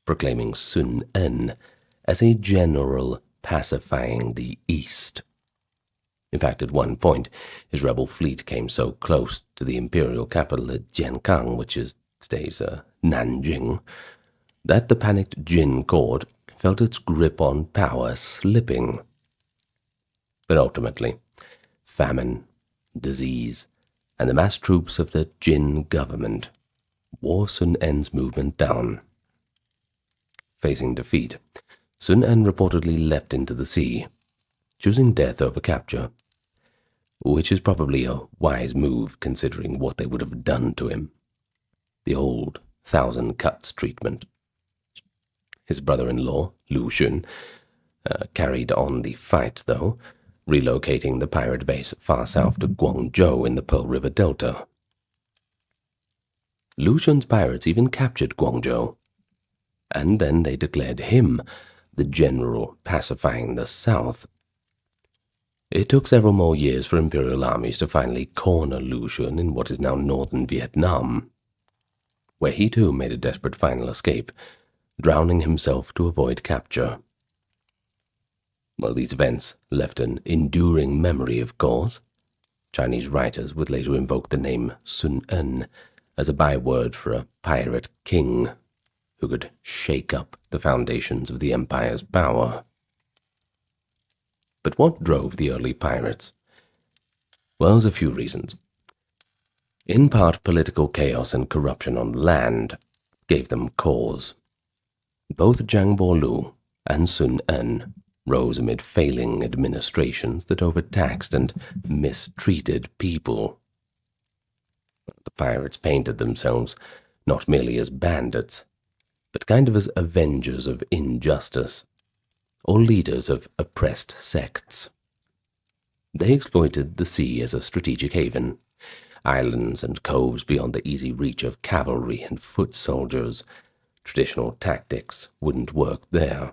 proclaiming Sun En as a general pacifying the East. In fact, at one point, his rebel fleet came so close to the imperial capital at Jiankang, which is today's Nanjing, that the panicked Jin court felt its grip on power slipping. But ultimately, famine, disease, and the mass troops of the Jin government wore Sun En's movement down. Facing defeat, Sun En reportedly leapt into the sea, choosing death over capture, which is probably a wise move considering what they would have done to him. The old thousand cuts treatment. His brother-in-law, Lu Xun, carried on the fight, though, relocating the pirate base far south to Guangzhou in the Pearl River Delta. Lu Xun's pirates even captured Guangzhou, and then they declared him the general pacifying the south. It took several more years for imperial armies to finally corner Lu Xun in what is now northern Vietnam, where he too made a desperate final escape, drowning himself to avoid capture. Well, these events left an enduring memory, of course. Chinese writers would later invoke the name Sun En as a byword for a pirate king who could shake up the foundations of the empire's power. But what drove the early pirates? Well, there's a few reasons. In part, political chaos and corruption on land gave them cause. Both Zhang Luo and Sun En rose amid failing administrations that overtaxed and mistreated people. The pirates painted themselves not merely as bandits, but kind of as avengers of injustice, or leaders of oppressed sects. They exploited the sea as a strategic haven, islands and coves beyond the easy reach of cavalry and foot soldiers. Traditional tactics wouldn't work there.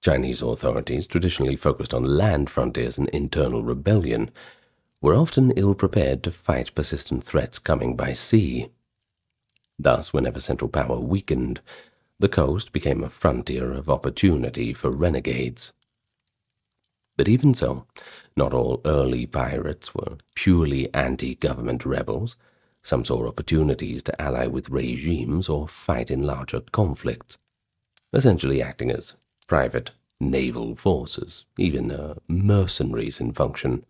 Chinese authorities, traditionally focused on land frontiers and internal rebellion, were often ill-prepared to fight persistent threats coming by sea. Thus, whenever central power weakened, the coast became a frontier of opportunity for renegades. But even so, not all early pirates were purely anti-government rebels. Some saw opportunities to ally with regimes or fight in larger conflicts, essentially acting as private naval forces, even mercenaries in function.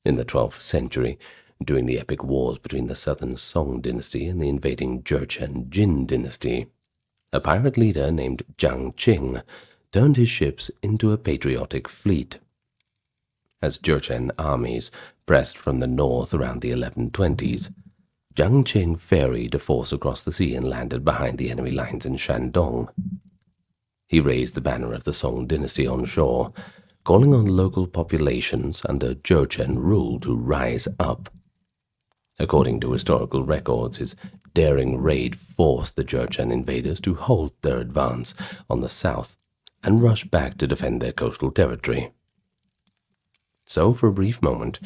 In the 12th century, during the epic wars between the southern Song dynasty and the invading Jurchen Jin dynasty, a pirate leader named Jiang Qing turned his ships into a patriotic fleet. As Jurchen armies pressed from the north around the 1120s, Jiang Qing ferried a force across the sea and landed behind the enemy lines in Shandong. He raised the banner of the Song dynasty on shore, calling on local populations under Jurchen rule to rise up. According to historical records, his daring raid forced the Jurchen invaders to halt their advance on the south and rush back to defend their coastal territory. So, for a brief moment,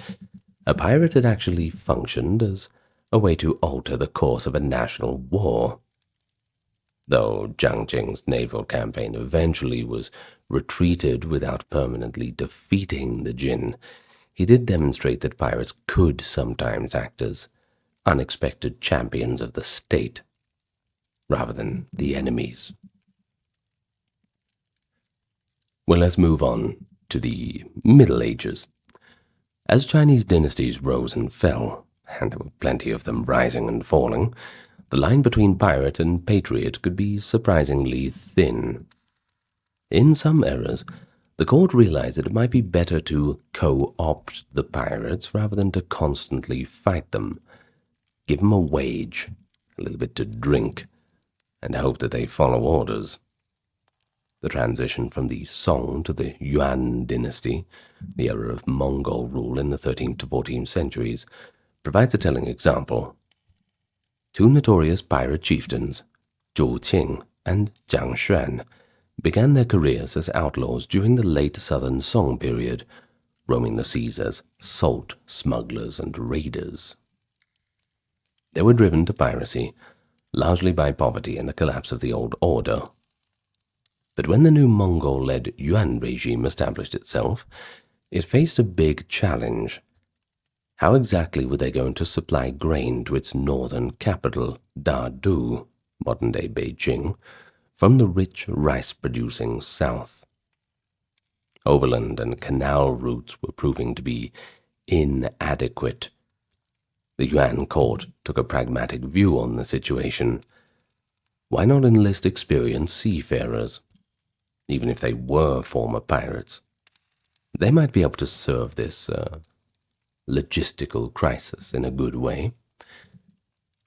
a pirate had actually functioned as a way to alter the course of a national war. Though Jiang Qing's naval campaign eventually was retreated without permanently defeating the Jin, he did demonstrate that pirates could sometimes act as unexpected champions of the state, rather than the enemies. Well, let's move on to the Middle Ages. As Chinese dynasties rose and fell, and there were plenty of them rising and falling, the line between pirate and patriot could be surprisingly thin. In some eras, the court realized that it might be better to co-opt the pirates rather than to constantly fight them. Give them a wage, a little bit to drink, and hope that they follow orders. The transition from the Song to the Yuan dynasty, the era of Mongol rule in the 13th to 14th centuries, provides a telling example. Two notorious pirate chieftains, Zhu Qing and Jiang Xuan, began their careers as outlaws during the late Southern Song period, roaming the seas as salt smugglers and raiders. They were driven to piracy, largely by poverty and the collapse of the old order. But when the new Mongol-led Yuan regime established itself, it faced a big challenge. How exactly were they going to supply grain to its northern capital, Dadu, modern-day Beijing, from the rich rice-producing south. Overland and canal routes were proving to be inadequate. The Yuan court took a pragmatic view on the situation. Why not enlist experienced seafarers? Even if they were former pirates, they might be able to serve this logistical crisis in a good way.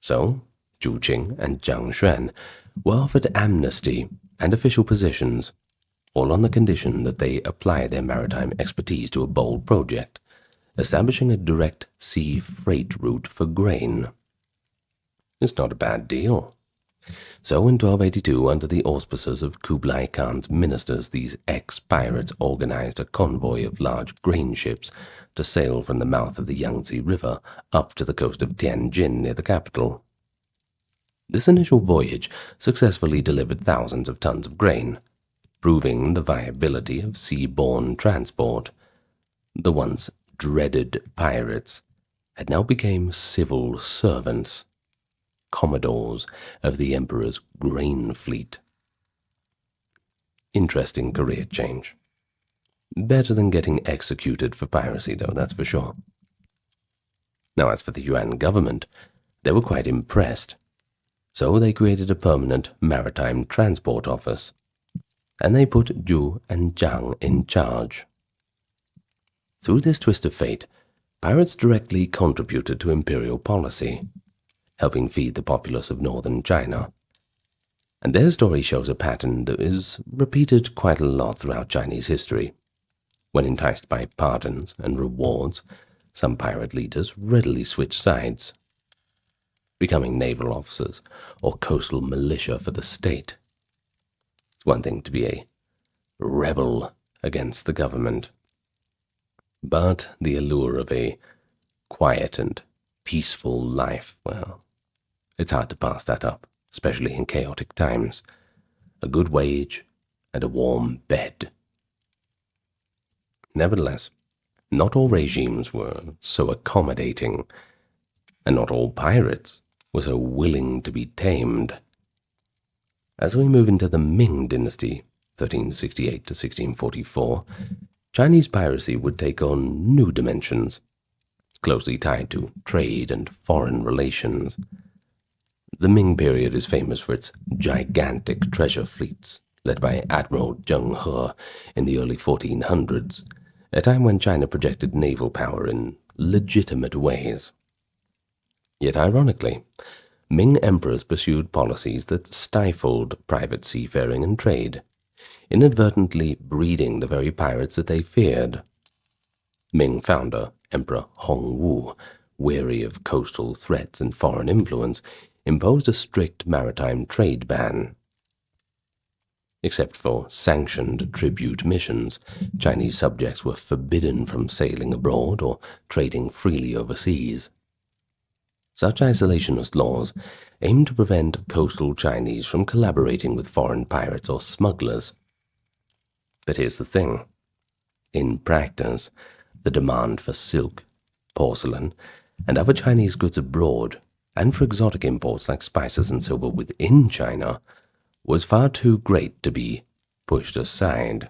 So, Zhu Qing and Jiang Xuan were offered amnesty and official positions, all on the condition that they apply their maritime expertise to a bold project, establishing a direct sea freight route for grain. It's not a bad deal. So in 1282, under the auspices of Kublai Khan's ministers, these ex-pirates organized a convoy of large grain ships to sail from the mouth of the Yangtze River up to the coast of Tianjin near the capital. This initial voyage successfully delivered thousands of tons of grain, proving the viability of seaborne transport. The once dreaded pirates had now become civil servants, commodores of the Emperor's grain fleet. Interesting career change. Better than getting executed for piracy, though, that's for sure. Now, as for the Yuan government, they were quite impressed. So they created a permanent maritime transport office, and they put Zhu and Jiang in charge. Through this twist of fate, pirates directly contributed to imperial policy, helping feed the populace of northern China. And their story shows a pattern that is repeated quite a lot throughout Chinese history. When enticed by pardons and rewards, some pirate leaders readily switch sides, becoming naval officers or coastal militia for the state. It's one thing to be a rebel against the government, but the allure of a quiet and peaceful life, well, it's hard to pass that up, especially in chaotic times. A good wage and a warm bed. Nevertheless, not all regimes were so accommodating, and not all pirates were so willing to be tamed. As we move into the Ming dynasty, 1368 to 1644, Chinese piracy would take on new dimensions, closely tied to trade and foreign relations. The Ming period is famous for its gigantic treasure fleets, led by Admiral Zheng He in the early 1400s, a time when China projected naval power in legitimate ways. Yet ironically, Ming emperors pursued policies that stifled private seafaring and trade, inadvertently breeding the very pirates that they feared. Ming founder, Emperor Hongwu, weary of coastal threats and foreign influence, imposed a strict maritime trade ban. Except for sanctioned tribute missions, Chinese subjects were forbidden from sailing abroad or trading freely overseas. Such isolationist laws aimed to prevent coastal Chinese from collaborating with foreign pirates or smugglers. But here's the thing. In practice, the demand for silk, porcelain, and other Chinese goods abroad, and for exotic imports like spices and silver within China, was far too great to be pushed aside.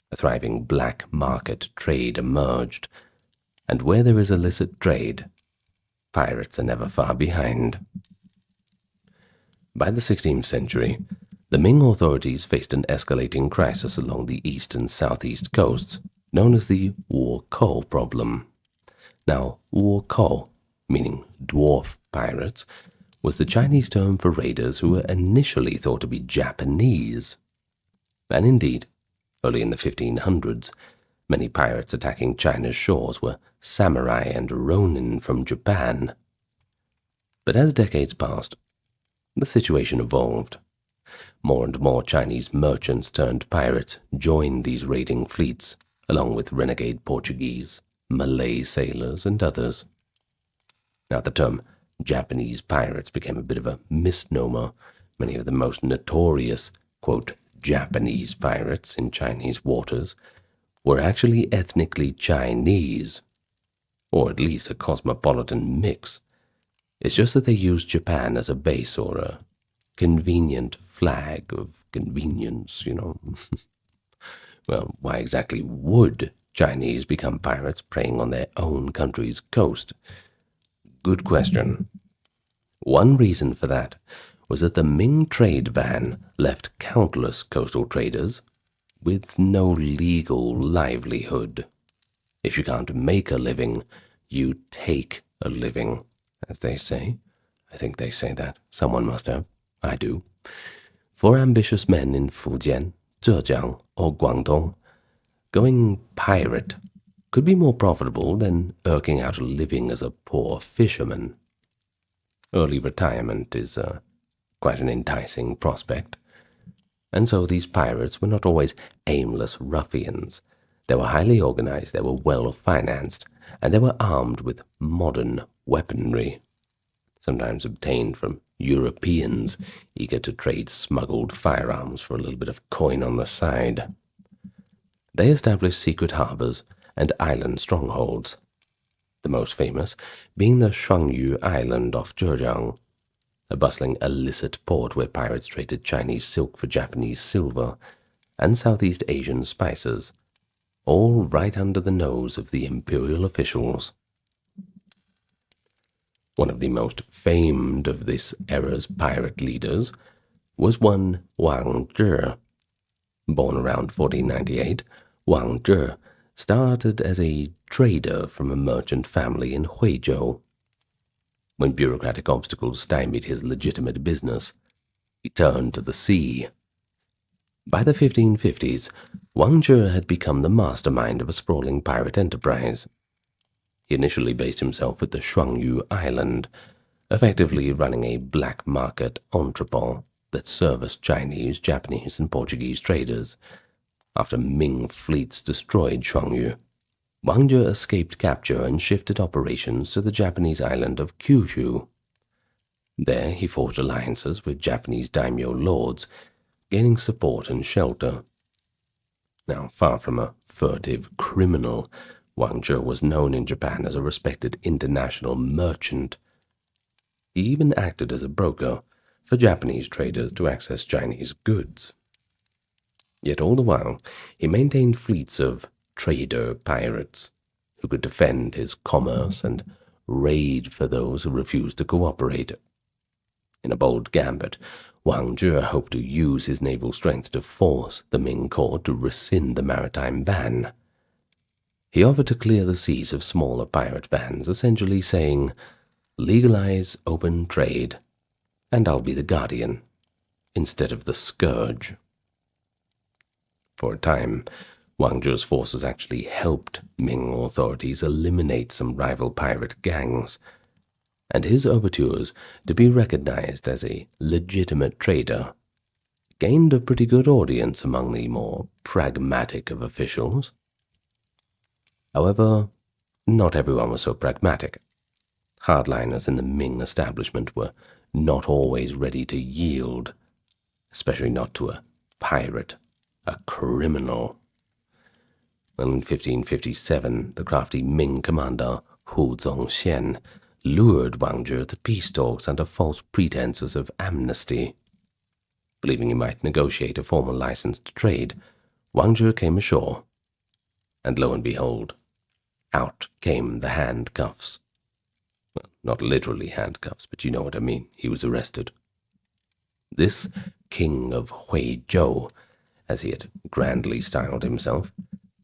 A thriving black market trade emerged, and where there is illicit trade, pirates are never far behind. By the 16th century, the Ming authorities faced an escalating crisis along the east and southeast coasts, known as the Wukou problem. Now, Wukou, meaning dwarf pirates, was the Chinese term for raiders who were initially thought to be Japanese. And indeed, early in the 1500s, many pirates attacking China's shores were samurai and ronin from Japan. But as decades passed, the situation evolved. More and more Chinese merchants turned pirates joined these raiding fleets, along with renegade Portuguese, Malay sailors, and others. Now the term Japanese pirates became a bit of a misnomer. Many of the most notorious, quote, Japanese pirates in Chinese waters were actually ethnically Chinese, or at least a cosmopolitan mix. It's just that they used Japan as a base or a convenient flag of convenience, Well, why exactly would Chinese become pirates preying on their own country's coast? Good question. One reason for that was that the Ming trade ban left countless coastal traders with no legal livelihood. If you can't make a living, you take a living, as they say. I think they say that. Someone must have. I do. For ambitious men in Fujian, Zhejiang, or Guangdong, going pirate could be more profitable than irking out a living as a poor fisherman. Early retirement is quite an enticing prospect. And so these pirates were not always aimless ruffians. They were highly organized, they were well financed, and they were armed with modern weaponry, sometimes obtained from Europeans eager to trade smuggled firearms for a little bit of coin on the side. They established secret harbors and island strongholds, the most famous being the Shuangyu Island off Zhejiang, a bustling illicit port where pirates traded Chinese silk for Japanese silver and Southeast Asian spices, all right under the nose of the imperial officials. One of the most famed of this era's pirate leaders was one Wang Zhi. Born around 1498, Wang Zhi started as a trader from a merchant family in Huizhou. When bureaucratic obstacles stymied his legitimate business, he turned to the sea. By the 1550s, Wang Zhi had become the mastermind of a sprawling pirate enterprise. He initially based himself at the Shuangyu Island, effectively running a black market entrepot that serviced Chinese, Japanese, and Portuguese traders. After Ming fleets destroyed Shuangyu, Wang Zhi escaped capture and shifted operations to the Japanese island of Kyushu. There he forged alliances with Japanese daimyo lords, gaining support and shelter. Now, far from a furtive criminal, Wang Zhi was known in Japan as a respected international merchant. He even acted as a broker for Japanese traders to access Chinese goods. Yet all the while, he maintained fleets of trader pirates who could defend his commerce and raid for those who refused to cooperate. In a bold gambit, Wang Zhi hoped to use his naval strength to force the Ming court to rescind the maritime ban. He offered to clear the seas of smaller pirate bands, essentially saying, "Legalize open trade, and I'll be the guardian, instead of the scourge." For a time, Wang Zhi's forces actually helped Ming authorities eliminate some rival pirate gangs, and his overtures to be recognized as a legitimate trader gained a pretty good audience among the more pragmatic of officials. However, not everyone was so pragmatic. Hardliners in the Ming establishment were not always ready to yield, especially not to a pirate, a criminal. Well, in 1557, the crafty Ming commander Hu Zongxian lured Wang Zhi to peace talks under false pretenses of amnesty. Believing he might negotiate a formal license to trade, Wang Zhi came ashore, and lo and behold, out came the handcuffs. Well, not literally handcuffs, but you know what I mean. He was arrested. This king of Huizhou, as he had grandly styled himself,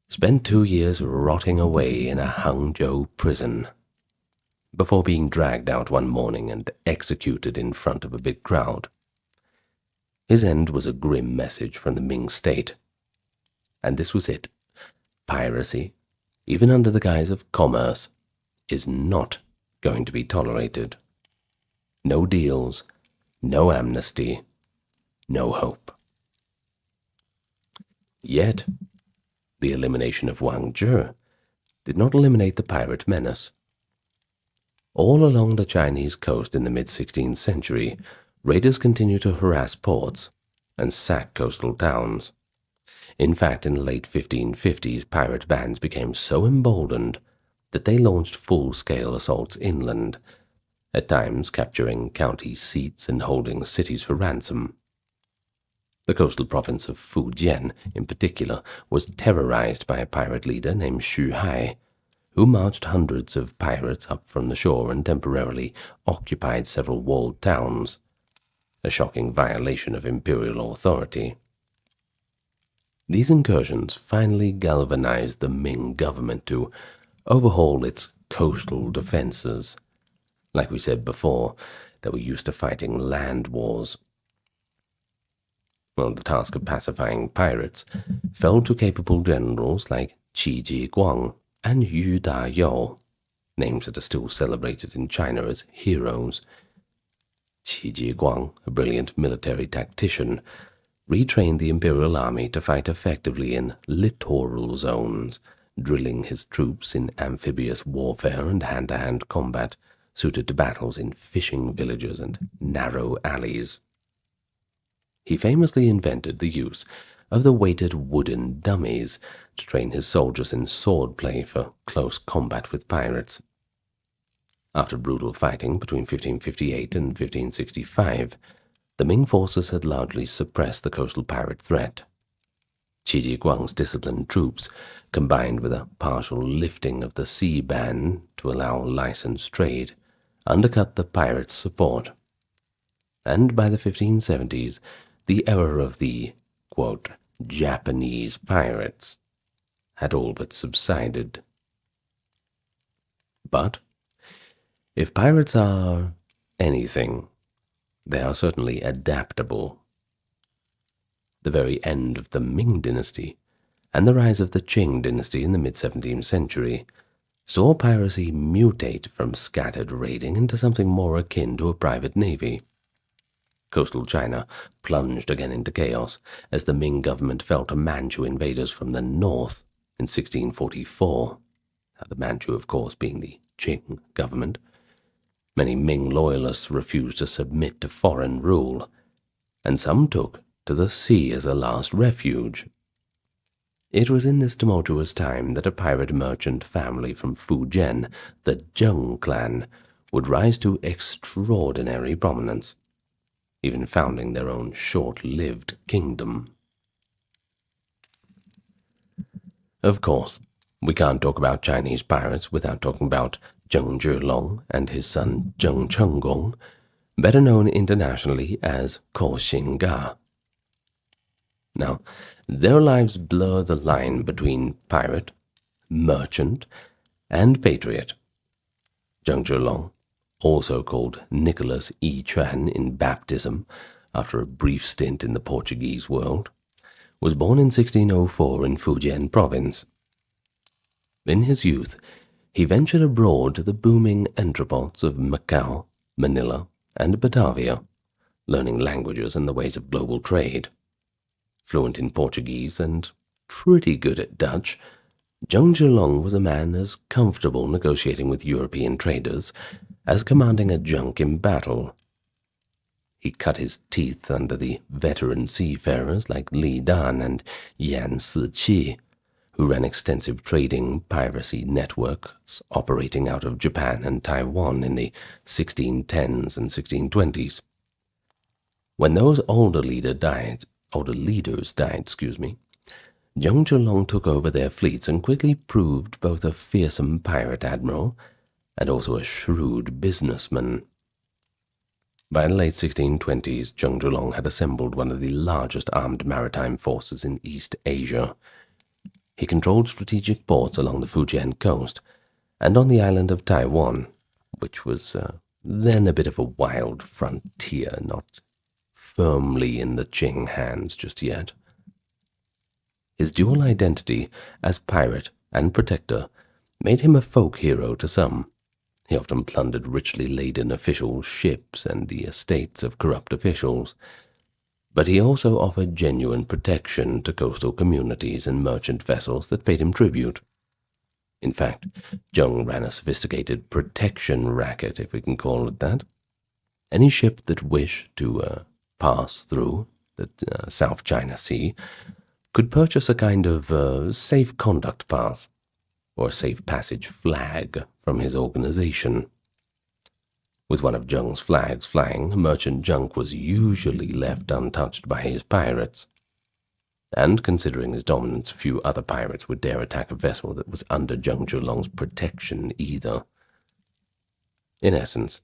spent 2 years rotting away in a Hangzhou prison, before being dragged out one morning and executed in front of a big crowd. His end was a grim message from the Ming state. And this was it. Piracy, even under the guise of commerce, is not going to be tolerated. No deals, no amnesty, no hope. Yet, the elimination of Wang Zhi did not eliminate the pirate menace. All along the Chinese coast in the mid-16th century, raiders continued to harass ports and sack coastal towns. In fact, in the late 1550s, pirate bands became so emboldened that they launched full-scale assaults inland, at times capturing county seats and holding cities for ransom. The coastal province of Fujian, in particular, was terrorized by a pirate leader named Xu Hai, who marched hundreds of pirates up from the shore and temporarily occupied several walled towns, a shocking violation of imperial authority. These incursions finally galvanized the Ming government to overhaul its coastal defenses. Like we said before, they were used to fighting land wars. Well, the task of pacifying pirates fell to capable generals like Qi Jiguang and Yu Dayou, names that are still celebrated in China as heroes. Qi Jiguang, a brilliant military tactician, retrained the imperial army to fight effectively in littoral zones, drilling his troops in amphibious warfare and hand-to-hand combat suited to battles in fishing villages and narrow alleys. He famously invented the use of the weighted wooden dummies to train his soldiers in swordplay for close combat with pirates. After brutal fighting between 1558 and 1565, the Ming forces had largely suppressed the coastal pirate threat. Qi Jiguang's disciplined troops, combined with a partial lifting of the sea ban to allow licensed trade, undercut the pirates' support. And by the 1570s, the era of the, quote, Japanese pirates had all but subsided. But if pirates are anything, they are certainly adaptable. The very end of the Ming dynasty and the rise of the Qing dynasty in the mid-17th century saw piracy mutate from scattered raiding into something more akin to a private navy. Coastal China plunged again into chaos as the Ming government fell to Manchu invaders from the north in 1644, the Manchu, of course, being the Qing government. Many Ming loyalists refused to submit to foreign rule, and some took to the sea as a last refuge. It was in this tumultuous time that a pirate merchant family from Fujian, the Zheng clan, would rise to extraordinary prominence, even founding their own short-lived kingdom. Of course, we can't talk about Chinese pirates without talking about Zheng Zhilong and his son Zheng Chenggong, better known internationally as Ko Xingga. Now, their lives blur the line between pirate, merchant, and patriot. Zheng Zhilong, also called Nicholas E. Chuan in baptism after a brief stint in the Portuguese world, was born in 1604 in Fujian province. In his youth, he ventured abroad to the booming entrepots of Macau, Manila, and Batavia, learning languages and the ways of global trade. Fluent in Portuguese and pretty good at Dutch, Zheng Zhilong was a man as comfortable negotiating with European traders as commanding a junk in battle. He cut his teeth under the veteran seafarers like Li Dan and Yan Siqi, who ran extensive trading piracy networks operating out of Japan and Taiwan in the 1610s and 1620s. When those older leaders died, Zheng Zhilong took over their fleets and quickly proved both a fearsome pirate admiral and also a shrewd businessman. By the late 1620s, Zheng Zhilong had assembled one of the largest armed maritime forces in East Asia. He controlled strategic ports along the Fujian coast and on the island of Taiwan, which was then a bit of a wild frontier, not firmly in the Qing hands just yet. His dual identity as pirate and protector made him a folk hero to some. He often plundered richly laden official ships and the estates of corrupt officials, but he also offered genuine protection to coastal communities and merchant vessels that paid him tribute. In fact, Zheng ran a sophisticated protection racket, if we can call it that. Any ship that wished to pass through the South China Sea could purchase a kind of safe conduct pass or safe passage flag from his organization. With one of Zheng's flags flying, merchant junk was usually left untouched by his pirates. And considering his dominance, few other pirates would dare attack a vessel that was under Zheng Zhulong's protection either. In essence,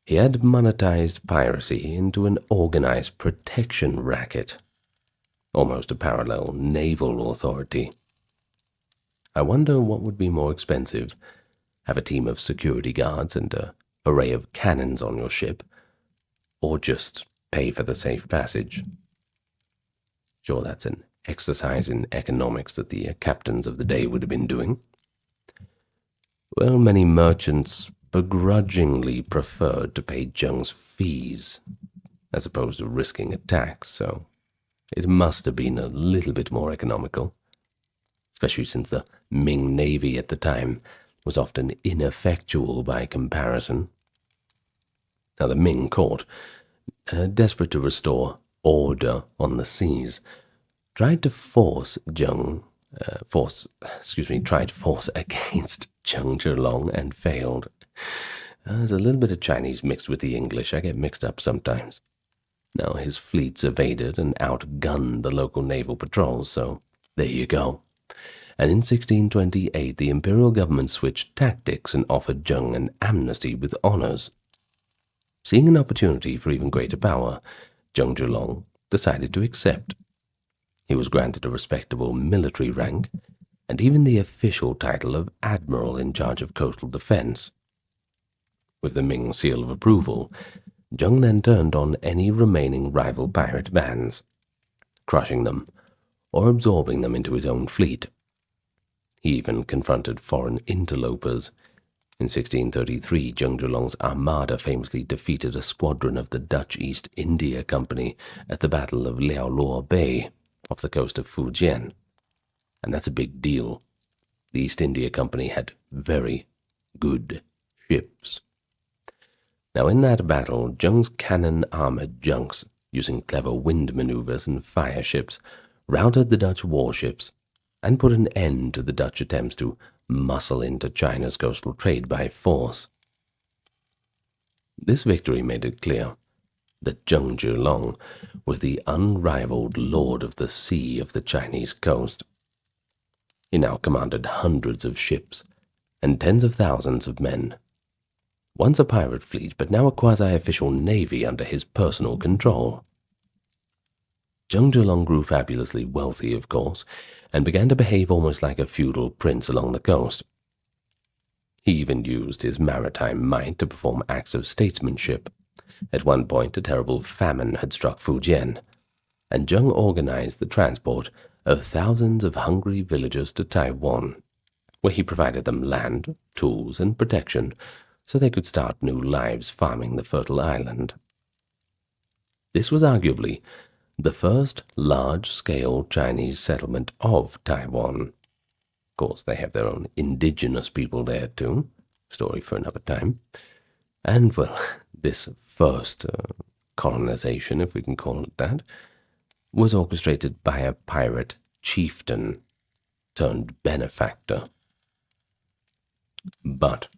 he had monetized piracy into an organized protection racket, almost a parallel naval authority. I wonder what would be more expensive, have a team of security guards and an array of cannons on your ship, or just pay for the safe passage. Sure, that's an exercise in economics that the captains of the day would have been doing. Well, many merchants begrudgingly preferred to pay Zheng's fees as opposed to risking a tax, so it must have been a little bit more economical, especially since the Ming Navy at the time was often ineffectual by comparison. Now, the Ming court, desperate to restore order on the seas, tried to force against Zheng Zhulong and failed. There's a little bit of Chinese mixed with the English. I get mixed up sometimes. Now, his fleets evaded and outgunned the local naval patrols, so there you go. And in 1628, the imperial government switched tactics and offered Zheng an amnesty with honors. Seeing an opportunity for even greater power, Zheng Zhulong decided to accept. He was granted a respectable military rank, and even the official title of admiral in charge of coastal defense. With the Ming seal of approval, Zheng then turned on any remaining rival pirate bands, crushing them or absorbing them into his own fleet. He even confronted foreign interlopers. In 1633, Zheng Zhulong's armada famously defeated a squadron of the Dutch East India Company at the Battle of Liaoluo Bay off the coast of Fujian. And that's a big deal. The East India Company had very good ships. Now, in that battle, Zheng's cannon-armored junks, using clever wind maneuvers and fire ships, routed the Dutch warships and put an end to the Dutch attempts to muscle into China's coastal trade by force. This victory made it clear that Zheng Zhulong was the unrivaled lord of the sea of the Chinese coast. He now commanded hundreds of ships and tens of thousands of men. Once a pirate fleet, but now a quasi-official navy under his personal control. Zheng Zhulong grew fabulously wealthy, of course, and began to behave almost like a feudal prince along the coast. He even used his maritime might to perform acts of statesmanship. At one point, a terrible famine had struck Fujian, and Zheng organized the transport of thousands of hungry villagers to Taiwan, where he provided them land, tools, and protection so they could start new lives farming the fertile island. This was arguably the first large-scale Chinese settlement of Taiwan. Of course, they have their own indigenous people there too. Story for another time. And, well, this first colonization, if we can call it that, was orchestrated by a pirate chieftain turned benefactor. But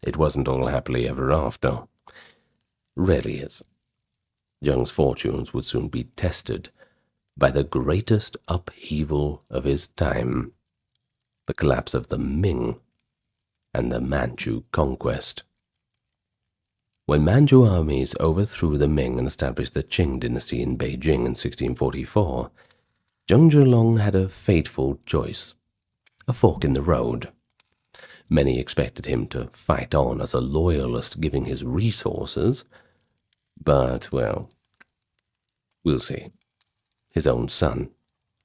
it wasn't all happily ever after. Rarely is. Zheng's fortunes would soon be tested by the greatest upheaval of his time, the collapse of the Ming and the Manchu conquest. When Manchu armies overthrew the Ming and established the Qing dynasty in Beijing in 1644, Zheng Zhulong had a fateful choice, a fork in the road. Many expected him to fight on as a loyalist, giving his resources, but, well, we'll see. His own son,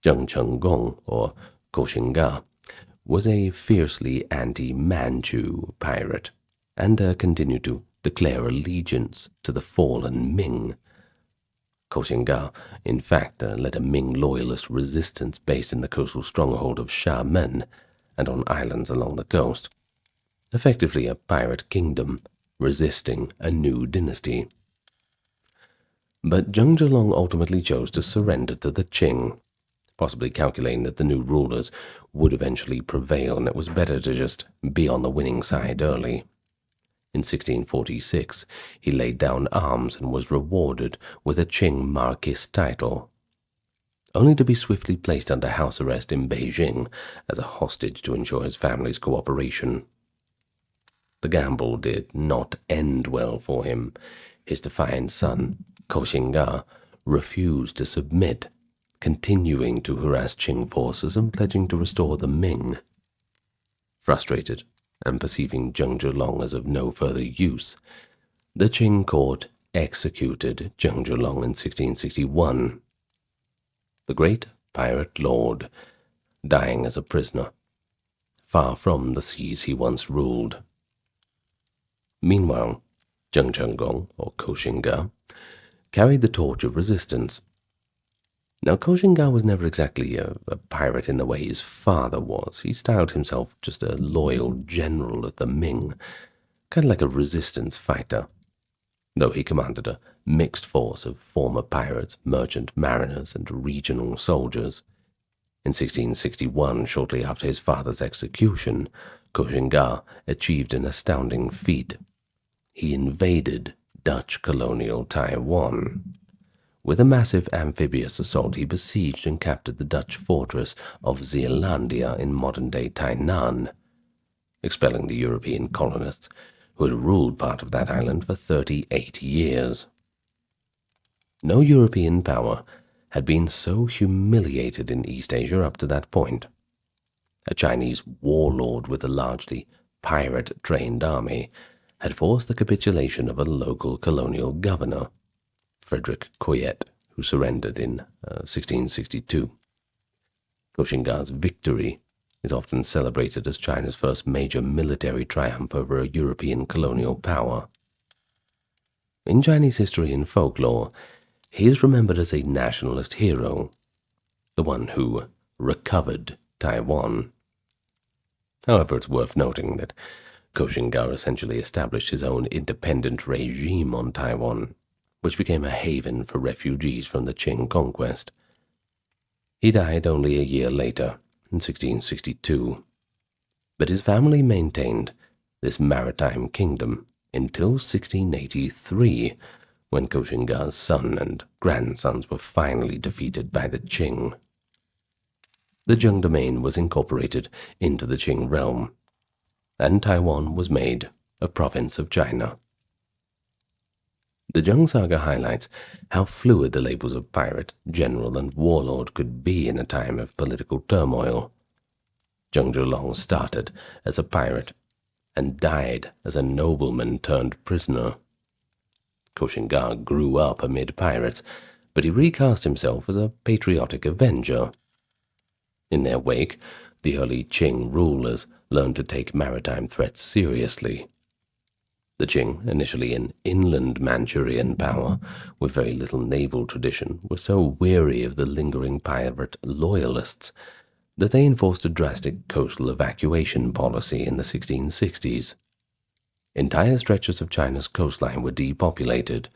Zheng Chenggong, or Koxinga, was a fiercely anti-Manchu pirate, and continued to declare allegiance to the fallen Ming. Koxinga, in fact, led a Ming loyalist resistance based in the coastal stronghold of Xiamen and on islands along the coast, effectively a pirate kingdom resisting a new dynasty. But Zheng Zhulong ultimately chose to surrender to the Qing, possibly calculating that the new rulers would eventually prevail and it was better to just be on the winning side early. In 1646, he laid down arms and was rewarded with a Qing Marquis title, only to be swiftly placed under house arrest in Beijing as a hostage to ensure his family's cooperation. The gamble did not end well for him. His defiant son, Koxinga, refused to submit, continuing to harass Qing forces and pledging to restore the Ming. Frustrated and perceiving Zheng Zhulong as of no further use, the Qing court executed Zheng Zhulong in 1661. The great pirate lord, dying as a prisoner, far from the seas he once ruled. Meanwhile, Zheng Zhenggong, or Koxinga, carried the torch of resistance. Now, Koxinga was never exactly a pirate in the way his father was. He styled himself just a loyal general of the Ming, kind of like a resistance fighter, though he commanded a mixed force of former pirates, merchant mariners, and regional soldiers. In 1661, shortly after his father's execution, Koxinga achieved an astounding feat. He invaded Dutch colonial Taiwan. With a massive amphibious assault, he besieged and captured the Dutch fortress of Zeelandia in modern-day Tainan, expelling the European colonists who had ruled part of that island for 38 years. No European power had been so humiliated in East Asia up to that point. A Chinese warlord with a largely pirate-trained army had forced the capitulation of a local colonial governor, Frederick Coyet, who surrendered in 1662. Koxinga's victory is often celebrated as China's first major military triumph over a European colonial power. In Chinese history and folklore, he is remembered as a nationalist hero, the one who recovered Taiwan. However, it's worth noting that Koxinga essentially established his own independent regime on Taiwan, which became a haven for refugees from the Qing conquest. He died only a year later, in 1662, but his family maintained this maritime kingdom until 1683, when Koxinga's son and grandsons were finally defeated by the Qing. The Zheng domain was incorporated into the Qing realm, and Taiwan was made a province of China. The Zheng saga highlights how fluid the labels of pirate, general, and warlord could be in a time of political turmoil. Zheng Zhulong started as a pirate and died as a nobleman turned prisoner. Koxinga grew up amid pirates, but he recast himself as a patriotic avenger. In their wake, the early Qing rulers learned to take maritime threats seriously. The Qing, initially an inland Manchurian power with very little naval tradition, were so weary of the lingering pirate loyalists that they enforced a drastic coastal evacuation policy in the 1660s. Entire stretches of China's coastline were depopulated,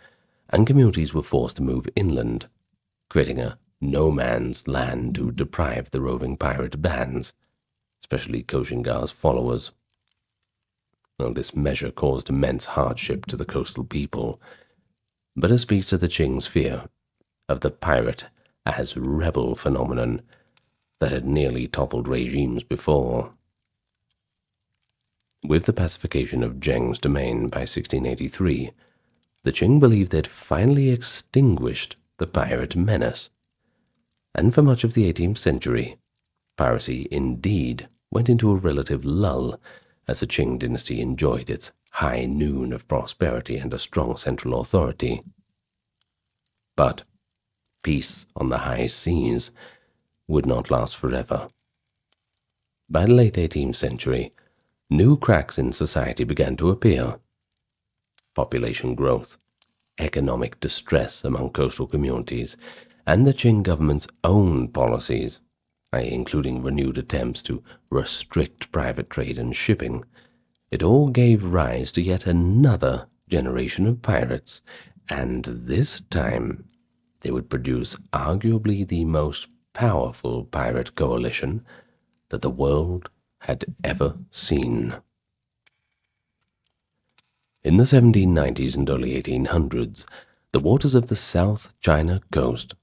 and communities were forced to move inland, creating a no-man's land to deprive the roving pirate bands, especially Koxinga's followers. Well, this measure caused immense hardship to the coastal people, but it speaks to the Qing's fear of the pirate as rebel phenomenon that had nearly toppled regimes before. With the pacification of Zheng's domain by 1683, the Qing believed they'd finally extinguished the pirate menace, and for much of the 18th century, piracy indeed went into a relative lull as the Qing dynasty enjoyed its high noon of prosperity and a strong central authority. But peace on the high seas would not last forever. By the late 18th century, new cracks in society began to appear. Population growth, economic distress among coastal communities, and the Qing government's own policies, i.e. including renewed attempts to restrict private trade and shipping, it all gave rise to yet another generation of pirates, and this time they would produce arguably the most powerful pirate coalition that the world had ever seen. In the 1790s and early 1800s, the waters of the South China coast,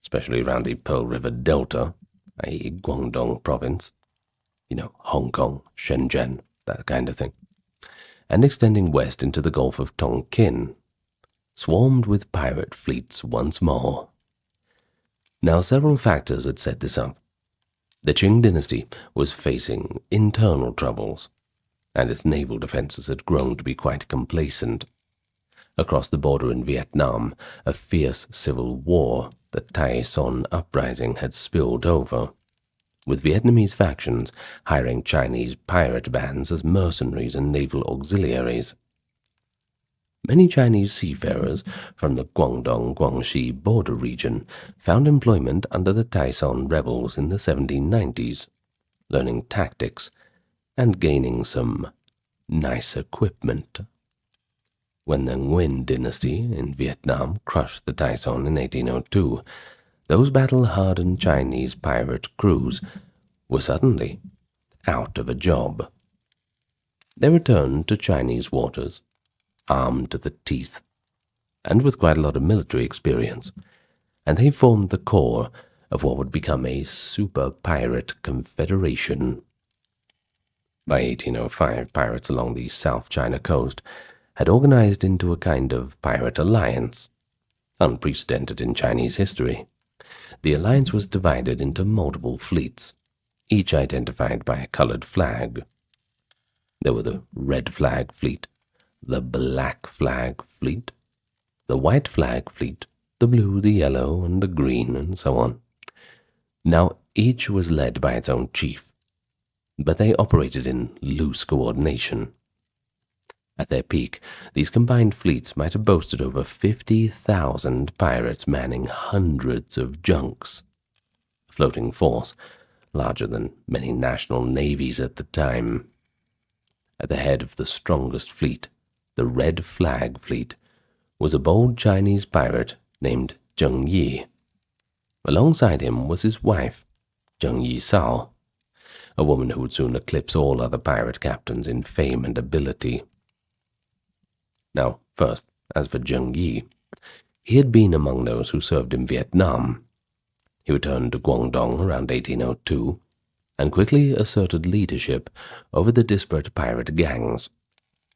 especially around the Pearl River Delta, i.e. Guangdong province, Hong Kong, Shenzhen, that kind of thing, and extending west into the Gulf of Tonkin, swarmed with pirate fleets once more. Now, several factors had set this up. The Qing dynasty was facing internal troubles, and its naval defenses had grown to be quite complacent. Across the border in Vietnam, a fierce civil war, the Tai Son uprising, had spilled over, with Vietnamese factions hiring Chinese pirate bands as mercenaries and naval auxiliaries. Many Chinese seafarers from the Guangdong-Guangxi border region found employment under the Tai Son rebels in the 1790s, learning tactics and gaining some nice equipment. When the Nguyen dynasty in Vietnam crushed the Tai Son in 1802, those battle-hardened Chinese pirate crews were suddenly out of a job. They returned to Chinese waters, armed to the teeth, and with quite a lot of military experience, and they formed the core of what would become a super-pirate confederation. By 1805, pirates along the South China coast had organized into a kind of pirate alliance, unprecedented in Chinese history. The alliance was divided into multiple fleets, each identified by a colored flag. There were the Red Flag Fleet, the Black Flag Fleet, the White Flag Fleet, the Blue, the Yellow, and the Green, and so on. Now, each was led by its own chief, but they operated in loose coordination. At their peak, these combined fleets might have boasted over 50,000 pirates manning hundreds of junks, a floating force larger than many national navies at the time. At the head of the strongest fleet, the Red Flag Fleet, was a bold Chinese pirate named Zheng Yi. Alongside him was his wife, Zheng Yisao, a woman who would soon eclipse all other pirate captains in fame and ability. Now, first, as for Zheng Yi, he had been among those who served in Vietnam. He returned to Guangdong around 1802 and quickly asserted leadership over the disparate pirate gangs,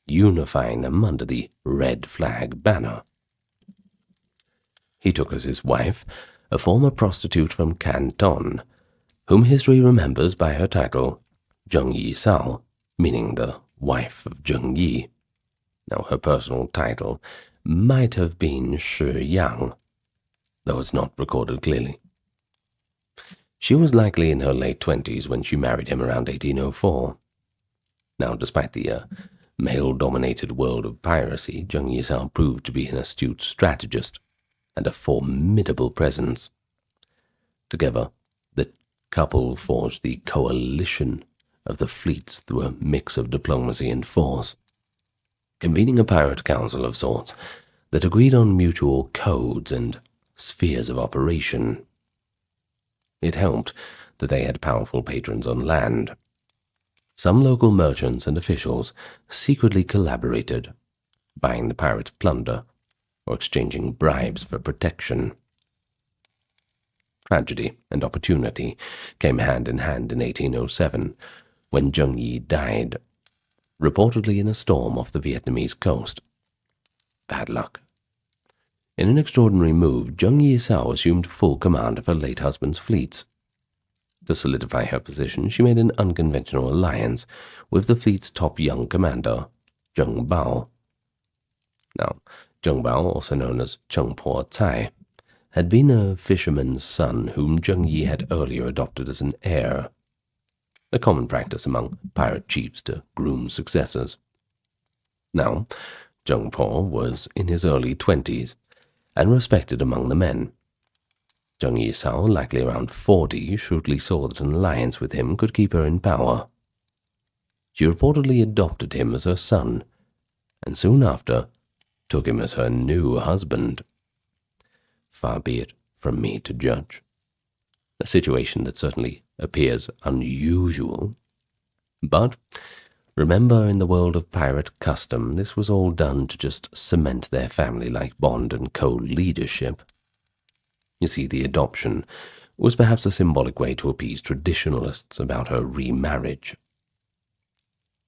unifying them under the Red Flag banner. He took as his wife a former prostitute from Canton, whom history remembers by her title, Zheng Yisao, meaning the wife of Zheng Yi. Now, her personal title might have been Shi Yang, though it's not recorded clearly. She was likely in her late 20s when she married him around 1804. Now, despite the male-dominated world of piracy, Zheng Yisao proved to be an astute strategist and a formidable presence. Together, the couple forged the coalition of the fleets through a mix of diplomacy and force, convening a pirate council of sorts that agreed on mutual codes and spheres of operation. It helped that they had powerful patrons on land. Some local merchants and officials secretly collaborated, buying the pirates' plunder or exchanging bribes for protection. Tragedy and opportunity came hand in hand in 1807 when Zheng Yi died, reportedly in a storm off the Vietnamese coast. Bad luck. In an extraordinary move, Zheng Yisao assumed full command of her late husband's fleets. To solidify her position, she made an unconventional alliance with the fleet's top young commander, Zheng Bao. Now, Zheng Bao, also known as Cheng Po Cai, had been a fisherman's son whom Zheng Yi had earlier adopted as an heir, a common practice among pirate chiefs to groom successors. Now, Zheng Po was in his early 20s and respected among the men. Zheng Yisao, likely around 40, shrewdly saw that an alliance with him could keep her in power. She reportedly adopted him as her son, and soon after took him as her new husband. Far be it from me to judge. A situation that certainly appears unusual, but Remember, in the world of pirate custom, this was all done to just cement their family-like bond and co-leadership. You see, the adoption was perhaps a symbolic way to appease traditionalists about her remarriage.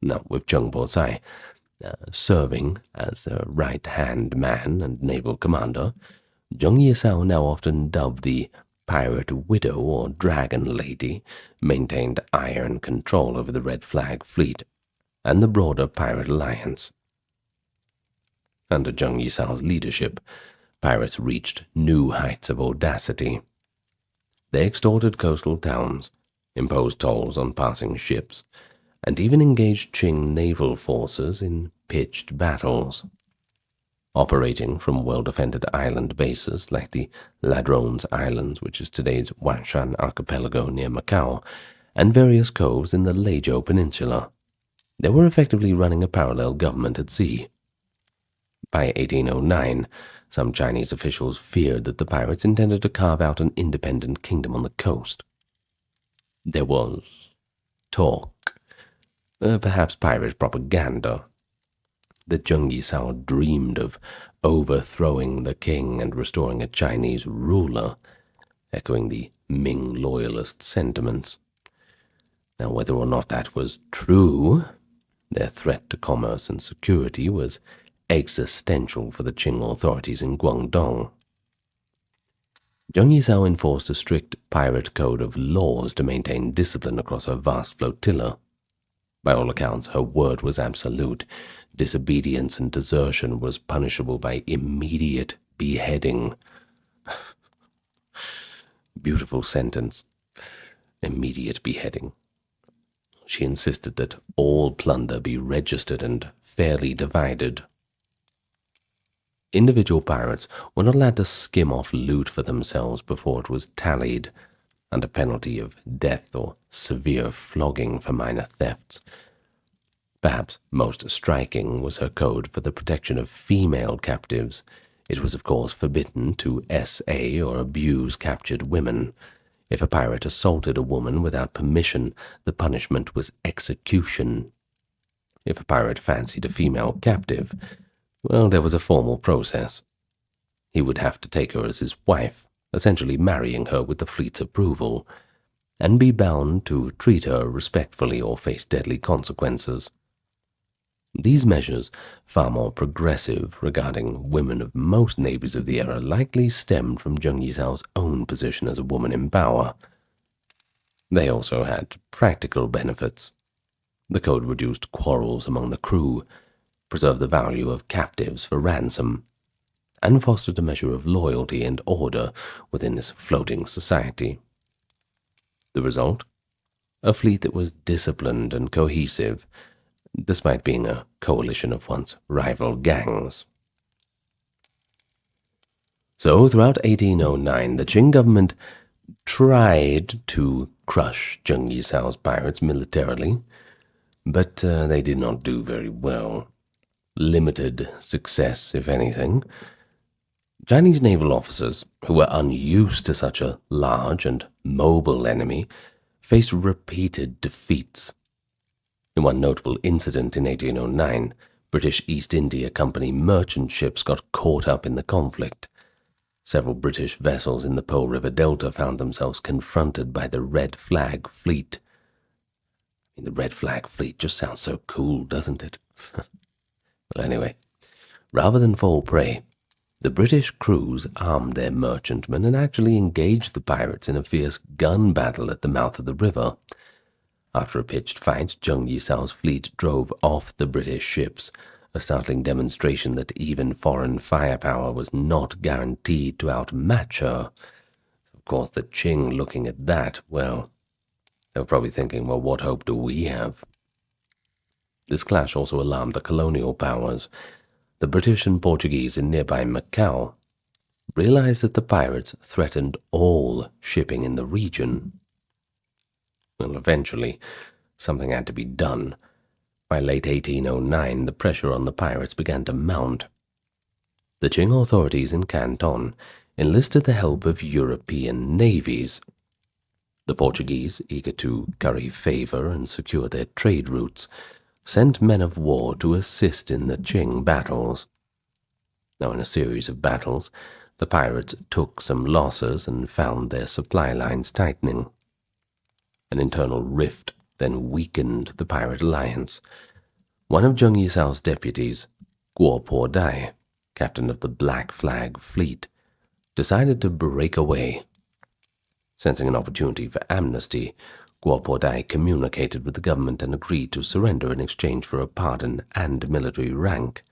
Now, with Zheng Bozai serving as their right-hand man and naval commander, Zheng Yisao, now often dubbed the Pirate Widow or Dragon Lady, maintained iron control over the Red Flag Fleet and the broader pirate alliance. Under Zheng Yisao's leadership, pirates reached new heights of audacity. They extorted coastal towns, imposed tolls on passing ships, and even engaged Qing naval forces in pitched battles. Operating from well-defended island bases like the Ladrones Islands, which is today's Wanshan archipelago near Macau, and various coves in the Leizhou Peninsula, they were effectively running a parallel government at sea. By 1809, some Chinese officials feared that the pirates intended to carve out an independent kingdom on the coast. There was talk, perhaps pirate propaganda, that Zheng Yisao dreamed of overthrowing the king and restoring a Chinese ruler, echoing the Ming loyalist sentiments. Now, whether or not that was true, their threat to commerce and security was existential for the Qing authorities in Guangdong. Zheng Yisao enforced a strict pirate code of laws to maintain discipline across her vast flotilla. By all accounts, her word was absolute. Disobedience and desertion was punishable by immediate beheading. Beautiful sentence. Immediate beheading. She insisted that all plunder be registered and fairly divided. Individual pirates were not allowed to skim off loot for themselves before it was tallied, under penalty of death or severe flogging for minor thefts. Perhaps most striking was her code for the protection of female captives. It was, of course, forbidden to SA or abuse captured women. If a pirate assaulted a woman without permission, the punishment was execution. If a pirate fancied a female captive, well, there was a formal process. He would have to take her as his wife, essentially marrying her with the fleet's approval, and be bound to treat her respectfully or face deadly consequences. These measures, far more progressive regarding women of most navies of the era, likely stemmed from Zheng Yisao's own position as a woman in power. They also had practical benefits. The code reduced quarrels among the crew, preserved the value of captives for ransom, and fostered a measure of loyalty and order within this floating society. The result? A fleet that was disciplined and cohesive, despite being a coalition of once rival gangs. So, throughout 1809, the Qing government tried to crush Zheng Yisao's pirates militarily, but they did not do very well. Limited success, if anything. Chinese naval officers, who were unused to such a large and mobile enemy, faced repeated defeats. In one notable incident in 1809, British East India Company merchant ships got caught up in the conflict. Several British vessels in the Po River Delta found themselves confronted by the Red Flag Fleet. The Red Flag Fleet just sounds so cool, doesn't it? Well, anyway, rather than fall prey, the British crews armed their merchantmen and actually engaged the pirates in a fierce gun battle at the mouth of the river. After a pitched fight, Zheng Yisao's fleet drove off the British ships, a startling demonstration that even foreign firepower was not guaranteed to outmatch her. Of course, the Qing, looking at that, well, they were probably thinking, well, what hope do we have? This clash also alarmed the colonial powers. The British and Portuguese in nearby Macau realized that the pirates threatened all shipping in the region. Well, eventually, something had to be done. By late 1809, the pressure on the pirates began to mount. The Qing authorities in Canton enlisted the help of European navies. The Portuguese, eager to curry favor and secure their trade routes, sent men of war to assist in the Qing battles. Now, in a series of battles, the pirates took some losses and found their supply lines tightening. An internal rift then weakened the pirate alliance. One of Zheng Yisao's deputies, Guo Dai, captain of the Black Flag Fleet, decided to break away. Sensing an opportunity for amnesty, Guo Dai communicated with the government and agreed to surrender in exchange for a pardon and military rank.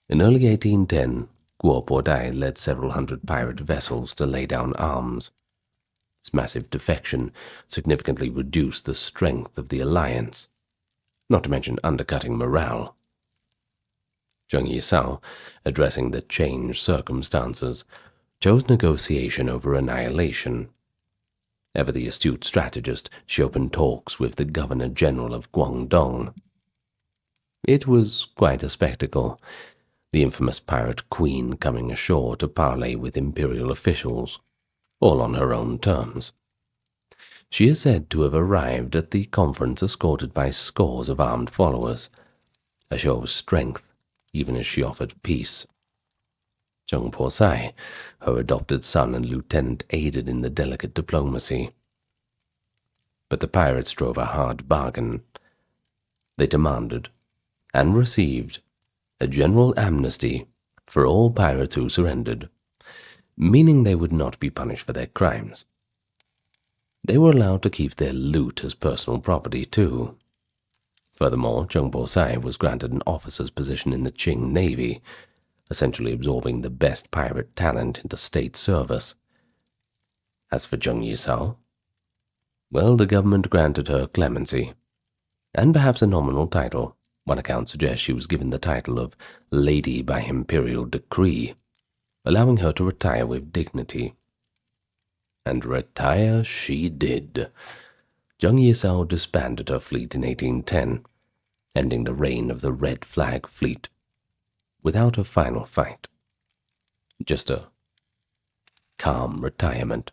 In early 1810, Guo Dai led several hundred pirate vessels to lay down arms. Its massive defection significantly reduced the strength of the alliance, not to mention undercutting morale. Zheng Yisao, addressing the changed circumstances, chose negotiation over annihilation. Ever the astute strategist, she opened talks with the Governor-General of Guangdong. It was quite a spectacle, the infamous pirate queen coming ashore to parley with imperial officials, all on her own terms. She is said to have arrived at the conference escorted by scores of armed followers, a show of strength even as she offered peace. Zheng Posai, her adopted son and lieutenant, aided in the delicate diplomacy. But the pirates drove a hard bargain. They demanded, and received, a general amnesty for all pirates who surrendered, meaning they would not be punished for their crimes. They were allowed to keep their loot as personal property, too. Furthermore, Zheng Posai was granted an officer's position in the Qing Navy, essentially absorbing the best pirate talent into state service. As for Zheng Yisao, well, the government granted her clemency, and perhaps a nominal title. One account suggests she was given the title of Lady by Imperial Decree, allowing her to retire with dignity. And retire she did. Zheng Yisao disbanded her fleet in 1810, ending the reign of the Red Flag Fleet, without a final fight. Just a calm retirement.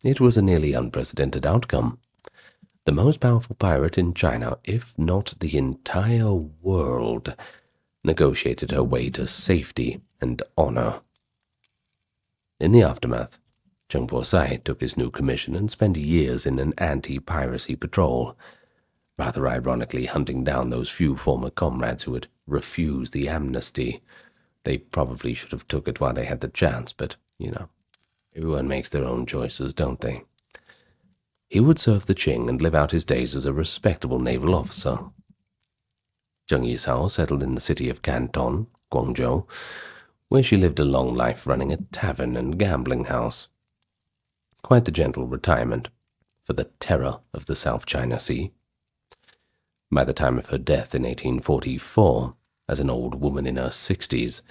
It was a nearly unprecedented outcome. The most powerful pirate in China, if not the entire world, negotiated her way to safety and honor. In the aftermath, Zheng Posai took his new commission and spent years in an anti-piracy patrol, rather ironically hunting down those few former comrades who had refused the amnesty. They probably should have took it while they had the chance, but, everyone makes their own choices, don't they? He would serve the Qing and live out his days as a respectable naval officer. Zheng Yisao settled in the city of Canton, Guangzhou, where she lived a long life running a tavern and gambling house. Quite the gentle retirement for the terror of the South China Sea. By the time of her death in 1844, as an old woman in her 60s,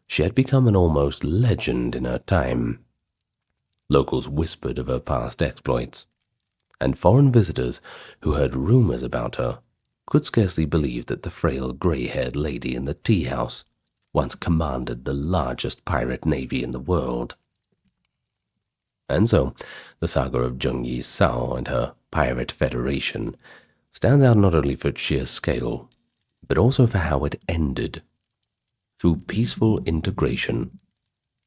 she had become an almost legend in her time. Locals whispered of her past exploits, and foreign visitors who heard rumors about her could scarcely believe that the frail gray-haired lady in the tea house once commanded the largest pirate navy in the world. And so, the saga of Zheng Yisao and her pirate federation stands out not only for its sheer scale, but also for how it ended, through peaceful integration,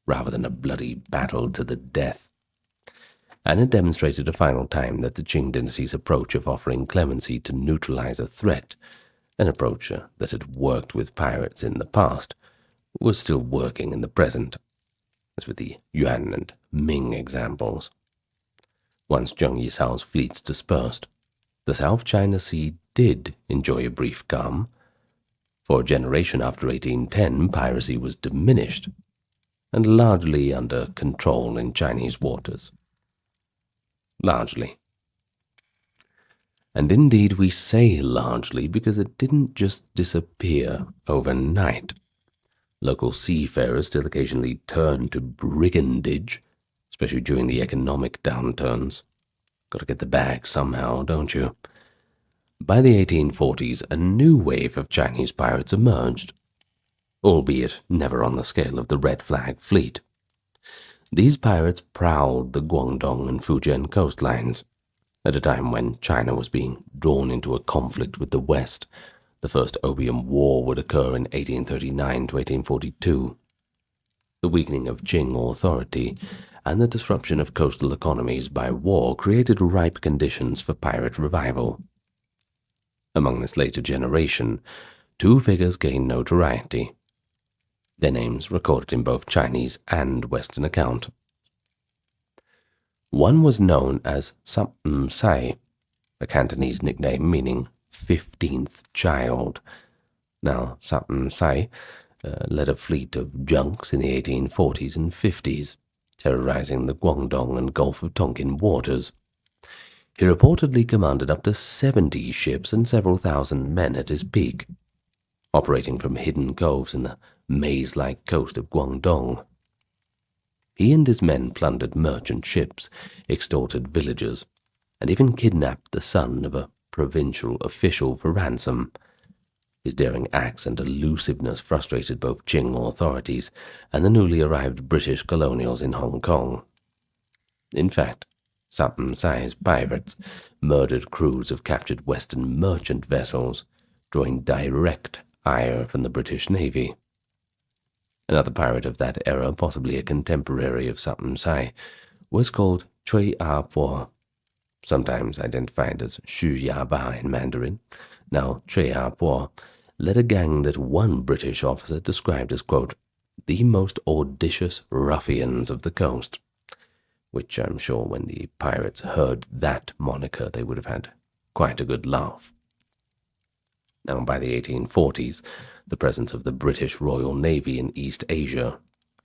rather than a bloody battle to the death. And it demonstrated a final time that the Qing dynasty's approach of offering clemency to neutralize a threat, an approach that had worked with pirates in the past, was still working in the present, as with the Yuan and Ming examples. Once Zheng Yisao's fleets dispersed, the South China Sea did enjoy a brief calm. For a generation after 1810, piracy was diminished and largely under control in Chinese waters. Largely. And indeed we say largely because it didn't just disappear overnight. Local seafarers still occasionally turned to brigandage, especially during the economic downturns. Got to get the bag somehow, don't you? By the 1840s, a new wave of Chinese pirates emerged, albeit never on the scale of the Red Flag Fleet. These pirates prowled the Guangdong and Fujian coastlines, At a time when China was being drawn into a conflict with the West, the First Opium War would occur in 1839 to 1842. The weakening of Qing authority and the disruption of coastal economies by war created ripe conditions for pirate revival. Among this later generation, two figures gained notoriety, their names recorded in both Chinese and Western account. One was known as Sai, a Cantonese nickname meaning 15th child. Now, Sai led a fleet of junks in the 1840s and 50s, terrorizing the Guangdong and Gulf of Tonkin waters. He reportedly commanded up to 70 ships and several thousand men at his peak, operating from hidden coves in the maze-like coast of Guangdong. He and his men plundered merchant ships, extorted villagers, and even kidnapped the son of a provincial official for ransom. His daring acts and elusiveness frustrated both Qing authorities and the newly arrived British colonials in Hong Kong. In fact, Sai's pirates murdered crews of captured Western merchant vessels, drawing direct ire from the British Navy. Another pirate of that era, possibly a contemporary of Sai, was called Cui A Po, sometimes identified as Xu Ya Ba in Mandarin. Now, Cui A Po led a gang that one British officer described as, quote, the most audacious ruffians of the coast, which I'm sure when the pirates heard that moniker they would have had quite a good laugh. Now, by the 1840s, the presence of the British Royal Navy in East Asia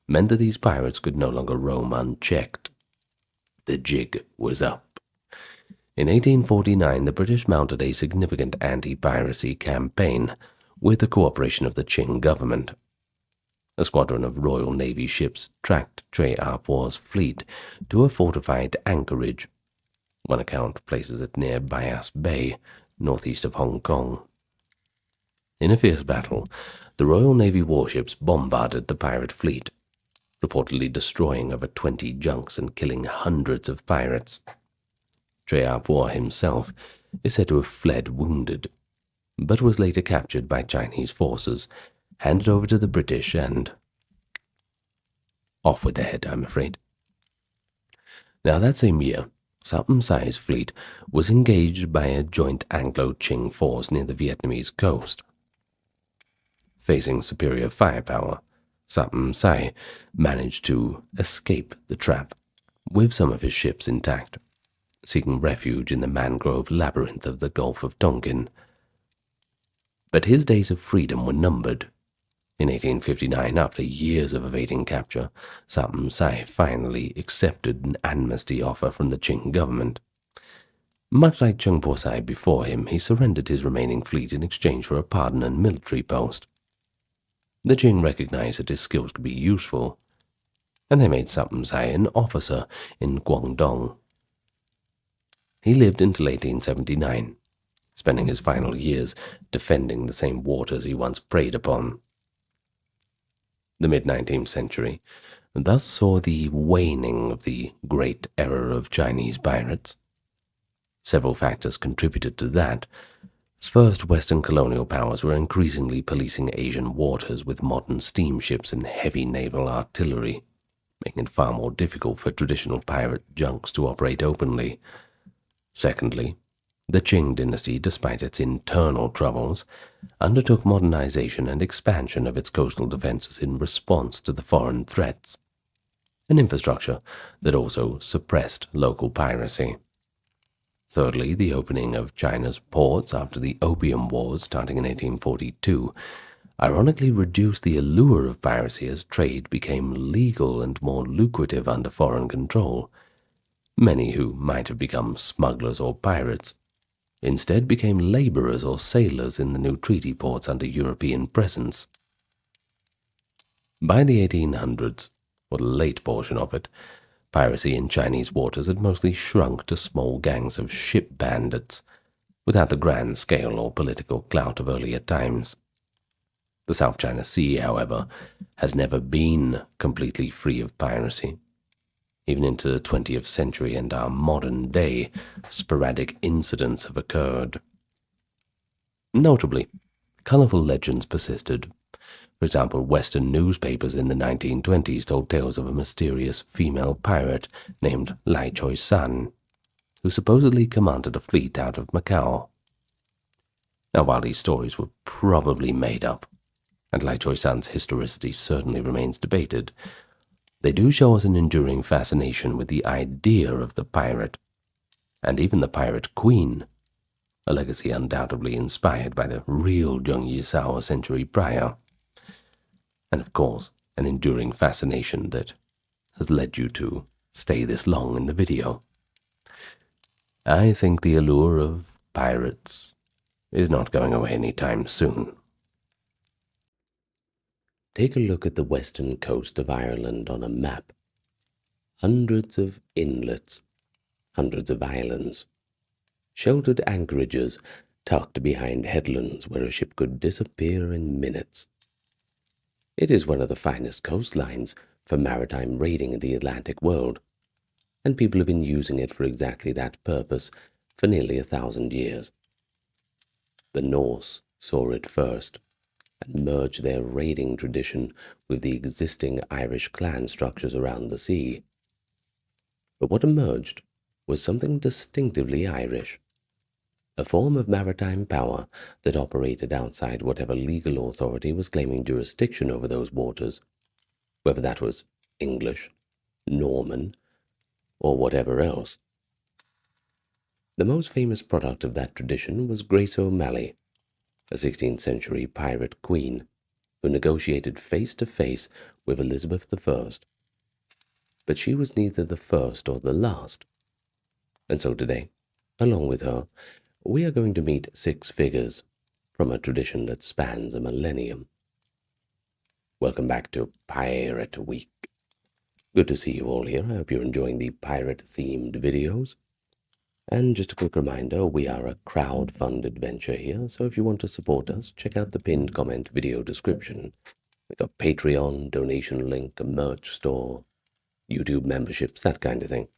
meant that these pirates could no longer roam unchecked. The jig was up. In 1849, the British mounted a significant anti-piracy campaign with the cooperation of the Qing government. A squadron of Royal Navy ships tracked Cui A Po's fleet to a fortified anchorage. One account places it near Bias Bay, northeast of Hong Kong. In a fierce battle, the Royal Navy warships bombarded the pirate fleet, reportedly destroying over 20 junks and killing hundreds of pirates. Cui A Po himself is said to have fled wounded, but was later captured by Chinese forces, handed over to the British, and off with their head, I'm afraid. Now, that same year, Sai's fleet was engaged by a joint Anglo-Qing force near the Vietnamese coast. Facing superior firepower, Sai managed to escape the trap, with some of his ships intact, seeking refuge in the mangrove labyrinth of the Gulf of Tonkin. But his days of freedom were numbered. In 1859, after years of evading capture, Sai finally accepted an amnesty offer from the Qing government. Much like Cheng Po Sai before him, he surrendered his remaining fleet in exchange for a pardon and military post. The Qing recognized that his skills could be useful, and they made Sai an officer in Guangdong. He lived until 1879, spending his final years defending the same waters he once preyed upon. The mid-19th century thus saw the waning of the great era of Chinese pirates. Several factors contributed to that. First, Western colonial powers were increasingly policing Asian waters with modern steamships and heavy naval artillery, making it far more difficult for traditional pirate junks to operate openly. Secondly, the Qing dynasty, despite its internal troubles, undertook modernization and expansion of its coastal defenses in response to the foreign threats, an infrastructure that also suppressed local piracy. Thirdly, the opening of China's ports after the Opium Wars starting in 1842 ironically reduced the allure of piracy as trade became legal and more lucrative under foreign control. Many who might have become smugglers or pirates instead became laborers or sailors in the new treaty ports under European presence. By the 1800s, or the late portion of it, piracy in Chinese waters had mostly shrunk to small gangs of ship bandits, without the grand scale or political clout of earlier times. The South China Sea, however, has never been completely free of piracy. Even into the 20th century and our modern day, sporadic incidents have occurred. Notably, colorful legends persisted. For example, Western newspapers in the 1920s told tales of a mysterious female pirate named Lai Choi-san, who supposedly commanded a fleet out of Macau. Now, while these stories were probably made up, and Lai Choi-san's historicity certainly remains debated, they do show us an enduring fascination with the idea of the pirate, and even the pirate queen, a legacy undoubtedly inspired by the real Zheng Yisao a century prior, and of course, an enduring fascination that has led you to stay this long in the video. I think the allure of pirates is not going away anytime soon. Take a look at the western coast of Ireland on a map. Hundreds of inlets, hundreds of islands, sheltered anchorages tucked behind headlands where a ship could disappear in minutes. It is one of the finest coastlines for maritime raiding in the Atlantic world, and people have been using it for exactly that purpose for nearly 1,000 years. The Norse saw it first and merged their raiding tradition with the existing Irish clan structures around the sea. But what emerged was something distinctively Irish, a form of maritime power that operated outside whatever legal authority was claiming jurisdiction over those waters, whether that was English, Norman, or whatever else. The most famous product of that tradition was Grace O'Malley, a 16th century pirate queen who negotiated face-to-face with Elizabeth I. But she was neither the first or the last. And so today, along with her, we are going to meet 6 figures from a tradition that spans a millennium. Welcome back to Pirate Week. Good to see you all here. I hope you're enjoying the pirate-themed videos. And just a quick reminder, we are a crowd-funded venture here, so if you want to support us, check out the pinned comment video description. We've got Patreon, donation link, a merch store, YouTube memberships, that kind of thing.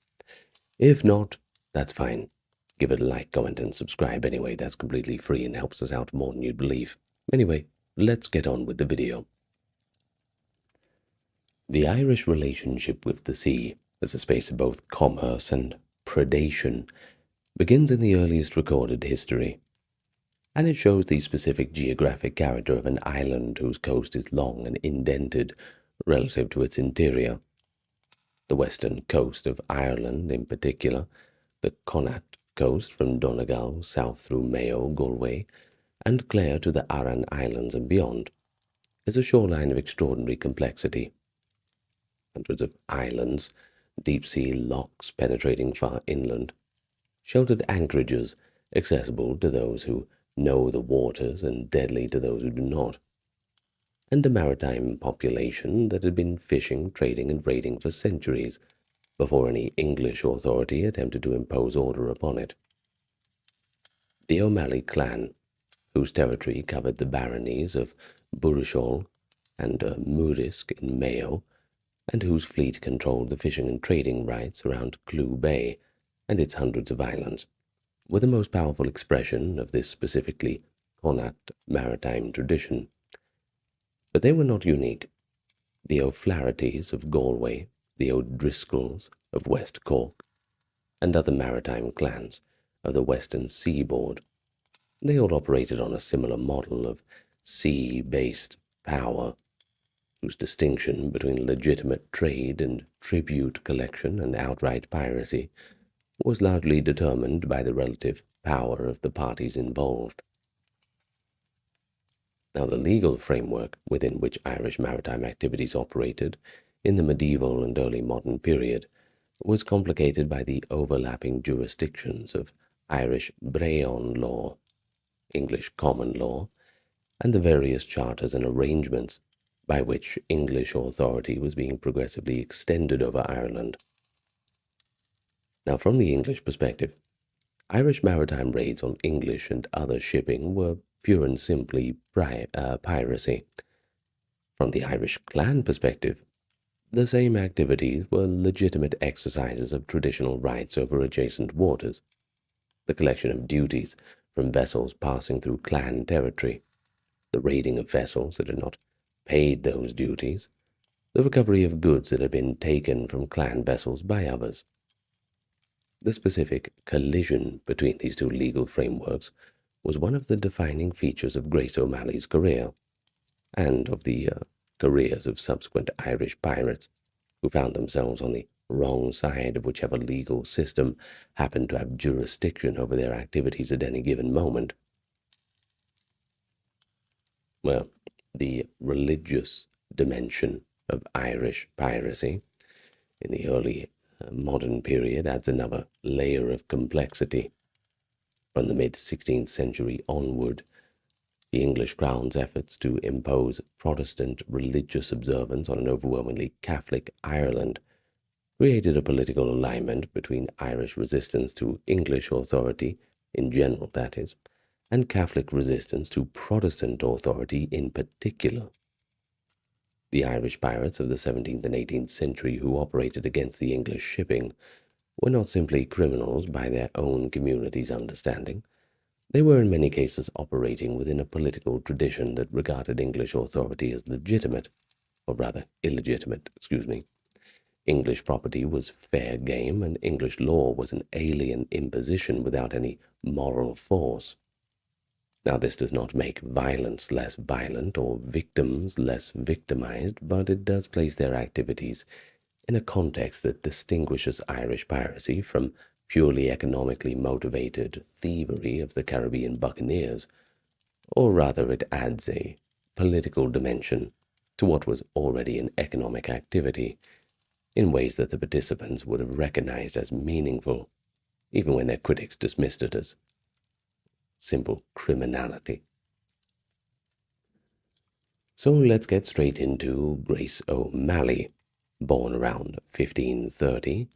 If not, that's fine. Give it a like, comment, and subscribe anyway. That's completely free and helps us out more than you'd believe. Anyway, let's get on with the video. The Irish relationship with the sea as a space of both commerce and predation begins in the earliest recorded history, and it shows the specific geographic character of an island whose coast is long and indented relative to its interior. The western coast of Ireland in particular, the Connacht coast from Donegal south through Mayo, Galway, and Clare to the Aran Islands and beyond, is a shoreline of extraordinary complexity. Hundreds of islands, deep-sea locks penetrating far inland, sheltered anchorages accessible to those who know the waters and deadly to those who do not, and a maritime population that had been fishing, trading, and raiding for centuries before any English authority attempted to impose order upon it. The O'Malley clan, whose territory covered the baronies of Burrishoal and Murisk in Mayo, and whose fleet controlled the fishing and trading rights around Clew Bay and its hundreds of islands, were the most powerful expression of this specifically Connacht maritime tradition. But they were not unique. The O'Flahertys of Galway, the O'Driscolls of West Cork, and other maritime clans of the western seaboard, they all operated on a similar model of sea-based power, whose distinction between legitimate trade and tribute collection and outright piracy was largely determined by the relative power of the parties involved. Now, the legal framework within which Irish maritime activities operated in the medieval and early modern period was complicated by the overlapping jurisdictions of Irish Brehon law, English common law, and the various charters and arrangements by which English authority was being progressively extended over Ireland. Now, from the English perspective, Irish maritime raids on English and other shipping were pure and simply piracy. From the Irish clan perspective, The same activities were legitimate exercises of traditional rights over adjacent waters, the collection of duties from vessels passing through clan territory, the raiding of vessels that had not paid those duties, the recovery of goods that had been taken from clan vessels by others. The specific collision between these two legal frameworks was one of the defining features of Grace O'Malley's career, and of the careers of subsequent Irish pirates who found themselves on the wrong side of whichever legal system happened to have jurisdiction over their activities at any given moment. Well, the religious dimension of Irish piracy in the early modern period adds another layer of complexity. From the mid-16th century onward, the English crown's efforts to impose Protestant religious observance on an overwhelmingly Catholic Ireland created a political alignment between Irish resistance to English authority, in general that is, and Catholic resistance to Protestant authority in particular. The Irish pirates of the 17th and 18th century who operated against the English shipping were not simply criminals by their own community's understanding. They were in many cases operating within a political tradition that regarded English authority as legitimate, or rather illegitimate, English property was fair game, and English law was an alien imposition without any moral force. Now, this does not make violence less violent or victims less victimized, but it does place their activities in a context that distinguishes Irish piracy from purely economically motivated thievery of the Caribbean buccaneers, or rather it adds a political dimension to what was already an economic activity in ways that the participants would have recognized as meaningful, even when their critics dismissed it as simple criminality. So let's get straight into Grace O'Malley, born around 1530,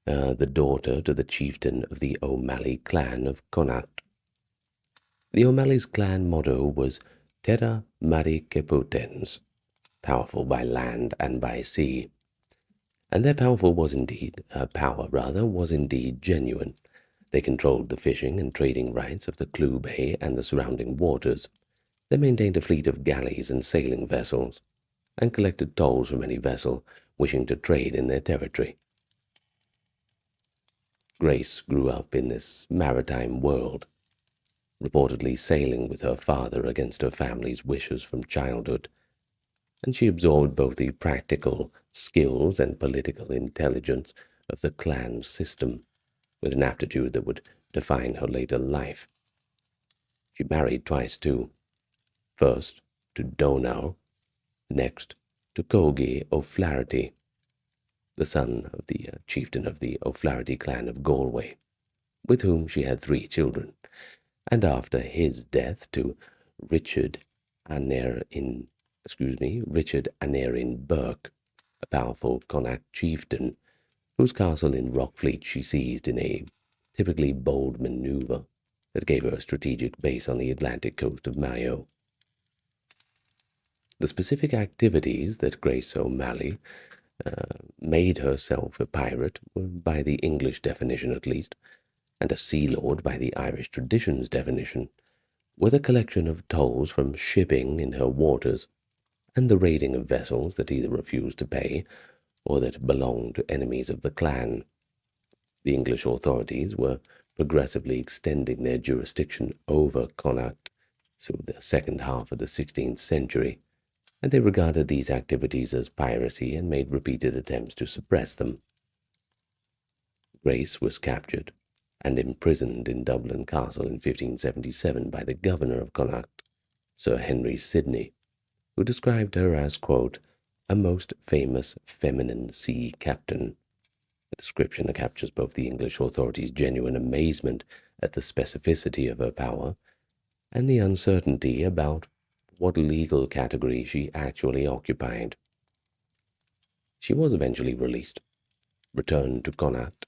the daughter to the chieftain of the O'Malley clan of Connacht. The O'Malley's clan motto was Terra Mari Potens, powerful by land and by sea. And their power was indeed genuine. They controlled the fishing and trading rights of the Clew Bay and the surrounding waters. They maintained a fleet of galleys and sailing vessels, and collected tolls from any vessel wishing to trade in their territory. Grace grew up in this maritime world, reportedly sailing with her father against her family's wishes from childhood, and she absorbed both the practical skills and political intelligence of the clan system, with an aptitude that would define her later life. She married twice too, first to Donal, next to Cogie O'Flaherty, the son of the chieftain of the O'Flaherty clan of Galway, with whom she had 3 children, and after his death to Richard Aneurin Burke, a powerful Connacht chieftain, whose castle in Rockfleet she seized in a typically bold maneuver that gave her a strategic base on the Atlantic coast of Mayo. The specific activities that Grace O'Malley made herself a pirate, by the English definition at least, and a sea lord by the Irish tradition's definition, were the collection of tolls from shipping in her waters, and the raiding of vessels that either refused to pay or that belonged to enemies of the clan. The English authorities were progressively extending their jurisdiction over Connacht through the second half of the 16th century, and they regarded these activities as piracy and made repeated attempts to suppress them. Grace was captured and imprisoned in Dublin Castle in 1577 by the governor of Connacht, Sir Henry Sidney, who described her as, quote, a most famous feminine sea captain, a description that captures both the English authorities' genuine amazement at the specificity of her power and the uncertainty about what legal category she actually occupied. She was eventually released, returned to Connacht,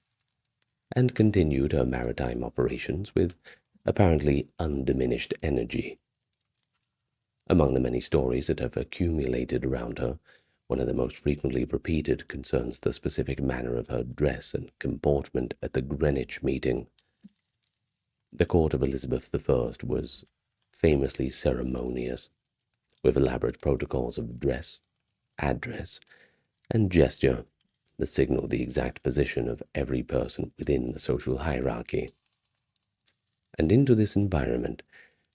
and continued her maritime operations with apparently undiminished energy. Among the many stories that have accumulated around her One of the most frequently repeated concerns the specific manner of her dress and comportment at the Greenwich meeting. The court of Elizabeth I was famously ceremonious, with elaborate protocols of dress, address, and gesture that signaled the exact position of every person within the social hierarchy. And into this environment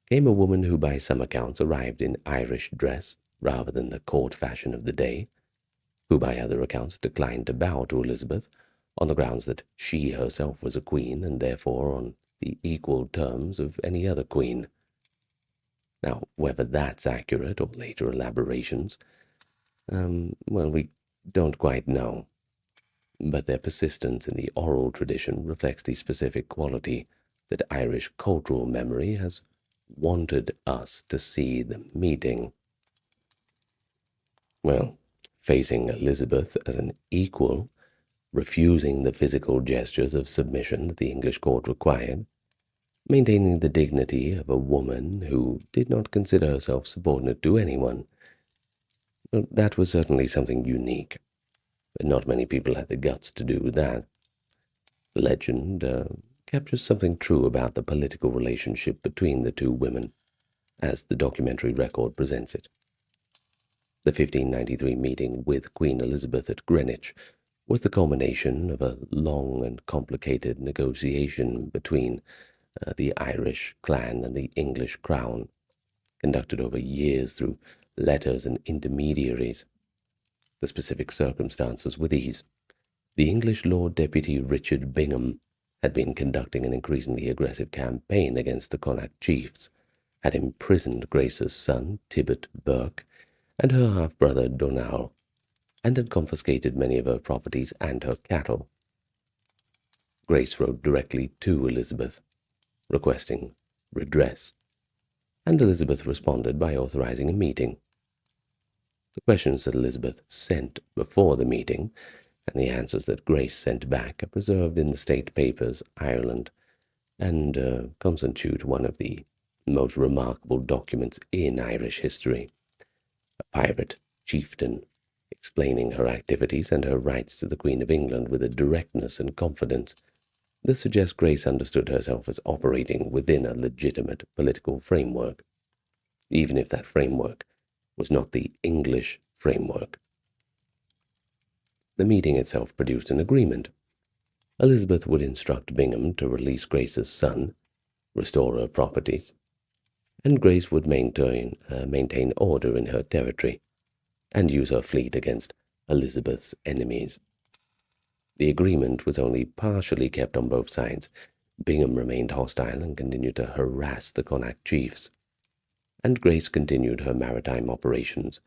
came a woman who by some accounts arrived in Irish dress rather than the court fashion of the day, who by other accounts declined to bow to Elizabeth on the grounds that she herself was a queen and therefore on the equal terms of any other queen. Now, whether that's accurate or later elaborations, well, we don't quite know. But their persistence in the oral tradition reflects the specific quality that Irish cultural memory has wanted us to see the meeting. Well, facing Elizabeth as an equal, refusing the physical gestures of submission that the English court required, maintaining the dignity of a woman who did not consider herself subordinate to anyone, well, that was certainly something unique, but not many people had the guts to do that. The legend captures something true about the political relationship between the two women, as the documentary record presents it. The 1593 meeting with Queen Elizabeth at Greenwich was the culmination of a long and complicated negotiation between the Irish clan and the English crown, conducted over years through letters and intermediaries. The specific circumstances were these. The English Lord Deputy Richard Bingham had been conducting an increasingly aggressive campaign against the Connaught chiefs, had imprisoned Grace's son, Tibbot Burke, and her half-brother Donal, and had confiscated many of her properties and her cattle. Grace wrote directly to Elizabeth, requesting redress, and Elizabeth responded by authorizing a meeting. The questions that Elizabeth sent before the meeting and the answers that Grace sent back are preserved in the State Papers, Ireland, and constitute one of the most remarkable documents in Irish history. A pirate chieftain explaining her activities and her rights to the Queen of England with a directness and confidence that suggests Grace understood herself as operating within a legitimate political framework, even if that framework was not the English framework. The meeting itself produced an agreement. Elizabeth would instruct Bingham to release Grace's son, restore her properties, and Grace would maintain order in her territory and use her fleet against Elizabeth's enemies. The agreement was only partially kept on both sides. Bingham remained hostile and continued to harass the Connaught chiefs, and Grace continued her maritime operations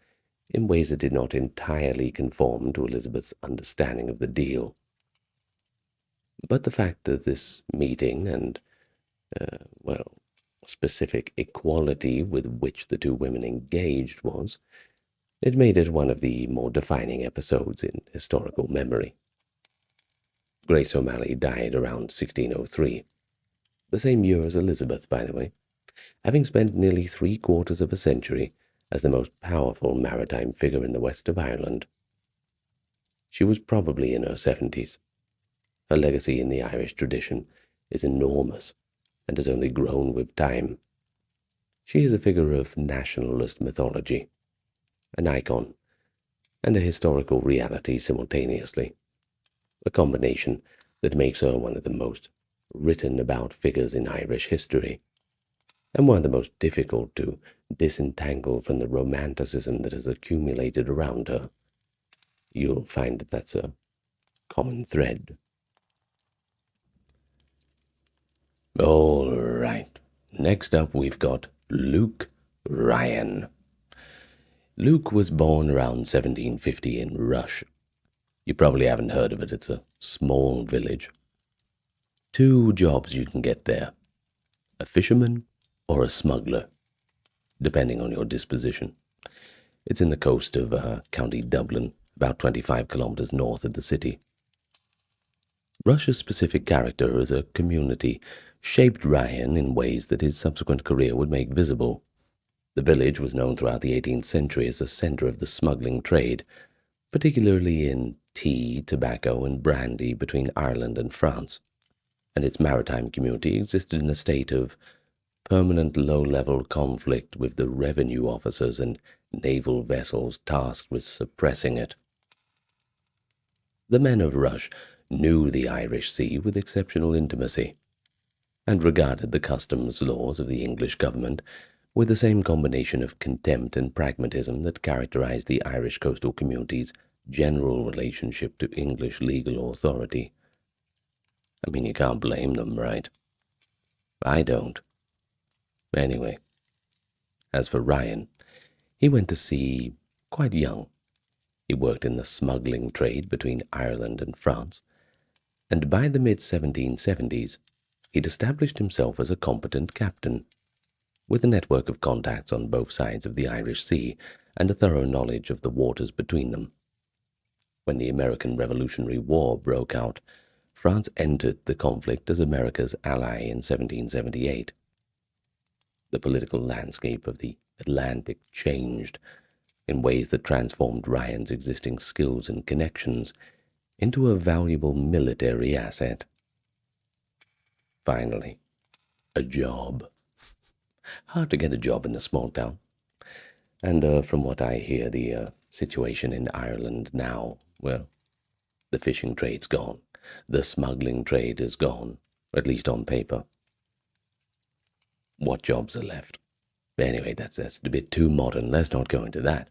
in ways that did not entirely conform to Elizabeth's understanding of the deal. But the fact that this meeting and, specific equality with which the two women engaged it made it one of the more defining episodes in historical memory. Grace O'Malley died around 1603, the same year as Elizabeth, by the way, having spent nearly 3/4 of a century as the most powerful maritime figure in the west of Ireland. She was probably in her 70s. Her legacy in the Irish tradition is enormous and has only grown with time. She is a figure of nationalist mythology, an icon, and a historical reality simultaneously, a combination that makes her one of the most written about figures in Irish history, and one of the most difficult to disentangle from the romanticism that has accumulated around her. You'll find that that's a common thread. All right, next up we've got Luke Ryan. Luke was born around 1750 in Rush. You probably haven't heard of it, it's a small village. 2 jobs you can get there, a fisherman or a smuggler, depending on your disposition. It's in the coast of County Dublin, about 25 kilometers north of the city. Rush's specific character as a community shaped Ryan in ways that his subsequent career would make visible. The village was known throughout the 18th century as a center of the smuggling trade, particularly in tea, tobacco, and brandy between Ireland and France, and its maritime community existed in a state of permanent low-level conflict with the revenue officers and naval vessels tasked with suppressing it. The men of Rush knew the Irish Sea with exceptional intimacy, and regarded the customs laws of the English government with the same combination of contempt and pragmatism that characterized the Irish coastal community's general relationship to English legal authority. I mean, you can't blame them, right? I don't. Anyway, as for Ryan, he went to sea quite young. He worked in the smuggling trade between Ireland and France, and by the mid-1770s, he'd established himself as a competent captain, with a network of contacts on both sides of the Irish Sea and a thorough knowledge of the waters between them. When the American Revolutionary War broke out, France entered the conflict as America's ally in 1778. The political landscape of the Atlantic changed in ways that transformed Ryan's existing skills and connections into a valuable military asset. Finally, a job. Hard to get a job in a small town. And from what I hear, the situation in Ireland now, well, the fishing trade's gone. The smuggling trade is gone, at least on paper. What jobs are left? Anyway, that's a bit too modern. Let's not go into that.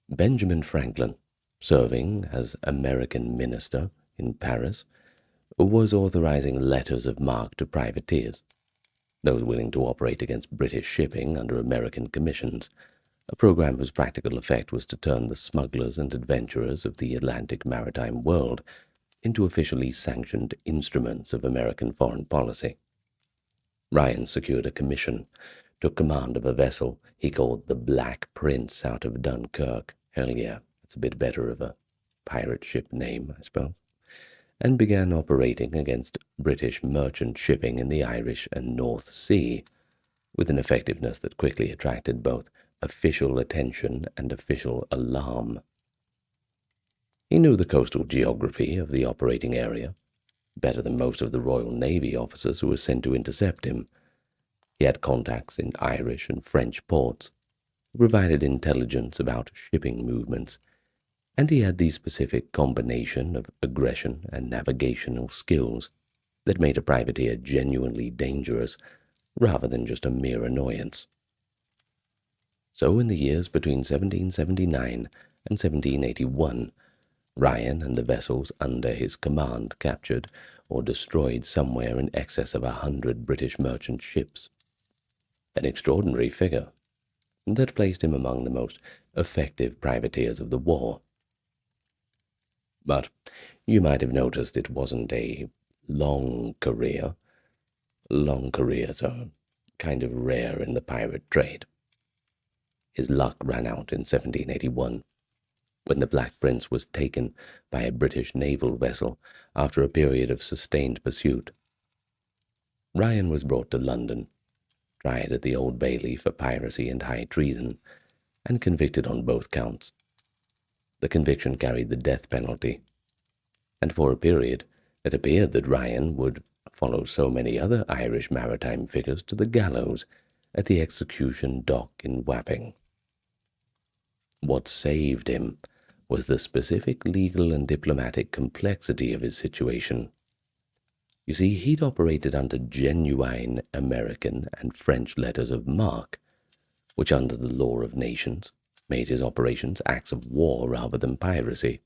Benjamin Franklin, serving as American minister in Paris, was authorizing letters of marque to privateers, those willing to operate against British shipping under American commissions, a program whose practical effect was to turn the smugglers and adventurers of the Atlantic maritime world into officially sanctioned instruments of American foreign policy. Ryan secured a commission, took command of a vessel he called the Black Prince out of Dunkirk. Hell yeah, it's a bit better of a pirate ship name, I suppose. And began operating against British merchant shipping in the Irish and North Sea, with an effectiveness that quickly attracted both official attention and official alarm. He knew the coastal geography of the operating area, better than most of the Royal Navy officers who were sent to intercept him. He had contacts in Irish and French ports, provided intelligence about shipping movements, and he had the specific combination of aggression and navigational skills that made a privateer genuinely dangerous rather than just a mere annoyance. So in the years between 1779 and 1781, Ryan and the vessels under his command captured or destroyed somewhere in excess of 100 British merchant ships, an extraordinary figure that placed him among the most effective privateers of the war. But you might have noticed it wasn't a long career. Long careers are kind of rare in the pirate trade. His luck ran out in 1781, when the Black Prince was taken by a British naval vessel after a period of sustained pursuit. Ryan was brought to London, tried at the Old Bailey for piracy and high treason, and convicted on both counts. The conviction carried the death penalty, and for a period it appeared that Ryan would follow so many other Irish maritime figures to the gallows at the execution dock in Wapping. What saved him was the specific legal and diplomatic complexity of his situation. You see, he'd operated under genuine American and French letters of marque, which under the law of nations made his operations acts of war rather than piracy,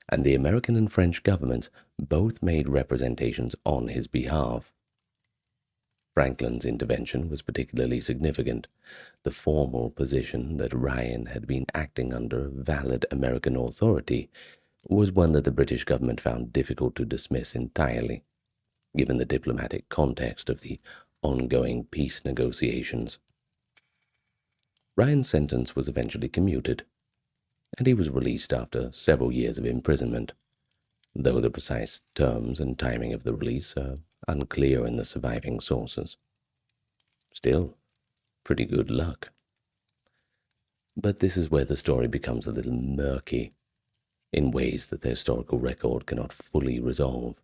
and the American and French governments both made representations on his behalf. Franklin's intervention was particularly significant. The formal position that Ryan had been acting under valid American authority was one that the British government found difficult to dismiss entirely, given the diplomatic context of the ongoing peace negotiations. Ryan's sentence was eventually commuted, and he was released after several years of imprisonment, though the precise terms and timing of the release are unclear in the surviving sources. Still, pretty good luck. But this is where the story becomes a little murky, in ways that the historical record cannot fully resolve.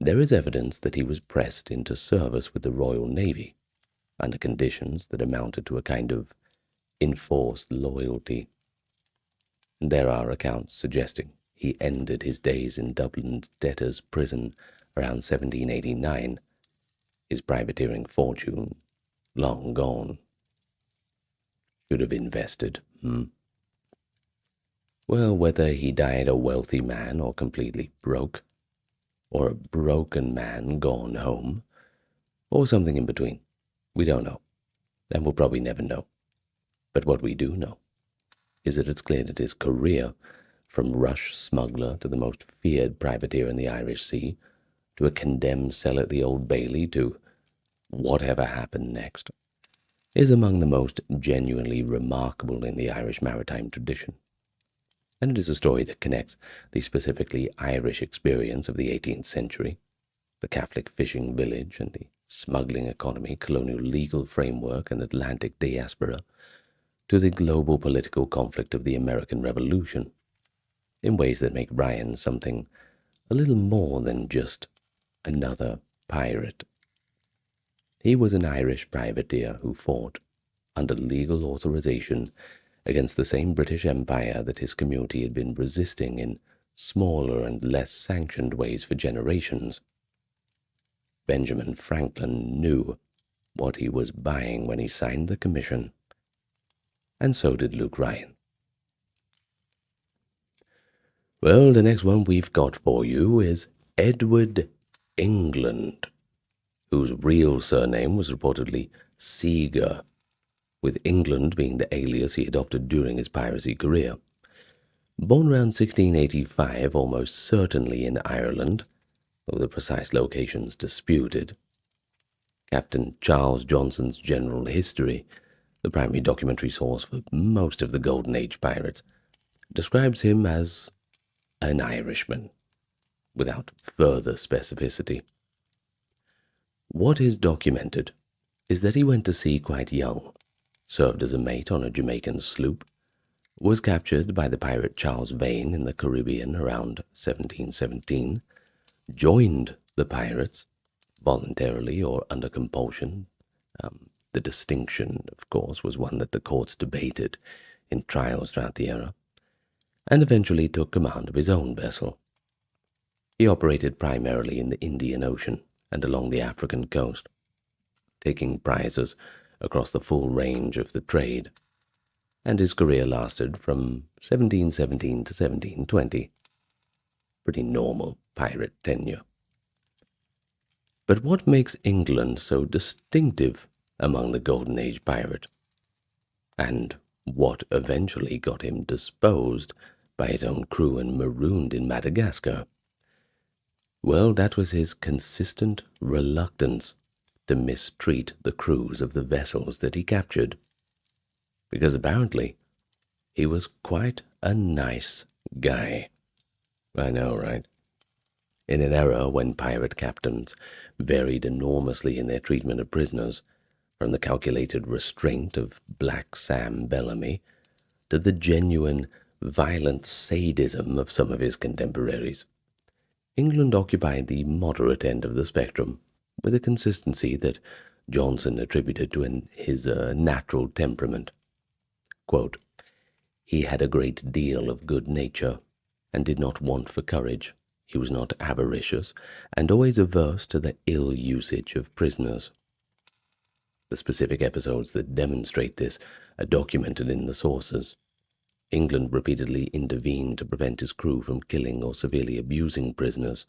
There is evidence that he was pressed into service with the Royal Navy under conditions that amounted to a kind of enforced loyalty. There are accounts suggesting he ended his days in Dublin's debtors' prison around 1789, his privateering fortune long gone. Should have invested. Well, whether he died a wealthy man or completely broke, or a broken man gone home, or something in between, we don't know, and we'll probably never know. But what we do know is that it's clear that his career, from rush smuggler to the most feared privateer in the Irish Sea, to a condemned cell at the Old Bailey, to whatever happened next, is among the most genuinely remarkable in the Irish maritime tradition. And it is a story that connects the specifically Irish experience of the 18th century, the Catholic fishing village and the smuggling economy, colonial legal framework and Atlantic diaspora, to the global political conflict of the American Revolution, in ways that make Ryan something a little more than just another pirate. He was an Irish privateer who fought, under legal authorization, against the same British Empire that his community had been resisting in smaller and less sanctioned ways for generations. Benjamin Franklin knew what he was buying when he signed the commission, and so did Luke Ryan. Well, the next one we've got for you is Edward England, whose real surname was reportedly Seeger, with England being the alias he adopted during his piracy career. Born around 1685, almost certainly in Ireland, though the precise locations disputed. Captain Charles Johnson's General History, the primary documentary source for most of the Golden Age pirates, describes him as an Irishman, without further specificity. What is documented is that he went to sea quite young, served as a mate on a Jamaican sloop, was captured by the pirate Charles Vane in the Caribbean around 1717, joined the pirates, voluntarily or under compulsion. The distinction, of course, was one that the courts debated in trials throughout the era, and eventually took command of his own vessel. He operated primarily in the Indian Ocean and along the African coast, taking prizes across the full range of the trade, and his career lasted from 1717 to 1720. Pretty normal pirate tenure. But what makes England so distinctive among the Golden Age pirate? And what eventually got him disposed by his own crew and marooned in Madagascar? Well, that was his consistent reluctance to mistreat the crews of the vessels that he captured, because apparently he was quite a nice guy. I know, right? In an era when pirate captains varied enormously in their treatment of prisoners, from the calculated restraint of Black Sam Bellamy to the genuine violent sadism of some of his contemporaries, England occupied the moderate end of the spectrum, with a consistency that Johnson attributed to his natural temperament. Quote, "He had a great deal of good nature, and did not want for courage. He was not avaricious, and always averse to the ill usage of prisoners." The specific episodes that demonstrate this are documented in the sources. England repeatedly intervened to prevent his crew from killing or severely abusing prisoners,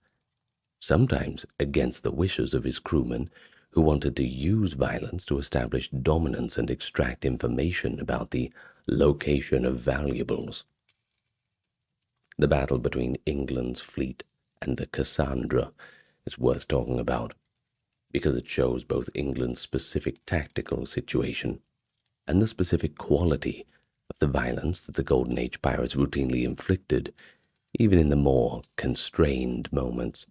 sometimes against the wishes of his crewmen who wanted to use violence to establish dominance and extract information about the location of valuables. The battle between England's fleet and the Cassandra is worth talking about, because it shows both England's specific tactical situation and the specific quality of the violence that the Golden Age pirates routinely inflicted, even in the more constrained moments.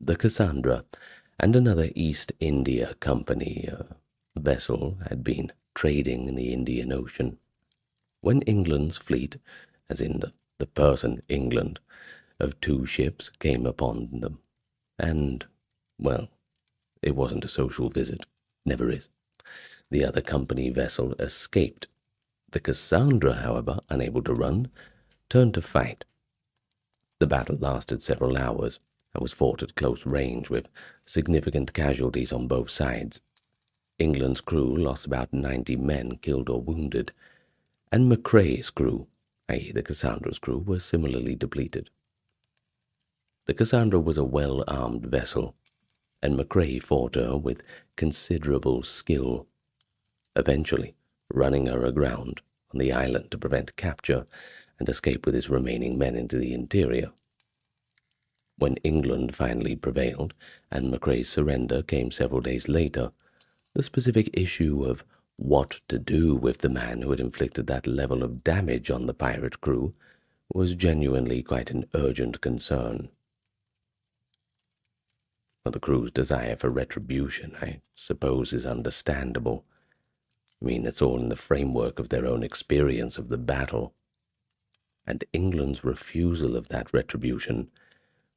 The Cassandra and another East India Company vessel had been trading in the Indian Ocean. When England's fleet, as in the person England, of 2 ships came upon them, and, well, it wasn't a social visit, never is. The other company vessel escaped. The Cassandra, however, unable to run, turned to fight. The battle lasted several hours and was fought at close range with significant casualties on both sides. England's crew lost about 90 men killed or wounded, and McCrae's crew, i.e. the Cassandra's crew, were similarly depleted. The Cassandra was a well-armed vessel, and McCrae fought her with considerable skill, eventually running her aground on the island to prevent capture and escape with his remaining men into the interior. When England finally prevailed, and McCrae's surrender came several days later, the specific issue of what to do with the man who had inflicted that level of damage on the pirate crew was genuinely quite an urgent concern. Well, the crew's desire for retribution, I suppose, is understandable. I mean, it's all in the framework of their own experience of the battle. And England's refusal of that retribution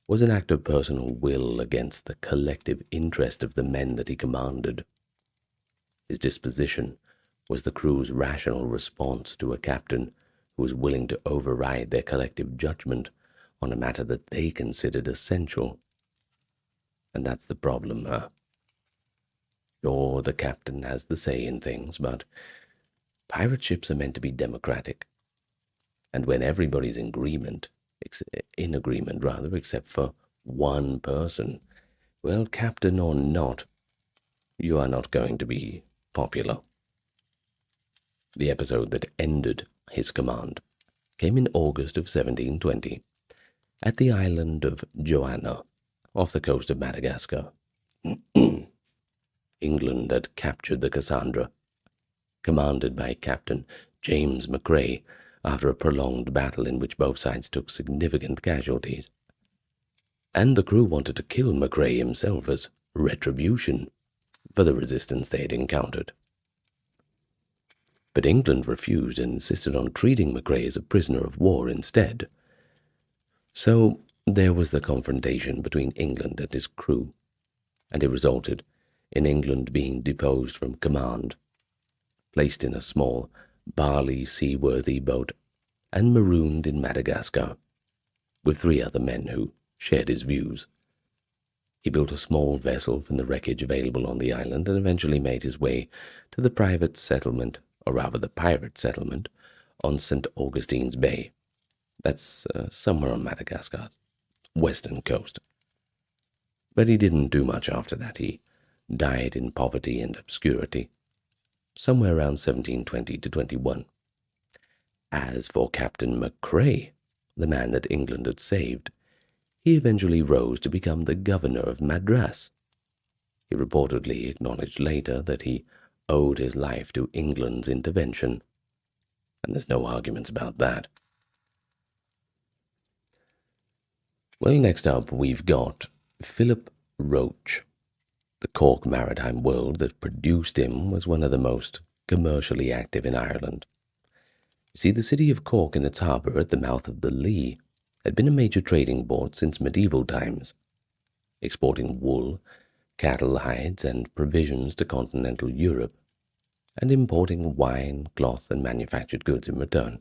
was an act of personal will against the collective interest of the men that he commanded. His disposition was the crew's rational response to a captain who was willing to override their collective judgment on a matter that they considered essential. And that's the problem, huh? Sure, the captain has the say in things, but pirate ships are meant to be democratic. And when everybody's in agreement, except for one person, well, captain or not, you are not going to be popular. The episode that ended his command came in August of 1720 at the island of Joanna, off the coast of Madagascar. England had captured the Cassandra, commanded by Captain James McCrae, after a prolonged battle in which both sides took significant casualties. And the crew wanted to kill McCrae himself as retribution for the resistance they had encountered. But England refused and insisted on treating McCrae as a prisoner of war instead. So there was the confrontation between England and his crew, and it resulted in England being deposed from command, placed in a small, barley seaworthy boat, and marooned in Madagascar, with 3 other men who shared his views. He built a small vessel from the wreckage available on the island and eventually made his way to the private settlement, or rather the pirate settlement, on St. Augustine's Bay. That's somewhere on Madagascar's western coast. But he didn't do much after that. He died in poverty and obscurity, somewhere around 1720 to 21. As for Captain McCrae, the man that England had saved, he eventually rose to become the governor of Madras. He reportedly acknowledged later that he owed his life to England's intervention, and there's no arguments about that. Well, next up we've got Philip Roche. The Cork maritime world that produced him was one of the most commercially active in Ireland. You see, the city of Cork and its harbour at the mouth of the Lee had been a major trading port since medieval times, exporting wool, cattle hides, and provisions to continental Europe, and importing wine, cloth, and manufactured goods in return.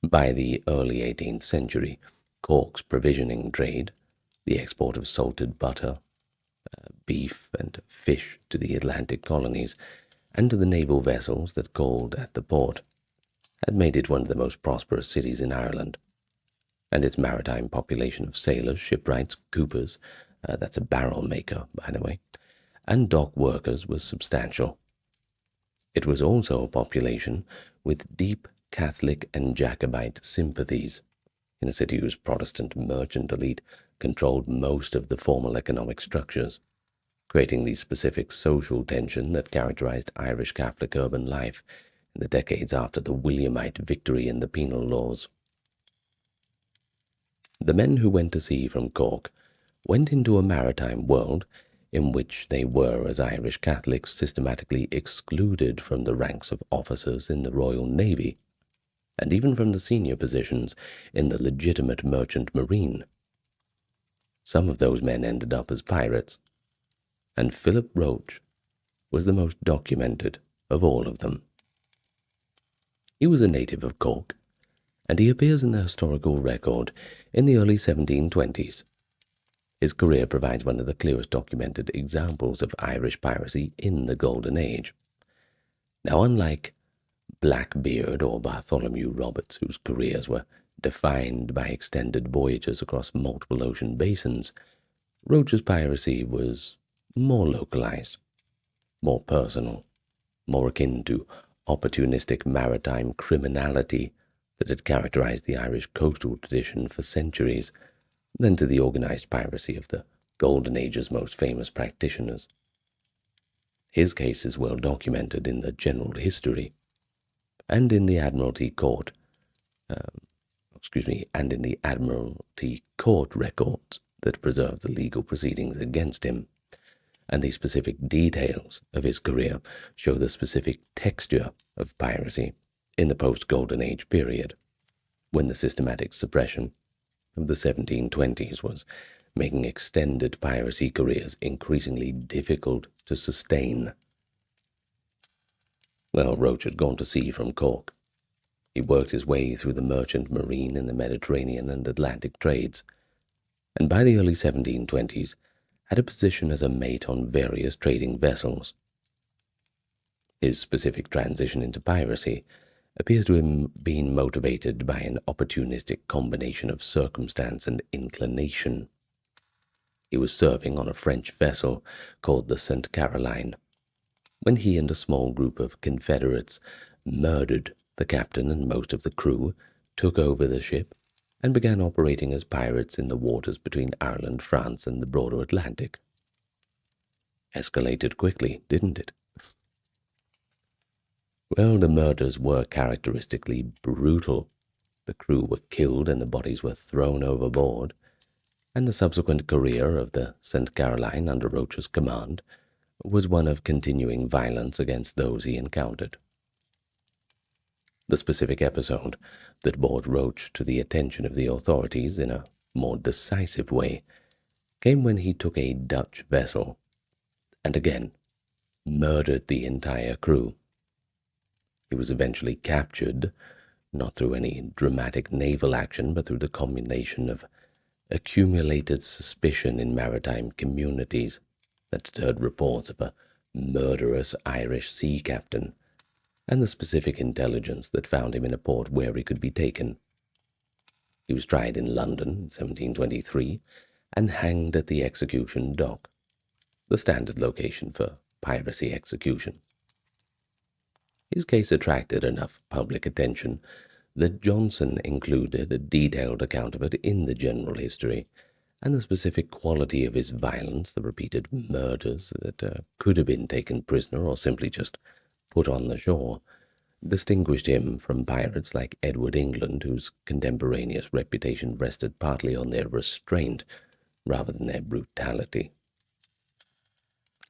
By the early 18th century, Cork's provisioning trade, the export of salted butter, beef, and fish to the Atlantic colonies, and to the naval vessels that called at the port, had made it one of the most prosperous cities in Ireland, and its maritime population of sailors, shipwrights, coopers, that's a barrel maker, by the way, and dock workers was substantial. It was also a population with deep Catholic and Jacobite sympathies, in a city whose Protestant merchant elite controlled most of the formal economic structures, creating the specific social tension that characterized Irish Catholic urban life in the decades after the Williamite victory in the penal laws. The men who went to sea from Cork went into a maritime world in which they were, as Irish Catholics, systematically excluded from the ranks of officers in the Royal Navy, and even from the senior positions in the legitimate merchant marine. Some of those men ended up as pirates, and Philip Roche was the most documented of all of them. He was a native of Cork, and he appears in the historical record in the early 1720s. His career provides one of the clearest documented examples of Irish piracy in the Golden Age. Now, unlike Blackbeard or Bartholomew Roberts, whose careers were defined by extended voyages across multiple ocean basins, Roche's piracy was more localized, more personal, more akin to opportunistic maritime criminality that had characterized the Irish coastal tradition for centuries than to the organized piracy of the Golden Age's most famous practitioners. His case is well documented in the general history and in the Admiralty Court, and in the Admiralty Court records that preserve the legal proceedings against him. And the specific details of his career show the specific texture of piracy in the post-Golden Age period, when the systematic suppression of the 1720s was making extended piracy careers increasingly difficult to sustain. Well, Roche had gone to sea from Cork. He worked his way through the merchant marine in the Mediterranean and Atlantic trades, and by the early 1720s had a position as a mate on various trading vessels. His specific transition into piracy appears to have been motivated by an opportunistic combination of circumstance and inclination. He was serving on a French vessel called the St. Caroline, when he and a small group of Confederates murdered the captain and most of the crew, took over the ship, and began operating as pirates in the waters between Ireland, France, and the broader Atlantic. Escalated quickly, didn't it? Well, the murders were characteristically brutal. The crew were killed and the bodies were thrown overboard, and the subsequent career of the St. Caroline under Roche's command was one of continuing violence against those he encountered. The specific episode that brought Roche to the attention of the authorities in a more decisive way came when he took a Dutch vessel and again murdered the entire crew. He was eventually captured, not through any dramatic naval action, but through the combination of accumulated suspicion in maritime communities that had heard reports of a murderous Irish sea captain, and the specific intelligence that found him in a port where he could be taken. He was tried in London in 1723 and hanged at the execution dock, the standard location for piracy execution. His case attracted enough public attention that Johnson included a detailed account of it in the general history, and the specific quality of his violence, the repeated murders that could have been taken prisoner or simply just put on the shore, distinguished him from pirates like Edward England, whose contemporaneous reputation rested partly on their restraint rather than their brutality.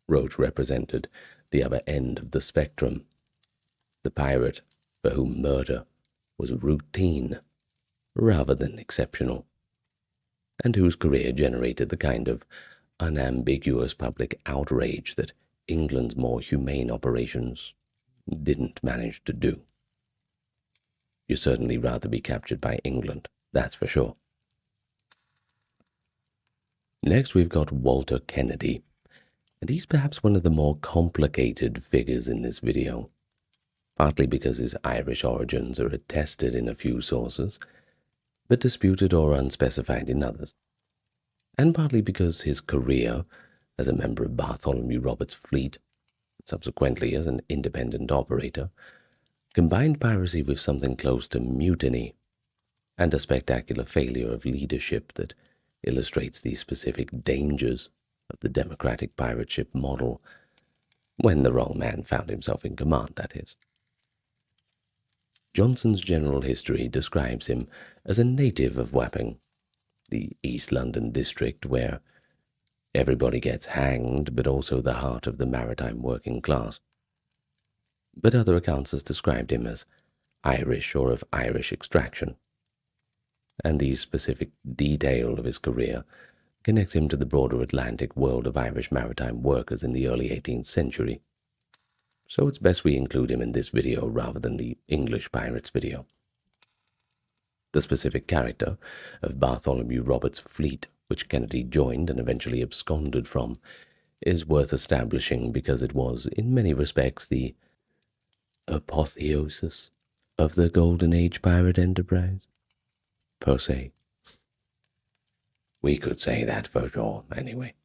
Roche represented the other end of the spectrum, the pirate for whom murder was routine rather than exceptional, and whose career generated the kind of unambiguous public outrage that England's more humane operations didn't manage to do. You'd certainly rather be captured by England, that's for sure. Next we've got Walter Kennedy, and he's perhaps one of the more complicated figures in this video, partly because his Irish origins are attested in a few sources, but disputed or unspecified in others, and partly because his career as a member of Bartholomew Roberts' fleet, subsequently as an independent operator, combined piracy with something close to mutiny and a spectacular failure of leadership that illustrates the specific dangers of the democratic pirate ship model, when the wrong man found himself in command, that is. Johnson's general history describes him as a native of Wapping, the East London district where Everybody gets hanged, but also the heart of the maritime working class. But other accounts has described him as Irish or of Irish extraction, and the specific detail of his career connects him to the broader Atlantic world of Irish maritime workers in the early 18th century. So it's best we include him in this video rather than the English pirates video. The specific character of Bartholomew Roberts' fleet, which Kennedy joined and eventually absconded from, is worth establishing because it was, in many respects, the apotheosis of the Golden Age pirate enterprise, per se. We could say that for sure, anyway.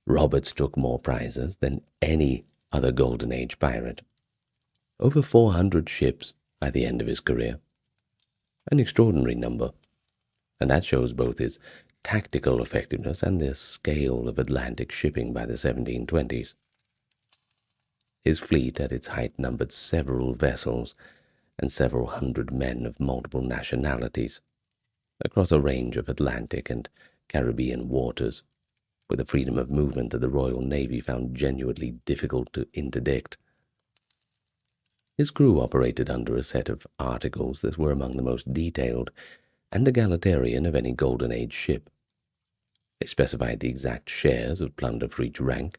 Roberts took more prizes than any other Golden Age pirate. Over 400 ships by the end of his career. An extraordinary number, and that shows both his tactical effectiveness and the scale of Atlantic shipping by the 1720s. His fleet at its height numbered several vessels and several hundred men of multiple nationalities across a range of Atlantic and Caribbean waters, with a freedom of movement that the Royal Navy found genuinely difficult to interdict. His crew operated under a set of articles that were among the most detailed and egalitarian of any Golden Age ship. They specified the exact shares of plunder for each rank,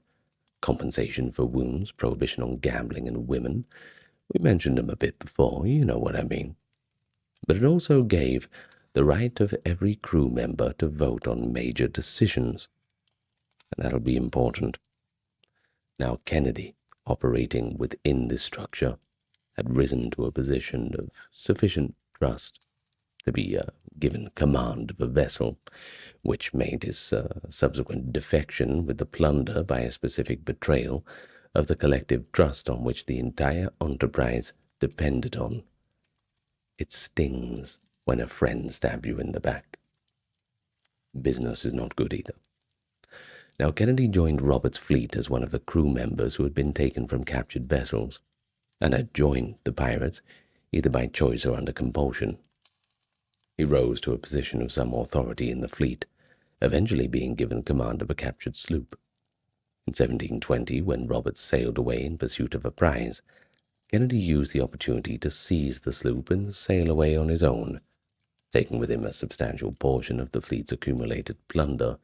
compensation for wounds, prohibition on gambling and women. We mentioned them a bit before, you know what I mean. But it also gave the right of every crew member to vote on major decisions, and that'll be important. Now Kennedy, operating within this structure, had risen to a position of sufficient trust to be given command of a vessel, which made his subsequent defection with the plunder by a specific betrayal of the collective trust on which the entire enterprise depended on. It stings when a friend stabs you in the back. Business is not good either. Now Kennedy joined Roberts' fleet as one of the crew members who had been taken from captured vessels, and had joined the pirates either by choice or under compulsion. He rose to a position of some authority in the fleet, eventually being given command of a captured sloop. In 1720, when Roberts sailed away in pursuit of a prize, Kennedy used the opportunity to seize the sloop and sail away on his own, taking with him a substantial portion of the fleet's accumulated plunder,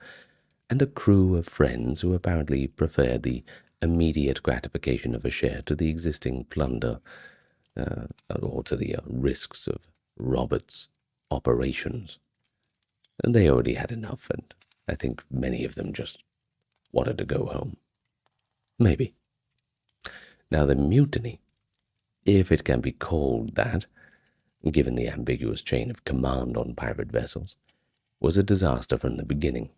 and a crew of friends who apparently preferred the immediate gratification of a share to the existing plunder, or to the risks of Roberts' operations. And they already had enough, and I think many of them just wanted to go home. Maybe. Now the mutiny, if it can be called that, given the ambiguous chain of command on pirate vessels, was a disaster from the beginning.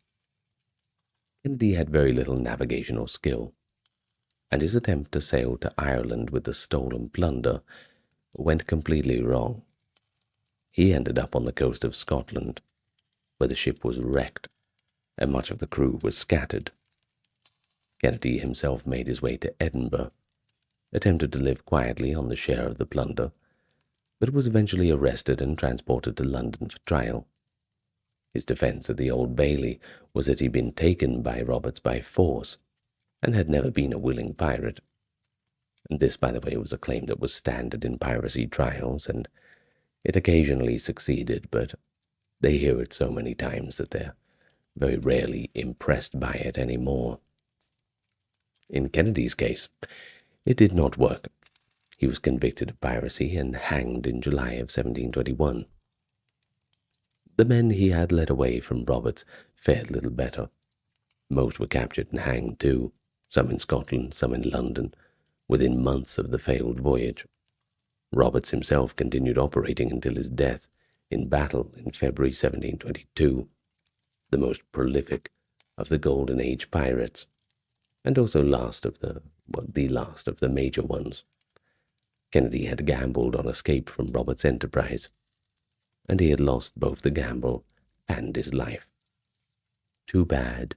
Kennedy had very little navigational skill, and his attempt to sail to Ireland with the stolen plunder went completely wrong. He ended up on the coast of Scotland, where the ship was wrecked, and much of the crew was scattered. Kennedy himself made his way to Edinburgh, attempted to live quietly on the share of the plunder, but was eventually arrested and transported to London for trial. His defense at the Old Bailey was that he'd been taken by Roberts by force, and had never been a willing pirate. And this, by the way, was a claim that was standard in piracy trials, and it occasionally succeeded, but they hear it so many times that they're very rarely impressed by it anymore. In Kennedy's case, it did not work. He was convicted of piracy and hanged in July of 1721. The men he had led away from Roberts fared little better. Most were captured and hanged too, some in Scotland, some in London, within months of the failed voyage. Roberts himself continued operating until his death in battle in February 1722, the most prolific of the Golden Age pirates, and also the last of the major ones. Kennedy had gambled on escape from Roberts' enterprise, and he had lost both the gamble and his life. Too bad.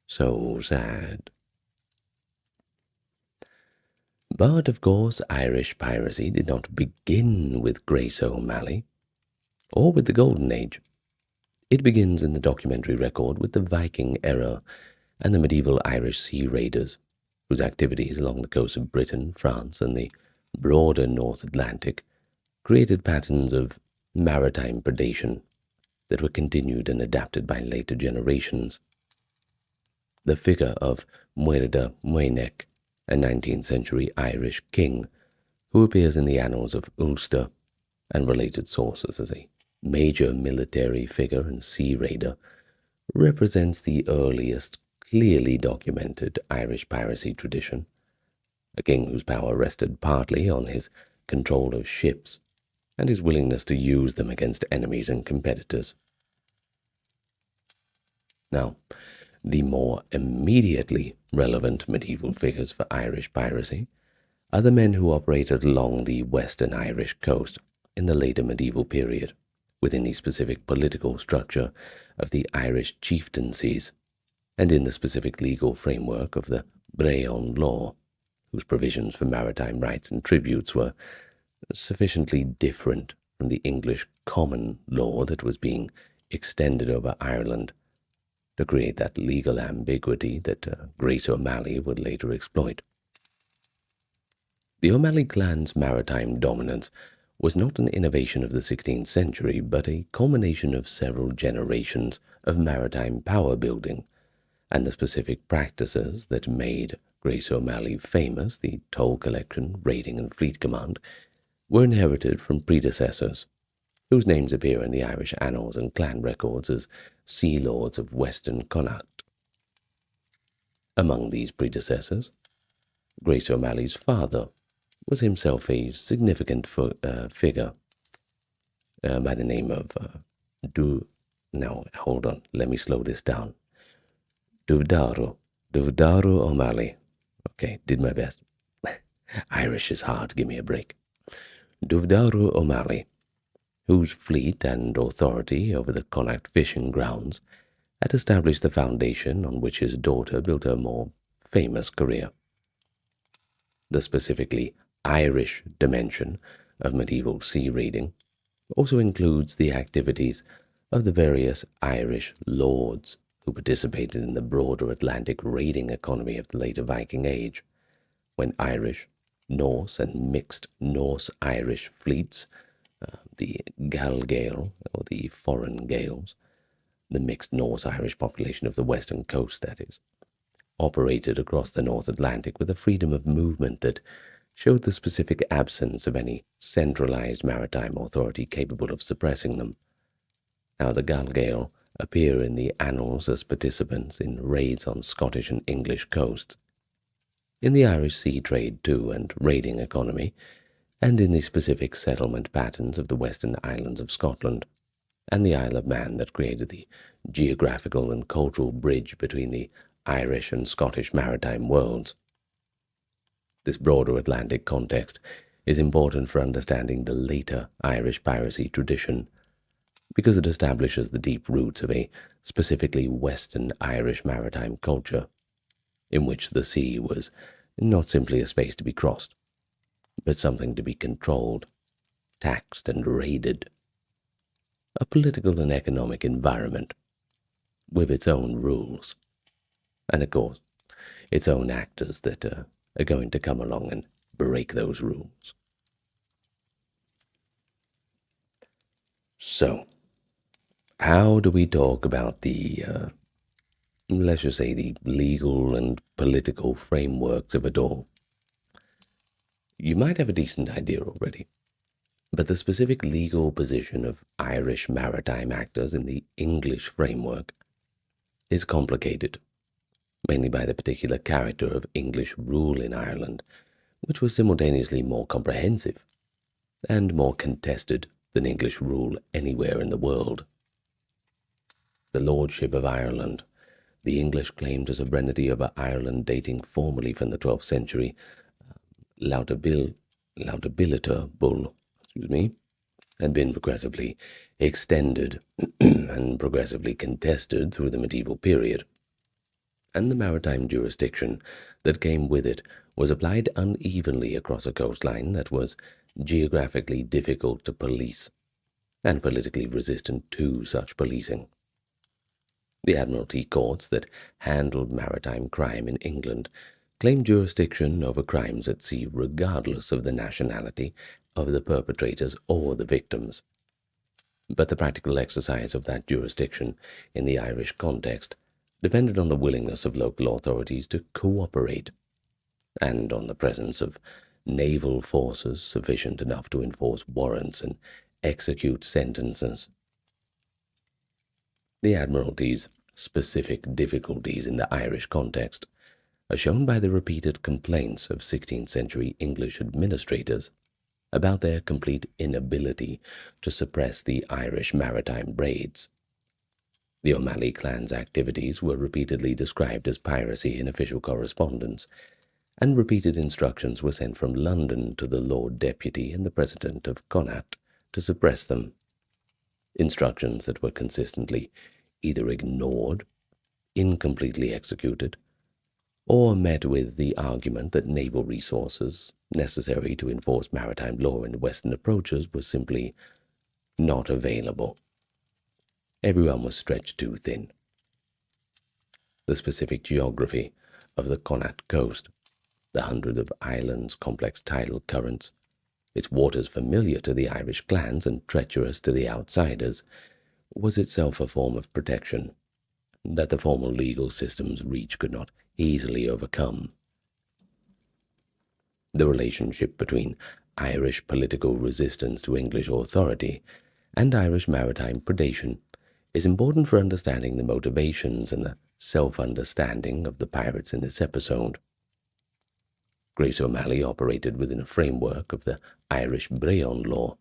So sad. But, of course, Irish piracy did not begin with Grace O'Malley, or with the Golden Age. It begins in the documentary record with the Viking era, and the medieval Irish sea raiders, whose activities along the coast of Britain, France, and the broader North Atlantic created patterns of maritime predation that were continued and adapted by later generations. The figure of Muirda Muinech, a 19th century Irish king who appears in the annals of Ulster and related sources as a major military figure and sea raider, represents the earliest clearly documented Irish piracy tradition, a king whose power rested partly on his control of ships and his willingness to use them against enemies and competitors. Now, the more immediately relevant medieval figures for Irish piracy are the men who operated along the western Irish coast in the later medieval period, within the specific political structure of the Irish chieftaincies, and in the specific legal framework of the Brehon law, whose provisions for maritime rights and tributes were sufficiently different from the English common law that was being extended over Ireland to create that legal ambiguity that Grace O'Malley would later exploit. The O'Malley clan's maritime dominance was not an innovation of the 16th century, but a culmination of several generations of maritime power building, and the specific practices that made Grace O'Malley famous, the toll collection, raiding, and fleet command, were inherited from predecessors, whose names appear in the Irish annals and clan records as Sea Lords of Western Connacht. Among these predecessors, Grace O'Malley's father was himself a significant figure by the name of Now, hold on, let me slow this down. Duvdaru O'Malley. Okay, did my best. Irish is hard, give me a break. Duvdaru O'Malley, whose fleet and authority over the Connacht fishing grounds had established the foundation on which his daughter built her more famous career. The specifically Irish dimension of medieval sea raiding also includes the activities of the various Irish lords who participated in the broader Atlantic raiding economy of the later Viking Age, when Irish, Norse, and mixed Norse-Irish fleets, the Galgael, or the Foreign Gaels, the mixed Norse-Irish population of the western coast, that is, operated across the North Atlantic with a freedom of movement that showed the specific absence of any centralized maritime authority capable of suppressing them. Now, the Galgael appear in the annals as participants in raids on Scottish and English coasts, in the Irish sea trade too and raiding economy, and in the specific settlement patterns of the western islands of Scotland and the Isle of Man that created the geographical and cultural bridge between the Irish and Scottish maritime worlds. This broader Atlantic context is important for understanding the later Irish piracy tradition, because it establishes the deep roots of a specifically Western Irish maritime culture, in which the sea was not simply a space to be crossed, but something to be controlled, taxed, and raided. A political and economic environment with its own rules, and of course, its own actors that are going to come along and break those rules. So, how do we talk about the, let's just say, the legal and political frameworks of it all? You might have a decent idea already, but the specific legal position of Irish maritime actors in the English framework is complicated, mainly by the particular character of English rule in Ireland, which was simultaneously more comprehensive and more contested than English rule anywhere in the world. The lordship of Ireland, the English claim to sovereignty over Ireland dating formally from the 12th century, Laudabiliter Bull, had been progressively extended and progressively contested through the medieval period, and the maritime jurisdiction that came with it was applied unevenly across a coastline that was geographically difficult to police and politically resistant to such policing. The Admiralty courts that handled maritime crime in England claimed jurisdiction over crimes at sea regardless of the nationality of the perpetrators or the victims. But the practical exercise of that jurisdiction in the Irish context depended on the willingness of local authorities to cooperate and on the presence of naval forces sufficient enough to enforce warrants and execute sentences. The Admiralty's specific difficulties in the Irish context are shown by the repeated complaints of 16th-century English administrators about their complete inability to suppress the Irish maritime raids. The O'Malley clan's activities were repeatedly described as piracy in official correspondence, and repeated instructions were sent from London to the Lord Deputy and the President of Connaught to suppress them. Instructions that were consistently either ignored, incompletely executed, or met with the argument that naval resources necessary to enforce maritime law in the western approaches were simply not available. Everyone was stretched too thin. The specific geography of the Connaught coast, the hundreds of islands, complex tidal currents, its waters familiar to the Irish clans and treacherous to the outsiders, was itself a form of protection that the formal legal system's reach could not easily overcome. The relationship between Irish political resistance to English authority and Irish maritime predation is important for understanding the motivations and the self-understanding of the pirates in this episode. Grace O'Malley operated within a framework of the Irish Brehon law,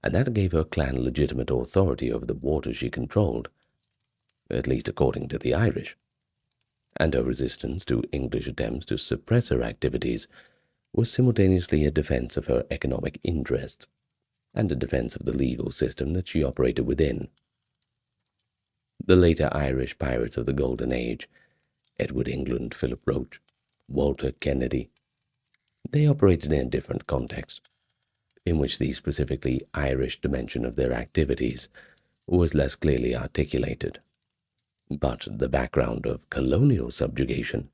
and that gave her clan legitimate authority over the waters she controlled, at least according to the Irish, and her resistance to English attempts to suppress her activities was simultaneously a defense of her economic interests and a defense of the legal system that she operated within. The later Irish pirates of the Golden Age, Edward England, Philip Roach, Walter Kennedy, they operated in a different context, in which the specifically Irish dimension of their activities was less clearly articulated. But the background of colonial subjugation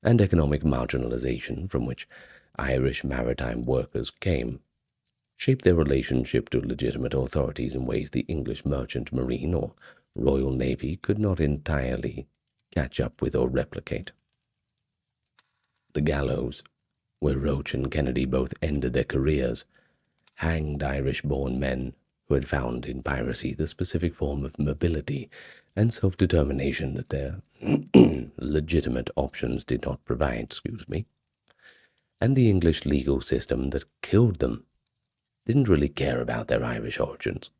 and economic marginalization from which Irish maritime workers came shaped their relationship to legitimate authorities in ways the English merchant marine or Royal Navy could not entirely catch up with or replicate. The gallows, where Roach and Kennedy both ended their careers, hanged Irish-born men who had found in piracy the specific form of mobility and self-determination that their legitimate options did not provide, and the English legal system that killed them didn't really care about their Irish origins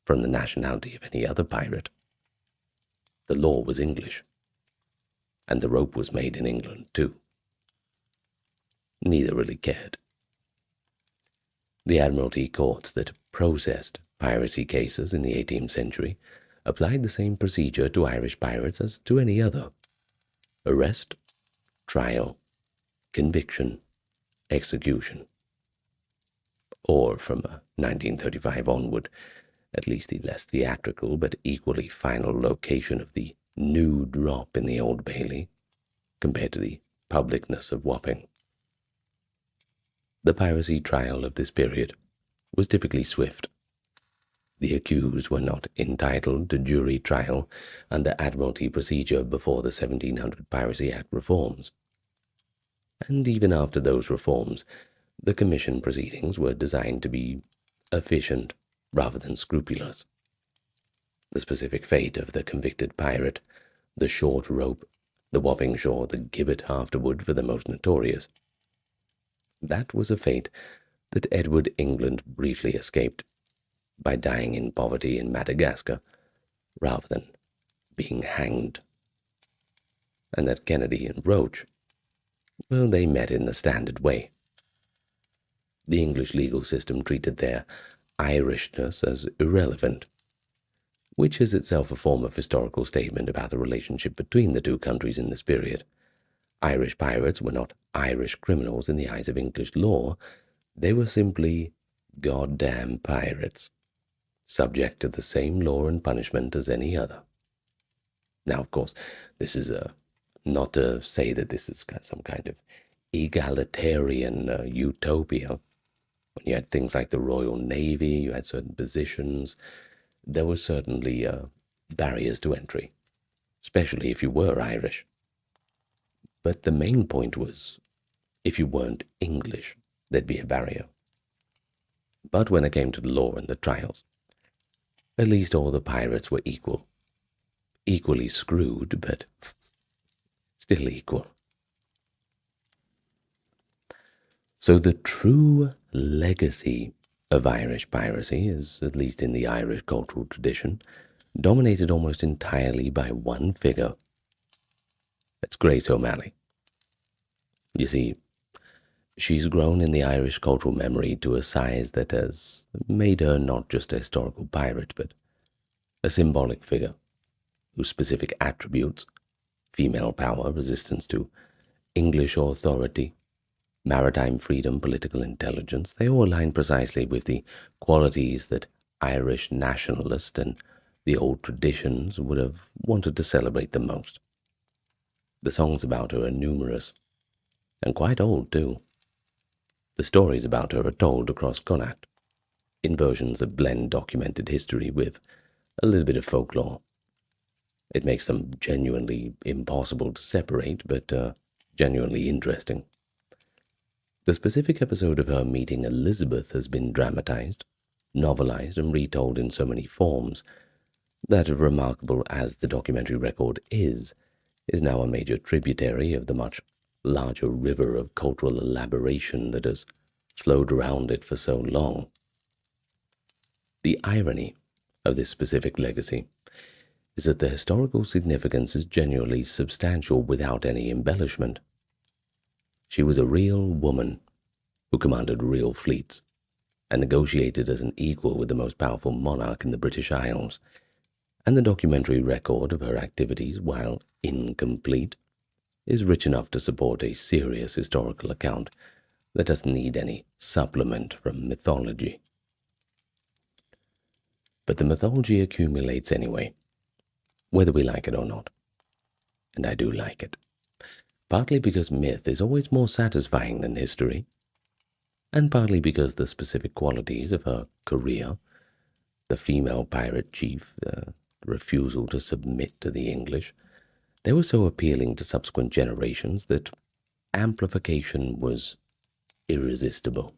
from the nationality of any other pirate. The law was English, and the rope was made in England too. Neither really cared. The Admiralty courts that processed piracy cases in the 18th century applied the same procedure to Irish pirates as to any other: arrest, trial, conviction, execution. Or from 1935 onward, at least the less theatrical but equally final location of the new drop in the Old Bailey compared to the publicness of Wapping. The piracy trial of this period was typically swift. The accused were not entitled to jury trial under Admiralty procedure before the 1700 Piracy Act reforms. And even after those reforms, the commission proceedings were designed to be efficient rather than scrupulous. The specific fate of the convicted pirate, the short rope, the Wapping Shaw, the gibbet afterward for the most notorious, that was a fate that Edward England briefly escaped by dying in poverty in Madagascar rather than being hanged, and that Kennedy and Roach, well, they met in the standard way. The English legal system treated their Irishness as irrelevant, which is itself a form of historical statement about the relationship between the two countries in this period. Irish pirates were not Irish criminals in the eyes of English law. They were simply goddamn pirates, subject to the same law and punishment as any other. Now, of course, this is not to say that this is some kind of egalitarian utopia. When you had things like the Royal Navy, you had certain positions, there were certainly barriers to entry, especially if you were Irish. But the main point was, if you weren't English, there'd be a barrier. But when it came to the law and the trials, at least all the pirates were equal. Equally screwed, but still equal. So the true legacy of Irish piracy is, at least in the Irish cultural tradition, dominated almost entirely by one figure. That's Grace O'Malley. You see, she's grown in the Irish cultural memory to a size that has made her not just a historical pirate, but a symbolic figure whose specific attributes, female power, resistance to English authority, maritime freedom, political intelligence, they all align precisely with the qualities that Irish nationalists and the old traditions would have wanted to celebrate the most. The songs about her are numerous, and quite old too. The stories about her are told across Connacht, in versions that blend documented history with a little bit of folklore. It makes them genuinely impossible to separate, but genuinely interesting. The specific episode of her meeting Elizabeth has been dramatized, novelized, and retold in so many forms that, remarkable as the documentary record is now a major tributary of the much larger river of cultural elaboration that has flowed around it for so long. The irony of this specific legacy is that the historical significance is genuinely substantial without any embellishment. She was a real woman who commanded real fleets and negotiated as an equal with the most powerful monarch in the British Isles, and the documentary record of her activities, while incomplete, is rich enough to support a serious historical account that doesn't need any supplement from mythology. But the mythology accumulates anyway, whether we like it or not. And I do like it. Partly because myth is always more satisfying than history, and partly because the specific qualities of her career, the female pirate chief, the refusal to submit to the English, they were so appealing to subsequent generations that amplification was irresistible.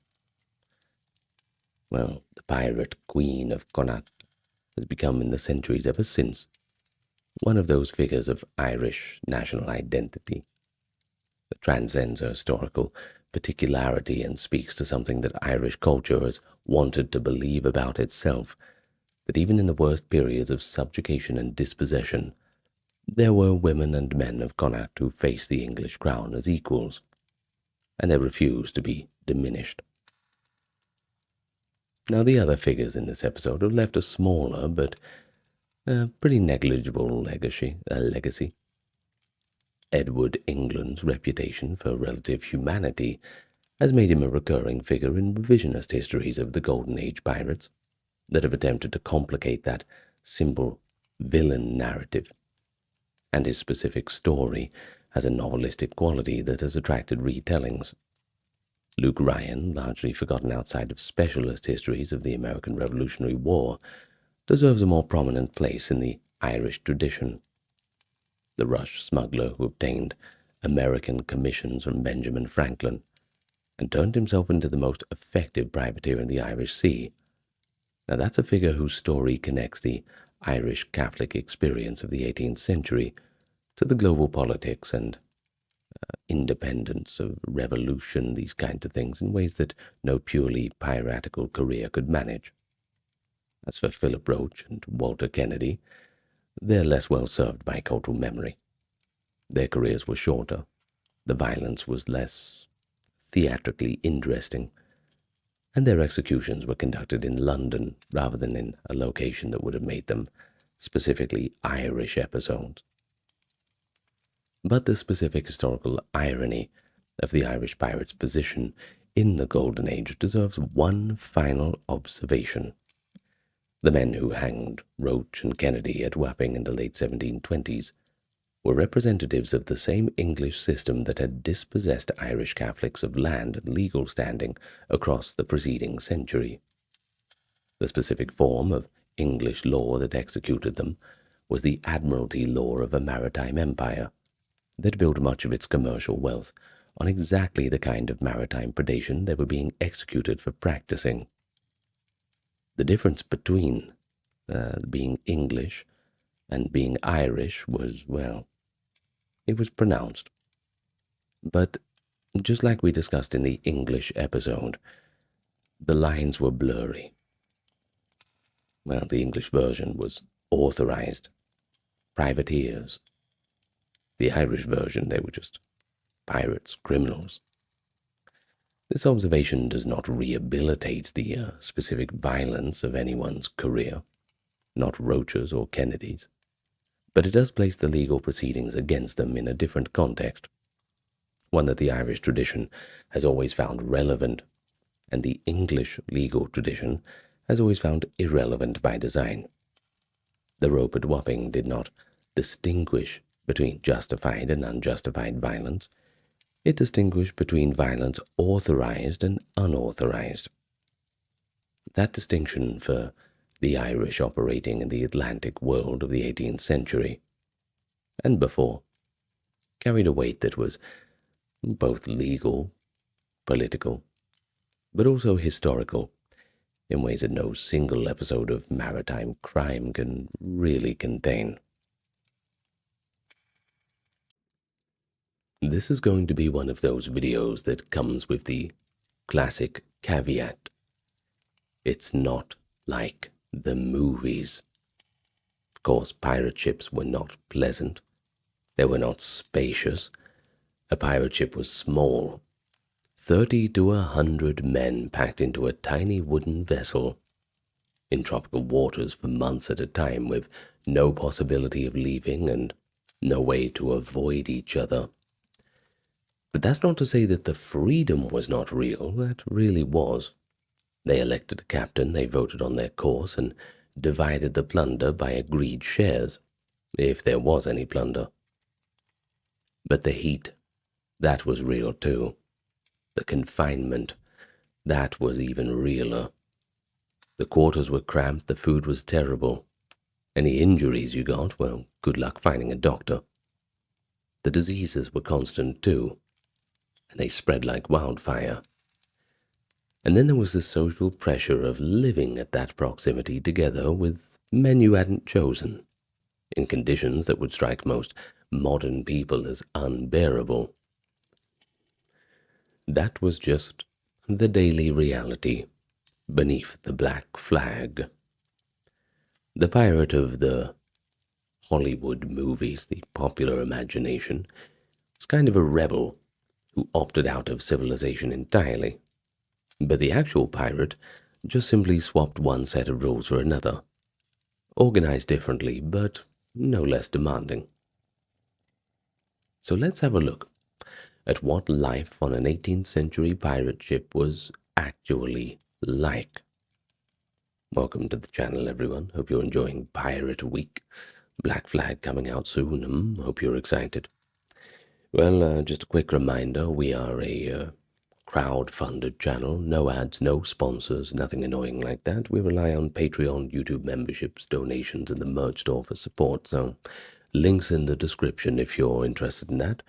Well, the pirate queen of Connacht has become, in the centuries ever since, one of those figures of Irish national identity that transcends her historical particularity and speaks to something that Irish culture has wanted to believe about itself, that even in the worst periods of subjugation and dispossession, there were women and men of Connacht who faced the English crown as equals, and they refused to be diminished. Now, the other figures in this episode have left a smaller but pretty negligible legacy. Edward England's reputation for relative humanity has made him a recurring figure in revisionist histories of the Golden Age pirates that have attempted to complicate that simple villain narrative. And his specific story has a novelistic quality that has attracted retellings. Luke Ryan, largely forgotten outside of specialist histories of the American Revolutionary War, deserves a more prominent place in the Irish tradition. The Rush smuggler who obtained American commissions from Benjamin Franklin and turned himself into the most effective privateer in the Irish Sea. Now that's a figure whose story connects the Irish Catholic experience of the 18th century to the global politics and independence of revolution, these kinds of things, in ways that no purely piratical career could manage. As for Philip Roach and Walter Kennedy, they're less well served by cultural memory. Their careers were shorter, the violence was less theatrically interesting, and their executions were conducted in London rather than in a location that would have made them specifically Irish episodes. But the specific historical irony of the Irish pirates' position in the Golden Age deserves one final observation. The men who hanged Roach and Kennedy at Wapping in the late 1720s were representatives of the same English system that had dispossessed Irish Catholics of land and legal standing across the preceding century. The specific form of English law that executed them was the Admiralty law of a maritime empire that built much of its commercial wealth on exactly the kind of maritime predation they were being executed for practicing. The difference between being English and being Irish was, well, it was pronounced. But just like we discussed in the English episode, the lines were blurry. Well, the English version was authorized privateers. The Irish version, they were just pirates, criminals. This observation does not rehabilitate the specific violence of anyone's career, not Roach's or Kennedy's, but it does place the legal proceedings against them in a different context, one that the Irish tradition has always found relevant, and the English legal tradition has always found irrelevant by design. The rope at Wapping did not distinguish between justified and unjustified violence. It distinguished between violence authorized and unauthorized. That distinction for the Irish operating in the Atlantic world of the 18th century, and before, carried a weight that was both legal, political, but also historical, in ways that no single episode of maritime crime can really contain. This is going to be one of those videos that comes with the classic caveat. It's not like the movies. Of course, pirate ships were not pleasant. They were not spacious. A pirate ship was small. 30 to 100 men packed into a tiny wooden vessel in tropical waters for months at a time with no possibility of leaving and no way to avoid each other. But that's not to say that the freedom was not real. That really was. They elected a captain, they voted on their course, and divided the plunder by agreed shares, if there was any plunder. But the heat, that was real too. The confinement, that was even realer. The quarters were cramped, the food was terrible. Any injuries you got, well, good luck finding a doctor. The diseases were constant too, and they spread like wildfire. And then there was the social pressure of living at that proximity together with men you hadn't chosen, in conditions that would strike most modern people as unbearable. That was just the daily reality beneath the black flag. The pirate of the Hollywood movies, the popular imagination, was kind of a rebel who opted out of civilization entirely. But the actual pirate just simply swapped one set of rules for another, organized differently, but no less demanding. So let's have a look at what life on an 18th century pirate ship was actually like. Welcome to the channel, everyone. Hope you're enjoying Pirate Week. Black Flag coming out soon. Hope you're excited. Well, just a quick reminder, we are a crowd-funded channel. No ads, no sponsors, nothing annoying like that. We rely on Patreon, YouTube memberships, donations, and the merch store for support. So links in the description if you're interested in that.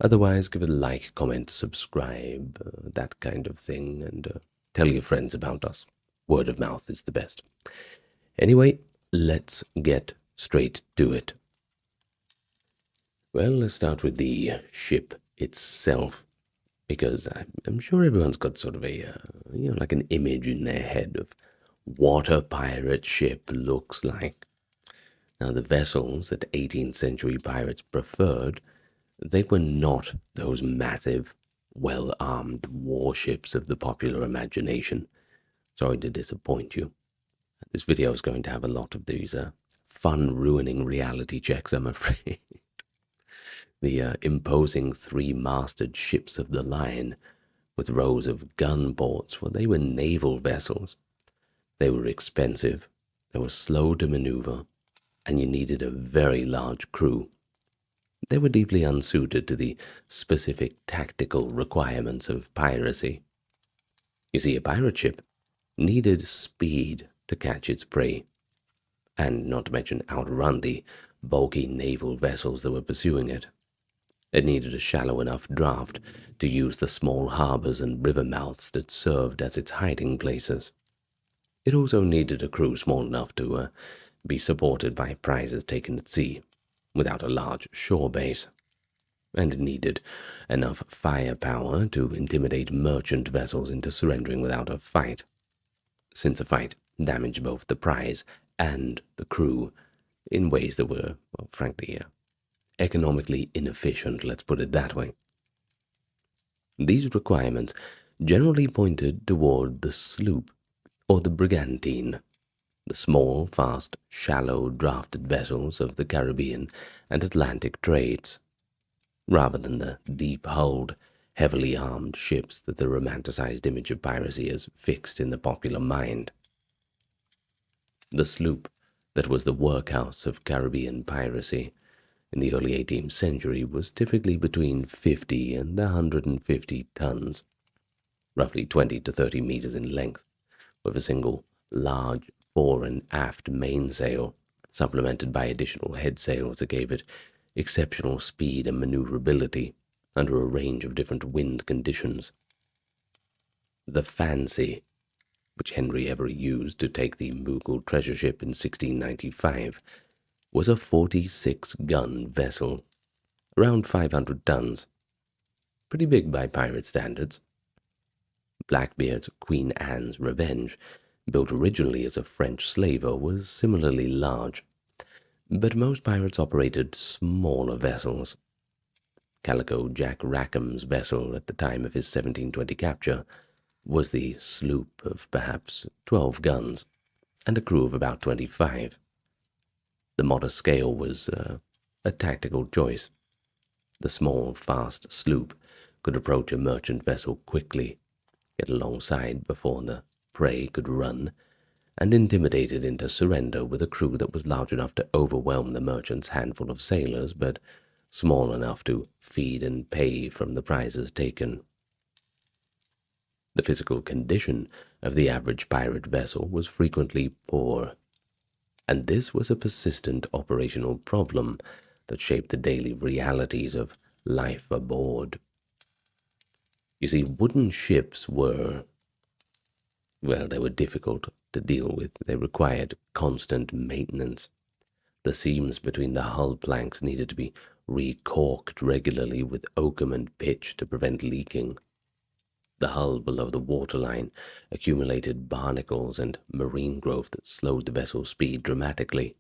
Otherwise, give it a like, comment, subscribe, that kind of thing, and tell your friends about us. Word of mouth is the best. Anyway, let's get straight to it. Well, let's start with the ship itself, because I'm sure everyone's got sort of a, like an image in their head of what a pirate ship looks like. Now, the vessels that 18th century pirates preferred, they were not those massive, well-armed warships of the popular imagination. Sorry to disappoint you. This video is going to have a lot of these fun-ruining reality checks, I'm afraid. The imposing three-masted ships of the line with rows of gunboats, well, they were naval vessels. They were expensive. They were slow to maneuver, and you needed a very large crew. They were deeply unsuited to the specific tactical requirements of piracy. You see, a pirate ship needed speed to catch its prey, and not to mention outrun the bulky naval vessels that were pursuing it. It needed a shallow enough draft to use the small harbors and river mouths that served as its hiding places. It also needed a crew small enough to be supported by prizes taken at sea, without a large shore base, and it needed enough firepower to intimidate merchant vessels into surrendering without a fight, since a fight damaged both the prize and the crew in ways that were, well, frankly, economically inefficient, let's put it that way. These requirements generally pointed toward the sloop or the brigantine, the small, fast, shallow drafted vessels of the Caribbean and Atlantic trades, rather than the deep-hulled, heavily armed ships that the romanticized image of piracy has fixed in the popular mind. The sloop that was the workhouse of Caribbean piracy in the early 18th century was typically between 50 and 150 tons, roughly 20 to 30 meters in length, with a single large fore and aft mainsail, supplemented by additional head sails that gave it exceptional speed and maneuverability under a range of different wind conditions. The Fancy, which Henry Every used to take the Mughal treasure ship in 1695, was a 46-gun vessel, around 500 tons, pretty big by pirate standards. Blackbeard's Queen Anne's Revenge, built originally as a French slaver, was similarly large, but most pirates operated smaller vessels. Calico Jack Rackham's vessel at the time of his 1720 capture was the sloop of perhaps 12 guns and a crew of about 25. The modest scale was a tactical choice. The small, fast sloop could approach a merchant vessel quickly, get alongside before the prey could run, and intimidate it into surrender with a crew that was large enough to overwhelm the merchant's handful of sailors, but small enough to feed and pay from the prizes taken. The physical condition of the average pirate vessel was frequently poor, and this was a persistent operational problem that shaped the daily realities of life aboard. You see, wooden ships were, well, they were difficult to deal with. They required constant maintenance. The seams between the hull planks needed to be recorked regularly with oakum and pitch to prevent leaking. The hull below the waterline accumulated barnacles and marine growth that slowed the vessel's speed dramatically.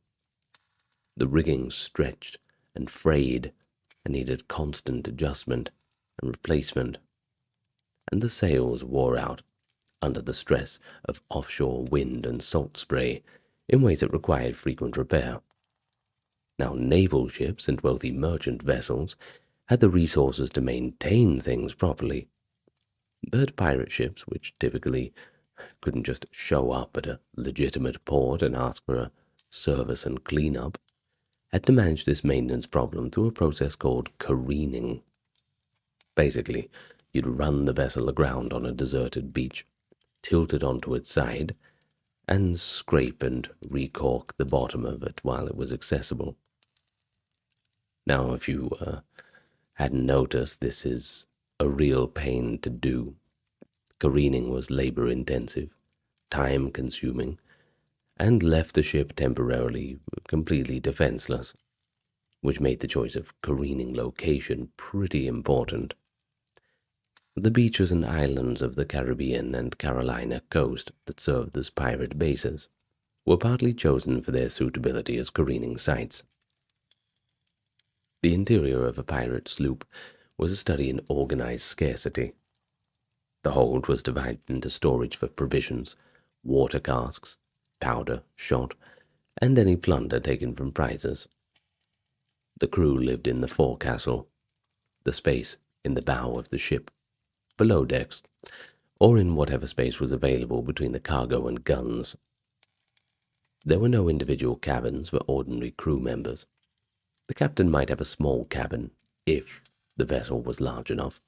The rigging stretched and frayed and needed constant adjustment and replacement, and the sails wore out under the stress of offshore wind and salt spray in ways that required frequent repair. Now, naval ships and wealthy merchant vessels had the resources to maintain things properly, but pirate ships, which typically couldn't just show up at a legitimate port and ask for a service and cleanup, had to manage this maintenance problem through a process called careening. Basically, you'd run the vessel aground on a deserted beach, tilt it onto its side, and scrape and recork the bottom of it while it was accessible. Now, if you hadn't noticed, this is a real pain to do. Careening was labor-intensive, time-consuming, and left the ship temporarily completely defenseless, which made the choice of careening location pretty important. The beaches and islands of the Caribbean and Carolina coast that served as pirate bases were partly chosen for their suitability as careening sites. The interior of a pirate sloop was a study in organized scarcity. The hold was divided into storage for provisions, water casks, powder, shot, and any plunder taken from prizes. The crew lived in the forecastle, the space in the bow of the ship, below decks, or in whatever space was available between the cargo and guns. There were no individual cabins for ordinary crew members. The captain might have a small cabin, if the vessel was large enough.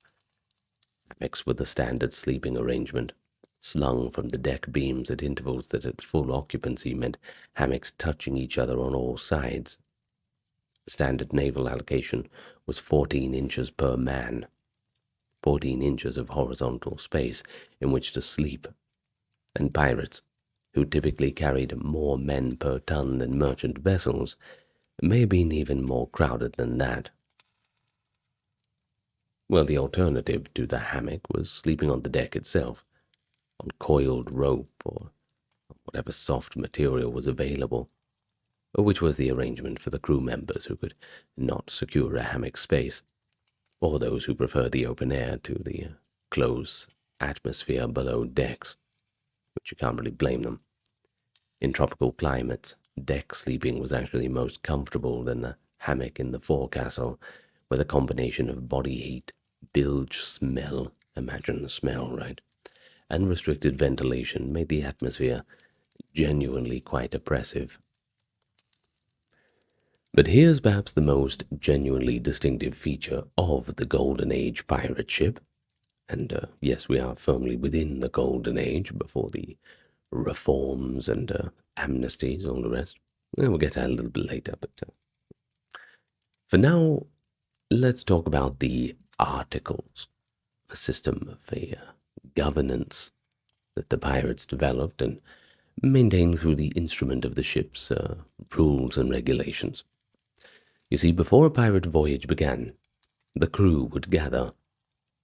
Hammocks were the standard sleeping arrangement, slung from the deck beams at intervals that at full occupancy meant hammocks touching each other on all sides. The standard naval allocation was 14 inches per man, 14 inches of horizontal space in which to sleep, and pirates, who typically carried more men per ton than merchant vessels, may have been even more crowded than that. Well, the alternative to the hammock was sleeping on the deck itself, on coiled rope or whatever soft material was available, which was the arrangement for the crew members who could not secure a hammock space, or those who preferred the open air to the close atmosphere below decks, which you can't really blame them. In tropical climates, deck sleeping was actually most comfortable than the hammock in the forecastle, where the combination of body heat, bilge smell, imagine the smell, right, and restricted ventilation made the atmosphere genuinely quite oppressive. But here's perhaps the most genuinely distinctive feature of the Golden Age pirate ship. And yes, we are firmly within the Golden Age before the reforms and amnesties, all the rest. We'll get to that a little bit later, but for now, let's talk about the articles, a system of governance that the pirates developed and maintained through the instrument of the ship's rules and regulations. You see, before a pirate voyage began, the crew would gather,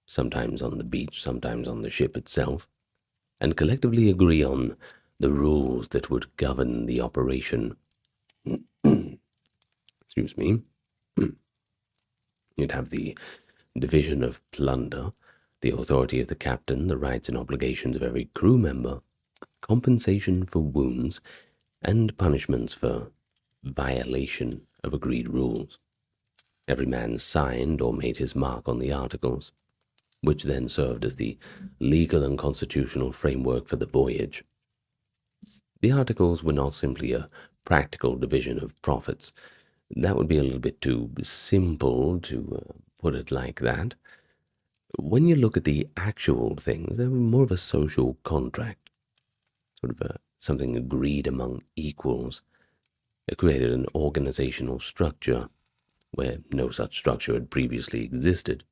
sometimes on the beach, sometimes on the ship itself, and collectively agree on the rules that would govern the operation. Excuse me. You'd have the division of plunder, the authority of the captain, the rights and obligations of every crew member, compensation for wounds, and punishments for violation of agreed rules. Every man signed or made his mark on the articles, which then served as the legal and constitutional framework for the voyage. The articles were not simply a practical division of profits. That would be a little bit too simple to put it like that. When you look at the actual things, they were more of a social contract, sort of something agreed among equals. It created an organizational structure where no such structure had previously existed,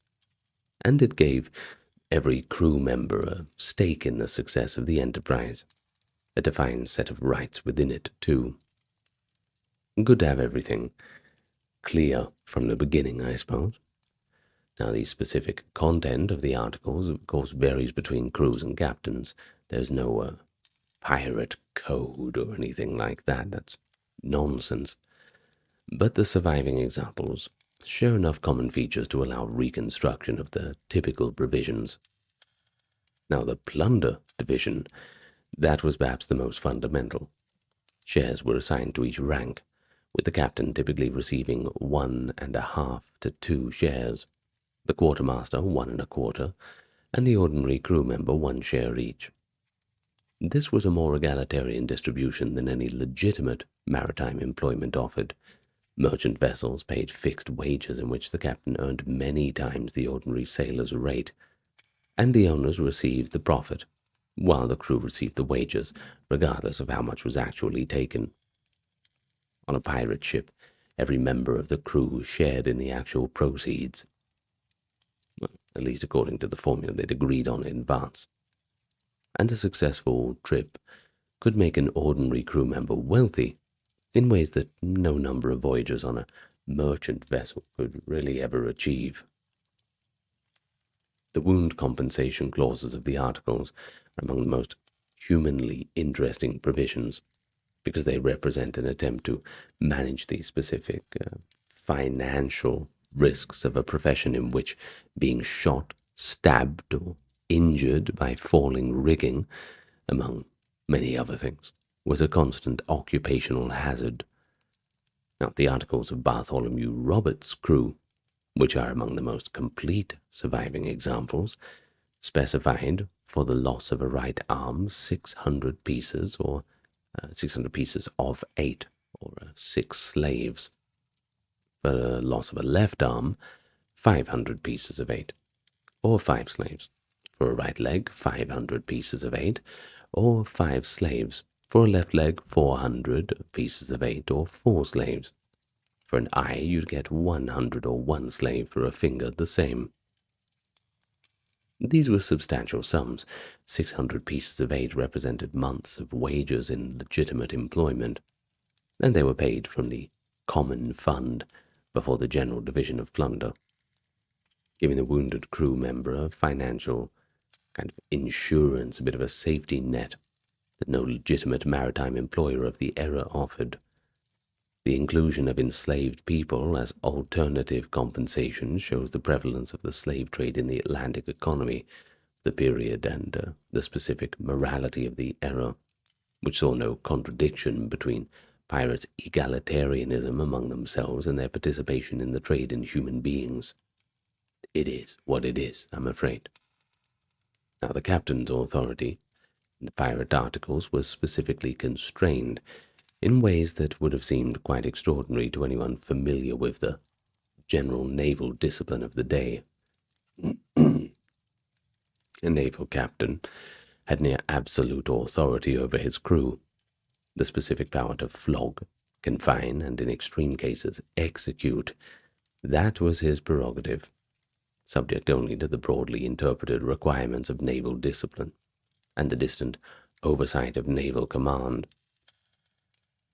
and it gave every crew member a stake in the success of the enterprise, a defined set of rights within it, too. Good to have everything clear from the beginning, I suppose. Now, the specific content of the articles, of course, varies between crews and captains. There's no pirate code or anything like that. That's nonsense. But the surviving examples share enough common features to allow reconstruction of the typical provisions. Now, the plunder division, that was perhaps the most fundamental. Shares were assigned to each rank, with the captain typically receiving 1.5 to 2 shares, the quartermaster 1.25, and the ordinary crew member 1 share each. This was a more egalitarian distribution than any legitimate maritime employment offered. Merchant vessels paid fixed wages in which the captain earned many times the ordinary sailor's rate, and the owners received the profit, while the crew received the wages, regardless of how much was actually taken. On a pirate ship, every member of the crew shared in the actual proceeds, well, at least according to the formula they'd agreed on in advance. And a successful trip could make an ordinary crew member wealthy in ways that no number of voyagers on a merchant vessel could really ever achieve. The wound compensation clauses of the articles are among the most humanly interesting provisions because they represent an attempt to manage the specific financial risks of a profession in which being shot, stabbed, or injured by falling rigging, among many other things, was a constant occupational hazard. Now, the articles of Bartholomew Roberts' crew, which are among the most complete surviving examples, specified for the loss of a right arm 600 pieces or 600 pieces of 8, or 6 slaves. For a loss of a left arm, 500 pieces of 8, or 5 slaves. For a right leg, 500 pieces of 8, or 5 slaves. For a left leg, 400 pieces of 8, or 4 slaves. For an eye, you'd get 100 or 1 slave. For a finger, the same. These were substantial sums. 600 pieces of 8 represented months of wages in legitimate employment, and they were paid from the common fund before the general division of plunder, giving the wounded crew member a financial kind of insurance, a bit of a safety net that no legitimate maritime employer of the era offered. The inclusion of enslaved people as alternative compensation shows the prevalence of the slave trade in the Atlantic economy, the period, and the specific morality of the era, which saw no contradiction between pirates' egalitarianism among themselves and their participation in the trade in human beings. It is what it is, I'm afraid. Now, the captain's authority in the pirate articles was specifically constrained in ways that would have seemed quite extraordinary to anyone familiar with the general naval discipline of the day. A naval captain had near absolute authority over his crew, the specific power to flog, confine, and in extreme cases execute. That was his prerogative, subject only to the broadly interpreted requirements of naval discipline and the distant oversight of naval command.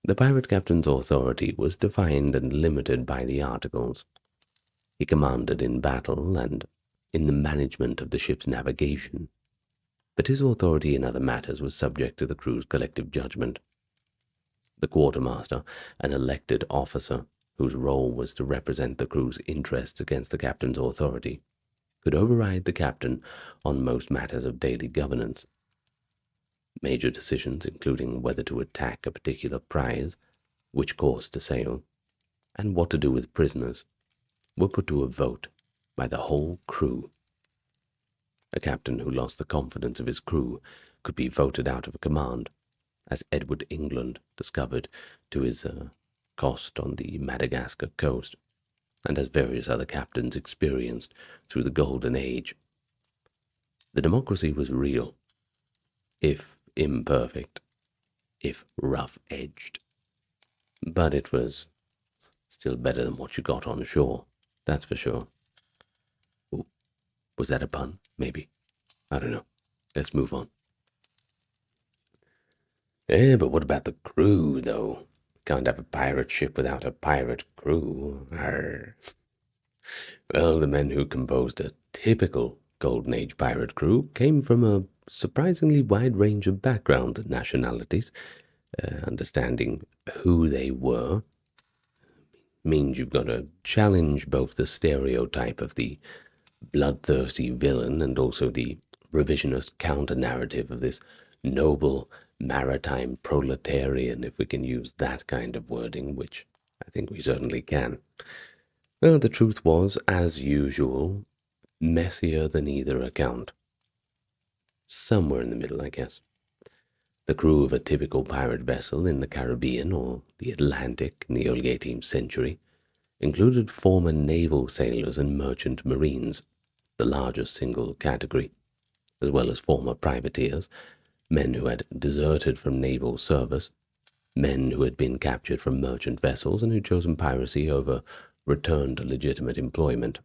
The pirate captain's authority was defined and limited by the articles. He commanded in battle and in the management of the ship's navigation, but his authority in other matters was subject to the crew's collective judgment. The quartermaster, an elected officer whose role was to represent the crew's interests against the captain's authority, could override the captain on most matters of daily governance. Major decisions, including whether to attack a particular prize, which course to sail, and what to do with prisoners, were put to a vote by the whole crew. A captain who lost the confidence of his crew could be voted out of command, as Edward England discovered to his cost on the Madagascar coast, and as various other captains experienced through the Golden Age. The democracy was real, if imperfect, if rough-edged, but it was still better than what you got on shore, that's for sure. Ooh, was that a pun? Maybe. I don't know. Let's move on. But what about the crew, though? Can't have a pirate ship without a pirate crew. Arr. Well, the men who composed a typical Golden Age pirate crew came from a surprisingly wide range of backgrounds and nationalities. Understanding who they were means you've got to challenge both the stereotype of the bloodthirsty villain and also the revisionist counter-narrative of this noble maritime proletarian, if we can use that kind of wording, which I think we certainly can. Well, the truth was, as usual, messier than either account. Somewhere in the middle, I guess. The crew of a typical pirate vessel in the Caribbean or the Atlantic in the early 18th century included former naval sailors and merchant marines, the largest single category, as well as former privateers, men who had deserted from naval service, men who had been captured from merchant vessels and who had chosen piracy over return to legitimate employment,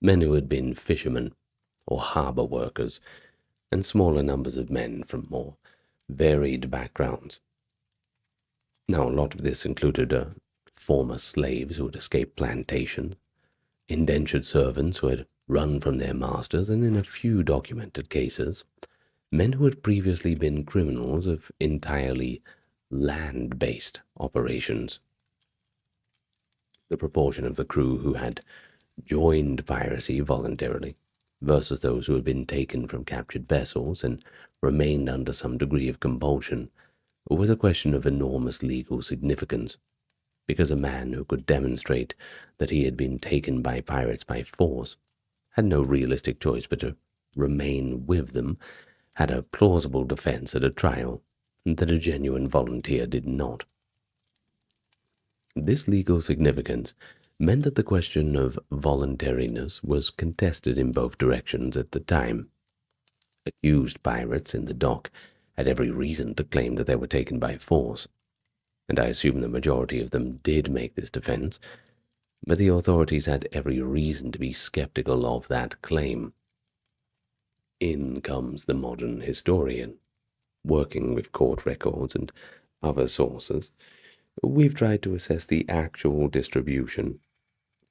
men who had been fishermen or harbor workers, and smaller numbers of men from more varied backgrounds. Now, a lot of this included former slaves who had escaped plantation, indentured servants who had run from their masters, and in a few documented cases, men who had previously been criminals of entirely land-based operations. The proportion of the crew who had joined piracy voluntarily versus those who had been taken from captured vessels and remained under some degree of compulsion was a question of enormous legal significance, because a man who could demonstrate that he had been taken by pirates by force had no realistic choice but to remain with them, had a plausible defense at a trial, that a genuine volunteer did not. This legal significance meant that the question of voluntariness was contested in both directions at the time. Accused pirates in the dock had every reason to claim that they were taken by force, and I assume the majority of them did make this defense, but the authorities had every reason to be skeptical of that claim. In comes the modern historian. Working with court records and other sources, we've tried to assess the actual distribution,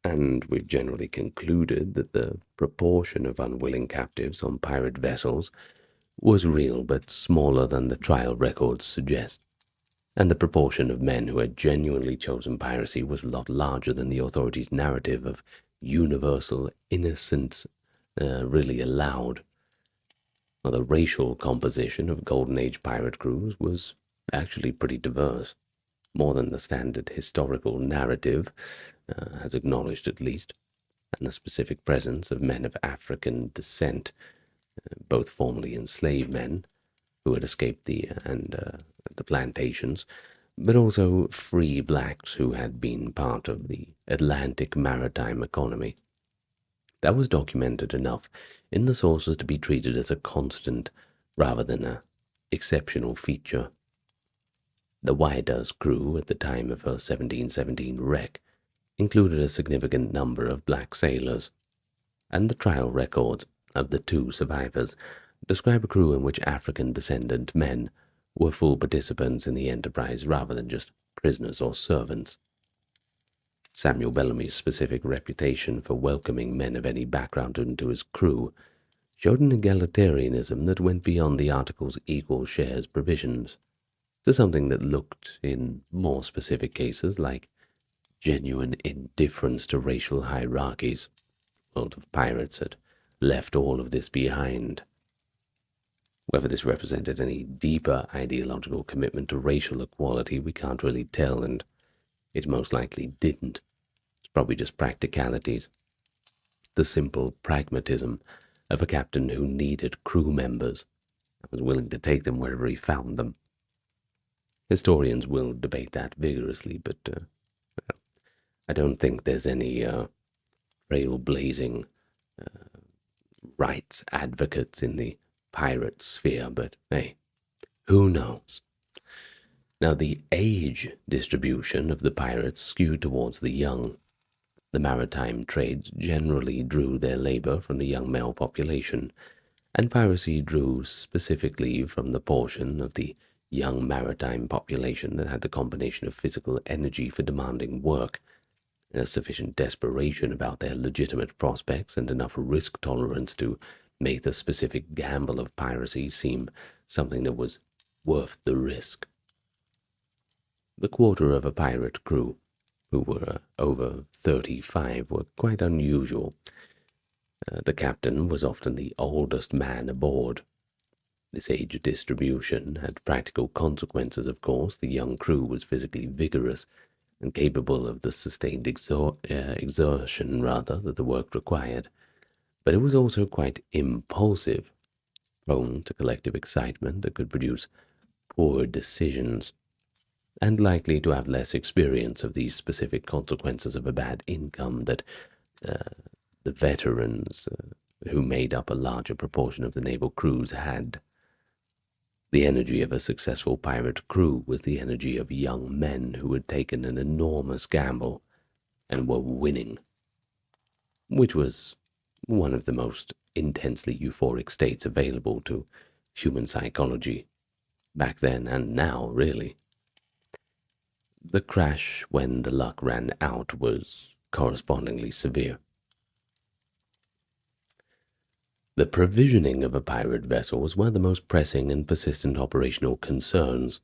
and we've generally concluded that the proportion of unwilling captives on pirate vessels was real but smaller than the trial records suggest, and the proportion of men who had genuinely chosen piracy was a lot larger than the authorities' narrative of universal innocence really allowed. Well, the racial composition of Golden Age pirate crews was actually pretty diverse, more than the standard historical narrative has acknowledged at least, and the specific presence of men of African descent, both formerly enslaved men who had escaped the plantations, but also free blacks who had been part of the Atlantic maritime economy. That was documented enough in the sources to be treated as a constant rather than an exceptional feature. The Waida's crew at the time of her 1717 wreck included a significant number of black sailors, and the trial records of the two survivors describe a crew in which African descendant men were full participants in the enterprise rather than just prisoners or servants. Samuel Bellamy's specific reputation for welcoming men of any background into his crew showed an egalitarianism that went beyond the article's equal shares provisions to something that looked, in more specific cases, like genuine indifference to racial hierarchies. A lot of pirates had left all of this behind. Whether this represented any deeper ideological commitment to racial equality, we can't really tell, and it most likely didn't. It's probably just practicalities. The simple pragmatism of a captain who needed crew members and was willing to take them wherever he found them. Historians will debate that vigorously, but I don't think there's any trailblazing rights advocates in the pirate sphere, but hey, who knows? Now, the age distribution of the pirates skewed towards the young. The maritime trades generally drew their labor from the young male population, and piracy drew specifically from the portion of the young maritime population that had the combination of physical energy for demanding work, and a sufficient desperation about their legitimate prospects, and enough risk tolerance to make the specific gamble of piracy seem something that was worth the risk. The quarter of a pirate crew, who were over 35, were quite unusual. The captain was often the oldest man aboard. This age distribution had practical consequences, of course. The young crew was physically vigorous and capable of the sustained exertion that the work required, but it was also quite impulsive, prone to collective excitement that could produce poor decisions, and likely to have less experience of these specific consequences of a bad income that the veterans who made up a larger proportion of the naval crews had. The energy of a successful pirate crew was the energy of young men who had taken an enormous gamble and were winning, which was one of the most intensely euphoric states available to human psychology, back then and now, really. The crash when the luck ran out was correspondingly severe. The provisioning of a pirate vessel was one of the most pressing and persistent operational concerns,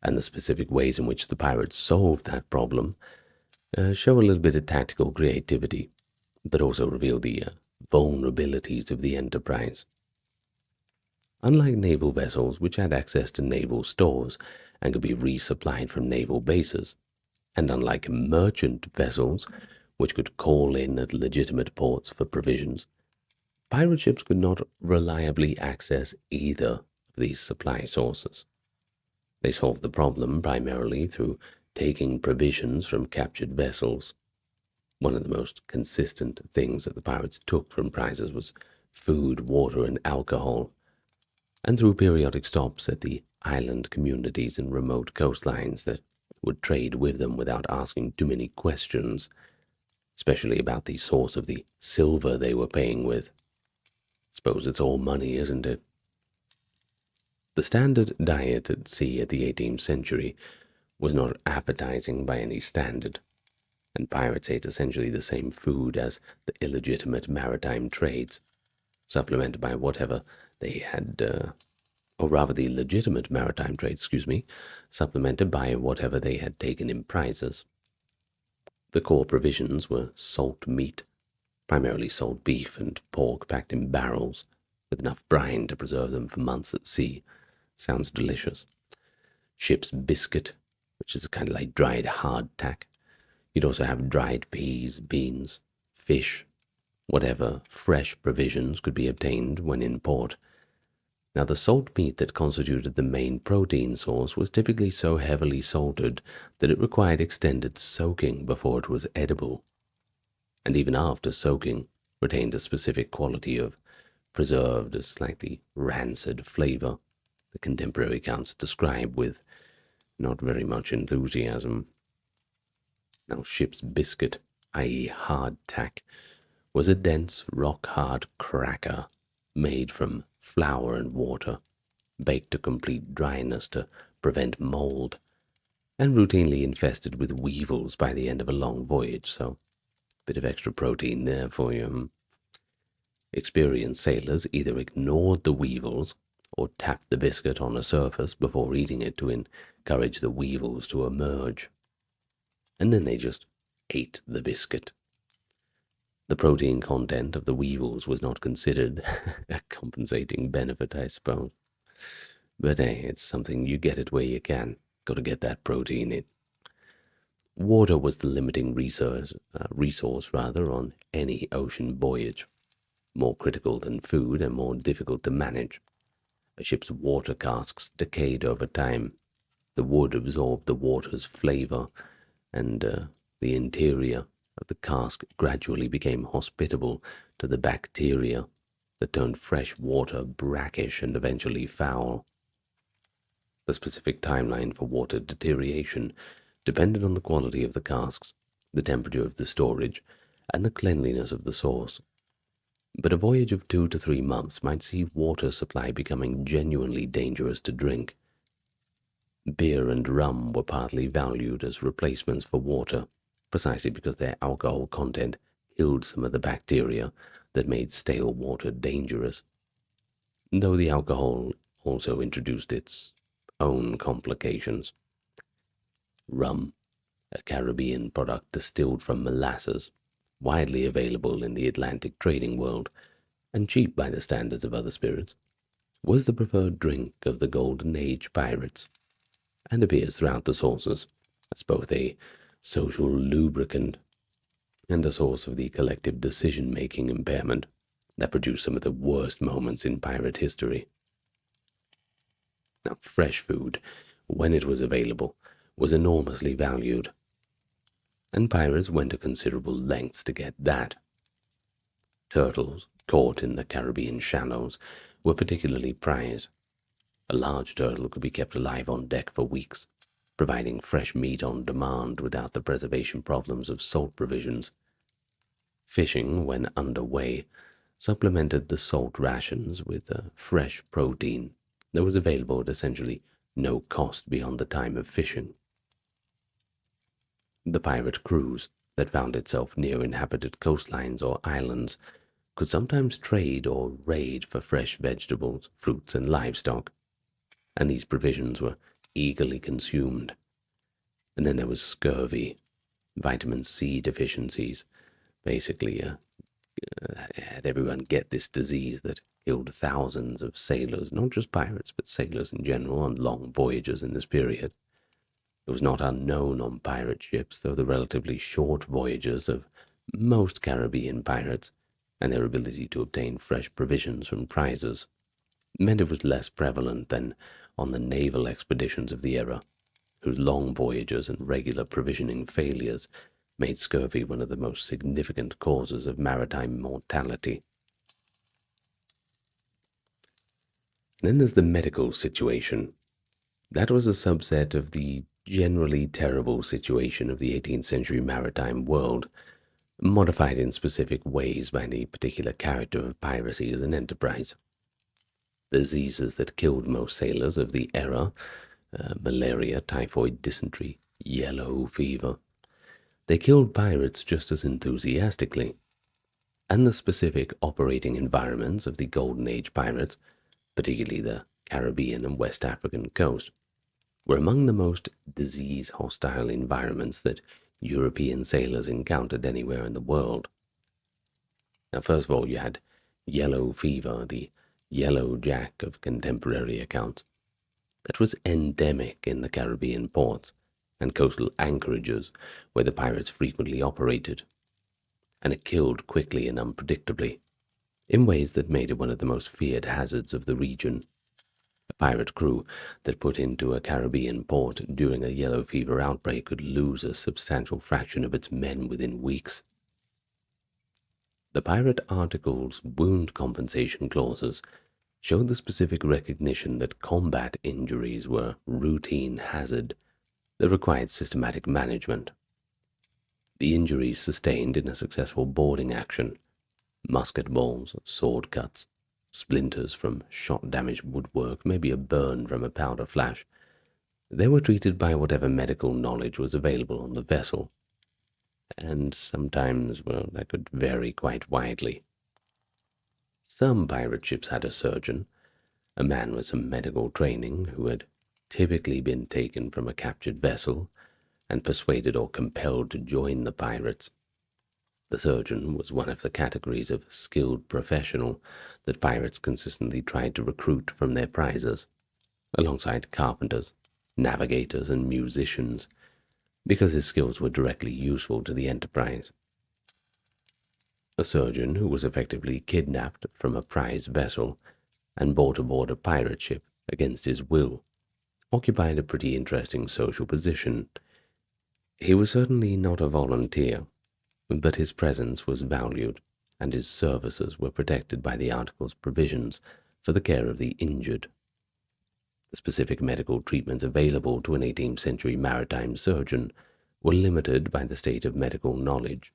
and the specific ways in which the pirates solved that problem show a little bit of tactical creativity, but also reveal the vulnerabilities of the enterprise. Unlike naval vessels, which had access to naval stores and could be resupplied from naval bases, and unlike merchant vessels, which could call in at legitimate ports for provisions, pirate ships could not reliably access either of these supply sources. They solved the problem primarily through taking provisions from captured vessels. One of the most consistent things that the pirates took from prizes was food, water, and alcohol, and through periodic stops at the island communities and remote coastlines that would trade with them without asking too many questions, especially about the source of the silver they were paying with. Suppose it's all money, isn't it? The standard diet at sea at the 18th century was not appetizing by any standard, and pirates ate essentially the same food as the illegitimate maritime trades, supplemented by whatever they had, or rather the legitimate maritime trade, supplemented by whatever they had taken in prizes. The core provisions were salt meat, primarily salt beef and pork packed in barrels, with enough brine to preserve them for months at sea. Sounds delicious. Ship's biscuit, which is kind of like dried hardtack. You'd also have dried peas, beans, fish, whatever fresh provisions could be obtained when in port. Now, the salt meat that constituted the main protein source was typically so heavily salted that it required extended soaking before it was edible, and even after soaking, retained a specific quality of preserved, slightly rancid flavor the contemporary accounts describe with not very much enthusiasm. Now, ship's biscuit, i.e., hardtack, was a dense, rock-hard cracker made from flour and water, baked to complete dryness to prevent mold, and routinely infested with weevils by the end of a long voyage, so a bit of extra protein there for you. Experienced sailors either ignored the weevils or tapped the biscuit on a surface before eating it to encourage the weevils to emerge, and then they just ate the biscuit. The protein content of the weevils was not considered a compensating benefit, I suppose. But hey, it's something you get it where you can. Got to get that protein in. Water was the limiting resource on any ocean voyage, more critical than food and more difficult to manage. A ship's water casks decayed over time. The wood absorbed the water's flavor, and the interior of the cask gradually became hospitable to the bacteria that turned fresh water brackish and eventually foul. The specific timeline for water deterioration depended on the quality of the casks, the temperature of the storage, and the cleanliness of the source. But a voyage of 2 to 3 months might see water supply becoming genuinely dangerous to drink. Beer and rum were partly valued as replacements for water, precisely because their alcohol content killed some of the bacteria that made stale water dangerous, though the alcohol also introduced its own complications. Rum, a Caribbean product distilled from molasses, widely available in the Atlantic trading world, and cheap by the standards of other spirits, was the preferred drink of the Golden Age pirates, and appears throughout the sources as both a social lubricant and a source of the collective decision-making impairment that produced some of the worst moments in pirate history. Now, fresh food, when it was available, was enormously valued, and pirates went to considerable lengths to get that. Turtles, caught in the Caribbean shallows, were particularly prized. A large turtle could be kept alive on deck for weeks, providing fresh meat on demand without the preservation problems of salt provisions. Fishing, when underway, supplemented the salt rations with fresh protein that was available at essentially no cost beyond the time of fishing. The pirate cruise that found itself near inhabited coastlines or islands could sometimes trade or raid for fresh vegetables, fruits, and livestock, and these provisions were eagerly consumed. And then there was scurvy, vitamin C deficiencies, basically had everyone get this disease that killed thousands of sailors, not just pirates, but sailors in general on long voyages in this period. It was not unknown on pirate ships, though the relatively short voyages of most Caribbean pirates and their ability to obtain fresh provisions from prizes meant it was less prevalent than on the naval expeditions of the era, whose long voyages and regular provisioning failures made scurvy one of the most significant causes of maritime mortality. Then there's the medical situation. That was a subset of the generally terrible situation of the 18th century maritime world, modified in specific ways by the particular character of piracy as an enterprise. The diseases that killed most sailors of the era, malaria, typhoid, dysentery, yellow fever, they killed pirates just as enthusiastically. And the specific operating environments of the Golden Age pirates, particularly the Caribbean and West African coast, were among the most disease-hostile environments that European sailors encountered anywhere in the world. Now, first of all, you had yellow fever, the yellow jack of contemporary accounts, that was endemic in the Caribbean ports and coastal anchorages where the pirates frequently operated, and it killed quickly and unpredictably, in ways that made it one of the most feared hazards of the region. A pirate crew that put into a Caribbean port during a yellow fever outbreak could lose a substantial fraction of its men within weeks. The pirate article's wound compensation clauses showed the specific recognition that combat injuries were routine hazard that required systematic management. The injuries sustained in a successful boarding action, musket balls, sword cuts, splinters from shot-damaged woodwork, maybe a burn from a powder flash, they were treated by whatever medical knowledge was available on the vessel, and sometimes, well, that could vary quite widely. Some pirate ships had a surgeon, a man with some medical training who had typically been taken from a captured vessel and persuaded or compelled to join the pirates. The surgeon was one of the categories of skilled professional that pirates consistently tried to recruit from their prizes, alongside carpenters, navigators, and musicians, because his skills were directly useful to the enterprise. A surgeon who was effectively kidnapped from a prize vessel and brought aboard a pirate ship against his will occupied a pretty interesting social position. He was certainly not a volunteer, but his presence was valued, and his services were protected by the article's provisions for the care of the injured. The specific medical treatments available to an 18th century maritime surgeon were limited by the state of medical knowledge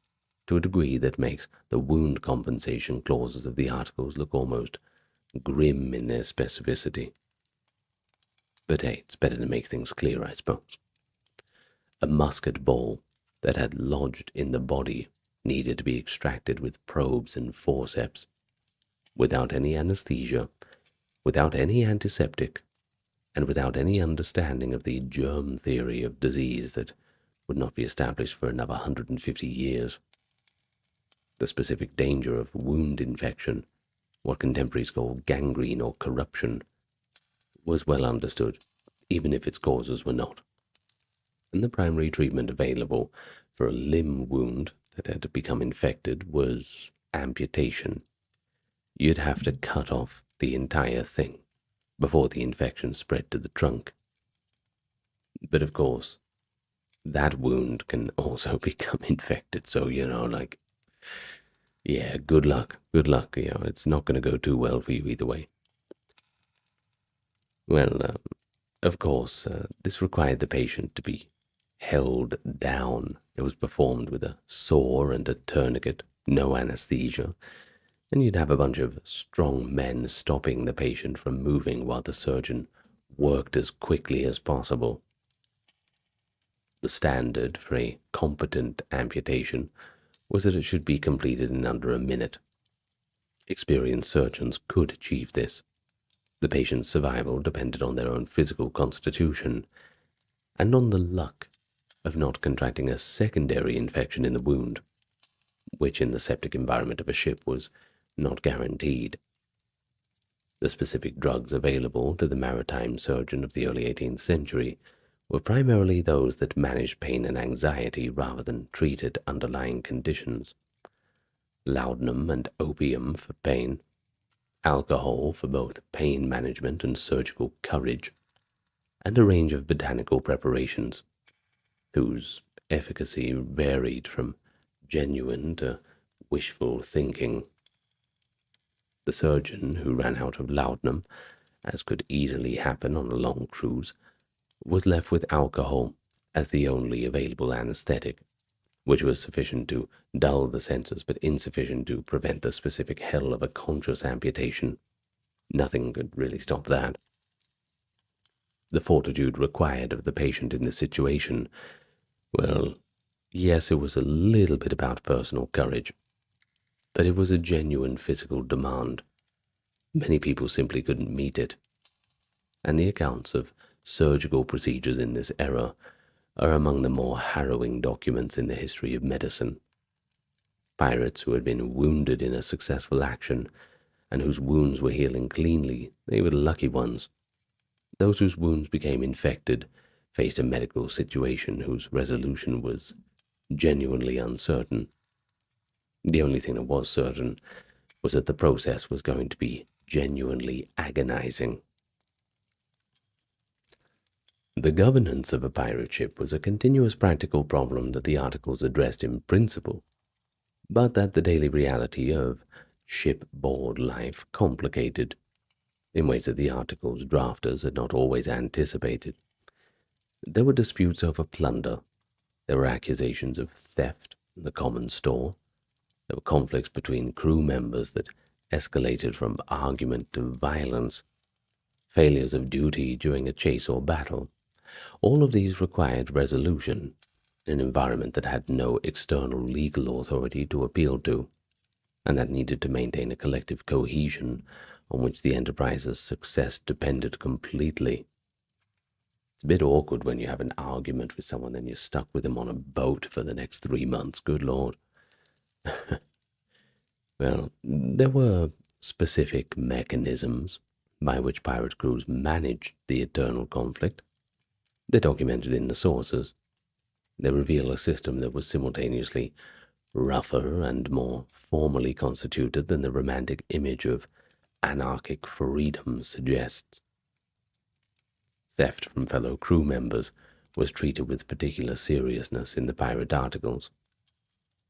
to a degree that makes the wound compensation clauses of the articles look almost grim in their specificity. But hey, it's better to make things clear, I suppose. A musket ball that had lodged in the body needed to be extracted with probes and forceps, without any anesthesia, without any antiseptic, and without any understanding of the germ theory of disease that would not be established for another 150 years. The specific danger of wound infection, what contemporaries call gangrene or corruption, was well understood, even if its causes were not. And the primary treatment available for a limb wound that had become infected was amputation. You'd have to cut off the entire thing before the infection spread to the trunk. But of course, that wound can also become infected, so, yeah, good luck, it's not going to go too well for you either way. Well, of course, this required the patient to be held down. It was performed with a saw and a tourniquet, no anesthesia, and you'd have a bunch of strong men stopping the patient from moving while the surgeon worked as quickly as possible. The standard for a competent amputation was that it should be completed in under a minute. Experienced surgeons could achieve this. The patient's survival depended on their own physical constitution and on the luck of not contracting a secondary infection in the wound, which in the septic environment of a ship was not guaranteed. The specific drugs available to the maritime surgeon of the early 18th century were primarily those that managed pain and anxiety rather than treated underlying conditions. Laudanum and opium for pain, alcohol for both pain management and surgical courage, and a range of botanical preparations, whose efficacy varied from genuine to wishful thinking. The surgeon, who ran out of laudanum, as could easily happen on a long cruise, was left with alcohol as the only available anesthetic, which was sufficient to dull the senses but insufficient to prevent the specific hell of a conscious amputation. Nothing could really stop that. The fortitude required of the patient in this situation, well, yes, it was a little bit about personal courage, but it was a genuine physical demand. Many people simply couldn't meet it, and the accounts of surgical procedures in this era are among the more harrowing documents in the history of medicine. Pirates who had been wounded in a successful action and whose wounds were healing cleanly, they were the lucky ones. Those whose wounds became infected faced a medical situation whose resolution was genuinely uncertain. The only thing that was certain was that the process was going to be genuinely agonizing. The governance of a pirate ship was a continuous practical problem that the articles addressed in principle, but that the daily reality of shipboard life complicated in ways that the article's drafters had not always anticipated. There were disputes over plunder, there were accusations of theft in the common store, there were conflicts between crew members that escalated from argument to violence, failures of duty during a chase or battle. All of these required resolution in an environment that had no external legal authority to appeal to, and that needed to maintain a collective cohesion on which the enterprise's success depended completely. It's a bit awkward when you have an argument with someone and you're stuck with them on a boat for the next 3 months, good lord. Well, there were specific mechanisms by which pirate crews managed the eternal conflict. They're documented in the sources. They reveal a system that was simultaneously rougher and more formally constituted than the romantic image of anarchic freedom suggests. Theft from fellow crew members was treated with particular seriousness in the pirate articles,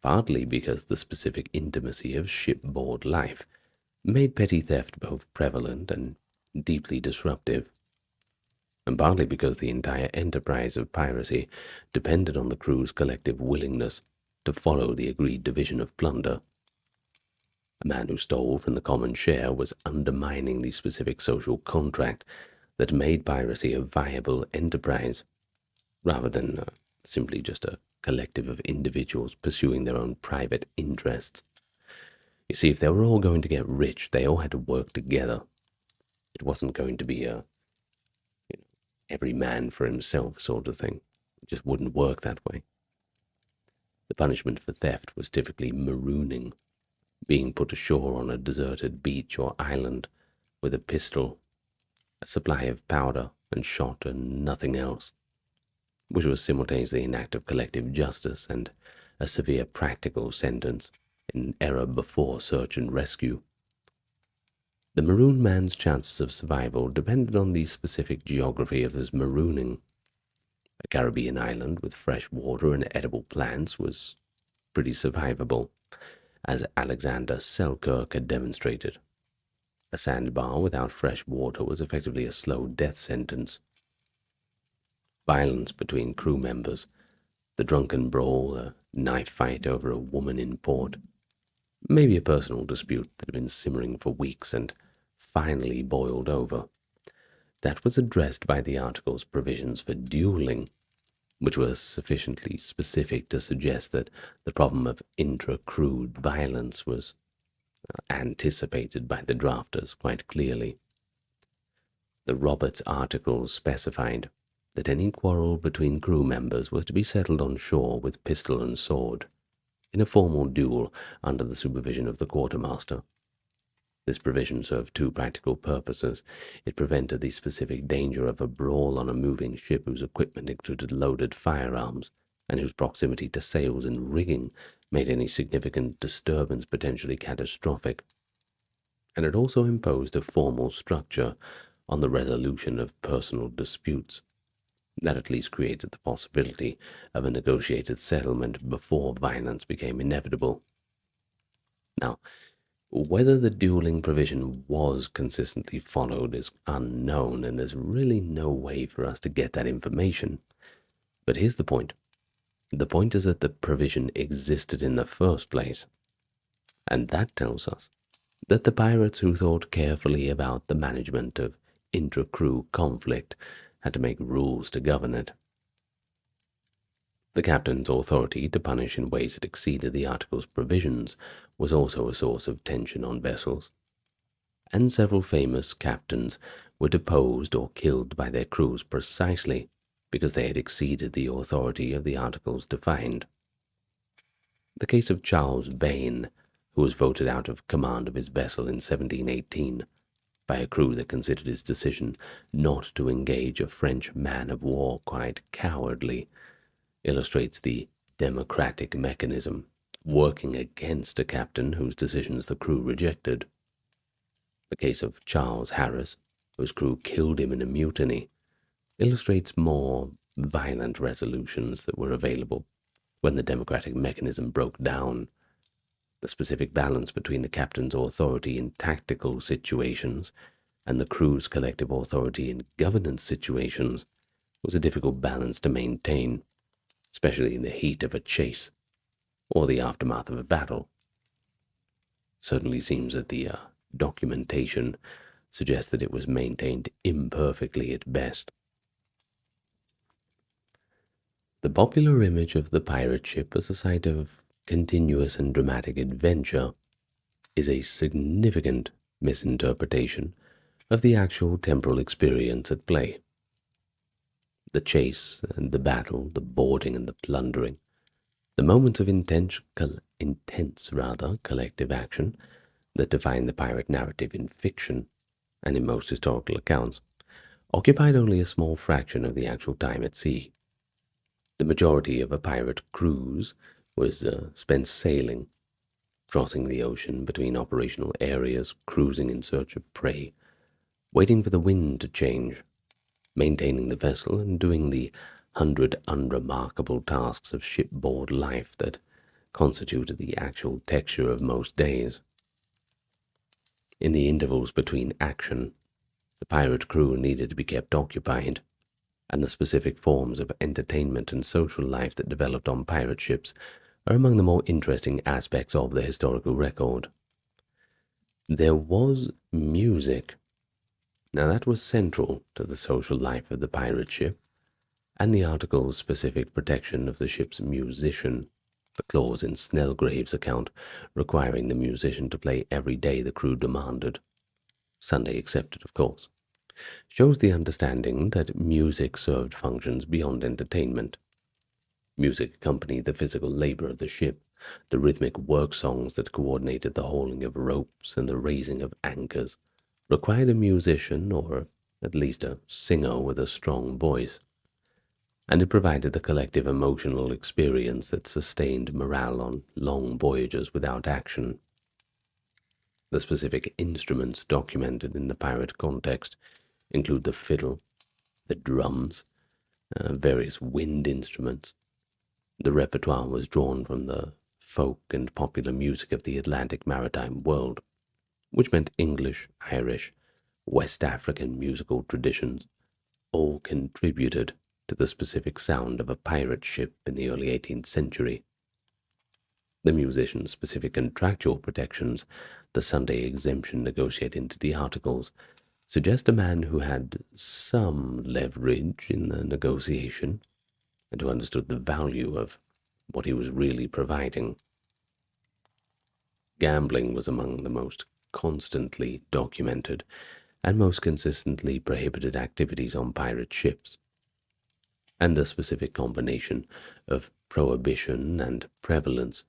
partly because the specific intimacy of shipboard life made petty theft both prevalent and deeply disruptive, and partly because the entire enterprise of piracy depended on the crew's collective willingness to follow the agreed division of plunder. A man who stole from the common share was undermining the specific social contract that made piracy a viable enterprise, rather than simply just a collective of individuals pursuing their own private interests. You see, if they were all going to get rich, they all had to work together. It wasn't going to be a every man for himself sort of thing. It just wouldn't work that way. The punishment for theft was typically marooning, being put ashore on a deserted beach or island with a pistol, a supply of powder and shot and nothing else, which was simultaneously an act of collective justice and a severe practical sentence, an era before search and rescue. The marooned man's chances of survival depended on the specific geography of his marooning. A Caribbean island with fresh water and edible plants was pretty survivable, as Alexander Selkirk had demonstrated. A sandbar without fresh water was effectively a slow death sentence. Violence between crew members, the drunken brawl, a knife fight over a woman in port, maybe a personal dispute that had been simmering for weeks and finally boiled over. That was addressed by the article's provisions for dueling, which was sufficiently specific to suggest that the problem of intra-crew violence was anticipated by the drafters quite clearly. The Roberts articles specified that any quarrel between crew members was to be settled on shore with pistol and sword, in a formal duel under the supervision of the quartermaster. This provision served two practical purposes. It prevented the specific danger of a brawl on a moving ship whose equipment included loaded firearms and whose proximity to sails and rigging made any significant disturbance potentially catastrophic. And it also imposed a formal structure on the resolution of personal disputes. That at least created the possibility of a negotiated settlement before violence became inevitable. Now, whether the dueling provision was consistently followed is unknown, and there's really no way for us to get that information. But here's the point. The point is that the provision existed in the first place, and that tells us that the pirates who thought carefully about the management of intra-crew conflict had to make rules to govern it. The captain's authority to punish in ways that exceeded the article's provisions was also a source of tension on vessels, and several famous captains were deposed or killed by their crews precisely because they had exceeded the authority of the articles defined. The case of Charles Vane, who was voted out of command of his vessel in 1718 by a crew that considered his decision not to engage a French man-of-war quite cowardly, illustrates the democratic mechanism working against a captain whose decisions the crew rejected. The case of Charles Harris, whose crew killed him in a mutiny, illustrates more violent resolutions that were available when the democratic mechanism broke down. The specific balance between the captain's authority in tactical situations and the crew's collective authority in governance situations was a difficult balance to maintain, especially in the heat of a chase or the aftermath of a battle. It certainly seems that the documentation suggests that it was maintained imperfectly at best. The popular image of the pirate ship as a site of continuous and dramatic adventure is a significant misinterpretation of the actual temporal experience at play. The chase and the battle, the boarding and the plundering, the moments of intense collective action that define the pirate narrative in fiction and in most historical accounts, occupied only a small fraction of the actual time at sea. The majority of a pirate cruise was spent sailing, crossing the ocean between operational areas, cruising in search of prey, waiting for the wind to change, maintaining the vessel, and doing the 100 unremarkable tasks of shipboard life that constituted the actual texture of most days. In the intervals between action, the pirate crew needed to be kept occupied, and the specific forms of entertainment and social life that developed on pirate ships are among the more interesting aspects of the historical record. There was music. Now that was central to the social life of the pirate ship, and the article's specific protection of the ship's musician, the clause in Snellgrave's account requiring the musician to play every day the crew demanded, Sunday excepted of course, shows the understanding that music served functions beyond entertainment. Music accompanied the physical labor of the ship, the rhythmic work songs that coordinated the hauling of ropes and the raising of anchors required a musician, or at least a singer with a strong voice, and it provided the collective emotional experience that sustained morale on long voyages without action. The specific instruments documented in the pirate context include the fiddle, the drums, various wind instruments. The repertoire was drawn from the folk and popular music of the Atlantic maritime world, which meant English, Irish, West African musical traditions all contributed to the specific sound of a pirate ship in the early 18th century. The musician's specific contractual protections, the Sunday exemption negotiated into the articles, suggest a man who had some leverage in the negotiation and who understood the value of what he was really providing. Gambling was among the most constantly documented and most consistently prohibited activities on pirate ships, and the specific combination of prohibition and prevalence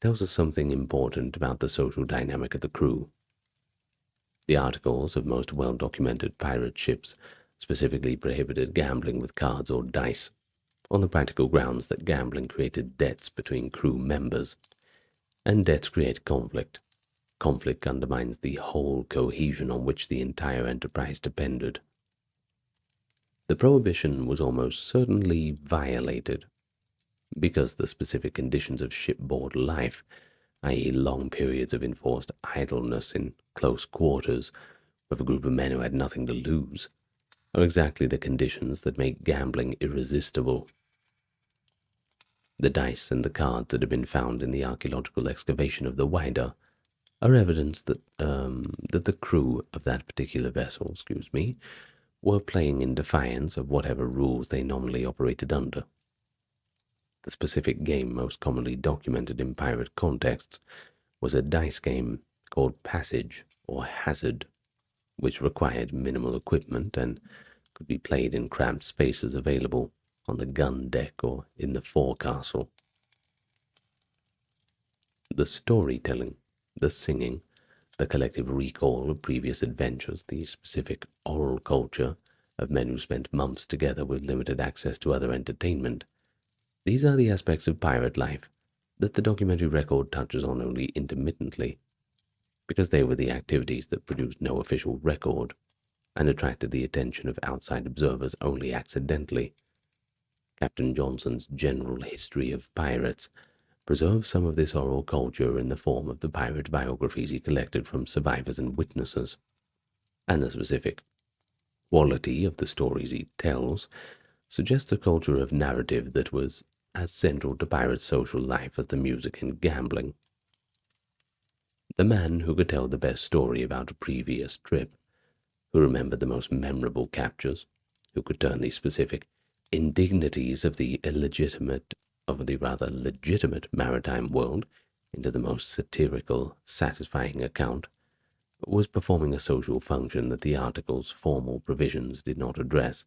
tells us something important about the social dynamic of the crew. The articles of most well-documented pirate ships specifically prohibited gambling with cards or dice, on the practical grounds that gambling created debts between crew members, and debts create conflict. conflict undermines the whole cohesion on which the entire enterprise depended. The prohibition was almost certainly violated because the specific conditions of shipboard life, i.e., long periods of enforced idleness in close quarters with a group of men who had nothing to lose, are exactly the conditions that make gambling irresistible. The dice and the cards that have been found in the archaeological excavation of the Wider are evidence that the crew of that particular vessel, were playing in defiance of whatever rules they nominally operated under. The specific game most commonly documented in pirate contexts was a dice game called Passage or Hazard, which required minimal equipment and could be played in cramped spaces available on the gun deck or in the forecastle. The storytelling, the singing, the collective recall of previous adventures, the specific oral culture of men who spent months together with limited access to other entertainment, these are the aspects of pirate life that the documentary record touches on only intermittently, because they were the activities that produced no official record and attracted the attention of outside observers only accidentally. Captain Johnson's General History of Pirates preserves some of this oral culture in the form of the pirate biographies he collected from survivors and witnesses, and the specific quality of the stories he tells suggests a culture of narrative that was as central to pirate social life as the music and gambling. The man who could tell the best story about a previous trip, who remembered the most memorable captures, who could turn the specific indignities of the rather legitimate maritime world into the most satirical, satisfying account, was performing a social function that the article's formal provisions did not address,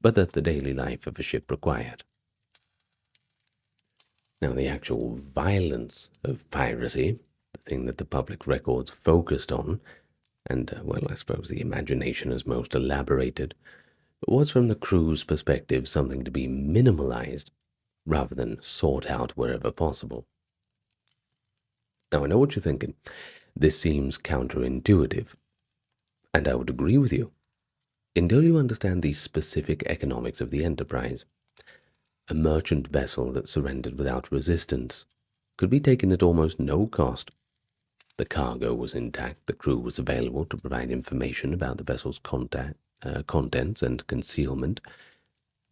but that the daily life of a ship required. Now, the actual violence of piracy, the thing that the public records focused on, and, I suppose the imagination is most elaborated, was from the crew's perspective something to be minimalized rather than sought out wherever possible. Now, I know what you're thinking. This seems counterintuitive, and I would agree with you, until you understand the specific economics of the enterprise. A merchant vessel that surrendered without resistance could be taken at almost no cost. The cargo was intact, the crew was available to provide information about the vessel's contents and concealment,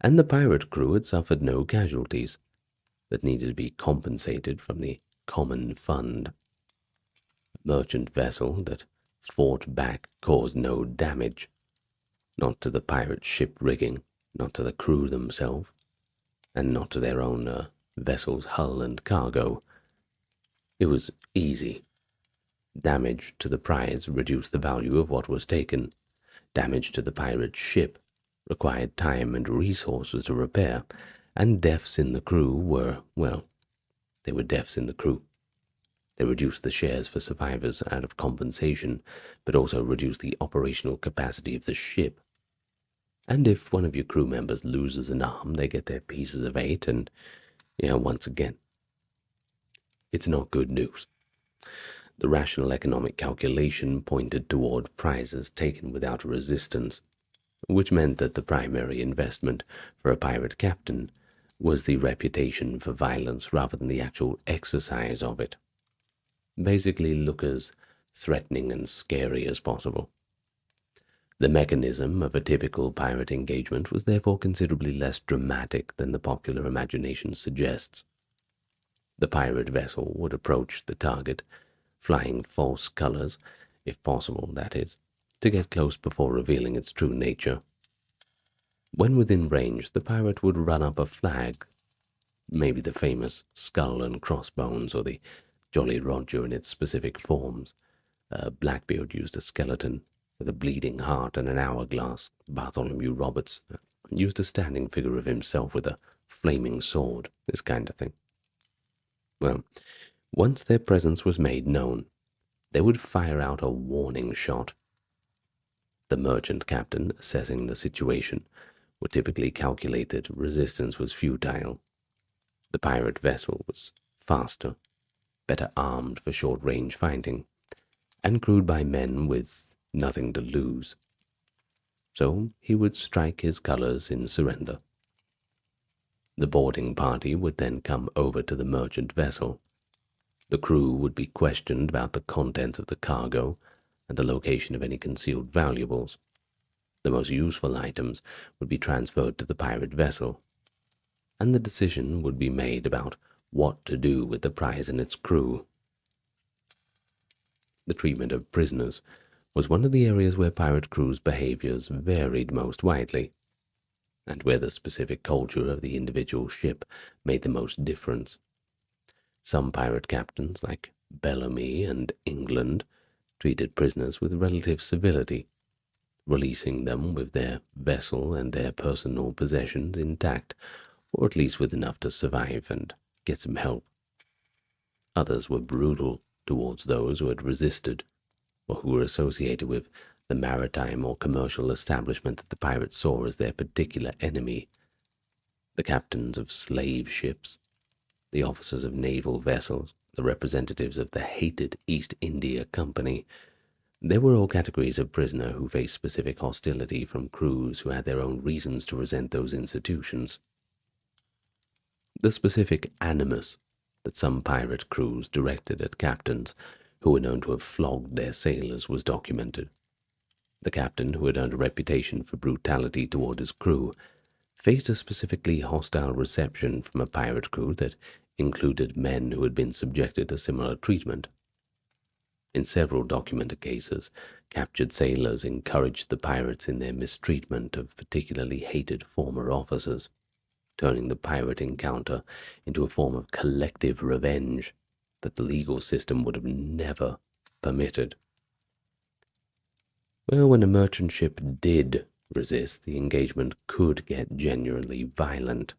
and the pirate crew had suffered no casualties that needed to be compensated from the common fund. A merchant vessel that fought back caused no damage, not to the pirate ship rigging, not to the crew themselves, and not to their own vessel's hull and cargo. It was easy. Damage to the prize reduced the value of what was taken. Damage to the pirate ship required time and resources to repair, and deaths in the crew were, they were deaths in the crew. They reduced the shares for survivors out of compensation, but also reduced the operational capacity of the ship. And if one of your crew members loses an arm, they get their pieces of 8, and, once again, it's not good news. The rational economic calculation pointed toward prizes taken without resistance, which meant that the primary investment for a pirate captain was the reputation for violence rather than the actual exercise of it. Basically, look as threatening and scary as possible. The mechanism of a typical pirate engagement was therefore considerably less dramatic than the popular imagination suggests. The pirate vessel would approach the target, flying false colors, if possible, that is, to get close before revealing its true nature. When within range, the pirate would run up a flag, maybe the famous skull and crossbones or the Jolly Roger in its specific forms. Blackbeard used a skeleton with a bleeding heart and an hourglass. Bartholomew Roberts used a standing figure of himself with a flaming sword, this kind of thing. Well, once their presence was made known, they would fire out a warning shot. The merchant captain, assessing the situation, would typically calculate that resistance was futile. The pirate vessel was faster, better armed for short-range fighting, and crewed by men with nothing to lose. So he would strike his colors in surrender. The boarding party would then come over to the merchant vessel. The crew would be questioned about the contents of the cargo and the location of any concealed valuables. The most useful items would be transferred to the pirate vessel, and the decision would be made about what to do with the prize and its crew. The treatment of prisoners was one of the areas where pirate crews' behaviors varied most widely, and where the specific culture of the individual ship made the most difference. Some pirate captains, like Bellamy and England, treated prisoners with relative civility, releasing them with their vessel and their personal possessions intact, or at least with enough to survive and get some help. Others were brutal towards those who had resisted, or who were associated with the maritime or commercial establishment that the pirates saw as their particular enemy. The captains of slave ships, the officers of naval vessels, the representatives of the hated East India Company. They were all categories of prisoner who faced specific hostility from crews who had their own reasons to resent those institutions. The specific animus that some pirate crews directed at captains who were known to have flogged their sailors was documented. The captain, who had earned a reputation for brutality toward his crew, faced a specifically hostile reception from a pirate crew that included men who had been subjected to similar treatment. In several documented cases, captured sailors encouraged the pirates in their mistreatment of particularly hated former officers, turning the pirate encounter into a form of collective revenge that the legal system would have never permitted. Well, when a merchant ship did resist, the engagement could get genuinely violent.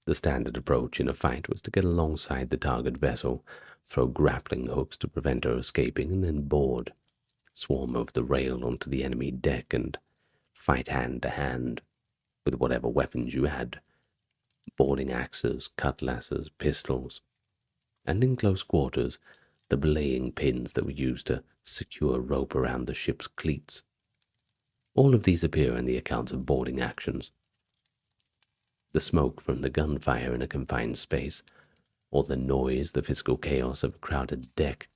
The standard approach in a fight was to get alongside the target vessel, throw grappling hooks to prevent her escaping, and then board, swarm over the rail onto the enemy deck, and fight hand to hand with whatever weapons you had: boarding axes, cutlasses, pistols, and in close quarters, the belaying pins that were used to secure rope around the ship's cleats. All of these appear in the accounts of boarding actions. The smoke from the gunfire in a confined space, or the noise, the physical chaos of a crowded deck,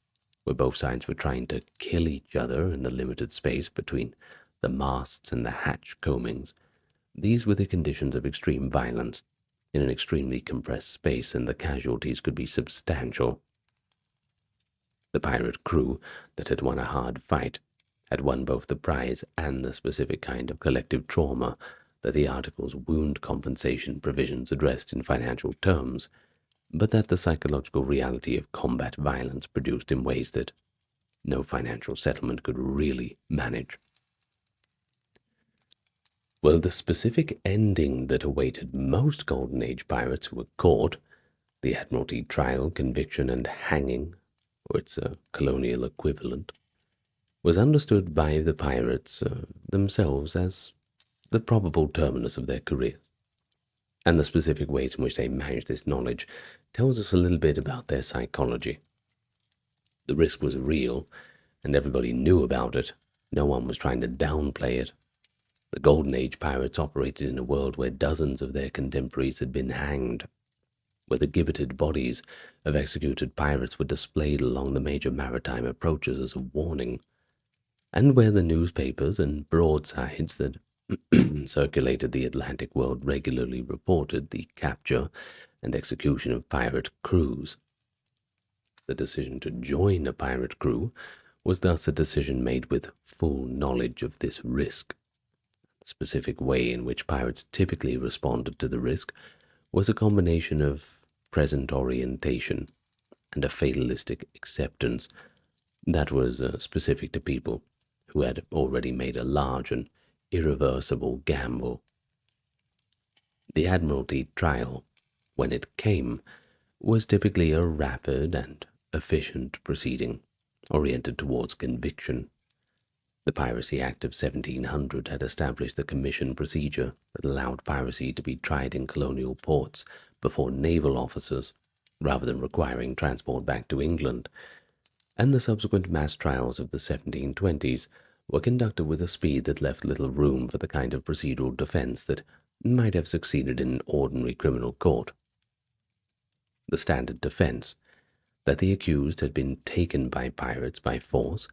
where both sides were trying to kill each other in the limited space between the masts and the hatch coamings. These were the conditions of extreme violence in an extremely compressed space, and the casualties could be substantial. The pirate crew that had won a hard fight had won both the prize and the specific kind of collective trauma that the article's wound compensation provisions addressed in financial terms, but that the psychological reality of combat violence produced in ways that no financial settlement could really manage. Well, the specific ending that awaited most Golden Age pirates who were caught, the Admiralty trial, conviction, and hanging, or its colonial equivalent, was understood by the pirates themselves as the probable terminus of their careers. And the specific ways in which they managed this knowledge tells us a little bit about their psychology. The risk was real, and everybody knew about it. No one was trying to downplay it. The Golden Age pirates operated in a world where dozens of their contemporaries had been hanged, where the gibbeted bodies of executed pirates were displayed along the major maritime approaches as a warning, and where the newspapers and broadsides that circulated the Atlantic world regularly reported the capture and execution of pirate crews. The decision to join a pirate crew was thus a decision made with full knowledge of this risk. The specific way in which pirates typically responded to the risk was a combination of present orientation and a fatalistic acceptance that was specific to people who had already made a large and irreversible gamble. The Admiralty trial, when it came, was typically a rapid and efficient proceeding, oriented towards conviction. The Piracy Act of 1700 had established the commission procedure that allowed piracy to be tried in colonial ports before naval officers, rather than requiring transport back to England. and the subsequent mass trials of the 1720s were conducted with a speed that left little room for the kind of procedural defense that might have succeeded in an ordinary criminal court. The standard defense, that the accused had been taken by pirates by force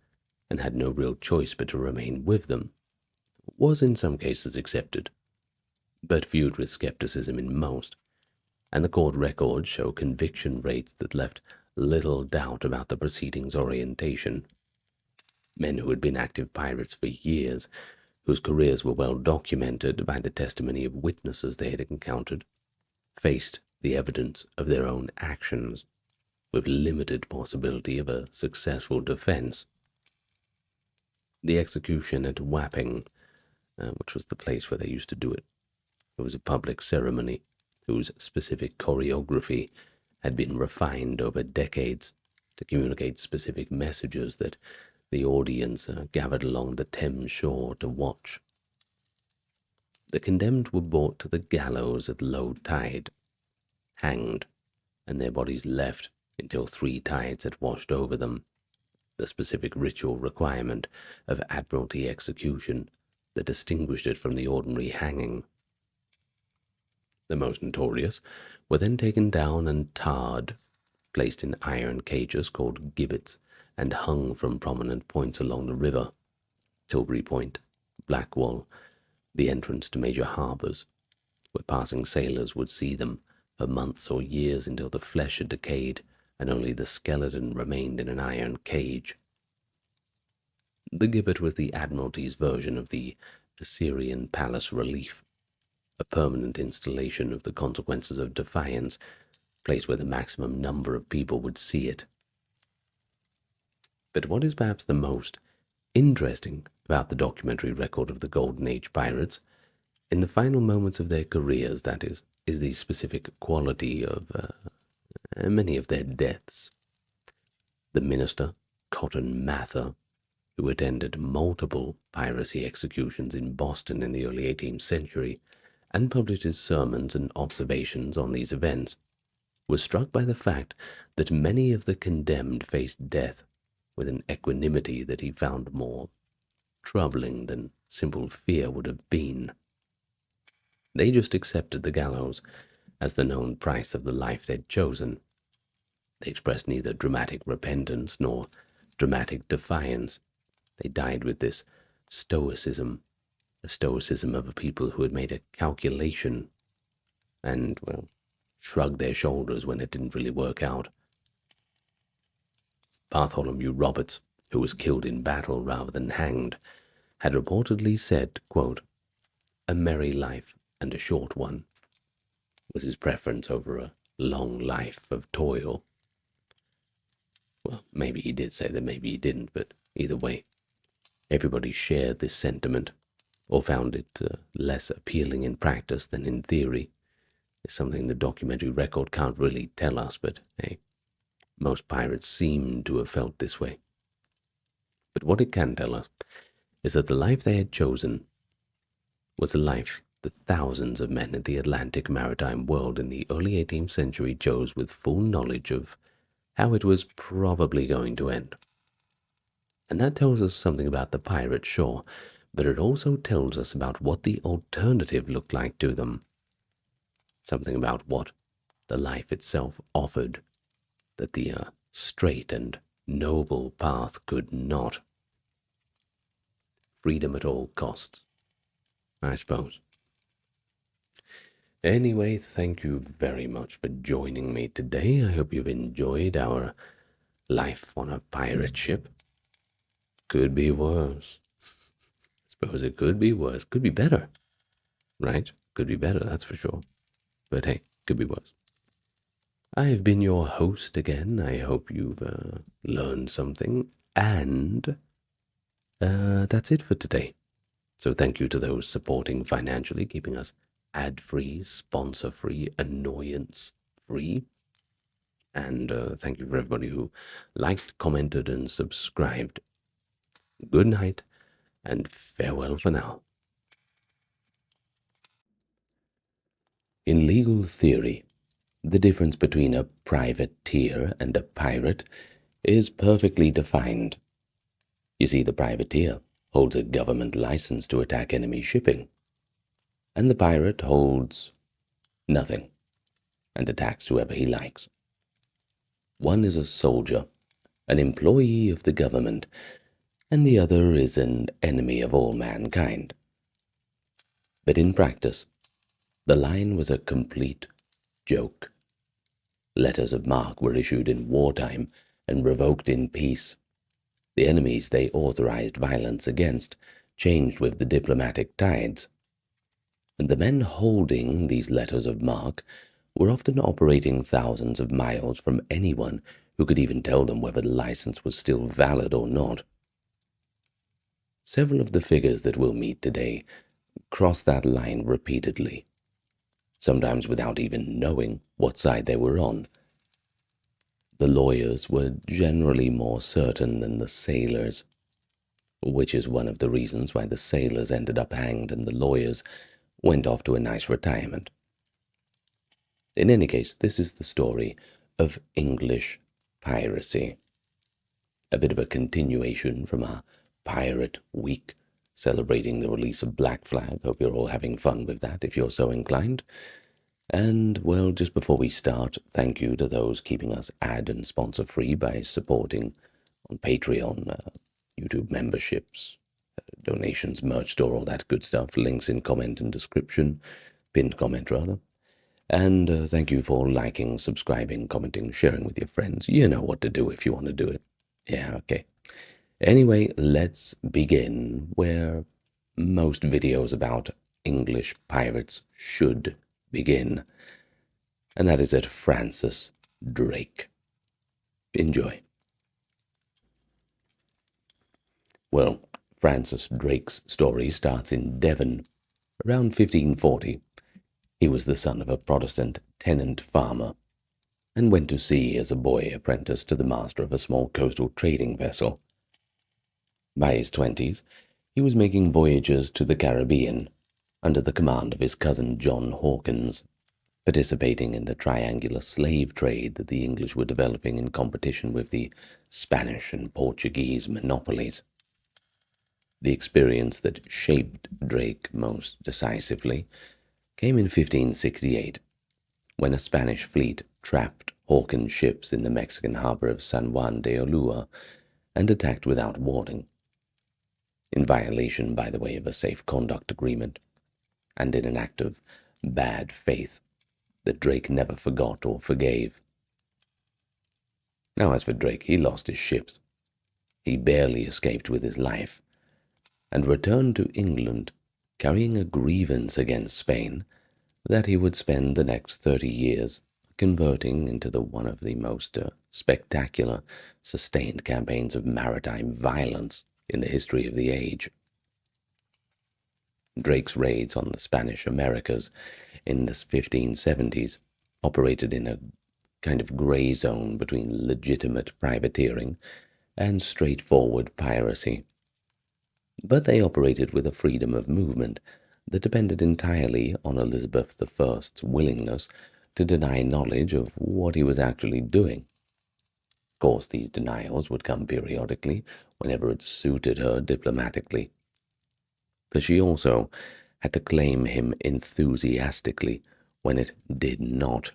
and had no real choice but to remain with them, was in some cases accepted, but viewed with skepticism in most, and the court records show conviction rates that left little doubt about the proceedings' orientation. Men who had been active pirates for years, whose careers were well documented by the testimony of witnesses they had encountered, faced the evidence of their own actions with limited possibility of a successful defense. The execution at Wapping, which was the place where they used to do it, was a public ceremony whose specific choreography had been refined over decades to communicate specific messages that the audience gathered along the Thames shore to watch. The condemned were brought to the gallows at low tide, hanged, and their bodies left until three tides had washed over them, the specific ritual requirement of Admiralty execution that distinguished it from the ordinary hanging. The most notorious were then taken down and tarred, placed in iron cages called gibbets, and hung from prominent points along the river, Tilbury Point, Blackwall, the entrance to major harbours, where passing sailors would see them for months or years until the flesh had decayed and only the skeleton remained in an iron cage. The gibbet was the Admiralty's version of the Assyrian palace relief, a permanent installation of the consequences of defiance, placed where the maximum number of people would see it. But what is perhaps the most interesting about the documentary record of the Golden Age pirates, in the final moments of their careers, that is the specific quality of many of their deaths. The minister, Cotton Mather, who attended multiple piracy executions in Boston in the early 18th century and published his sermons and observations on these events, was struck by the fact that many of the condemned faced death with an equanimity that he found more troubling than simple fear would have been. They just accepted the gallows as the known price of the life they'd chosen. They expressed neither dramatic repentance nor dramatic defiance. They died with this stoicism, the stoicism of a people who had made a calculation and, well, shrugged their shoulders when it didn't really work out. Bartholomew Roberts, who was killed in battle rather than hanged, had reportedly said, quote, "A merry life and a short one," was his preference over a long life of toil. Well, maybe he did say that, maybe he didn't, but either way, everybody shared this sentiment, or found it less appealing in practice than in theory. It's something the documentary record can't really tell us, but hey, most pirates seem to have felt this way. But what it can tell us is that the life they had chosen was a life that thousands of men in the Atlantic maritime world in the early 18th century chose with full knowledge of how it was probably going to end. And that tells us something about the pirates, sure, but it also tells us about what the alternative looked like to them. Something about what the life itself offered that the straight and noble path could not. Freedom at all costs, I suppose. Anyway, thank you very much for joining me today. I hope you've enjoyed our life on a pirate ship. Could be worse. Suppose it could be worse. Could be better, right? Could be better, that's for sure. But hey, could be worse. I have been your host again. I hope you've learned something. And that's it for today. So thank you to those supporting financially, keeping us ad-free, sponsor-free, annoyance-free. And thank you for everybody who liked, commented, and subscribed. Good night, and farewell for now. In legal theory, the difference between a privateer and a pirate is perfectly defined. You see, the privateer holds a government license to attack enemy shipping, and the pirate holds nothing and attacks whoever he likes. One is a soldier, an employee of the government, and the other is an enemy of all mankind. But in practice, the line was a complete joke. Letters of marque were issued in wartime and revoked in peace. The enemies they authorized violence against changed with the diplomatic tides, and the men holding these letters of marque were often operating thousands of miles from anyone who could even tell them whether the license was still valid or not. Several of the figures that we'll meet today crossed that line repeatedly, sometimes without even knowing what side they were on. The lawyers were generally more certain than the sailors, which is one of the reasons why the sailors ended up hanged and the lawyers went off to a nice retirement. In any case, this is the story of English piracy. A bit of a continuation from our Pirate Week, celebrating the release of Black Flag. Hope you're all having fun with that if you're so inclined. And, well, just before we start, thank you to those keeping us ad and sponsor free by supporting on Patreon, YouTube memberships, donations, merch store, all that good stuff. Links in comment and description, pinned comment rather. And thank you for liking, subscribing, commenting, sharing with your friends. You know what to do if you want to do it. Yeah, okay. Anyway, let's begin where most videos about English pirates should begin, and that is at Francis Drake. Enjoy. Well, Francis Drake's story starts in Devon, around 1540. He was the son of a Protestant tenant farmer, and went to sea as a boy apprentice to the master of a small coastal trading vessel. By his 20s, he was making voyages to the Caribbean under the command of his cousin John Hawkins, participating in the triangular slave trade that the English were developing in competition with the Spanish and Portuguese monopolies. The experience that shaped Drake most decisively came in 1568, when a Spanish fleet trapped Hawkins' ships in the Mexican harbor of San Juan de Ulua and attacked without warning, in violation, by the way, of a safe conduct agreement, and in an act of bad faith that Drake never forgot or forgave. Now, as for Drake, he lost his ships. He barely escaped with his life, and returned to England carrying a grievance against Spain that he would spend the next 30 years converting into one of the most spectacular, sustained campaigns of maritime violence in the history of the age. Drake's raids on the Spanish Americas in the 1570s operated in a kind of gray zone between legitimate privateering and straightforward piracy. But they operated with a freedom of movement that depended entirely on Elizabeth I's willingness to deny knowledge of what he was actually doing. Of course, these denials would come periodically, whenever it suited her diplomatically. But she also had to claim him enthusiastically when it did not.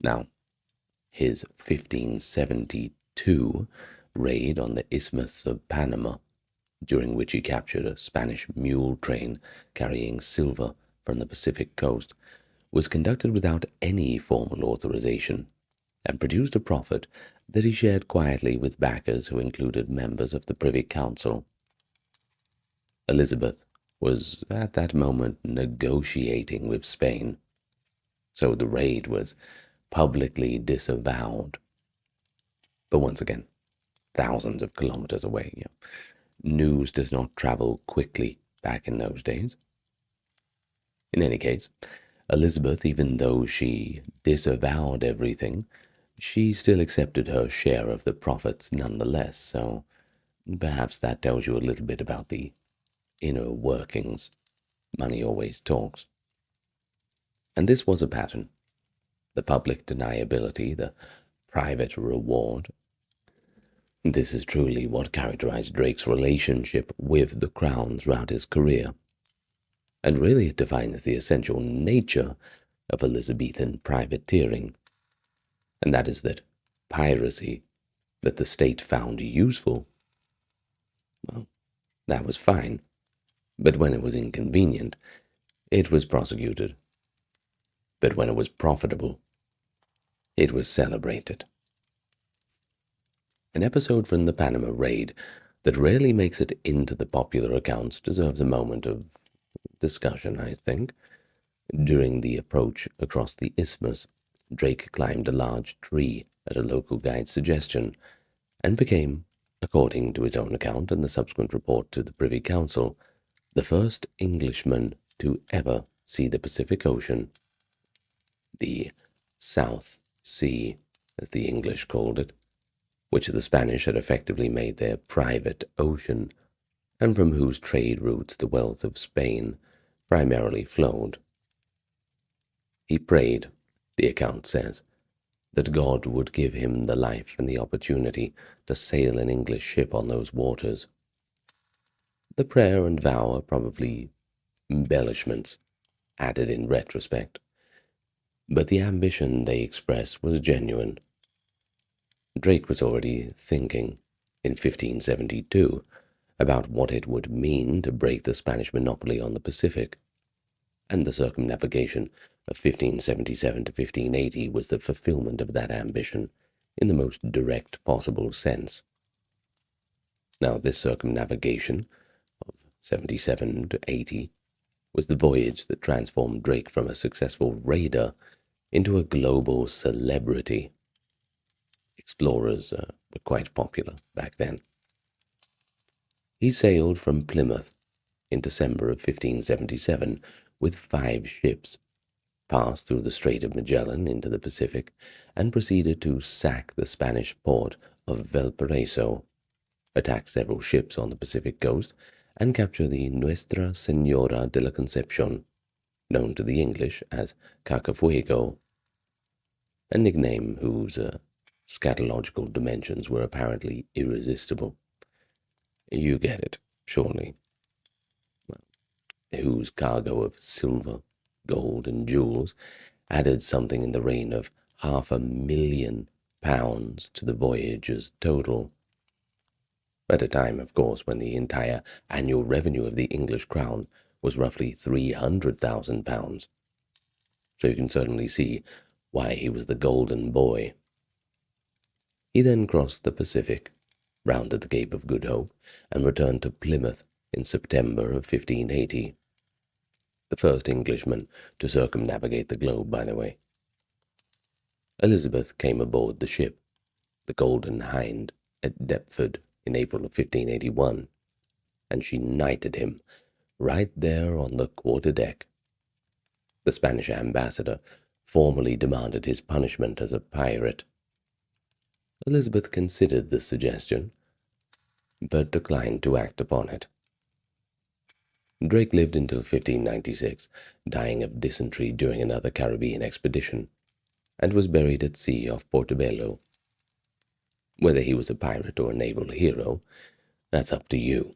Now, his 1572 raid on the Isthmus of Panama, during which he captured a Spanish mule train carrying silver from the Pacific coast, was conducted without any formal authorization, and produced a profit that he shared quietly with backers who included members of the Privy Council. Elizabeth was at that moment negotiating with Spain, so the raid was publicly disavowed. But once again, thousands of kilometers away. News does not travel quickly back in those days. In any case, Elizabeth, even though she disavowed everything, she still accepted her share of the profits nonetheless, so perhaps that tells you a little bit about the inner workings. Money always talks. And this was a pattern. The public deniability, the private reward. This is truly what characterized Drake's relationship with the crown throughout his career, and really it defines the essential nature of Elizabethan privateering, and that is that piracy that the state found useful, well, that was fine, but when it was inconvenient, it was prosecuted. But when it was profitable, it was celebrated. An episode from the Panama Raid that rarely makes it into the popular accounts deserves a moment of discussion, I think. During the approach across the isthmus, Drake climbed a large tree at a local guide's suggestion and became, according to his own account and the subsequent report to the Privy Council, the first Englishman to ever see the Pacific Ocean, the South Sea, as the English called it, which the Spanish had effectively made their private ocean, and from whose trade routes the wealth of Spain primarily flowed. He prayed, the account says, that God would give him the life and the opportunity to sail an English ship on those waters. The prayer and vow are probably embellishments added in retrospect, but the ambition they express was genuine. Drake was already thinking, in 1572, about what it would mean to break the Spanish monopoly on the Pacific, and the circumnavigation of 1577 to 1580 was the fulfillment of that ambition in the most direct possible sense. Now, this circumnavigation of 77 to 80 was the voyage that transformed Drake from a successful raider into a global celebrity. Explorers were quite popular back then. He sailed from Plymouth in December of 1577 with 5 ships, passed through the Strait of Magellan into the Pacific, and proceeded to sack the Spanish port of Valparaiso, attack several ships on the Pacific coast, and capture the Nuestra Señora de la Concepción, known to the English as Cacafuego, a nickname whose scatological dimensions were apparently irresistible. You get it, surely. Whose cargo of silver, gold, and jewels added something in the reign of £500,000 to the voyage's total. At a time, of course, when the entire annual revenue of the English crown was roughly £300,000. So you can certainly see why he was the golden boy. He then crossed the Pacific, rounded the Cape of Good Hope, and returned to Plymouth in September of 1580. The first Englishman to circumnavigate the globe, by the way. Elizabeth came aboard the ship, the Golden Hind, at Deptford in April of 1581, and she knighted him right there on the quarter-deck. The Spanish ambassador formally demanded his punishment as a pirate. Elizabeth considered the suggestion, but declined to act upon it. Drake lived until 1596, dying of dysentery during another Caribbean expedition, and was buried at sea off Portobello. Whether he was a pirate or a naval hero, that's up to you.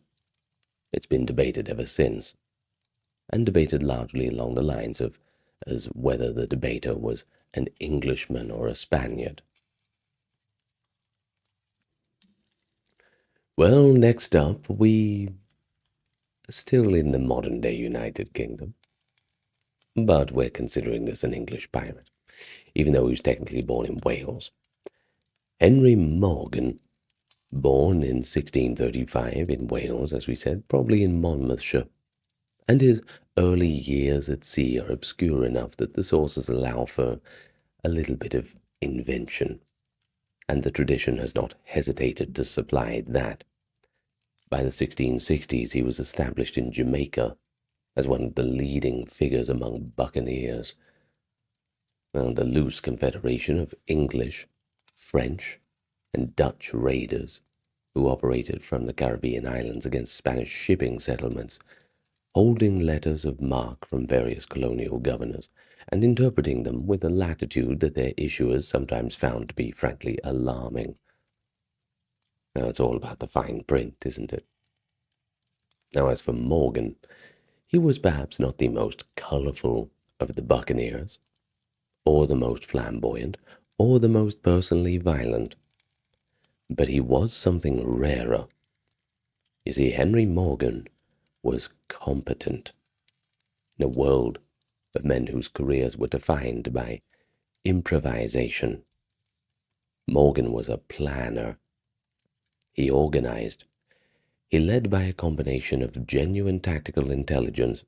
It's been debated ever since, and debated largely along the lines of as whether the debater was an Englishman or a Spaniard. Well, next up, we are still in the modern-day United Kingdom, but we're considering this an English pirate, even though he was technically born in Wales. Henry Morgan, born in 1635 in Wales, as we said, probably in Monmouthshire, and his early years at sea are obscure enough that the sources allow for a little bit of invention, and the tradition has not hesitated to supply that. By the 1660s, he was established in Jamaica as one of the leading figures among buccaneers, the loose confederation of English, French, and Dutch raiders who operated from the Caribbean islands against Spanish shipping settlements, holding letters of marque from various colonial governors, and interpreting them with a latitude that their issuers sometimes found to be frankly alarming. Now, it's all about the fine print, isn't it? Now, as for Morgan, he was perhaps not the most colorful of the buccaneers, or the most flamboyant, or the most personally violent, but he was something rarer. You see, Henry Morgan was competent. In a world of men whose careers were defined by improvisation, Morgan was a planner. He organized. He led by a combination of genuine tactical intelligence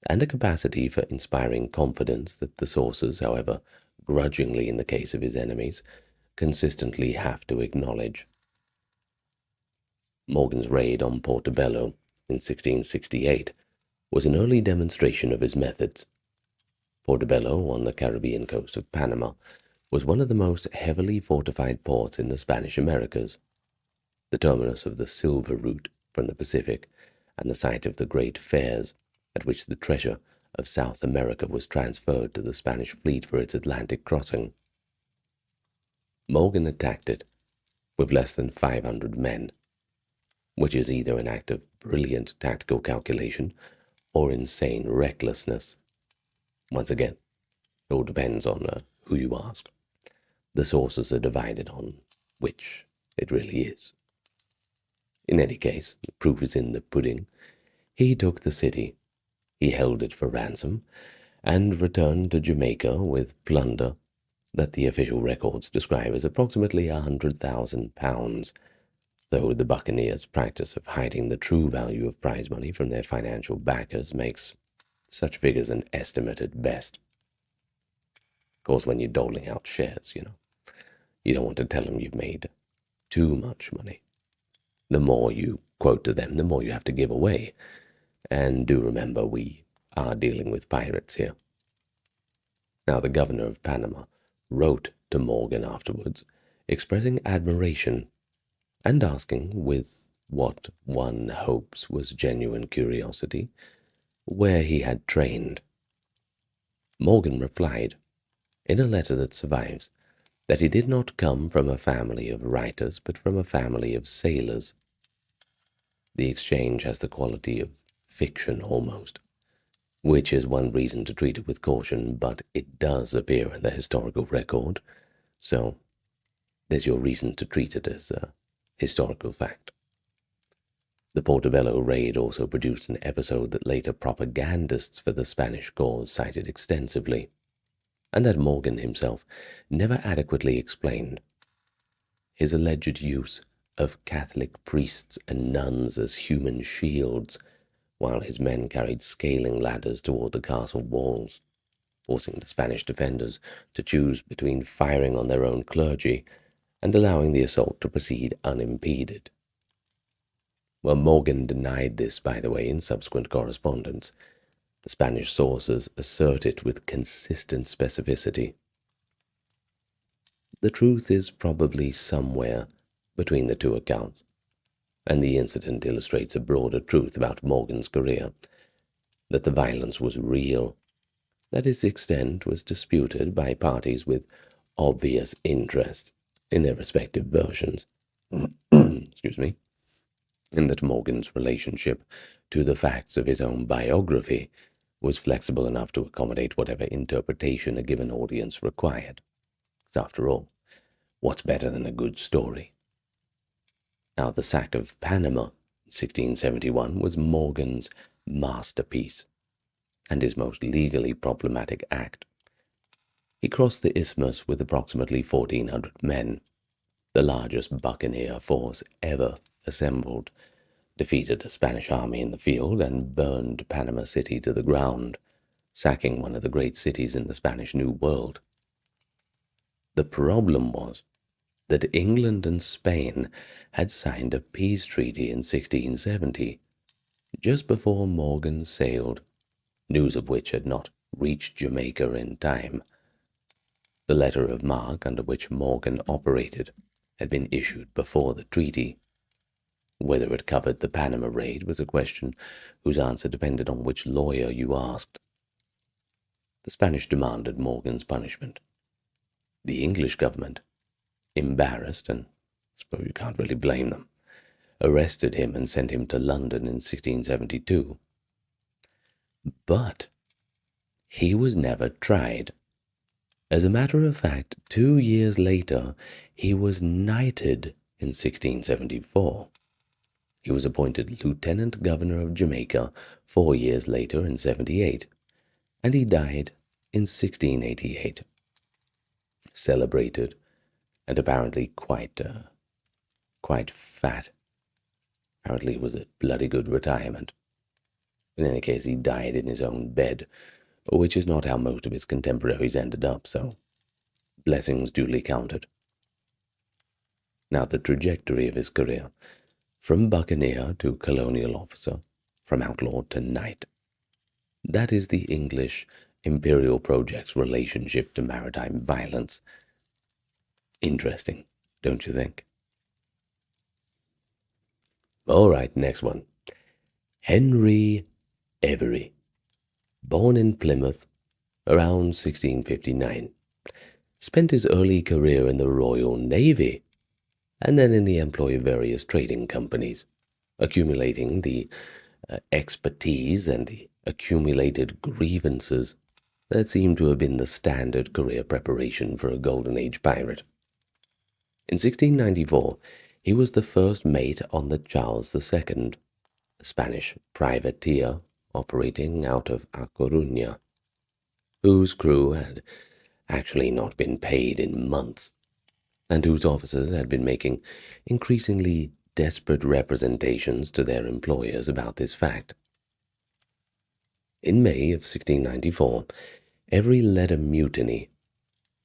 and a capacity for inspiring confidence that the sources, however grudgingly in the case of his enemies, consistently have to acknowledge. Morgan's raid on Portobello in 1668 was an early demonstration of his methods. Portobello, on the Caribbean coast of Panama, was one of the most heavily fortified ports in the Spanish Americas, the terminus of the silver route from the Pacific, and the site of the great fairs at which the treasure of South America was transferred to the Spanish fleet for its Atlantic crossing. Morgan attacked it with less than 500 men, which is either an act of brilliant tactical calculation or insane recklessness. Once again, it all depends on who you ask. The sources are divided on which it really is. In any case, the proof is in the pudding. He took the city, he held it for ransom, and returned to Jamaica with plunder that the official records describe as approximately £100,000, though the buccaneers' practice of hiding the true value of prize money from their financial backers makes such figures an estimate at best. Of course, when you're doling out shares, you don't want to tell them you've made too much money. The more you quote to them, the more you have to give away. And do remember, we are dealing with pirates here. Now, the governor of Panama wrote to Morgan afterwards, expressing admiration and asking, with what one hopes was genuine curiosity, where he had trained. Morgan replied, in a letter that survives, that he did not come from a family of writers, but from a family of sailors. The exchange has the quality of fiction almost, which is one reason to treat it with caution, but it does appear in the historical record, so there's your reason to treat it as a historical fact. The Portobello raid also produced an episode that later propagandists for the Spanish cause cited extensively, and that Morgan himself never adequately explained. His alleged use of Catholic priests and nuns as human shields, while his men carried scaling ladders toward the castle walls, forcing the Spanish defenders to choose between firing on their own clergy and allowing the assault to proceed unimpeded. Well, Morgan denied this, by the way, in subsequent correspondence. The Spanish sources assert it with consistent specificity. The truth is probably somewhere between the two accounts, and the incident illustrates a broader truth about Morgan's career, that the violence was real, that its extent was disputed by parties with obvious interests in their respective versions, excuse me, and that Morgan's relationship to the facts of his own biography was flexible enough to accommodate whatever interpretation a given audience required. Because after all, what's better than a good story? Now, the sack of Panama in 1671 was Morgan's masterpiece and his most legally problematic act. He crossed the isthmus with approximately 1,400 men, the largest buccaneer force ever assembled, defeated a Spanish army in the field, and burned Panama City to the ground, sacking one of the great cities in the Spanish New World. The problem was that England and Spain had signed a peace treaty in 1670, just before Morgan sailed, news of which had not reached Jamaica in time. The letter of marque under which Morgan operated had been issued before the treaty. Whether it covered the Panama raid was a question whose answer depended on which lawyer you asked. the Spanish demanded Morgan's punishment. The English government, embarrassed, and I suppose you can't really blame them, arrested him and sent him to London in 1672. But he was never tried. As a matter of fact, 2 years later, he was knighted in 1674. He was appointed Lieutenant Governor of Jamaica 4 years later in 78, and he died in 1688. Celebrated and apparently quite fat. Apparently it was a bloody good retirement. In any case, he died in his own bed, which is not how most of his contemporaries ended up, so blessings duly counted. Now, the trajectory of his career, from buccaneer to colonial officer, from outlaw to knight, that is the English imperial project's relationship to maritime violence. Interesting, don't you think? All right, next one. Henry Every, born in Plymouth around 1659, spent his early career in the Royal Navy and then in the employ of various trading companies, accumulating the expertise and the accumulated grievances that seem to have been the standard career preparation for a Golden Age pirate. In 1694, he was the first mate on the Charles II, a Spanish privateer operating out of A Coruña, whose crew had actually not been paid in months, and whose officers had been making increasingly desperate representations to their employers about this fact. In May of 1694, Every led a mutiny,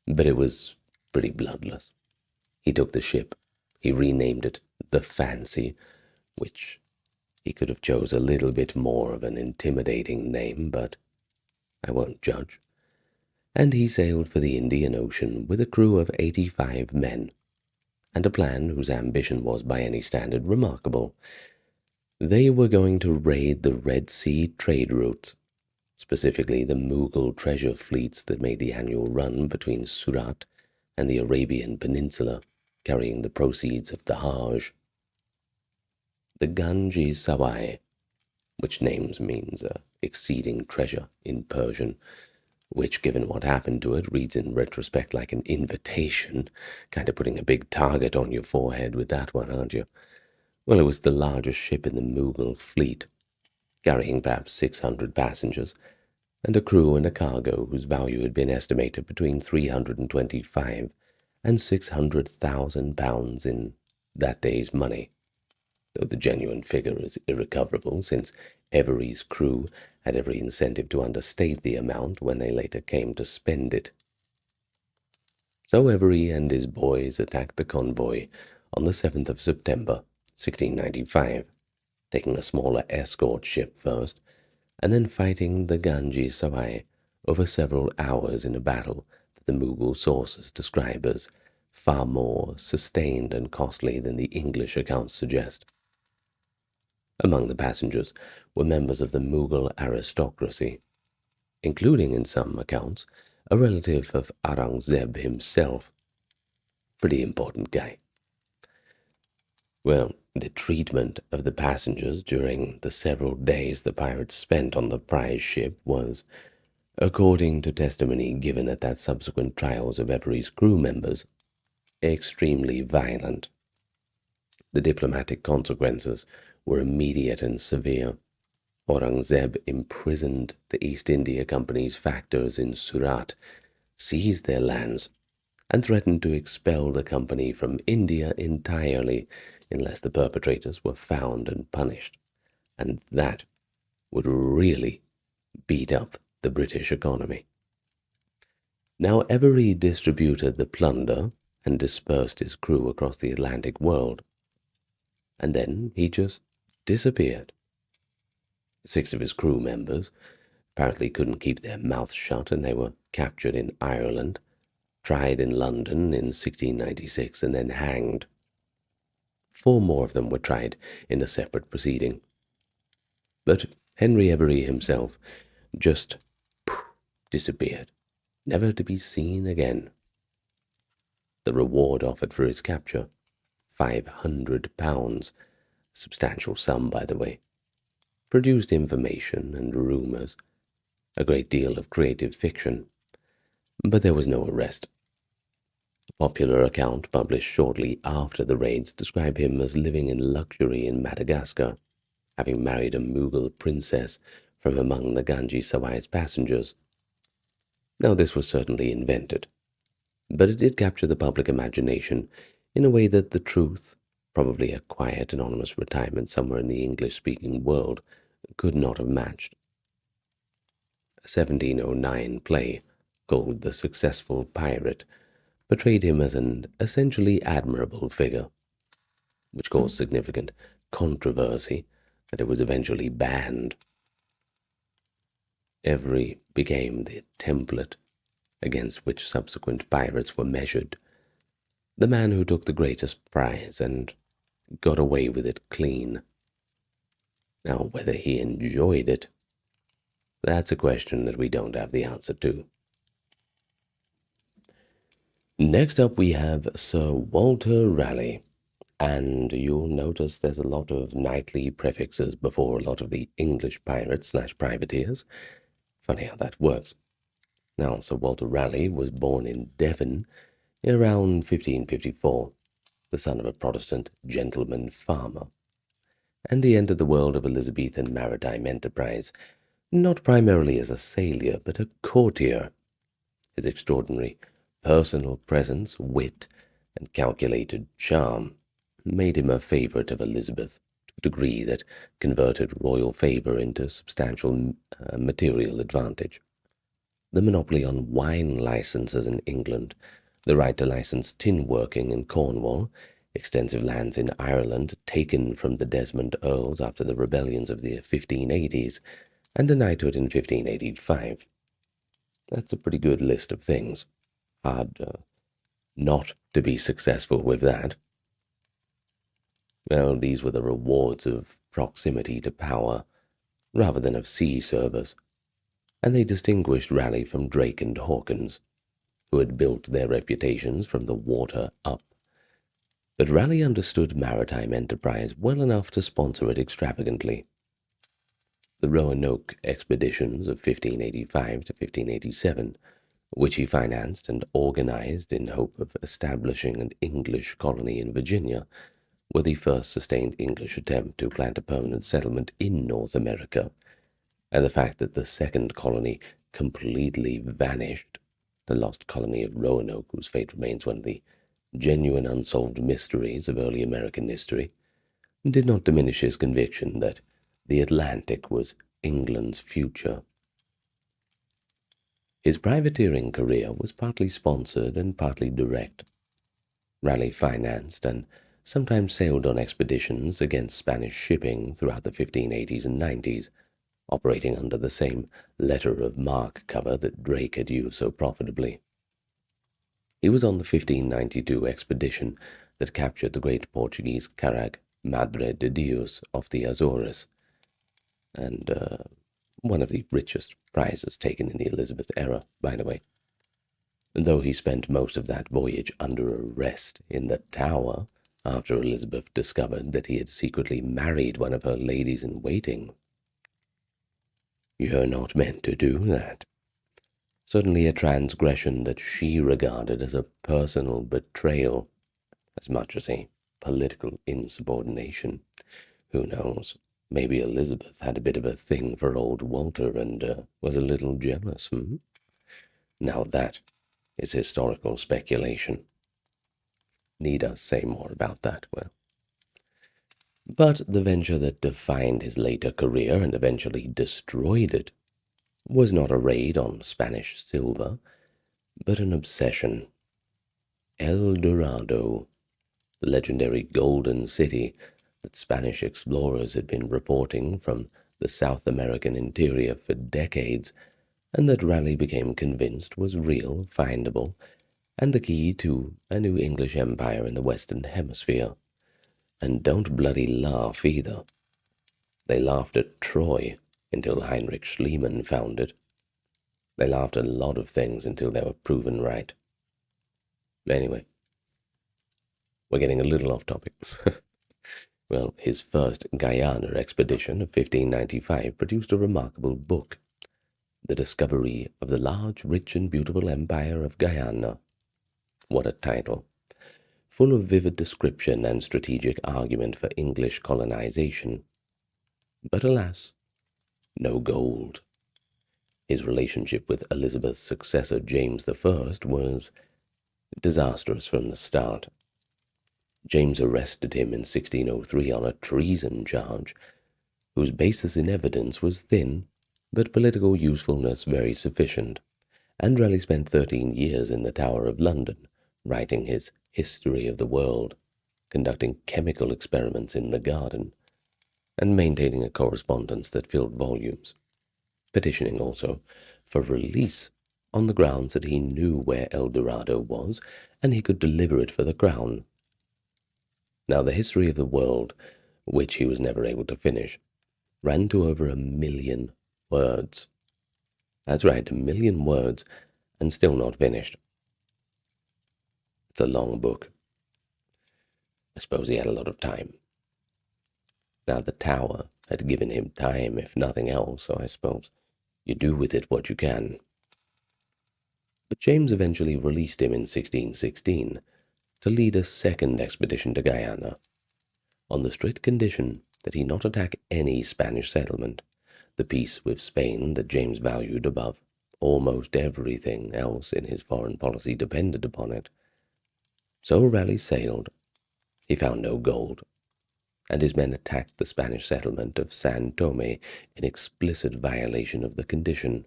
but it was pretty bloodless. He took the ship. He renamed it the Fancy, which he could have chose a little bit more of an intimidating name, but I won't judge. And he sailed for the Indian Ocean with a crew of 85 men, and a plan whose ambition was by any standard remarkable. They were going to raid the Red Sea trade routes, specifically the Mughal treasure fleets that made the annual run between Surat and the Arabian Peninsula, carrying the proceeds of the Hajj. The Ganji Sawai, which names means exceeding treasure in Persian, which, given what happened to it, reads in retrospect like an invitation, kind of putting a big target on your forehead with that one, aren't you? Well, it was the largest ship in the Mughal fleet, carrying perhaps 600 passengers, and a crew and a cargo whose value had been estimated between 325 and 600,000 pounds in that day's money, though the genuine figure is irrecoverable, since Every's crew had every incentive to understate the amount when they later came to spend it. So Every and his boys attacked the convoy on the 7th of September, 1695, taking a smaller escort ship first, and then fighting the Ganji Sawai over several hours in a battle that the Mughal sources describe as far more sustained and costly than the English accounts suggest. Among the passengers were members of the Mughal aristocracy, including, in some accounts, a relative of Aurangzeb himself. Pretty important guy. Well, the treatment of the passengers during the several days the pirates spent on the prize ship was, according to testimony given at that subsequent trials of Every's crew members, extremely violent. The diplomatic consequences were immediate and severe. Aurangzeb imprisoned the East India Company's factors in Surat, seized their lands, and threatened to expel the company from India entirely unless the perpetrators were found and punished. And that would really beat up the British economy. Now Every distributed the plunder and dispersed his crew across the Atlantic world, and then he just disappeared. 6 of his crew members apparently couldn't keep their mouths shut, and they were captured in Ireland, tried in London in 1696, and then hanged. 4 more of them were tried in a separate proceeding. But Henry Every himself just disappeared, never to be seen again. The reward offered for his capture, £500, a substantial sum, by the way, produced information and rumors, a great deal of creative fiction, but there was no arrest. A popular account published shortly after the raids described him as living in luxury in Madagascar, having married a Mughal princess from among the Ganges Sawai's passengers. Now, this was certainly invented, but it did capture the public imagination in a way that the truth, probably a quiet, anonymous retirement somewhere in the English-speaking world, could not have matched. A 1709 play called The Successful Pirate portrayed him as an essentially admirable figure, which caused significant controversy that it was eventually banned. Every became the template against which subsequent pirates were measured. The man who took the greatest prize and got away with it clean. Now, whether he enjoyed it, that's a question that we don't have the answer to. Next up, we have Sir Walter Raleigh, and you'll notice there's a lot of knightly prefixes before a lot of the English pirates/privateers. Funny how that works. Now, Sir Walter Raleigh was born in Devon around 1554, the son of a Protestant gentleman farmer, and he entered the world of Elizabethan maritime enterprise, not primarily as a sailor, but a courtier. His extraordinary personal presence, wit, and calculated charm made him a favorite of Elizabeth to a degree that converted royal favor into substantial material advantage. The monopoly on wine licenses in England, the right to license tin working in Cornwall, extensive lands in Ireland taken from the Desmond Earls after the rebellions of the 1580s, and a knighthood in 1585. That's a pretty good list of things. Hard not to be successful with that. Well, these were the rewards of proximity to power, rather than of sea service, and they distinguished Raleigh from Drake and Hawkins, who had built their reputations from the water up. But Raleigh understood maritime enterprise well enough to sponsor it extravagantly. The Roanoke expeditions of 1585 to 1587, which he financed and organized in hope of establishing an English colony in Virginia, were the first sustained English attempt to plant a permanent settlement in North America, and the fact that the second colony completely vanished, the lost colony of Roanoke, whose fate remains one of the genuine unsolved mysteries of early American history, did not diminish his conviction that the Atlantic was England's future. His privateering career was partly sponsored and partly direct. Raleigh financed and sometimes sailed on expeditions against Spanish shipping throughout the 1580s and 90s, operating under the same letter of marque cover that Drake had used so profitably. He was on the 1592 expedition that captured the great Portuguese carrack Madre de Dios off the Azores, and one of the richest prizes taken in the Elizabeth era, by the way. Though he spent most of that voyage under arrest in the Tower after Elizabeth discovered that he had secretly married one of her ladies-in-waiting. You're not meant to do that. Certainly a transgression that she regarded as a personal betrayal, as much as a political insubordination. Who knows? Maybe Elizabeth had a bit of a thing for old Walter and was a little jealous, Now that is historical speculation. Need us say more about that? Well, but the venture that defined his later career and eventually destroyed it was not a raid on Spanish silver, but an obsession. El Dorado, the legendary golden city that Spanish explorers had been reporting from the South American interior for decades, and that Raleigh became convinced was real, findable, and the key to a new English empire in the Western Hemisphere. And don't bloody laugh either. They laughed at Troy until Heinrich Schliemann found it. They laughed at a lot of things until they were proven right. Anyway, we're getting a little off topic. Well, his first Guyana expedition of 1595 produced a remarkable book, The Discovery of the Large, Rich, and Beautiful Empire of Guyana. What a title! Full of vivid description and strategic argument for English colonization. But alas, no gold. His relationship with Elizabeth's successor James I was disastrous from the start. James arrested him in 1603 on a treason charge, whose basis in evidence was thin, but political usefulness very sufficient, and Raleigh spent 13 years in the Tower of London, writing his History of the World, conducting chemical experiments in the garden, and maintaining a correspondence that filled volumes, petitioning also for release on the grounds that he knew where El Dorado was, and he could deliver it for the crown. Now the History of the World, which he was never able to finish, ran to over 1,000,000 words. That's right, 1,000,000 words, and still not finished. It's a long book. I suppose he had a lot of time. Now the Tower had given him time, if nothing else, so I suppose you do with it what you can. But James eventually released him in 1616 to lead a second expedition to Guyana, on the strict condition that he not attack any Spanish settlement, the peace with Spain that James valued above almost everything else in his foreign policy depended upon it. So Raleigh sailed. He found no gold, and his men attacked the Spanish settlement of San Tome in explicit violation of the condition.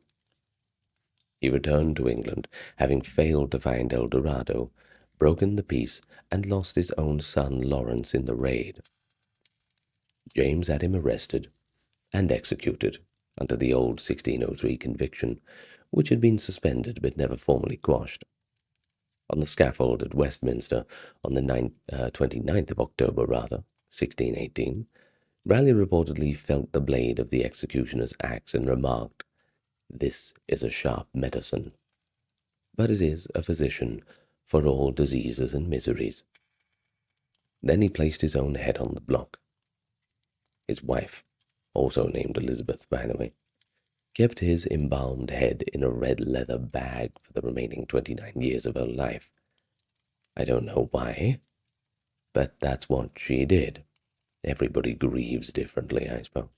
He returned to England, having failed to find El Dorado, broken the peace, and lost his own son Lawrence in the raid. James had him arrested and executed under the old 1603 conviction, which had been suspended but never formally quashed. On the scaffold at Westminster on the 29th of October, 1618, Raleigh reportedly felt the blade of the executioner's axe and remarked, "This is a sharp medicine, but it is a physician for all diseases and miseries." Then he placed his own head on the block. His wife, also named Elizabeth, by the way, kept his embalmed head in a red leather bag for the remaining 29 years of her life. I don't know why, but that's what she did. Everybody grieves differently, I suppose.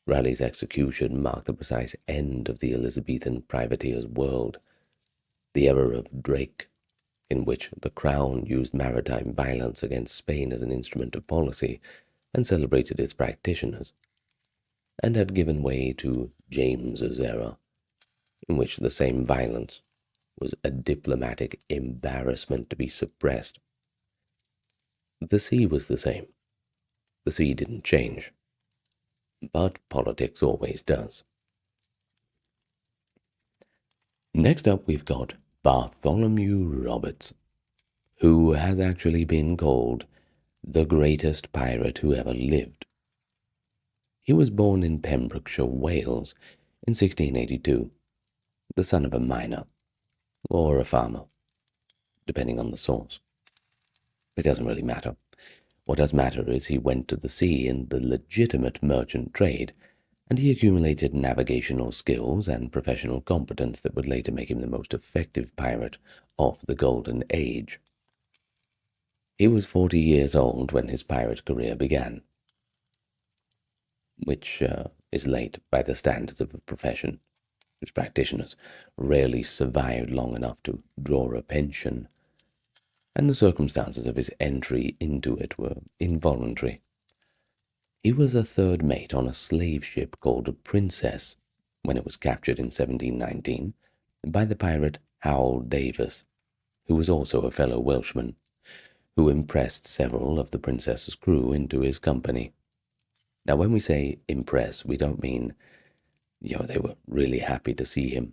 Raleigh's execution marked the precise end of the Elizabethan privateer's world, the era of Drake, in which the Crown used maritime violence against Spain as an instrument of policy and celebrated its practitioners, and had given way to James's era, in which the same violence was a diplomatic embarrassment to be suppressed. The sea was the same. The sea didn't change, but politics always does. Next up we've got Bartholomew Roberts, who has actually been called the greatest pirate who ever lived. He was born in Pembrokeshire, Wales, in 1682, the son of a miner, or a farmer, depending on the source. It doesn't really matter. What does matter is he went to the sea in the legitimate merchant trade, and he accumulated navigational skills and professional competence that would later make him the most effective pirate of the Golden Age. He was 40 years old when his pirate career began, which is late by the standards of a profession whose practitioners rarely survived long enough to draw a pension, and the circumstances of his entry into it were involuntary. He was a third mate on a slave ship called Princess when it was captured in 1719 by the pirate Howell Davis, who was also a fellow Welshman, who impressed several of the Princess's crew into his company. Now, when we say impress, we don't mean, they were really happy to see him.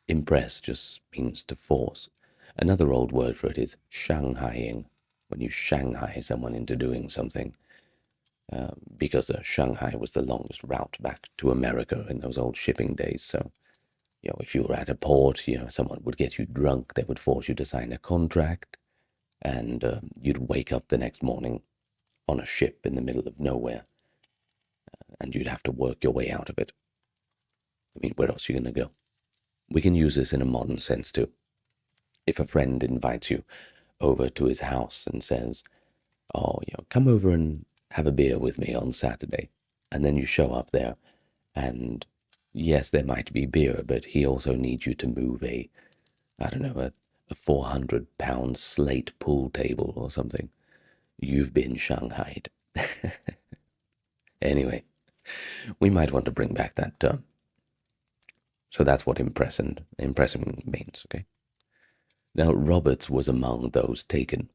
Impress just means to force. Another old word for it is Shanghaiing, when you Shanghai someone into doing something. Because Shanghai was the longest route back to America in those old shipping days, so If you were at a port, someone would get you drunk, they would force you to sign a contract, and you'd wake up the next morning on a ship in the middle of nowhere, and you'd have to work your way out of it. I mean, where else are you going to go? We can use this in a modern sense too. If a friend invites you over to his house and says, oh, come over and have a beer with me on Saturday, and then you show up there, and yes, there might be beer, but he also needs you to move a 400-pound slate pool table or something. You've been shanghaied. Anyway, we might want to bring back that term. So that's what impressing means, okay? Now, Roberts was among those taken,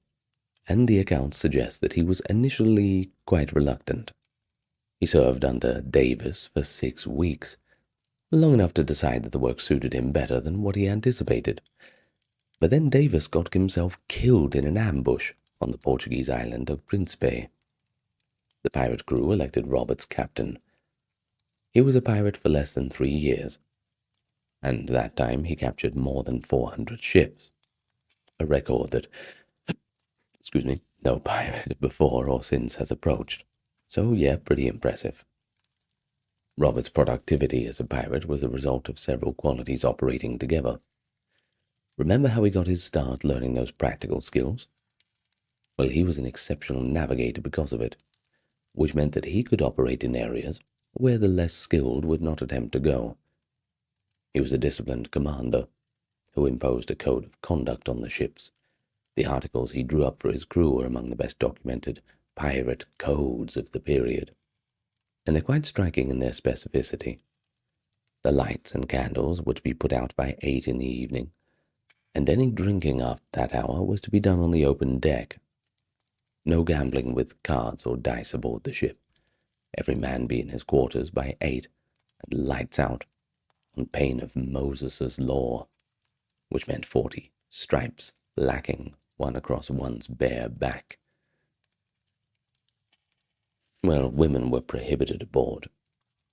and the accounts suggest that he was initially quite reluctant. He served under Davis for 6 weeks, long enough to decide that the work suited him better than what he anticipated. But then Davis got himself killed in an ambush on the Portuguese island of Príncipe. The pirate crew elected Roberts captain. He was a pirate for less than 3 years, and that time he captured more than 400 ships, a record that, no pirate before or since has approached. So yeah, pretty impressive. Robert's productivity as a pirate was the result of several qualities operating together. Remember how he got his start learning those practical skills? Well, he was an exceptional navigator because of it, which meant that he could operate in areas where the less skilled would not attempt to go. He was a disciplined commander who imposed a code of conduct on the ships. The articles he drew up for his crew are among the best documented pirate codes of the period, and they're quite striking in their specificity. The lights and candles were to be put out by 8 in the evening, and any drinking after that hour was to be done on the open deck. No gambling with cards or dice aboard the ship. Every man be in his quarters by 8, and lights out, on pain of Moses's law, which meant 40 stripes lacking one across one's bare back. Well, women were prohibited aboard,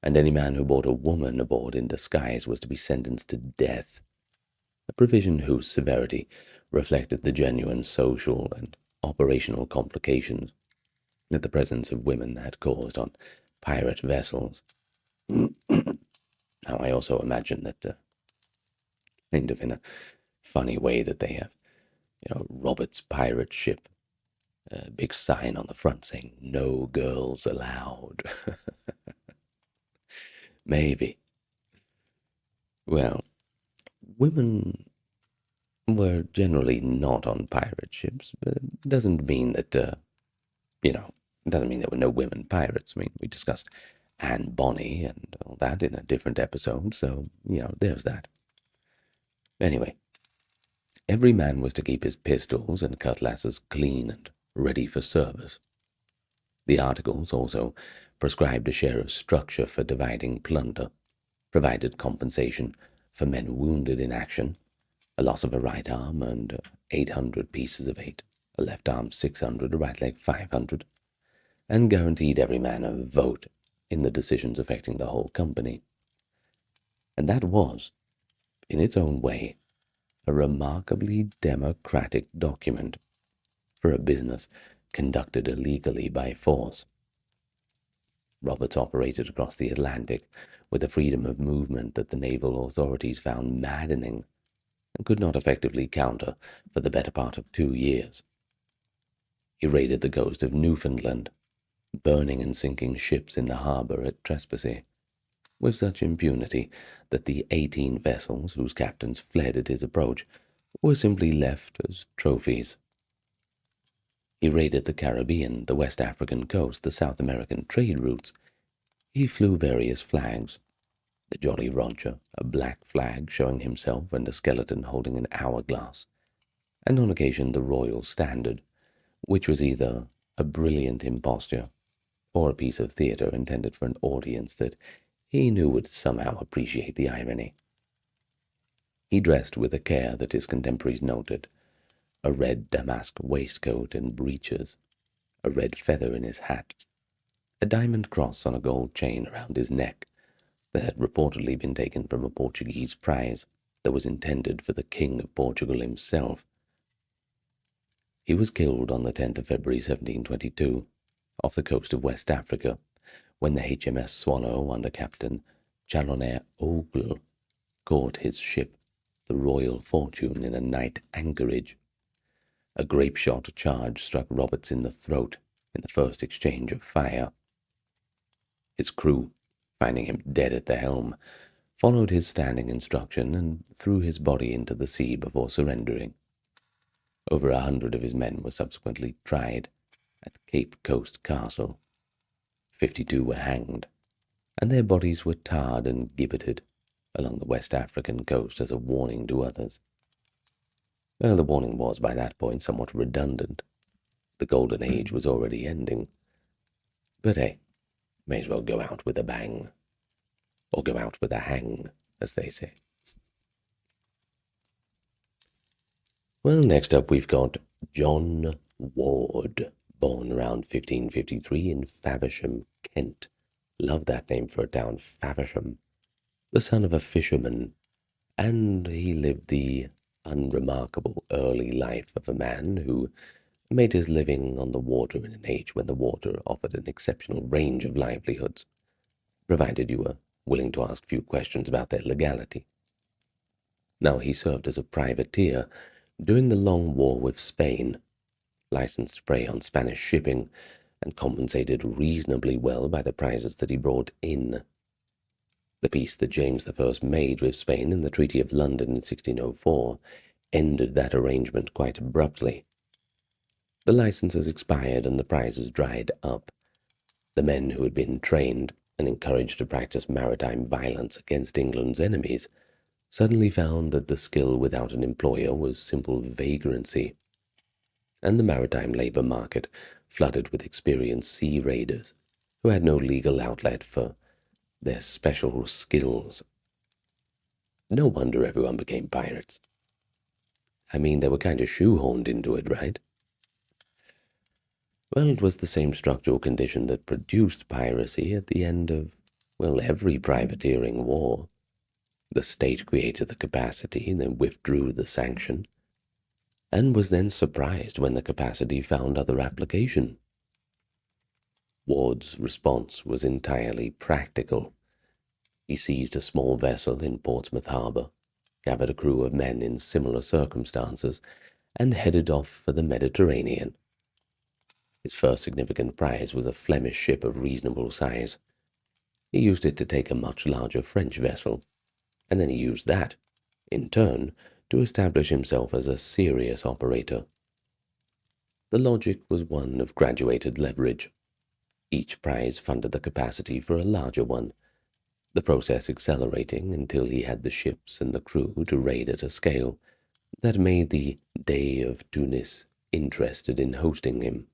and any man who brought a woman aboard in disguise was to be sentenced to death, a provision whose severity reflected the genuine social and operational complications that the presence of women had caused on pirate vessels. Now, I also imagine that, kind of in a funny way, that they have, Robert's pirate ship, a big sign on the front saying, "No girls allowed." Maybe. Well, women were generally not on pirate ships, but it doesn't mean that, it doesn't mean there were no women pirates. I mean, we discussed Anne Bonny and all that in a different episode, so, there's that. Anyway, every man was to keep his pistols and cutlasses clean and ready for service. The articles also prescribed a share of structure for dividing plunder, provided compensation for men wounded in action, a loss of a right arm and 800 pieces of 8, a left arm 600, a right leg 500, and guaranteed every man a vote in the decisions affecting the whole company. And that was, in its own way, a remarkably democratic document for a business conducted illegally by force. Roberts operated across the Atlantic with a freedom of movement that the naval authorities found maddening and could not effectively counter for the better part of 2 years. He raided the coast of Newfoundland, burning and sinking ships in the harbor at Trepassey, with such impunity that the 18 vessels whose captains fled at his approach were simply left as trophies. He raided the Caribbean, the West African coast, the South American trade routes. He flew various flags. The Jolly Roger, a black flag showing himself and a skeleton holding an hourglass, and on occasion the Royal Standard, which was either a brilliant imposture or a piece of theatre intended for an audience that he knew would somehow appreciate the irony. He dressed with a care that his contemporaries noted, a red damask waistcoat and breeches, a red feather in his hat, a diamond cross on a gold chain around his neck, that had reportedly been taken from a Portuguese prize that was intended for the King of Portugal himself. He was killed on the 10th of February 1722 off the coast of West Africa when the HMS Swallow under Captain Chaloner Ogle caught his ship, the Royal Fortune, in a night anchorage. A grape-shot charge struck Roberts in the throat in the first exchange of fire. His crew, finding him dead at the helm, followed his standing instruction and threw his body into the sea before surrendering. Over 100 of his men were subsequently tried at Cape Coast Castle. 52 were hanged, and their bodies were tarred and gibbeted along the West African coast as a warning to others. Well, the warning was by that point somewhat redundant. The Golden Age was already ending. But hey, may as well go out with a bang. Or go out with a hang, as they say. Well, next up we've got John Ward, born around 1553 in Faversham, Kent. Love that name for a town, Faversham. The son of a fisherman, and he lived the unremarkable early life of a man who made his living on the water in an age when the water offered an exceptional range of livelihoods, provided you were willing to ask few questions about their legality. Now, he served as a privateer during the long war with Spain, licensed to prey on Spanish shipping, and compensated reasonably well by the prizes that he brought in. The peace that James I made with Spain in the Treaty of London in 1604 ended that arrangement quite abruptly. The licenses expired and the prizes dried up. The men who had been trained and encouraged to practice maritime violence against England's enemies suddenly found that the skill without an employer was simple vagrancy, and the maritime labor market flooded with experienced sea raiders who had no legal outlet for their special skills. No wonder everyone became pirates. I mean, they were kind of shoehorned into it, right? Well, it was the same structural condition that produced piracy at the end of, well, every privateering war. The state created the capacity, then withdrew the sanction, and was then surprised when the capacity found other application. Ward's response was entirely practical. He seized a small vessel in Portsmouth Harbor, gathered a crew of men in similar circumstances, and headed off for the Mediterranean. His first significant prize was a Flemish ship of reasonable size. He used it to take a much larger French vessel, and then he used that, in turn, to establish himself as a serious operator. The logic was one of graduated leverage. Each prize funded the capacity for a larger one, the process accelerating until he had the ships and the crew to raid at a scale that made the Dey of Tunis interested in hosting him.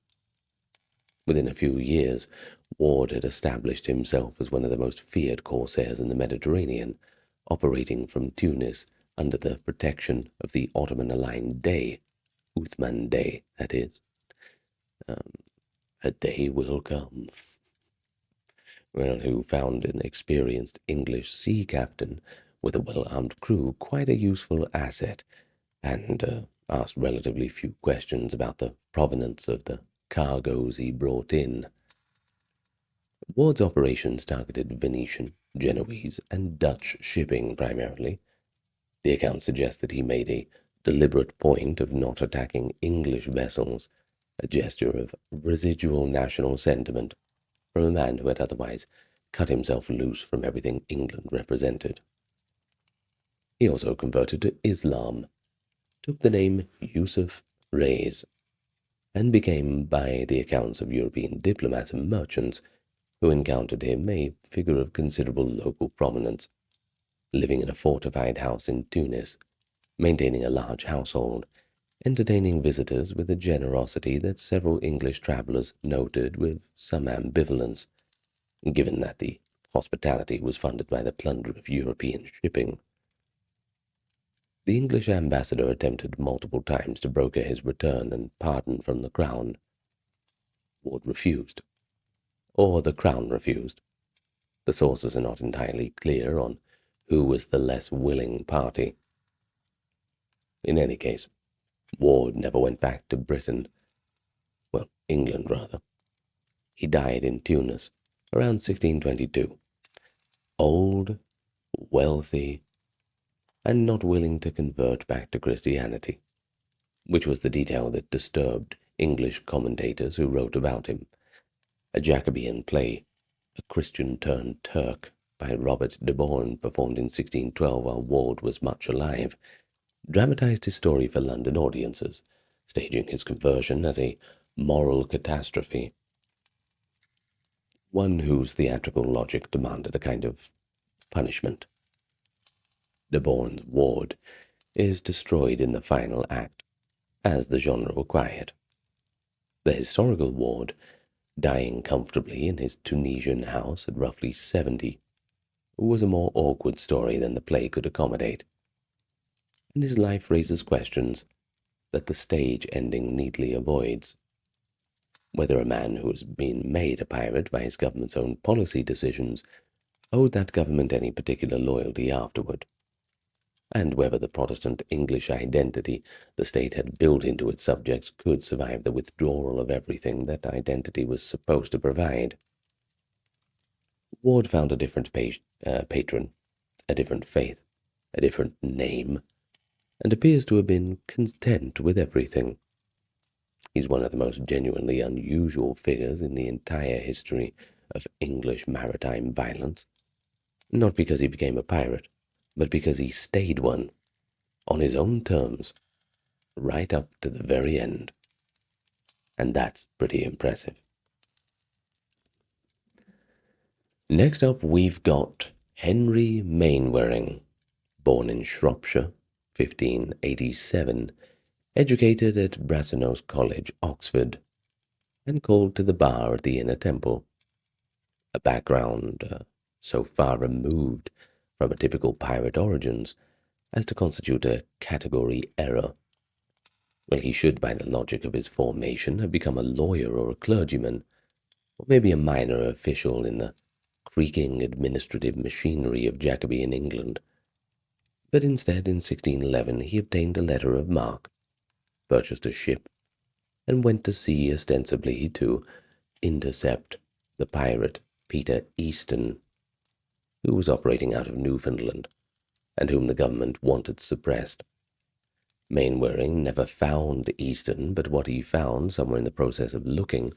Within a few years, Ward had established himself as one of the most feared corsairs in the Mediterranean, operating from Tunis under the protection of the Ottoman-aligned Dey, Uthman Dey, that is. A day will come. Well, who found an experienced English sea captain with a well-armed crew quite a useful asset, and asked relatively few questions about the provenance of the cargoes he brought in. Ward's operations targeted Venetian, Genoese, and Dutch shipping primarily. The account suggests that he made a deliberate point of not attacking English vessels, a gesture of residual national sentiment from a man who had otherwise cut himself loose from everything England represented. He also converted to Islam, took the name Yusuf Reis, and became, by the accounts of European diplomats and merchants who encountered him, a figure of considerable local prominence, living in a fortified house in Tunis, maintaining a large household, entertaining visitors with a generosity that several English travelers noted with some ambivalence, given that the hospitality was funded by the plunder of European shipping. The English ambassador attempted multiple times to broker his return and pardon from the crown. Ward refused, or the crown refused. The sources are not entirely clear on who was the less willing party. In any case, Ward never went back to Britain. Well, England, rather. He died in Tunis around 1622. Old, wealthy, and not willing to convert back to Christianity, which was the detail that disturbed English commentators who wrote about him. A Jacobean play, A Christian Turned Turk, by Robert de Born, performed in 1612 while Ward was much alive, dramatized his story for London audiences, staging his conversion as a moral catastrophe, one whose theatrical logic demanded a kind of punishment. De Born's Ward is destroyed in the final act, as the genre required. The historical Ward, dying comfortably in his Tunisian house at roughly 70, was a more awkward story than the play could accommodate, and his life raises questions that the stage ending neatly avoids. Whether a man who has been made a pirate by his government's own policy decisions owed that government any particular loyalty afterward, and whether the Protestant English identity the state had built into its subjects could survive the withdrawal of everything that identity was supposed to provide. Ward found a different patron, a different faith, a different name, and appears to have been content with everything. He's one of the most genuinely unusual figures in the entire history of English maritime violence, not because he became a pirate, but because he stayed one, on his own terms, right up to the very end. And that's pretty impressive. Next up, we've got Henry Mainwaring, born in Shropshire, 1587, educated at Brasenose College, Oxford, and called to the bar at the Inner Temple. A background so far removed from a typical pirate origins as to constitute a category error. Well, he should, by the logic of his formation, have become a lawyer or a clergyman, or maybe a minor official in the creaking administrative machinery of Jacobean England. But instead, in 1611, he obtained a letter of marque, purchased a ship, and went to sea ostensibly to intercept the pirate Peter Easton, who was operating out of Newfoundland, and whom the government wanted suppressed. Mainwaring never found Easton, but what he found, somewhere in the process of looking,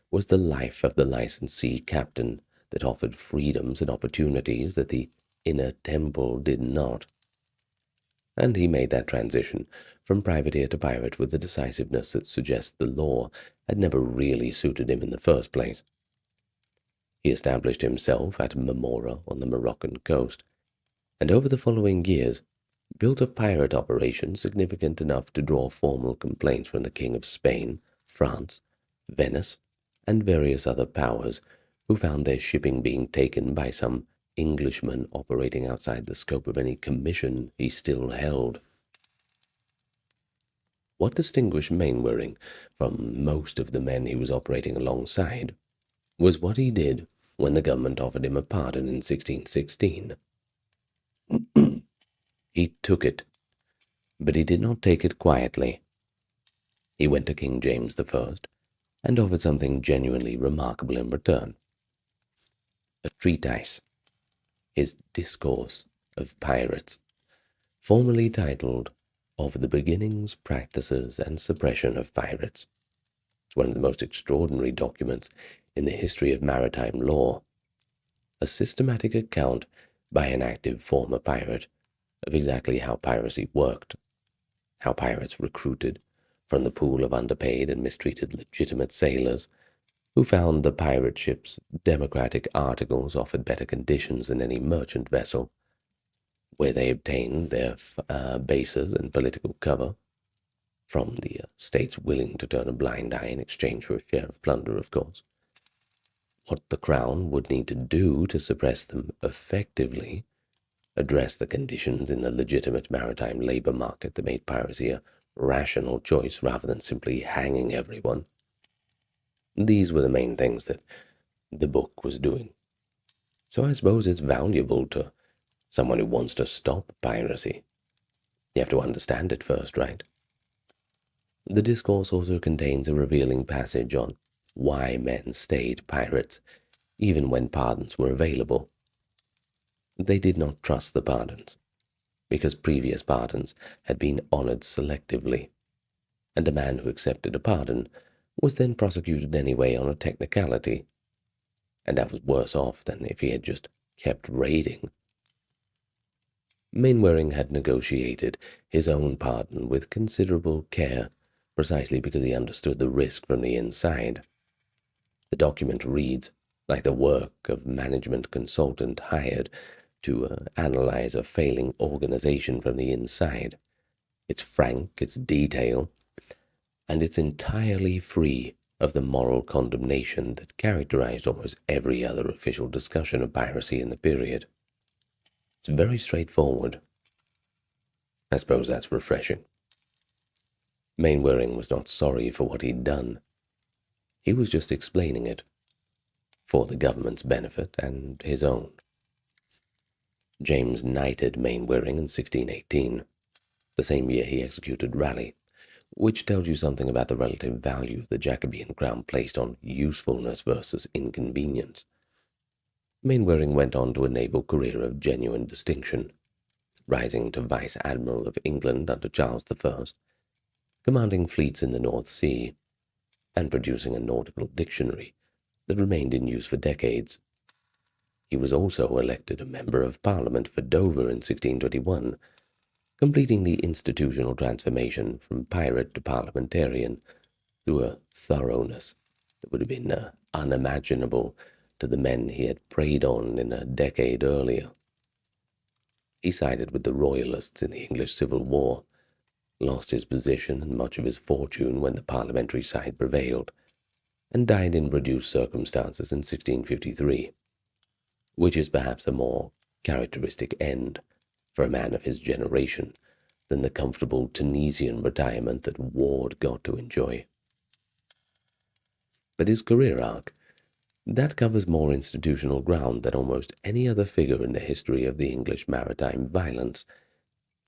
was the life of the licensee captain that offered freedoms and opportunities that the Inner Temple did not. And he made that transition from privateer to pirate with the decisiveness that suggests the law had never really suited him in the first place. He established himself at Marmora on the Moroccan coast, and over the following years built a pirate operation significant enough to draw formal complaints from the King of Spain, France, Venice, and various other powers who found their shipping being taken by some Englishman operating outside the scope of any commission he still held. What distinguished Mainwaring from most of the men he was operating alongside was what he did when the government offered him a pardon in 1616. He took it, but he did not take it quietly. He went to King James I and offered something genuinely remarkable in return. A treatise, his Discourse of Pirates, formerly titled Of the Beginnings, Practices, and Suppression of Pirates. It's one of the most extraordinary documents in the history of maritime law, a systematic account by an active former pirate of exactly how piracy worked, how pirates recruited from the pool of underpaid and mistreated legitimate sailors who found the pirate ship's democratic articles offered better conditions than any merchant vessel, where they obtained their bases and political cover from the states willing to turn a blind eye in exchange for a share of plunder, of course. What the Crown would need to do to suppress them effectively, address the conditions in the legitimate maritime labor market that made piracy a rational choice rather than simply hanging everyone. These were the main things that the book was doing. So I suppose it's valuable to someone who wants to stop piracy. You have to understand it first, right? The discourse also contains a revealing passage on why men stayed pirates, even when pardons were available. They did not trust the pardons, because previous pardons had been honored selectively, and a man who accepted a pardon was then prosecuted anyway on a technicality, and that was worse off than if he had just kept raiding. Mainwaring had negotiated his own pardon with considerable care, precisely because he understood the risk from the inside. The document reads like the work of management consultant hired to analyze a failing organization from the inside. It's frank, it's detailed, and it's entirely free of the moral condemnation that characterized almost every other official discussion of piracy in the period. It's very straightforward. I suppose that's refreshing. Mainwaring was not sorry for what he'd done. He was just explaining it, for the government's benefit and his own. James knighted Mainwaring in 1618, the same year he executed Raleigh, which tells you something about the relative value the Jacobean crown placed on usefulness versus inconvenience. Mainwaring went on to a naval career of genuine distinction, rising to Vice Admiral of England under Charles I, commanding fleets in the North Sea, and producing a nautical dictionary that remained in use for decades. He was also elected a Member of Parliament for Dover in 1621, completing the institutional transformation from pirate to parliamentarian through a thoroughness that would have been unimaginable to the men he had preyed on in a decade earlier. He sided with the Royalists in the English Civil War, lost his position and much of his fortune when the parliamentary side prevailed, and died in reduced circumstances in 1653, which is perhaps a more characteristic end for a man of his generation than the comfortable Tunisian retirement that Ward got to enjoy. But his career arc, that covers more institutional ground than almost any other figure in the history of the English maritime violence,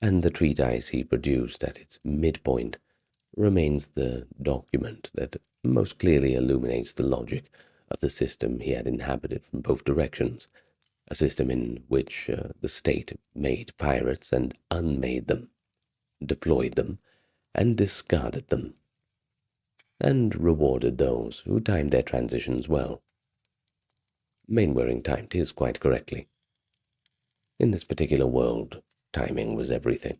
and the treatise he produced at its midpoint remains the document that most clearly illuminates the logic of the system he had inhabited from both directions, a system in which the state made pirates and unmade them, deployed them, and discarded them, and rewarded those who timed their transitions well. Mainwaring timed his quite correctly. In this particular world, timing was everything.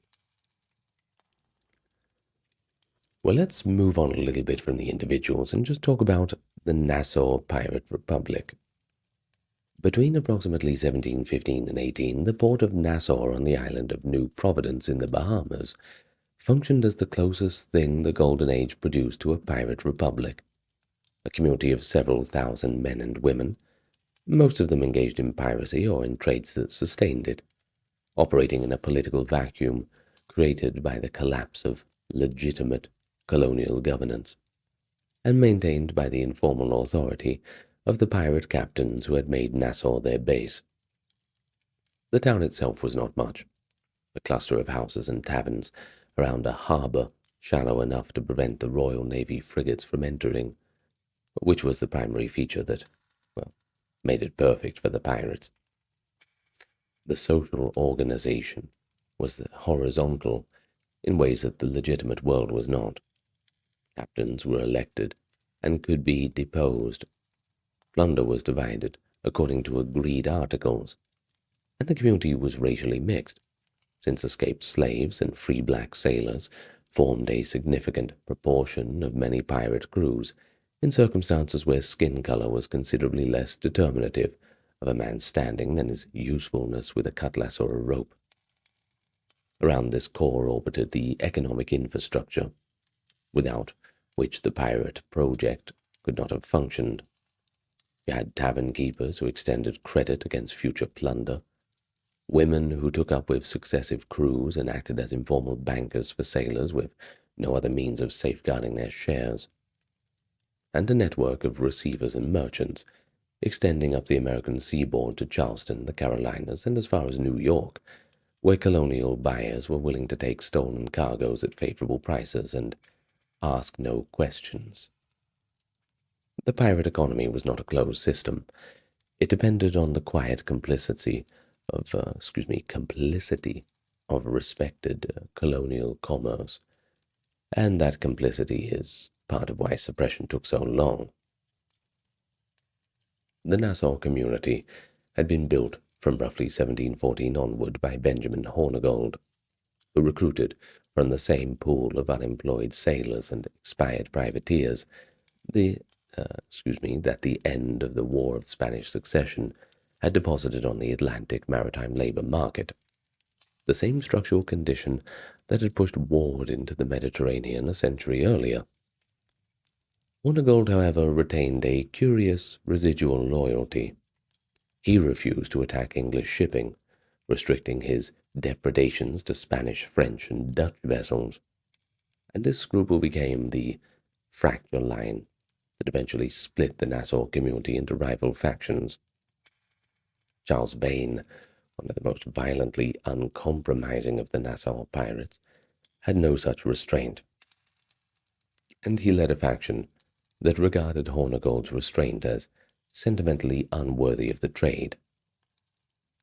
Well, let's move on a little bit from the individuals and just talk about the Nassau Pirate Republic. Between approximately 1715 and 18, the port of Nassau on the island of New Providence in the Bahamas functioned as the closest thing the Golden Age produced to a pirate republic, a community of several thousand men and women, most of them engaged in piracy or in trades that sustained it, operating in a political vacuum created by the collapse of legitimate colonial governance, and maintained by the informal authority of the pirate captains who had made Nassau their base. The town itself was not much, a cluster of houses and taverns around a harbor shallow enough to prevent the Royal Navy frigates from entering, which was the primary feature that, well, made it perfect for the pirates. The social organization was horizontal in ways that the legitimate world was not. Captains were elected and could be deposed. Plunder was divided according to agreed articles, and the community was racially mixed, since escaped slaves and free black sailors formed a significant proportion of many pirate crews in circumstances where skin color was considerably less determinative of a man's standing than his usefulness with a cutlass or a rope. Around this core orbited the economic infrastructure, without which the pirate project could not have functioned. You had tavern keepers who extended credit against future plunder, women who took up with successive crews and acted as informal bankers for sailors with no other means of safeguarding their shares, and a network of receivers and merchants extending up the American seaboard to Charleston, the Carolinas, and as far as New York, where colonial buyers were willing to take stolen cargoes at favorable prices and ask no questions. The pirate economy was not a closed system. It depended on the quiet complicity of respected colonial commerce, and that complicity is part of why suppression took so long. The Nassau community had been built from roughly 1714 onward by Benjamin Hornigold, who recruited from the same pool of unemployed sailors and expired privateers that the end of the War of Spanish Succession had deposited on the Atlantic maritime labor market, the same structural condition that had pushed Ward into the Mediterranean a century earlier. Hornigold, however, retained a curious residual loyalty. He refused to attack English shipping, restricting his depredations to Spanish, French, and Dutch vessels, and this scruple became the fracture line that eventually split the Nassau community into rival factions. Charles Vane, one of the most violently uncompromising of the Nassau pirates, had no such restraint, and he led a faction that regarded Hornigold's restraint as sentimentally unworthy of the trade.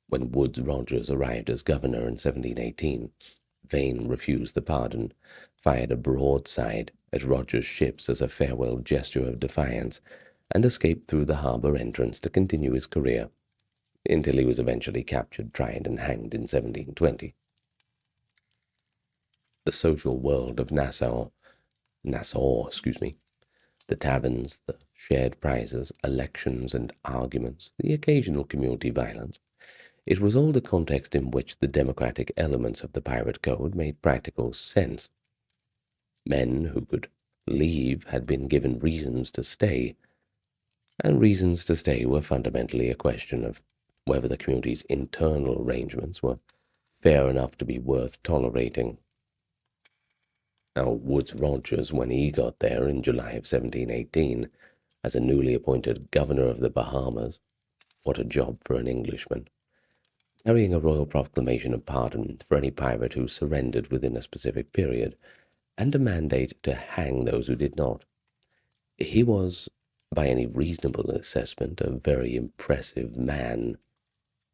When Woodes Rogers arrived as governor in 1718, Vane refused the pardon, fired a broadside at Rogers' ships as a farewell gesture of defiance, and escaped through the harbor entrance to continue his career, until he was eventually captured, tried, and hanged in 1720. The social world of Nassau, the taverns, the shared prizes, elections and arguments, the occasional community violence, it was all the context in which the democratic elements of the pirate code made practical sense. Men who could leave had been given reasons to stay, and reasons to stay were fundamentally a question of whether the community's internal arrangements were fair enough to be worth tolerating. Now, Woodes Rogers, when he got there in July of 1718, as a newly appointed governor of the Bahamas, what a job for an Englishman, carrying a royal proclamation of pardon for any pirate who surrendered within a specific period, and a mandate to hang those who did not. He was, by any reasonable assessment, a very impressive man.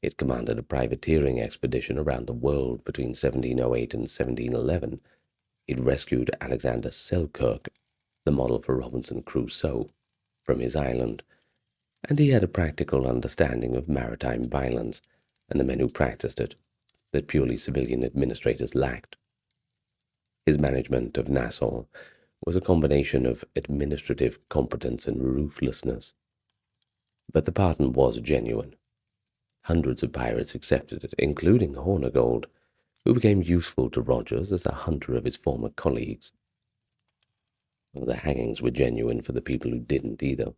He had commanded a privateering expedition around the world between 1708 and 1711. He'd rescued Alexander Selkirk, the model for Robinson Crusoe, from his island, and he had a practical understanding of maritime violence and the men who practiced it that purely civilian administrators lacked. His management of Nassau was a combination of administrative competence and ruthlessness. But the pardon was genuine. Hundreds of pirates accepted it, including Hornigold, who became useful to Rogers as a hunter of his former colleagues. Well, the hangings were genuine for the people who didn't either.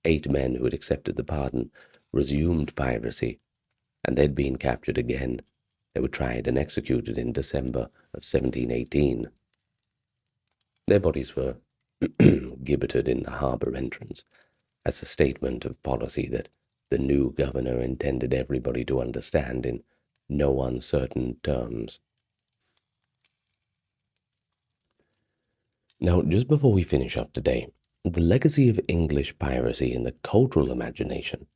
8 men who had accepted the pardon resumed piracy, and they'd been captured again. They were tried and executed in December of 1718. Their bodies were gibbeted in the harbor entrance as a statement of policy that the new governor intended everybody to understand in no uncertain terms. Now, just before we finish up today, the legacy of English piracy in the cultural imagination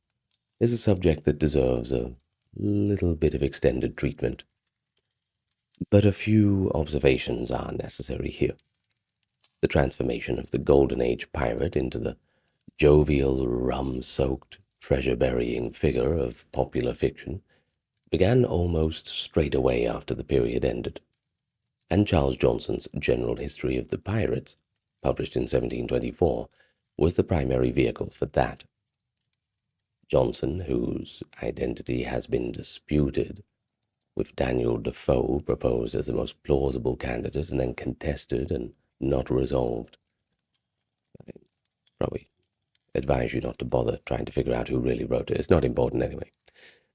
is a subject that deserves a little bit of extended treatment. But a few observations are necessary here. The transformation of the Golden Age pirate into the jovial, rum-soaked, treasure-burying figure of popular fiction began almost straight away after the period ended, and Charles Johnson's General History of the Pirates, published in 1724, was the primary vehicle for that. Johnson, whose identity has been disputed, with Daniel Defoe proposed as the most plausible candidate and then contested and not resolved. I probably advise you not to bother trying to figure out who really wrote it. It's not important anyway.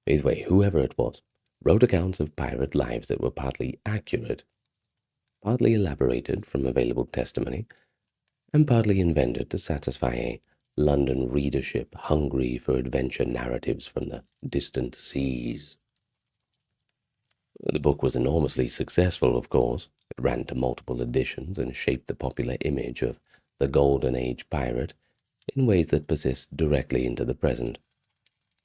Either way, whoever it was, wrote accounts of pirate lives that were partly accurate, partly elaborated from available testimony, and partly invented to satisfy a London readership hungry for adventure narratives from the distant seas. The book was enormously successful, of course. It ran to multiple editions and shaped the popular image of the Golden Age pirate in ways that persist directly into the present.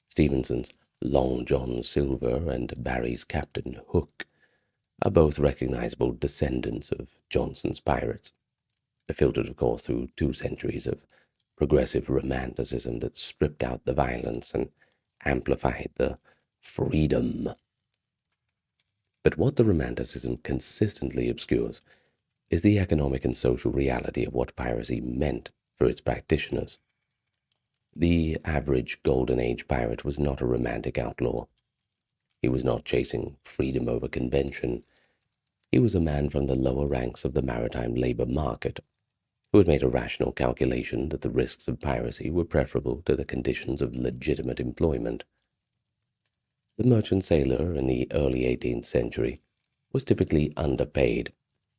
Stevenson's Long John Silver and Barry's Captain Hook are both recognizable descendants of Johnson's pirates, filtered, of course, through 2 centuries of progressive romanticism that stripped out the violence and amplified the freedom. But what the romanticism consistently obscures is the economic and social reality of what piracy meant for its practitioners. The average Golden Age pirate was not a romantic outlaw. He was not chasing freedom over convention. He was a man from the lower ranks of the maritime labor market who had made a rational calculation that the risks of piracy were preferable to the conditions of legitimate employment. The merchant sailor in the early 18th century was typically underpaid,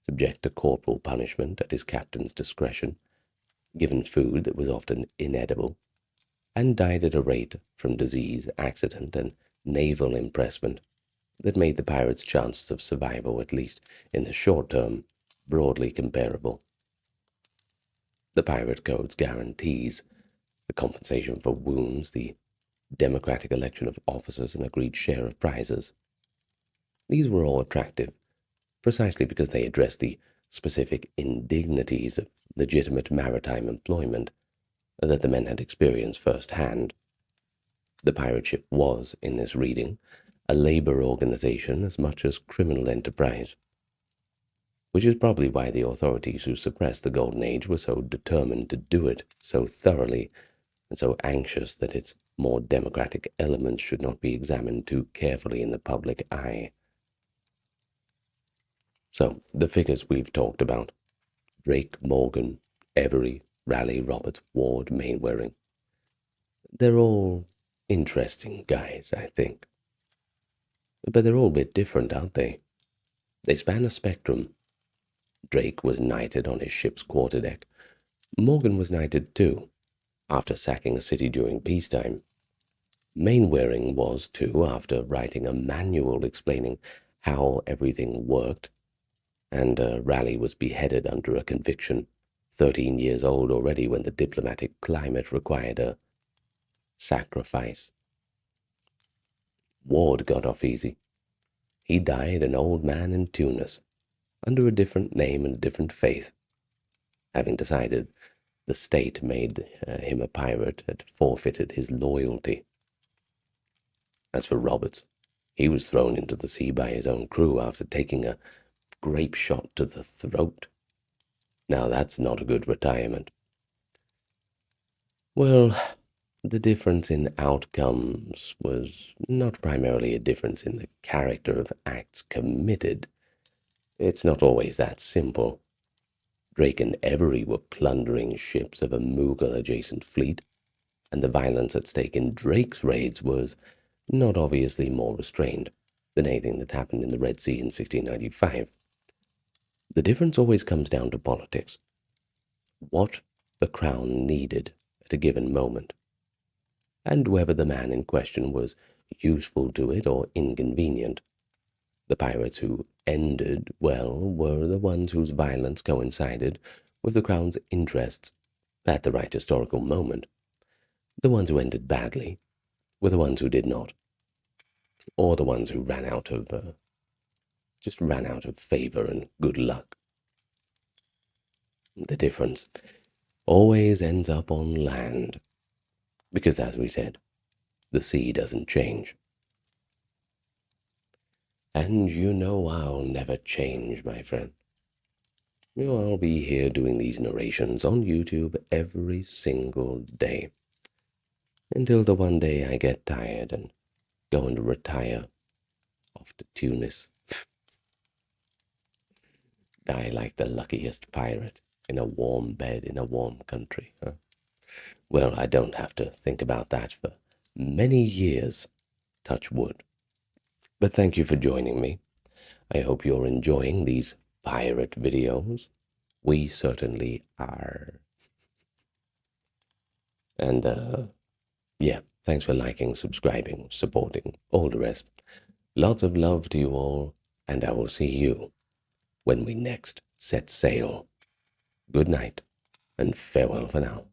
subject to corporal punishment at his captain's discretion, given food that was often inedible, and died at a rate from disease, accident, and naval impressment that made the pirates' chances of survival, at least in the short term, broadly comparable. The pirate code's guarantees, the compensation for wounds, the democratic election of officers, and agreed share of prizes, these were all attractive, precisely because they addressed the specific indignities of legitimate maritime employment that the men had experienced firsthand. The pirate ship was, in this reading, a labor organization as much as criminal enterprise, which is probably why the authorities who suppressed the Golden Age were so determined to do it so thoroughly and so anxious that its more democratic elements should not be examined too carefully in the public eye. So, the figures we've talked about: Drake, Morgan, Avery, Raleigh, Roberts, Ward, Mainwaring, they're all interesting guys, I think. But they're all a bit different, aren't they? They span a spectrum. Drake was knighted on his ship's quarterdeck. Morgan was knighted too, after sacking a city during peacetime. Mainwaring was too, after writing a manual explaining how everything worked, and Raleigh was beheaded under a conviction, 13 years old already when the diplomatic climate required a sacrifice. Ward got off easy. He died an old man in Tunis, under a different name and a different faith, having decided the state made him a pirate had forfeited his loyalty. As for Roberts, he was thrown into the sea by his own crew after taking a grape shot to the throat. Now that's not a good retirement. Well, the difference in outcomes was not primarily a difference in the character of acts committed. It's not always that simple. Drake and Avery were plundering ships of a Mughal-adjacent fleet, and the violence at stake in Drake's raids was not obviously more restrained than anything that happened in the Red Sea in 1695. The difference always comes down to politics. What the crown needed at a given moment, and whether the man in question was useful to it or inconvenient. The pirates who ended well were the ones whose violence coincided with the crown's interests at the right historical moment. The ones who ended badly were the ones who did not, or the ones who just ran out of favor and good luck. The difference always ends up on land, because, as we said, the sea doesn't change. And you know I'll never change, my friend. I'll be here doing these narrations on YouTube every single day, until the one day I get tired and go and retire off to Tunis. Die like the luckiest pirate in a warm bed in a warm country, huh? Well, I don't have to think about that for many years, touch wood. But thank you for joining me. I hope you're enjoying these pirate videos. We certainly are. And, yeah, thanks for liking, subscribing, supporting, all the rest. Lots of love to you all, and I will see you when we next set sail. Good night, and farewell for now.